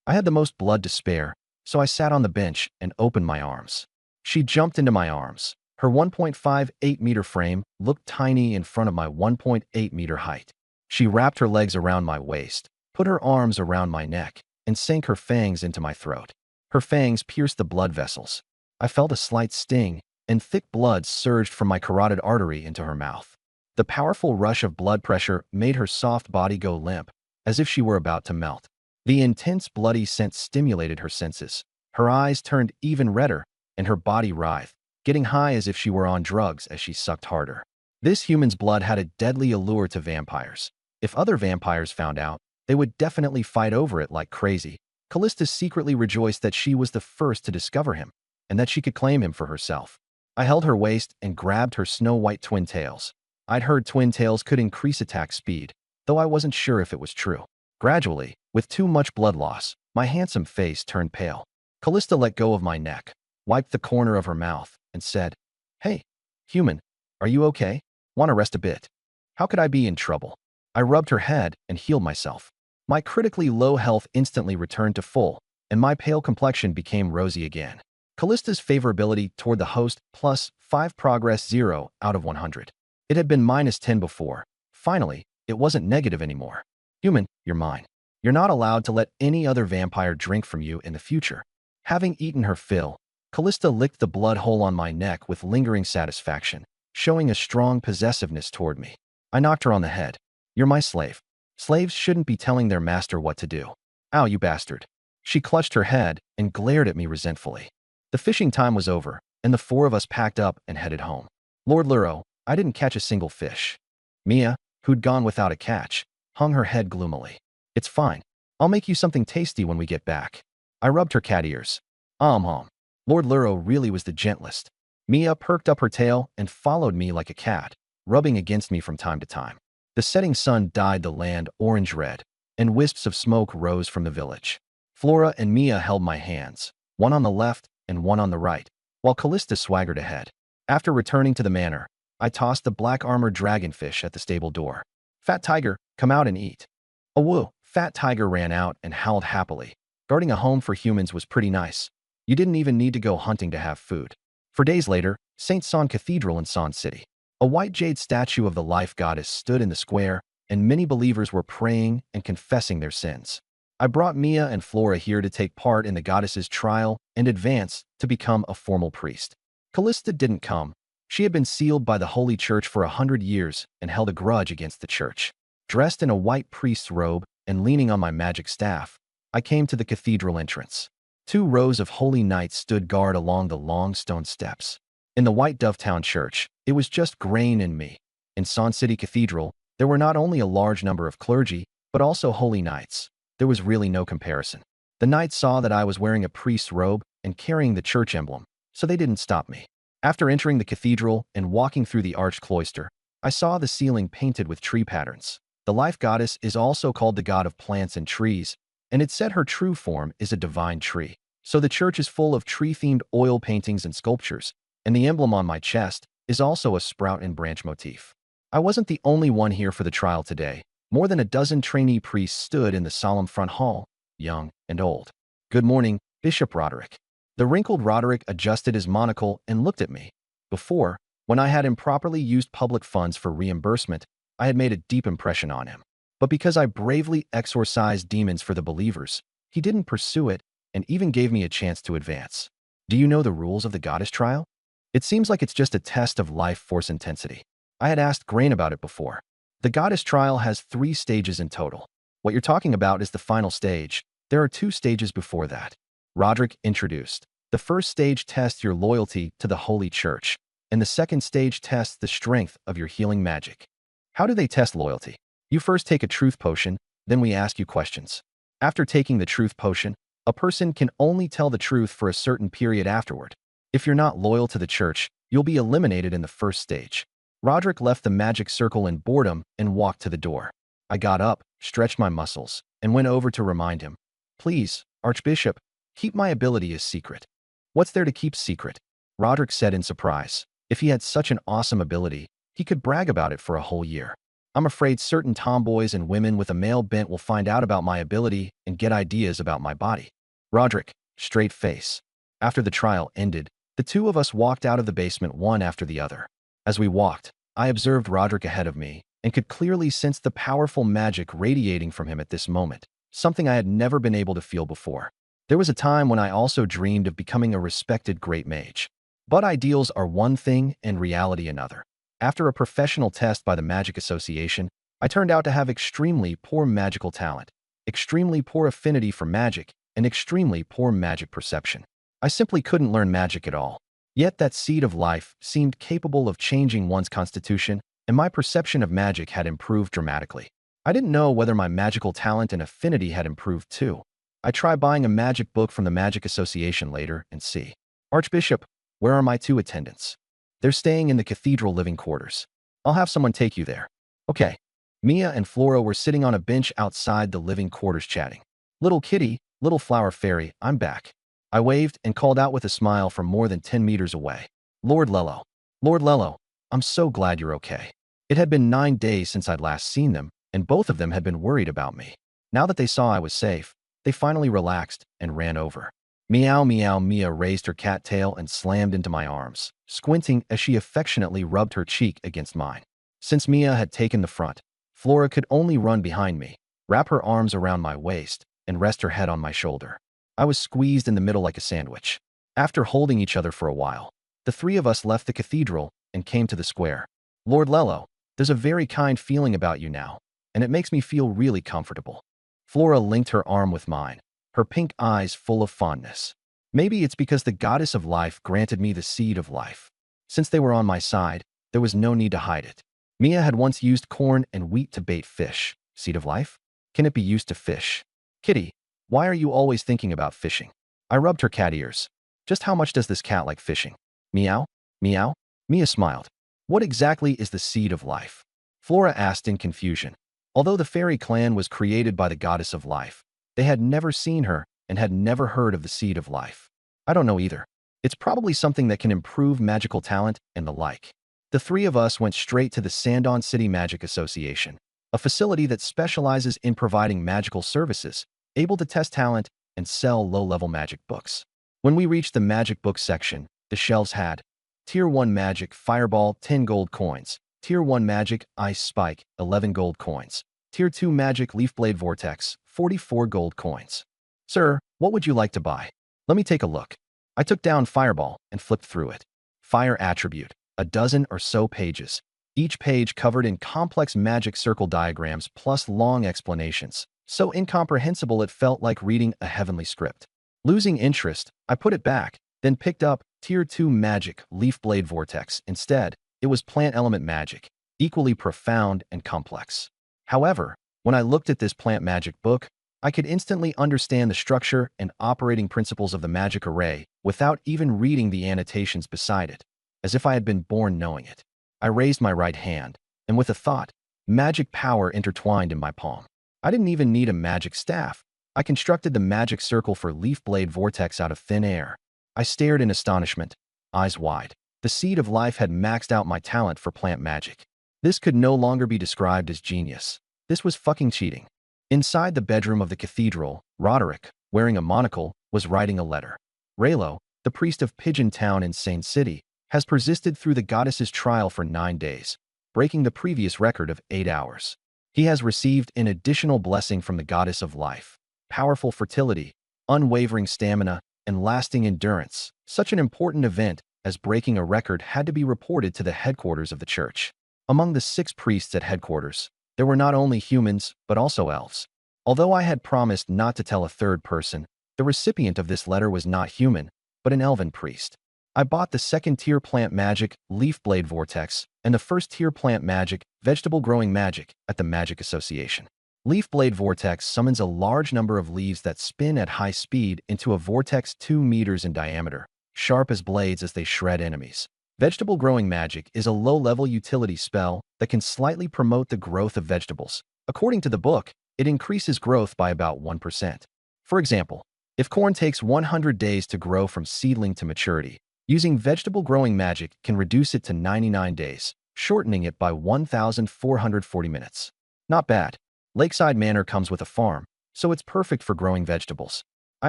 I had the most blood to spare, so I sat on the bench and opened my arms. She jumped into my arms. Her 1.58-meter frame looked tiny in front of my 1.8-meter height. She wrapped her legs around my waist, put her arms around my neck, and sank her fangs into my throat. Her fangs pierced the blood vessels. I felt a slight sting, and thick blood surged from my carotid artery into her mouth. The powerful rush of blood pressure made her soft body go limp, as if she were about to melt. The intense bloody scent stimulated her senses. Her eyes turned even redder, and her body writhed, getting high as if she were on drugs as she sucked harder. This human's blood had a deadly allure to vampires. If other vampires found out, they would definitely fight over it like crazy. Callista secretly rejoiced that she was the first to discover him, and that she could claim him for herself. I held her waist and grabbed her snow-white twin tails. I'd heard twin tails could increase attack speed, though I wasn't sure if it was true. Gradually, with too much blood loss, my handsome face turned pale. Callista let go of my neck, wiped the corner of her mouth, and said, "Hey, human, are you okay? Want to rest a bit? How could I be in trouble?" I rubbed her head and healed myself. My critically low health instantly returned to full, and my pale complexion became rosy again. Callista's favorability toward the host +5 progress 0 out of 100. It had been -10 before. Finally, it wasn't negative anymore. "Human, you're mine. You're not allowed to let any other vampire drink from you in the future." Having eaten her fill, Callista licked the blood hole on my neck with lingering satisfaction, showing a strong possessiveness toward me. I knocked her on the head. "You're my slave. Slaves shouldn't be telling their master what to do." "Ow, you bastard." She clutched her head and glared at me resentfully. The fishing time was over, and the 4 of us packed up and headed home. Lord Luro, I didn't catch a single fish. Mia, who'd gone without a catch, hung her head gloomily. "It's fine. I'll make you something tasty when we get back." I rubbed her cat ears. Lord Luro really was the gentlest. Mia perked up her tail and followed me like a cat, rubbing against me from time to time. The setting sun dyed the land orange-red, and wisps of smoke rose from the village. Flora and Mia held my hands, one on the left and one on the right, while Callista swaggered ahead. After returning to the manor, I tossed the black armored dragonfish at the stable door. "Fat Tiger, come out and eat." "Oh, woo!" Fat Tiger ran out and howled happily. Guarding a home for humans was pretty nice. You didn't even need to go hunting to have food. For days later, St. Son Cathedral in Son City. A white jade statue of the life goddess stood in the square, and many believers were praying and confessing their sins. I brought Mia and Flora here to take part in the goddess's trial and advance to become a formal priest. Callista didn't come. She had been sealed by the Holy Church for 100 years and held a grudge against the church. Dressed in a white priest's robe and leaning on my magic staff, I came to the cathedral entrance. 2 rows of holy knights stood guard along the long stone steps. In the White Dovetown Church, it was just Grain and me. In Son City Cathedral, there were not only a large number of clergy, but also holy knights. There was really no comparison. The knights saw that I was wearing a priest's robe and carrying the church emblem, so they didn't stop me. After entering the cathedral and walking through the arched cloister, I saw the ceiling painted with tree patterns. The life goddess is also called the god of plants and trees, and it's said her true form is a divine tree. So the church is full of tree-themed oil paintings and sculptures, and the emblem on my chest is also a sprout and branch motif. I wasn't the only one here for the trial today. More than a dozen trainee priests stood in the solemn front hall, young and old. "Good morning, Bishop Roderick." The wrinkled Roderick adjusted his monocle and looked at me. Before, When I had improperly used public funds for reimbursement, I had made a deep impression on him. But because I bravely exorcised demons for the believers, he didn't pursue it and even gave me a chance to advance. Do you know the rules of the goddess trial? It seems like it's just a test of life force intensity. I had asked Grain about it before. The goddess trial has 3 stages in total. What you're talking about is the final stage. There are 2 stages before that. Roderick introduced. The first stage tests your loyalty to the Holy Church, and the second stage tests the strength of your healing magic. How do they test loyalty? You first take a truth potion, then we ask you questions. After taking the truth potion, a person can only tell the truth for a certain period afterward. If you're not loyal to the church, you'll be eliminated in the first stage. Roderick left the magic circle in boredom and walked to the door. I got up, stretched my muscles, and went over to remind him. Please, Archbishop, keep my ability a secret. What's there to keep secret? Roderick said in surprise. If he had such an awesome ability, he could brag about it for a whole year. I'm afraid certain tomboys and women with a male bent will find out about my ability and get ideas about my body. Roderick, straight face. After the trial ended, the 2 of us walked out of the basement one after the other. As we walked, I observed Roderick ahead of me and could clearly sense the powerful magic radiating from him at this moment, something I had never been able to feel before. There was a time when I also dreamed of becoming a respected great mage. But ideals are one thing and reality another. After a professional test by the Magic Association, I turned out to have extremely poor magical talent, extremely poor affinity for magic, and extremely poor magic perception. I simply couldn't learn magic at all. Yet that seed of life seemed capable of changing one's constitution, and my perception of magic had improved dramatically. I didn't know whether my magical talent and affinity had improved too. I try buying a magic book from the Magic Association later and see. Archbishop, where are my 2 attendants? They're staying in the cathedral living quarters. I'll have someone take you there. Okay. Mia and Flora were sitting on a bench outside the living quarters chatting. Little kitty, little flower fairy, I'm back. I waved and called out with a smile from more than 10 meters away. Lord Lello. Lord Lello, I'm so glad you're okay. It had been 9 days since I'd last seen them, and both of them had been worried about me. Now that they saw I was safe, they finally relaxed and ran over. Meow meow. Mia raised her cat tail and slammed into my arms, squinting as she affectionately rubbed her cheek against mine. Since Mia had taken the front, Flora could only run behind me, wrap her arms around my waist, and rest her head on my shoulder. I was squeezed in the middle like a sandwich. After holding each other for a while, the 3 of us left the cathedral and came to the square. Lord Lello, there's a very kind feeling about you now, and it makes me feel really comfortable. Flora linked her arm with mine, her pink eyes full of fondness. Maybe it's because the goddess of life granted me the seed of life. Since they were on my side, there was no need to hide it. Mia had once used corn and wheat to bait fish. Seed of life? Can it be used to fish? Kitty, why are you always thinking about fishing? I rubbed her cat ears. Just how much does this cat like fishing? Meow? Meow? Mia smiled. What exactly is the seed of life? Flora asked in confusion. Although the fairy clan was created by the goddess of life, they had never seen her and had never heard of the seed of life. I don't know either. It's probably something that can improve magical talent and the like. The 3 of us went straight to the Sandon City Magic Association, a facility that specializes in providing magical services, able to test talent and sell low-level magic books. When we reached the magic book section, the shelves had Tier 1 Magic Fireball, 10 gold coins. Tier 1 Magic Ice Spike, 11 gold coins. Tier 2 Magic Leafblade Vortex, 44 gold coins. Sir, what would you like to buy? Let me take a look. I took down Fireball and flipped through it. Fire attribute, a dozen or so pages. Each page covered in complex magic circle diagrams plus long explanations, so incomprehensible it felt like reading a heavenly script. Losing interest, I put it back, then picked up Tier 2 Magic Leafblade Vortex instead. It was plant element magic, equally profound and complex. However, when I looked at this plant magic book, I could instantly understand the structure and operating principles of the magic array without even reading the annotations beside it, as if I had been born knowing it. I raised my right hand, and with a thought, magic power intertwined in my palm. I didn't even need a magic staff. I constructed the magic circle for Leafblade Vortex out of thin air. I stared in astonishment, eyes wide. The seed of life had maxed out my talent for plant magic. This could no longer be described as genius. This was fucking cheating. Inside the bedroom of the cathedral, Roderick, wearing a monocle, was writing a letter. Raylo, the priest of Pigeon Town in Sane City, has persisted through the goddess's trial for 9 days, breaking the previous record of 8 hours. He has received an additional blessing from the goddess of life, powerful fertility, unwavering stamina, and lasting endurance. Such an important event as breaking a record had to be reported to the headquarters of the church. Among the 6 priests at headquarters, there were not only humans, but also elves. Although I had promised not to tell a third person, the recipient of this letter was not human, but an elven priest. I bought the second-tier plant magic, leaf blade vortex, and the first-tier plant magic, vegetable growing magic, at the Magic Association. Leaf blade vortex summons a large number of leaves that spin at high speed into a vortex 2 meters in diameter, sharp as blades as they shred enemies. Vegetable growing magic is a low-level utility spell that can slightly promote the growth of vegetables. According to the book, it increases growth by about 1%. For example, if corn takes 100 days to grow from seedling to maturity, using vegetable growing magic can reduce it to 99 days, shortening it by 1,440 minutes. Not bad. Lakeside Manor comes with a farm, so it's perfect for growing vegetables. I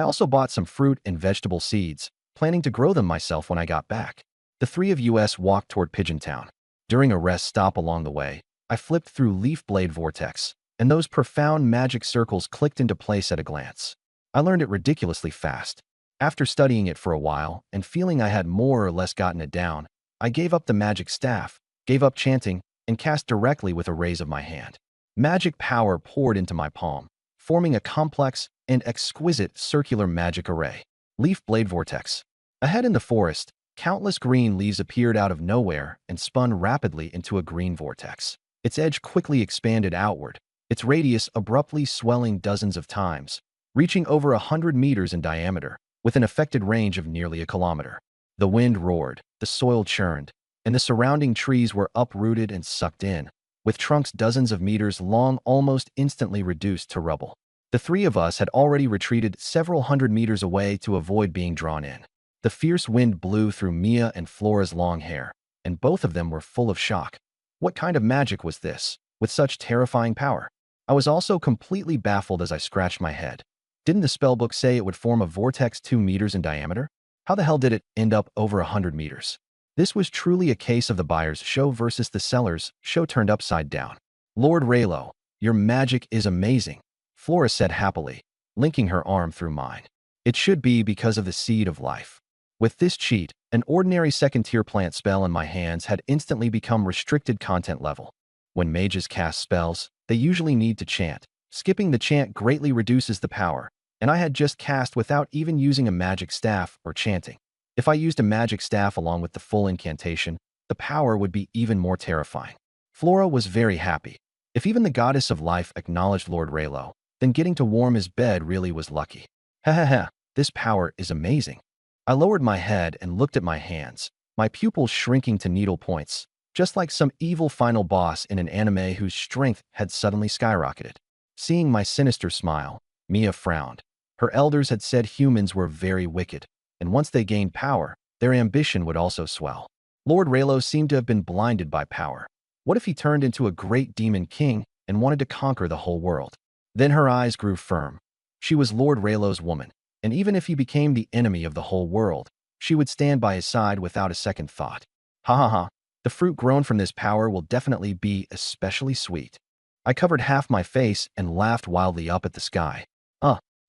also bought some fruit and vegetable seeds, planning to grow them myself when I got back. The 3 of us walked toward Pigeon Town. During a rest stop along the way, I flipped through Leaf Blade Vortex, and those profound magic circles clicked into place at a glance. I learned it ridiculously fast. After studying it for a while and feeling I had more or less gotten it down, I gave up the magic staff, gave up chanting, and cast directly with a raise of my hand. Magic power poured into my palm, forming a complex and exquisite circular magic array. Leaf Blade Vortex. Ahead in the forest, countless green leaves appeared out of nowhere and spun rapidly into a green vortex. Its edge quickly expanded outward, its radius abruptly swelling dozens of times, reaching over 100 meters in diameter, with an affected range of nearly a kilometer. The wind roared, the soil churned, and the surrounding trees were uprooted and sucked in, with trunks dozens of meters long almost instantly reduced to rubble. The 3 of us had already retreated several hundred meters away to avoid being drawn in. The fierce wind blew through Mia and Flora's long hair, and both of them were full of shock. What kind of magic was this, with such terrifying power? I was also completely baffled as I scratched my head. Didn't the spellbook say it would form a vortex 2 meters in diameter? How the hell did it end up over 100 meters? This was truly a case of the buyer's show versus the seller's show turned upside down. Lord Raylo, your magic is amazing, Flora said happily, linking her arm through mine. It should be because of the seed of life. With this cheat, an ordinary second-tier plant spell in my hands had instantly become restricted content level. When mages cast spells, they usually need to chant. Skipping the chant greatly reduces the power, and I had just cast without even using a magic staff or chanting. If I used a magic staff along with the full incantation, the power would be even more terrifying. Flora was very happy. If even the goddess of life acknowledged Lord Raylo, then getting to warm his bed really was lucky. Ha ha ha, this power is amazing. I lowered my head and looked at my hands, my pupils shrinking to needle points, just like some evil final boss in an anime whose strength had suddenly skyrocketed. Seeing my sinister smile, Mia frowned. Her elders had said humans were very wicked, and once they gained power, their ambition would also swell. Lord Raylo seemed to have been blinded by power. What if he turned into a great demon king and wanted to conquer the whole world? Then her eyes grew firm. She was Lord Raylo's woman, and even if he became the enemy of the whole world, she would stand by his side without a second thought. Ha ha ha, the fruit grown from this power will definitely be especially sweet. I covered half my face and laughed wildly up at the sky.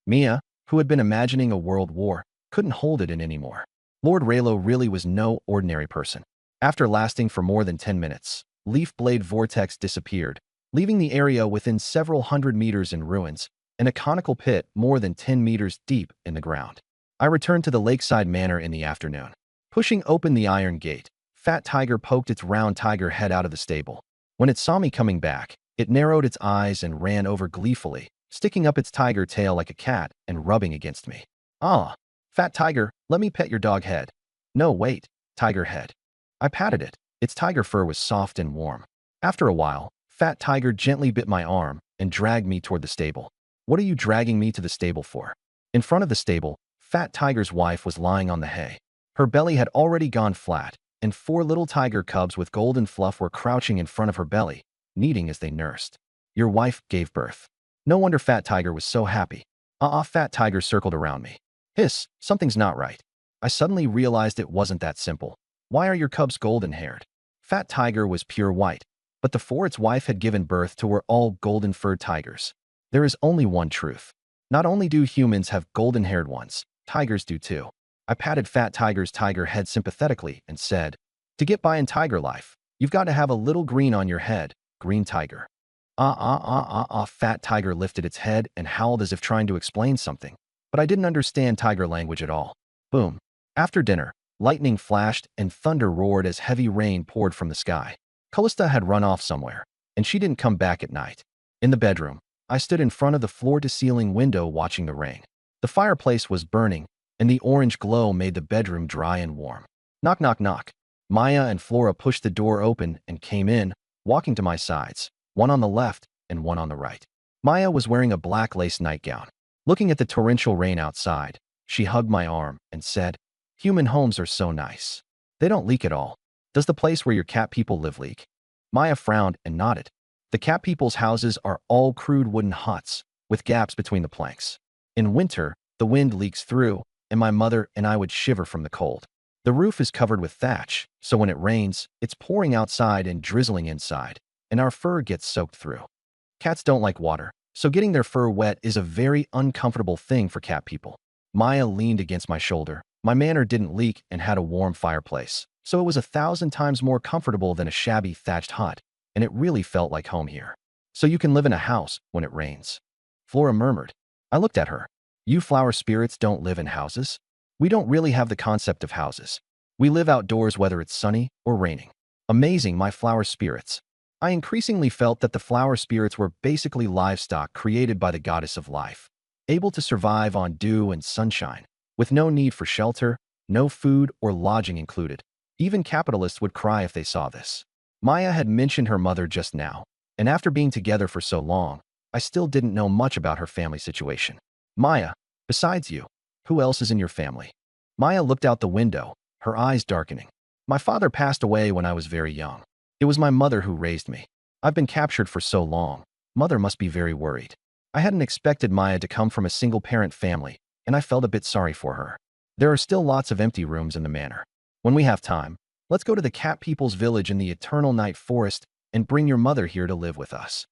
Mia, who had been imagining a world war, couldn't hold it in anymore. Lord Raylo really was no ordinary person. After lasting for more than 10 minutes, Leaf Blade Vortex disappeared, leaving the area within several hundred meters in ruins, and a conical pit more than 10 meters deep in the ground. I returned to the Lakeside Manor in the afternoon. Pushing open the iron gate, Fat Tiger poked its round tiger head out of the stable. When it saw me coming back, it narrowed its eyes and ran over gleefully, sticking up its tiger tail like a cat and rubbing against me. Ah, Fat Tiger, let me pet your dog head. No, wait, tiger head. I patted it. Its tiger fur was soft and warm. After a while, Fat Tiger gently bit my arm and dragged me toward the stable. What are you dragging me to the stable for? In front of the stable, Fat Tiger's wife was lying on the hay. Her belly had already gone flat, and 4 little tiger cubs with golden fluff were crouching in front of her belly, kneading as they nursed. Your wife gave birth. No wonder Fat Tiger was so happy. Fat Tiger circled around me. Hiss, something's not right. I suddenly realized it wasn't that simple. Why are your cubs golden-haired? Fat Tiger was pure white, but the four its wife had given birth to were all golden-furred tigers. There is only one truth. Not only do humans have golden-haired ones, tigers do too. I patted Fat Tiger's tiger head sympathetically and said, to get by in tiger life, you've got to have a little green on your head, green tiger. Fat Tiger lifted its head and howled as if trying to explain something, but I didn't understand tiger language at all. Boom. After dinner, lightning flashed and thunder roared as heavy rain poured from the sky. Callista had run off somewhere, and she didn't come back at night. In the bedroom, I stood in front of the floor-to-ceiling window watching the rain. The fireplace was burning, and the orange glow made the bedroom dry and warm. Knock, knock, knock. Maya and Flora pushed the door open and came in, walking to my sides, one on the left and one on the right. Maya was wearing a black lace nightgown. Looking at the torrential rain outside, she hugged my arm and said, human homes are so nice. They don't leak at all. Does the place where your cat people live leak? Maya frowned and nodded. The cat people's houses are all crude wooden huts, with gaps between the planks. In winter, the wind leaks through, and my mother and I would shiver from the cold. The roof is covered with thatch, so when it rains, it's pouring outside and drizzling inside, and our fur gets soaked through. Cats don't like water, so getting their fur wet is a very uncomfortable thing for cat people. Maya leaned against my shoulder. My manor didn't leak and had a warm fireplace, so it was 1,000 times more comfortable than a shabby thatched hut, and it really felt like home here. So you can live in a house when it rains. Flora murmured. I looked at her. You flower spirits don't live in houses? We don't really have the concept of houses. We live outdoors whether it's sunny or raining. Amazing, my flower spirits. I increasingly felt that the flower spirits were basically livestock created by the goddess of life, able to survive on dew and sunshine, with no need for shelter, no food or lodging included. Even capitalists would cry if they saw this. Maya had mentioned her mother just now, and after being together for so long, I still didn't know much about her family situation. Maya, besides you, who else is in your family? Maya looked out the window, her eyes darkening. My father passed away when I was very young. It was my mother who raised me. I've been captured for so long. Mother must be very worried. I hadn't expected Maya to come from a single-parent family, and I felt a bit sorry for her. There are still lots of empty rooms in the manor. When we have time, let's go to the cat people's village in the eternal night forest and bring your mother here to live with us.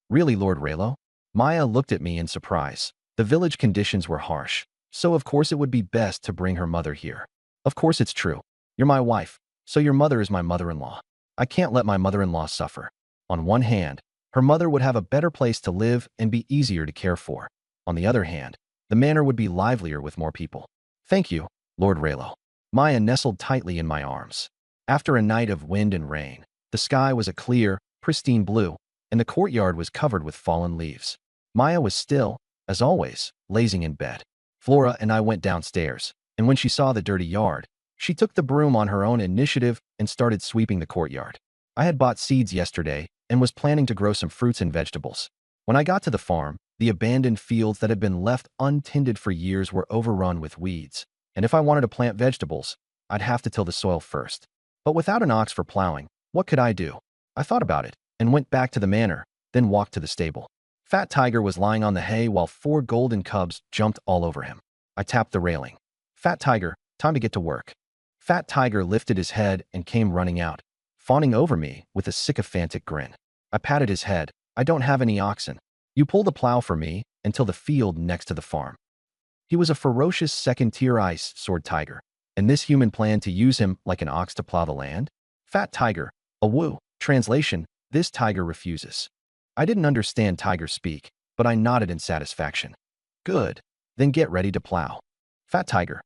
Really, Lord Raylo? Maya looked at me in surprise. The village conditions were harsh, so of course it would be best to bring her mother here. Of course it's true. You're my wife, so your mother is my mother-in-law. I can't let my mother-in-law suffer. On one hand, her mother would have a better place to live and be easier to care for. On the other hand, the manor would be livelier with more people. Thank you, Lord Raylo. Maya nestled tightly in my arms. After a night of wind and rain, the sky was a clear, pristine blue, and the courtyard was covered with fallen leaves. Maya was still, as always, lazing in bed. Flora and I went downstairs, and when she saw the dirty yard, she took the broom on her own initiative and started sweeping the courtyard. I had bought seeds yesterday and was planning to grow some fruits and vegetables. When I got to the farm, the abandoned fields that had been left untended for years were overrun with weeds, and if I wanted to plant vegetables, I'd have to till the soil first. But without an ox for plowing, what could I do? I thought about it and went back to the manor, then walked to the stable. Fat Tiger was lying on the hay while 4 golden cubs jumped all over him. I tapped the railing. Fat Tiger, time to get to work. Fat Tiger lifted his head and came running out, fawning over me with a sycophantic grin. I patted his head. I don't have any oxen. You pull the plow for me until the field next to the farm. He was a ferocious second-tier ice sword tiger, and this human planned to use him like an ox to plow the land? Fat Tiger, a woo. Translation, this tiger refuses. I didn't understand tiger speak, but I nodded in satisfaction. Good. Then get ready to plow. Fat Tiger.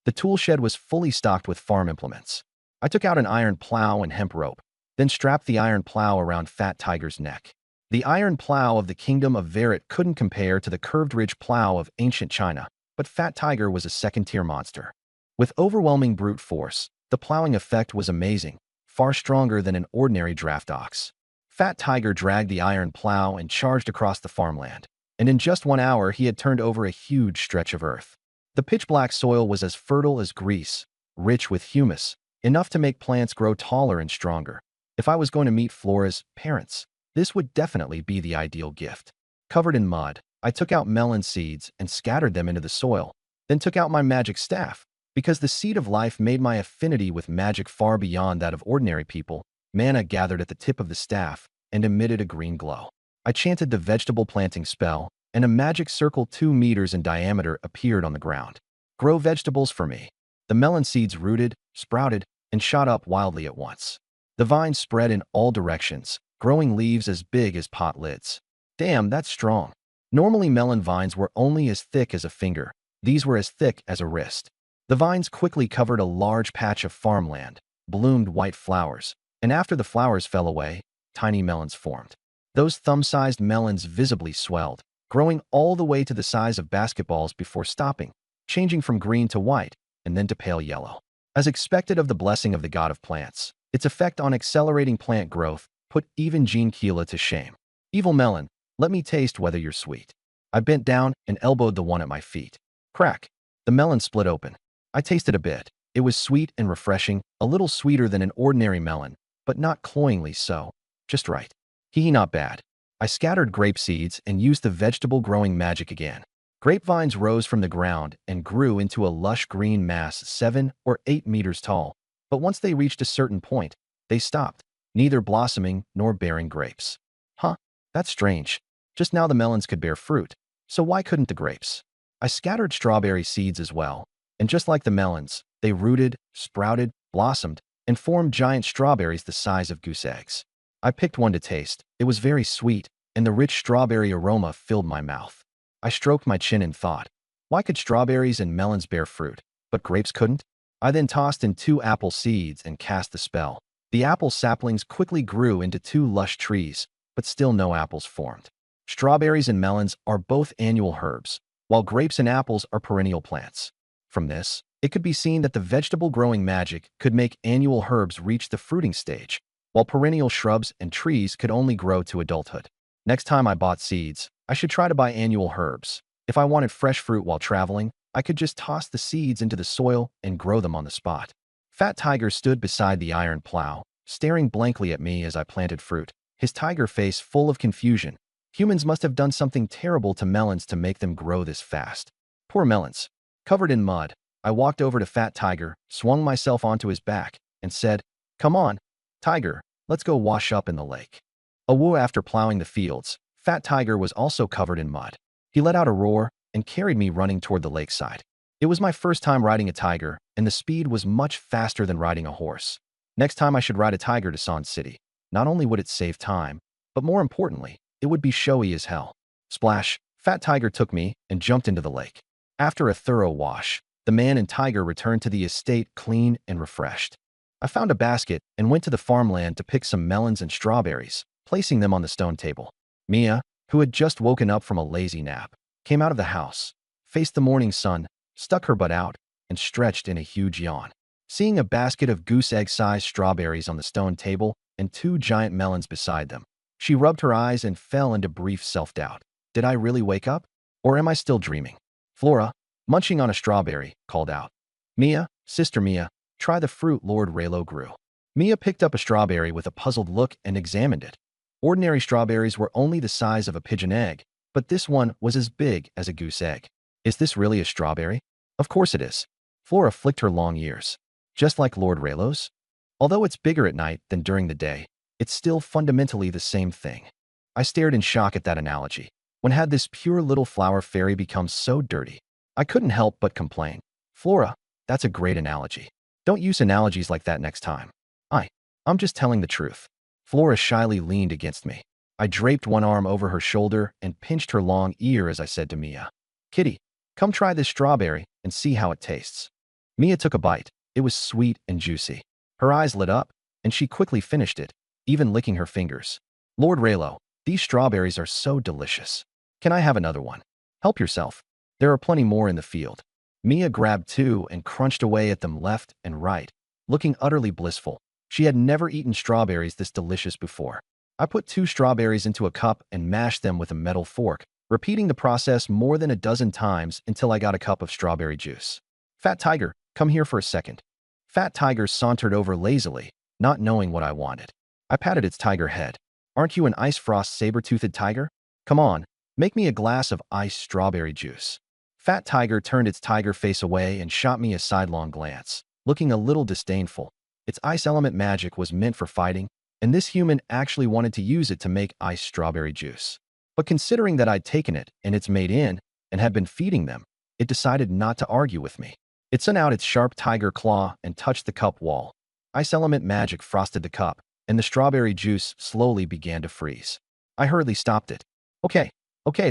The tool shed was fully stocked with farm implements. I took out an iron plow and hemp rope, then strapped the iron plow around Fat Tiger's neck. The iron plow of the kingdom of Verret couldn't compare to the curved ridge plow of ancient China, but Fat Tiger was a second-tier monster. With overwhelming brute force, the plowing effect was amazing, far stronger than an ordinary draft ox. Fat Tiger dragged the iron plow and charged across the farmland, and in just 1 hour he had turned over a huge stretch of earth. The pitch-black soil was as fertile as grease, rich with humus, enough to make plants grow taller and stronger. If I was going to meet Flora's parents, this would definitely be the ideal gift. Covered in mud, I took out melon seeds and scattered them into the soil, then took out my magic staff, Because the seed of life made my affinity with magic far beyond that of ordinary people, mana gathered at the tip of the staff and emitted a green glow. I chanted the vegetable planting spell, and a magic circle 2 meters in diameter appeared on the ground. Grow vegetables for me. The melon seeds rooted, sprouted, and shot up wildly at once. The vines spread in all directions, growing leaves as big as pot lids. Damn, that's strong. Normally melon vines were only as thick as a finger. These were as thick as a wrist. The vines quickly covered a large patch of farmland, bloomed white flowers, and after the flowers fell away, tiny melons formed. Those thumb-sized melons visibly swelled, growing all the way to the size of basketballs before stopping, changing from green to white, and then to pale yellow. As expected of the blessing of the god of plants, its effect on accelerating plant growth put even Gene Keela to shame. Evil melon, let me taste whether you're sweet. I bent down and elbowed the one at my feet. Crack. The melon split open. I tasted a bit. It was sweet and refreshing, a little sweeter than an ordinary melon, but not cloyingly so. Just right. Hee, not bad. I scattered grape seeds and used the vegetable growing magic again. Grapevines rose from the ground and grew into a lush green mass 7 or 8 meters tall, but once they reached a certain point, they stopped, neither blossoming nor bearing grapes. Huh, that's strange. Just now the melons could bear fruit, so why couldn't the grapes? I scattered strawberry seeds as well, and just like the melons, they rooted, sprouted, blossomed, and formed giant strawberries the size of goose eggs. I picked one to taste. It was very sweet, and the rich strawberry aroma filled my mouth. I stroked my chin and thought, why could strawberries and melons bear fruit, but grapes couldn't? I then tossed in 2 apple seeds and cast the spell. The apple saplings quickly grew into 2 lush trees, but still no apples formed. Strawberries and melons are both annual herbs, while grapes and apples are perennial plants. From this, it could be seen that the vegetable growing magic could make annual herbs reach the fruiting stage, while perennial shrubs and trees could only grow to adulthood. Next time I bought seeds, I should try to buy annual herbs. If I wanted fresh fruit while traveling, I could just toss the seeds into the soil and grow them on the spot. Fat Tiger stood beside the iron plow, staring blankly at me as I planted fruit, his tiger face full of confusion. Humans must have done something terrible to melons to make them grow this fast. Poor melons. Covered in mud, I walked over to Fat Tiger, swung myself onto his back, and said, "Come on, Tiger, let's go wash up in the lake." A woo after plowing the fields, Fat Tiger was also covered in mud. He let out a roar and carried me running toward the lakeside. It was my first time riding a tiger, and the speed was much faster than riding a horse. Next time I should ride a tiger to San City. Not only would it save time, but more importantly, it would be showy as hell. Splash, Fat Tiger took me and jumped into the lake. After a thorough wash, the man and tiger returned to the estate clean and refreshed. I found a basket and went to the farmland to pick some melons and strawberries, placing them on the stone table. Mia, who had just woken up from a lazy nap, came out of the house, faced the morning sun, stuck her butt out, and stretched in a huge yawn. Seeing a basket of goose egg-sized strawberries on the stone table and 2 giant melons beside them, she rubbed her eyes and fell into brief self-doubt. Did I really wake up? Or am I still dreaming? Flora, munching on a strawberry, called out, "Mia, Sister Mia, try the fruit Lord Raylo grew." Mia picked up a strawberry with a puzzled look and examined it. Ordinary strawberries were only the size of a pigeon egg, but this one was as big as a goose egg. Is this really a strawberry? Of course it is. Flora flicked her long ears. Just like Lord Raylo's? Although it's bigger at night than during the day, it's still fundamentally the same thing. I stared in shock at that analogy. When had this pure little flower fairy become so dirty? I couldn't help but complain. Flora, that's a great analogy. Don't use analogies like that next time. I'm just telling the truth. Flora shyly leaned against me. I draped one arm over her shoulder and pinched her long ear as I said to Mia, "Kitty, come try this strawberry and see how it tastes." Mia took a bite. It was sweet and juicy. Her eyes lit up, and she quickly finished it, even licking her fingers. "Lord Raylo, these strawberries are so delicious. Can I have another one?" "Help yourself. There are plenty more in the field." Mia grabbed 2 and crunched away at them left and right, looking utterly blissful. She had never eaten strawberries this delicious before. I put 2 strawberries into a cup and mashed them with a metal fork, repeating the process more than a dozen times until I got a cup of strawberry juice. "Fat Tiger, come here for a second." Fat Tiger sauntered over lazily, not knowing what I wanted. I patted its tiger head. "Aren't you an ice frost saber-toothed tiger? Come on, make me a glass of iced strawberry juice." Fat Tiger turned its tiger face away and shot me a sidelong glance, looking a little disdainful. Its ice element magic was meant for fighting, and this human actually wanted to use it to make ice strawberry juice. But considering that I'd taken it and its made in and had been feeding them, it decided not to argue with me. It sent out its sharp tiger claw and touched the cup wall. Ice element magic frosted the cup, and the strawberry juice slowly began to freeze. I hurriedly stopped it. Okay,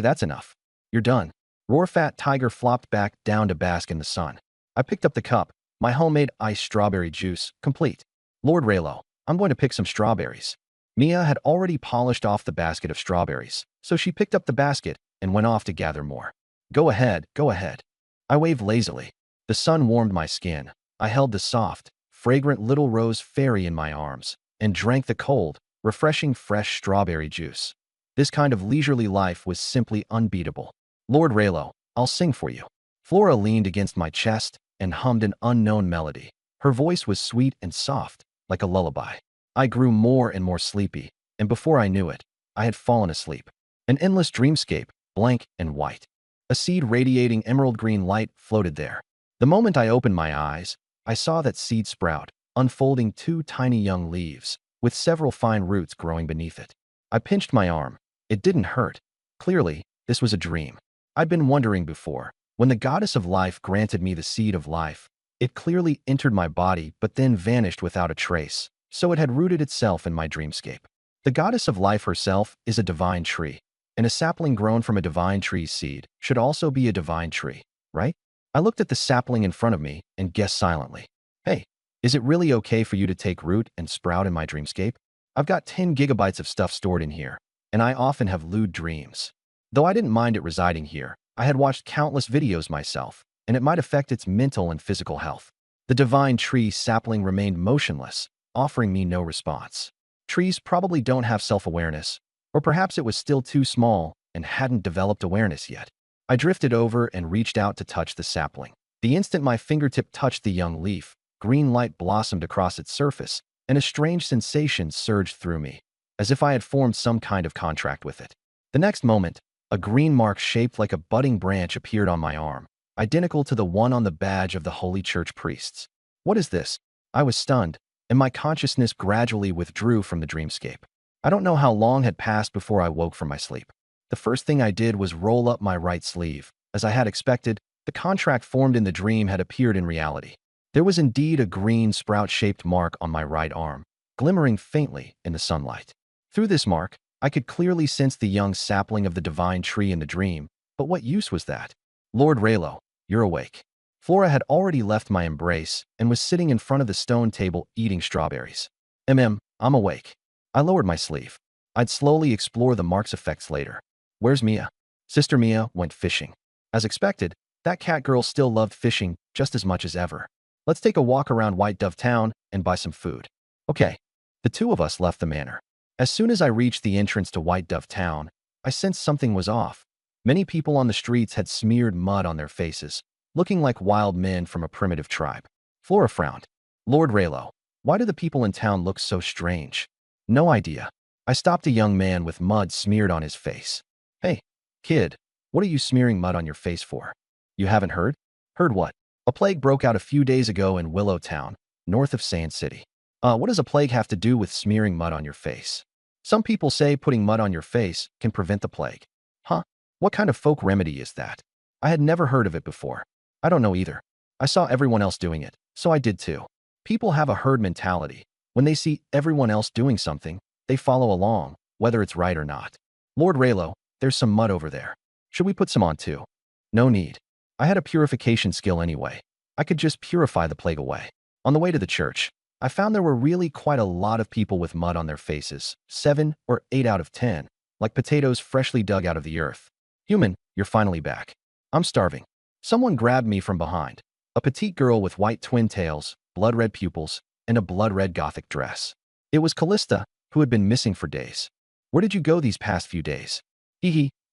that's enough. You're done. Roar Fat Tiger flopped back down to bask in the sun. I picked up the cup, my homemade iced strawberry juice, complete. Lord Raylo, I'm going to pick some strawberries. Mia had already polished off the basket of strawberries, so she picked up the basket and went off to gather more. Go ahead, go ahead. I waved lazily. The sun warmed my skin. I held the soft, fragrant little rose fairy in my arms and drank the cold, refreshing fresh strawberry juice. This kind of leisurely life was simply unbeatable. Lord Raylo, I'll sing for you. Flora leaned against my chest and hummed an unknown melody. Her voice was sweet and soft, like a lullaby. I grew more and more sleepy, and before I knew it, I had fallen asleep. An endless dreamscape, blank and white. A seed radiating emerald green light floated there. The moment I opened my eyes, I saw that seed sprout, unfolding two tiny young leaves, with several fine roots growing beneath it. I pinched my arm. It didn't hurt. Clearly, this was a dream. I'd been wondering before. When the goddess of life granted me the seed of life, it clearly entered my body but then vanished without a trace, so it had rooted itself in my dreamscape. The goddess of life herself is a divine tree, and a sapling grown from a divine tree's seed should also be a divine tree, right? I looked at the sapling in front of me and guessed silently. Hey, is it really okay for you to take root and sprout in my dreamscape? I've got 10 gigabytes of stuff stored in here, and I often have lewd dreams. Though I didn't mind it residing here, I had watched countless videos myself, and it might affect its mental and physical health. The divine tree sapling remained motionless, offering me no response. Trees probably don't have self-awareness, or perhaps it was still too small and hadn't developed awareness yet. I drifted over and reached out to touch the sapling. The instant my fingertip touched the young leaf, green light blossomed across its surface, and a strange sensation surged through me, as if I had formed some kind of contract with it. The next moment, a green mark shaped like a budding branch appeared on my arm, identical to the one on the badge of the Holy Church priests. What is this? I was stunned, and my consciousness gradually withdrew from the dreamscape. I don't know how long had passed before I woke from my sleep. The first thing I did was roll up my right sleeve. As I had expected, the contract formed in the dream had appeared in reality. There was indeed a green sprout-shaped mark on my right arm, glimmering faintly in the sunlight. Through this mark, I could clearly sense the young sapling of the divine tree in the dream, but what use was that? Lord Raylo, you're awake. Flora had already left my embrace and was sitting in front of the stone table eating strawberries. I'm awake. I lowered my sleeve. I'd slowly explore the mark's effects later. Where's Mia? Sister Mia went fishing. As expected, that cat girl still loved fishing just as much as ever. Let's take a walk around White Dove Town and buy some food. Okay. The two of us left the manor. As soon as I reached the entrance to White Dove Town, I sensed something was off. Many people on the streets had smeared mud on their faces, looking like wild men from a primitive tribe. Flora frowned. Lord Raylo, why do the people in town look so strange? No idea. I stopped a young man with mud smeared on his face. Hey, kid, what are you smearing mud on your face for? You haven't heard? Heard what? A plague broke out a few days ago in Willow Town, north of Sand City. What does a plague have to do with smearing mud on your face? Some people say putting mud on your face can prevent the plague. Huh? What kind of folk remedy is that? I had never heard of it before. I don't know either. I saw everyone else doing it, so I did too. People have a herd mentality. When they see everyone else doing something, they follow along, whether it's right or not. Lord Raylo, there's some mud over there. Should we put some on too? No need. I had a purification skill anyway. I could just purify the plague away. On the way to the church, I found there were really quite a lot of people with mud on their faces, 7 or 8 out of 10, like potatoes freshly dug out of the earth. Human, you're finally back. I'm starving. Someone grabbed me from behind. A petite girl with white twin tails, blood-red pupils, and a blood-red gothic dress. It was Callista, who had been missing for days. Where did you go these past few days?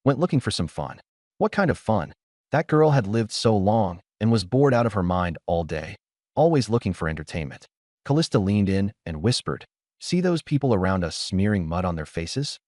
Went looking for some fun. What kind of fun? That girl had lived so long and was bored out of her mind all day, always looking for entertainment. Callista leaned in and whispered, See those people around us smearing mud on their faces?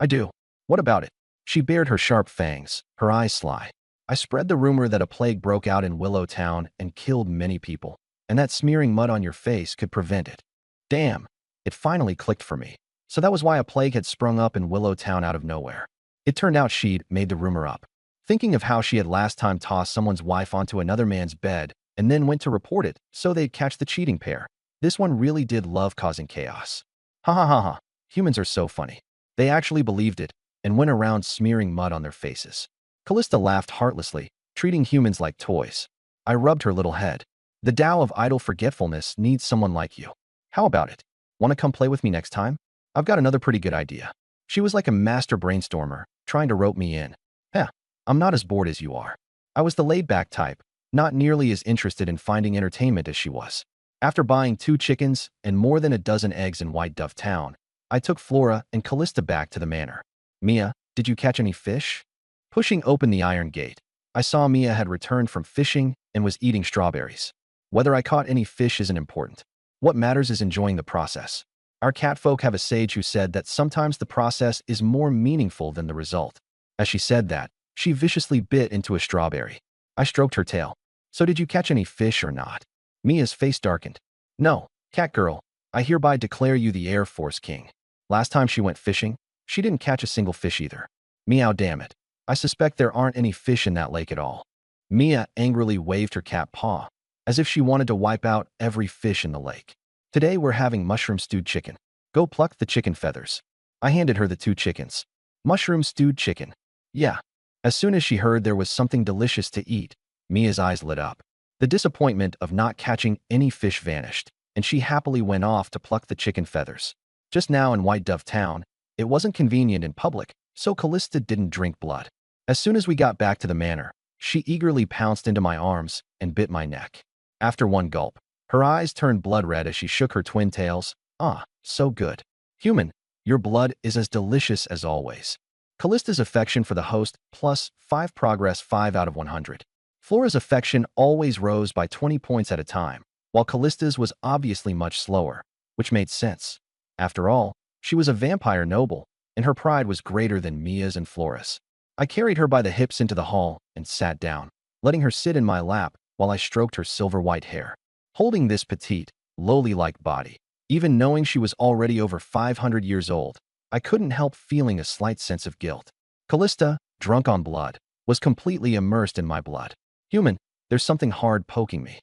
I do. What about it? She bared her sharp fangs, her eyes sly. I spread the rumor that a plague broke out in Willow Town and killed many people, and that smearing mud on your face could prevent it. Damn, it finally clicked for me. So that was why a plague had sprung up in Willow Town out of nowhere. It turned out she'd made the rumor up, thinking of how she had last time tossed someone's wife onto another man's bed and then went to report it so they'd catch the cheating pair. This one really did love causing chaos. Ha ha ha ha. Humans are so funny. They actually believed it and went around smearing mud on their faces. Callista laughed heartlessly, treating humans like toys. I rubbed her little head. The Tao of idle forgetfulness needs someone like you. How about it? Want to come play with me next time? I've got another pretty good idea. She was like a master brainstormer, trying to rope me in. Heh, I'm not as bored as you are. I was the laid-back type, not nearly as interested in finding entertainment as she was. After buying 2 chickens and more than a dozen eggs in White Dove Town, I took Flora and Callista back to the manor. Mia, did you catch any fish? Pushing open the iron gate, I saw Mia had returned from fishing and was eating strawberries. Whether I caught any fish isn't important. What matters is enjoying the process. Our catfolk have a sage who said that sometimes the process is more meaningful than the result. As she said that, she viciously bit into a strawberry. I stroked her tail. So did you catch any fish or not? Mia's face darkened. No, cat girl, I hereby declare you the Air Force King. Last time she went fishing, she didn't catch a single fish either. Meow, damn it. I suspect there aren't any fish in that lake at all. Mia angrily waved her cat paw, as if she wanted to wipe out every fish in the lake. Today we're having mushroom stewed chicken. Go pluck the chicken feathers. I handed her the 2 chickens. Mushroom stewed chicken. Yeah. As soon as she heard there was something delicious to eat, Mia's eyes lit up. The disappointment of not catching any fish vanished, and she happily went off to pluck the chicken feathers. Just now in White Dove Town, it wasn't convenient in public, so Callista didn't drink blood. As soon as we got back to the manor, she eagerly pounced into my arms and bit my neck. After one gulp, her eyes turned blood red as she shook her twin tails. Ah, so good. Human, your blood is as delicious as always. Callista's affection for the host plus 5 progress 5 out of 100. Flora's affection always rose by 20 points at a time, while Callista's was obviously much slower, which made sense. After all, she was a vampire noble, and her pride was greater than Mia's and Flora's. I carried her by the hips into the hall and sat down, letting her sit in my lap while I stroked her silver-white hair. Holding this petite, lowly-like body, even knowing she was already over 500 years old, I couldn't help feeling a slight sense of guilt. Callista, drunk on blood, was completely immersed in my blood. Human, there's something hard poking me.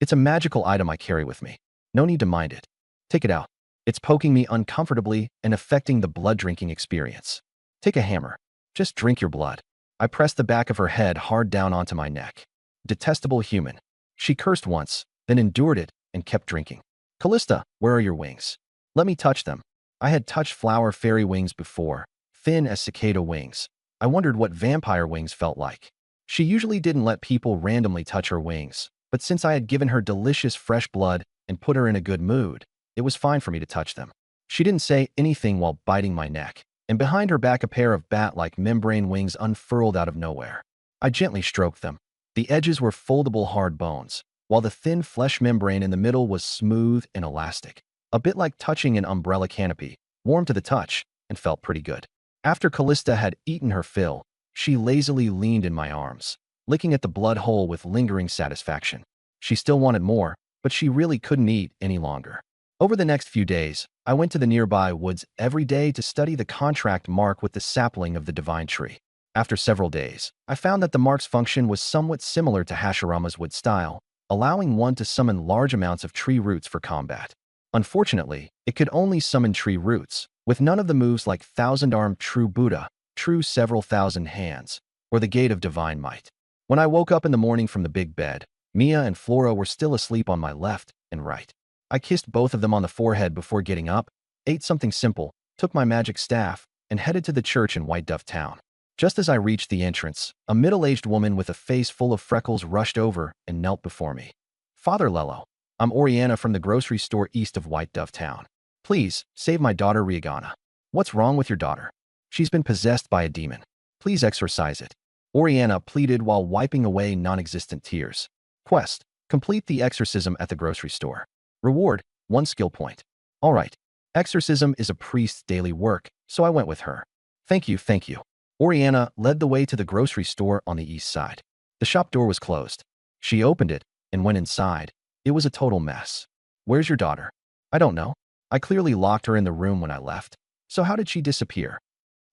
It's a magical item I carry with me. No need to mind it. Take it out. It's poking me uncomfortably and affecting the blood-drinking experience. Take a hammer. Just drink your blood. I pressed the back of her head hard down onto my neck. Detestable human. She cursed once, then endured it and kept drinking. Callista, where are your wings? Let me touch them. I had touched flower fairy wings before, thin as cicada wings. I wondered what vampire wings felt like. She usually didn't let people randomly touch her wings, but since I had given her delicious fresh blood and put her in a good mood, it was fine for me to touch them. She didn't say anything while biting my neck, and behind her back a pair of bat-like membrane wings unfurled out of nowhere. I gently stroked them. The edges were foldable hard bones, while the thin flesh membrane in the middle was smooth and elastic. A bit like touching an umbrella canopy, warm to the touch, and felt pretty good. After Callista had eaten her fill, she lazily leaned in my arms, licking at the blood hole with lingering satisfaction. She still wanted more, but she really couldn't eat any longer. Over the next few days, I went to the nearby woods every day to study the contract mark with the sapling of the divine tree. After several days, I found that the mark's function was somewhat similar to Hashirama's wood style, allowing one to summon large amounts of tree roots for combat. Unfortunately, it could only summon tree roots, with none of the moves like Thousand-Armed True Buddha, True Several Thousand Hands, or the Gate of Divine Might. When I woke up in the morning from the big bed, Mia and Flora were still asleep on my left and right. I kissed both of them on the forehead before getting up, ate something simple, took my magic staff, and headed to the church in White Dove Town. Just as I reached the entrance, a middle-aged woman with a face full of freckles rushed over and knelt before me. Father Lello, I'm Oriana from the grocery store east of White Dove Town. Please, save my daughter Riagana. What's wrong with your daughter? She's been possessed by a demon. Please exorcise it. Oriana pleaded while wiping away non-existent tears. Quest: complete the exorcism at the grocery store. Reward: 1 skill point. All right. Exorcism is a priest's daily work, so I went with her. Thank you, thank you. Oriana led the way to the grocery store on the east side. The shop door was closed. She opened it and went inside. It was a total mess. Where's your daughter? I don't know. I clearly locked her in the room when I left. So how did she disappear?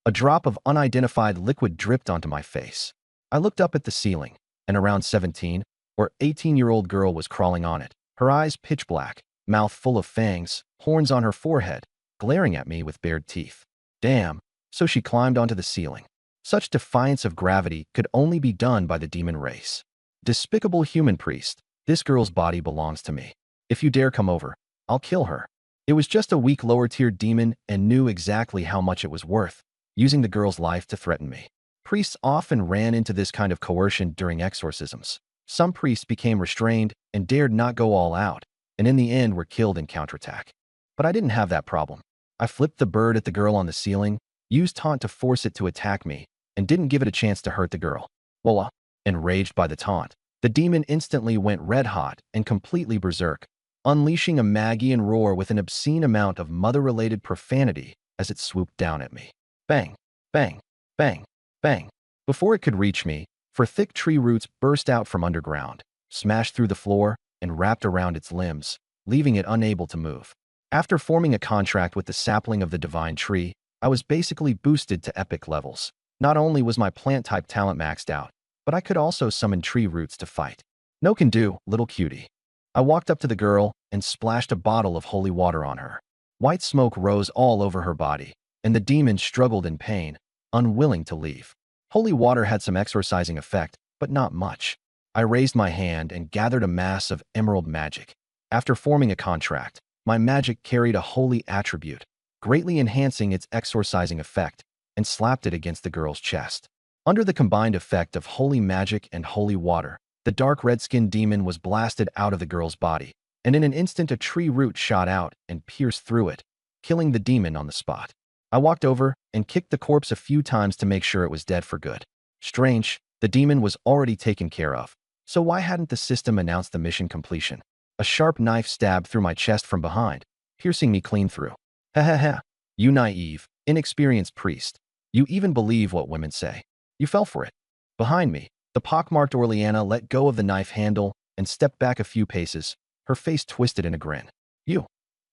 A drop of unidentified liquid dripped onto my face. I looked up at the ceiling, and around 17 or 18-year-old girl was crawling on it. Her eyes pitch black, mouth full of fangs, horns on her forehead, glaring at me with bared teeth. Damn, so she climbed onto the ceiling. Such defiance of gravity could only be done by the demon race. Despicable human priest, this girl's body belongs to me. If you dare come over, I'll kill her. It was just a weak lower-tier demon and knew exactly how much it was worth, using the girl's life to threaten me. Priests often ran into this kind of coercion during exorcisms. Some priests became restrained and dared not go all out, and in the end were killed in counterattack. But I didn't have that problem. I flipped the bird at the girl on the ceiling, used taunt to force it to attack me, and didn't give it a chance to hurt the girl. Voila! Enraged by the taunt, the demon instantly went red-hot and completely berserk, unleashing a Magian roar with an obscene amount of mother-related profanity as it swooped down at me. Bang! Bang! Bang! Bang! Before it could reach me, for thick tree roots burst out from underground, smashed through the floor, and wrapped around its limbs, leaving it unable to move. After forming a contract with the sapling of the divine tree, I was basically boosted to epic levels. Not only was my plant-type talent maxed out, but I could also summon tree roots to fight. No can do, little cutie. I walked up to the girl and splashed a bottle of holy water on her. White smoke rose all over her body, and the demon struggled in pain, unwilling to leave. Holy water had some exorcising effect, but not much. I raised my hand and gathered a mass of emerald magic. After forming a contract, my magic carried a holy attribute, greatly enhancing its exorcising effect, and slapped it against the girl's chest. Under the combined effect of holy magic and holy water, the dark red-skinned demon was blasted out of the girl's body, and in an instant a tree root shot out and pierced through it, killing the demon on the spot. I walked over and kicked the corpse a few times to make sure it was dead for good. Strange, the demon was already taken care of, so why hadn't the system announced the mission completion? A sharp knife stabbed through my chest from behind, piercing me clean through. Ha ha ha, you naive, inexperienced priest. You even believe what women say. You fell for it. Behind me, the pockmarked Oriana let go of the knife handle and stepped back a few paces, her face twisted in a grin. You.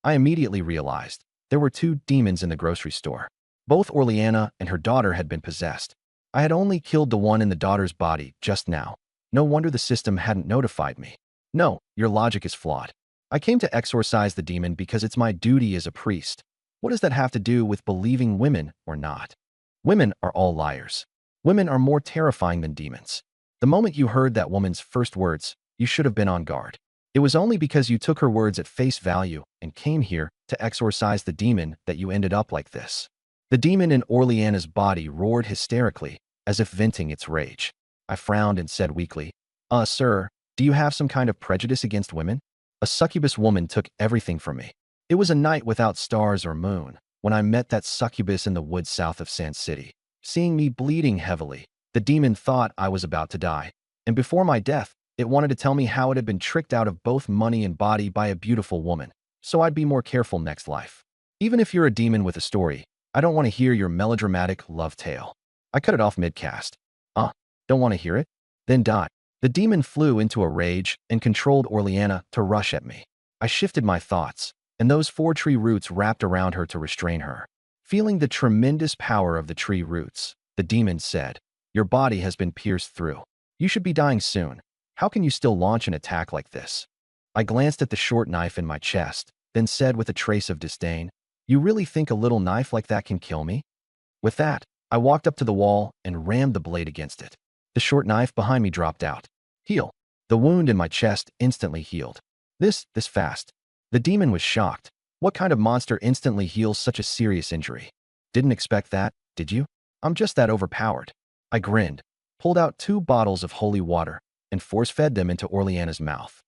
I immediately realized there were two demons in the grocery store. Both Oriana and her daughter had been possessed. I had only killed the one in the daughter's body just now. No wonder the system hadn't notified me. No, your logic is flawed. I came to exorcise the demon because it's my duty as a priest. What does that have to do with believing women or not? Women are all liars. Women are more terrifying than demons. The moment you heard that woman's first words, you should have been on guard. It was only because you took her words at face value and came here to exorcise the demon that you ended up like this. The demon in Oriana's body roared hysterically, as if venting its rage. I frowned and said weakly, Sir, do you have some kind of prejudice against women? A succubus woman took everything from me. It was a night without stars or moon when I met that succubus in the woods south of Sand City. Seeing me bleeding heavily, the demon thought I was about to die, and before my death, it wanted to tell me how it had been tricked out of both money and body by a beautiful woman, so I'd be more careful next life. Even if you're a demon with a story, I don't want to hear your melodramatic love tale. I cut it off mid-cast. Don't want to hear it? Then die. The demon flew into a rage and controlled Oriana to rush at me. I shifted my thoughts, and those 4 tree roots wrapped around her to restrain her. Feeling the tremendous power of the tree roots, the demon said, Your body has been pierced through. You should be dying soon. How can you still launch an attack like this? I glanced at the short knife in my chest, then said with a trace of disdain, You really think a little knife like that can kill me? With that, I walked up to the wall and rammed the blade against it. The short knife behind me dropped out. Heal. The wound in my chest instantly healed. This fast. The demon was shocked. What kind of monster instantly heals such a serious injury? Didn't expect that, did you? I'm just that overpowered. I grinned, pulled out 2 bottles of holy water, and force-fed them into Oriana's mouth.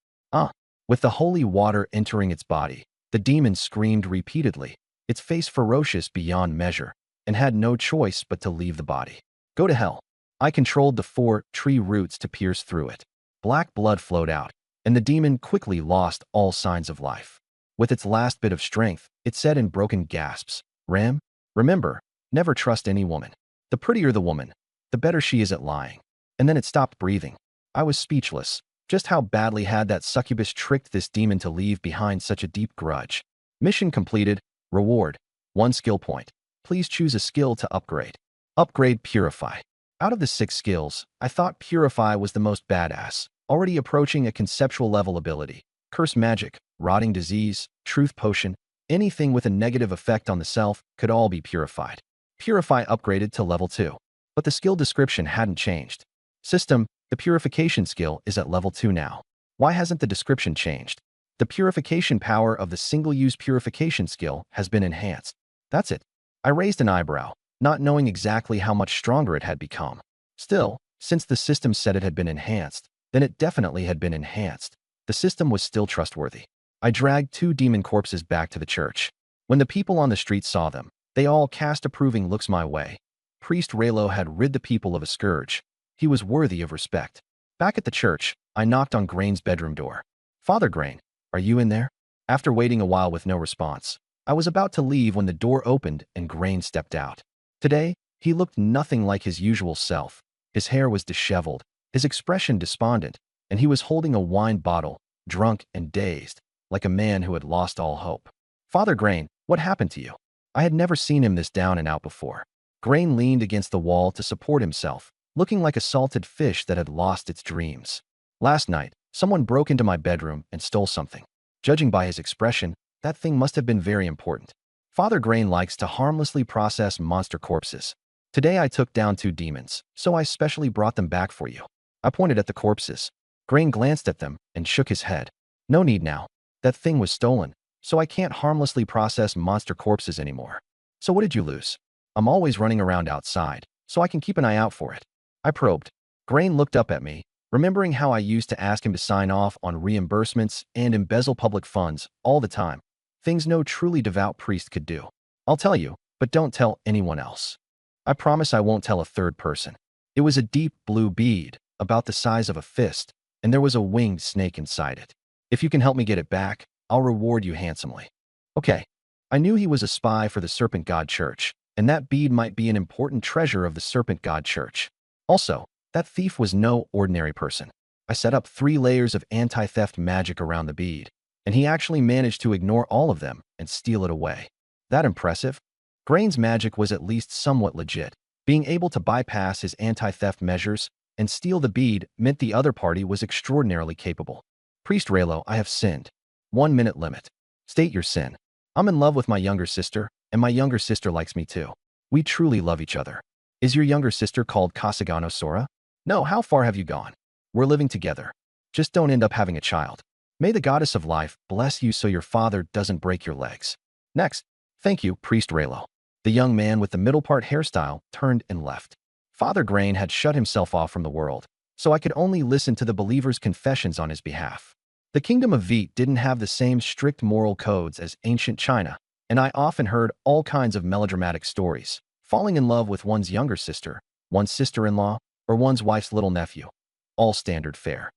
With the holy water entering its body, the demon screamed repeatedly, its face ferocious beyond measure, and had no choice but to leave the body. Go to hell. I controlled the 4 tree roots to pierce through it. Black blood flowed out, and the demon quickly lost all signs of life. With its last bit of strength, it said in broken gasps, Remember, never trust any woman. The prettier the woman, the better she is at lying. And then it stopped breathing. I was speechless. Just how badly had that succubus tricked this demon to leave behind such a deep grudge? Mission completed. Reward. 1 skill point. Please choose a skill to upgrade. Upgrade Purify. Out of the 6 skills, I thought Purify was the most badass, already approaching a conceptual level ability. Curse Magic, Rotting Disease, Truth Potion, anything with a negative effect on the self could all be purified. Purify upgraded to level 2. But the skill description hadn't changed. System, the purification skill is at level 2 now. Why hasn't the description changed? The purification power of the single-use purification skill has been enhanced. That's it. I raised an eyebrow, not knowing exactly how much stronger it had become. Still, since the system said it had been enhanced, then it definitely had been enhanced. The system was still trustworthy. I dragged 2 demon corpses back to the church. When the people on the street saw them, they all cast approving looks my way. Priest Raylo had rid the people of a scourge. He was worthy of respect. Back at the church, I knocked on Grain's bedroom door. Father Grain, are you in there? After waiting a while with no response, I was about to leave when the door opened and Grain stepped out. Today, he looked nothing like his usual self. His hair was disheveled, his expression despondent, and he was holding a wine bottle, drunk and dazed, like a man who had lost all hope. Father Grain, what happened to you? I had never seen him this down and out before. Grain leaned against the wall to support himself, looking like a salted fish that had lost its dreams. Last night, someone broke into my bedroom and stole something. Judging by his expression, that thing must have been very important. Father Grain likes to harmlessly process monster corpses. Today I took down 2 demons, so I specially brought them back for you. I pointed at the corpses. Grain glanced at them and shook his head. No need now. That thing was stolen, so I can't harmlessly process monster corpses anymore. So what did you lose? I'm always running around outside, so I can keep an eye out for it. I probed. Grain looked up at me, remembering how I used to ask him to sign off on reimbursements and embezzle public funds all the time. Things no truly devout priest could do. I'll tell you, but don't tell anyone else. I promise I won't tell a third person. It was a deep blue bead, about the size of a fist, and there was a winged snake inside it. If you can help me get it back, I'll reward you handsomely. Okay. I knew he was a spy for the Serpent God Church, and that bead might be an important treasure of the Serpent God Church. Also, that thief was no ordinary person. I set up 3 layers of anti-theft magic around the bead, and he actually managed to ignore all of them and steal it away. That impressive? Grain's magic was at least somewhat legit. Being able to bypass his anti-theft measures and steal the bead meant the other party was extraordinarily capable. Priest Raylo, I have sinned. 1 minute limit. State your sin. I'm in love with my younger sister, and my younger sister likes me too. We truly love each other. Is your younger sister called Kasagano Sora? No, how far have you gone? We're living together. Just don't end up having a child. May the goddess of life bless you so your father doesn't break your legs. Next. Thank you, Priest Raylo. The young man with the middle part hairstyle turned and left. Father Grain had shut himself off from the world, so I could only listen to the believer's confessions on his behalf. The Kingdom of Vite didn't have the same strict moral codes as ancient China, and I often heard all kinds of melodramatic stories, falling in love with one's younger sister, one's sister-in-law, or one's wife's little nephew. All standard fare.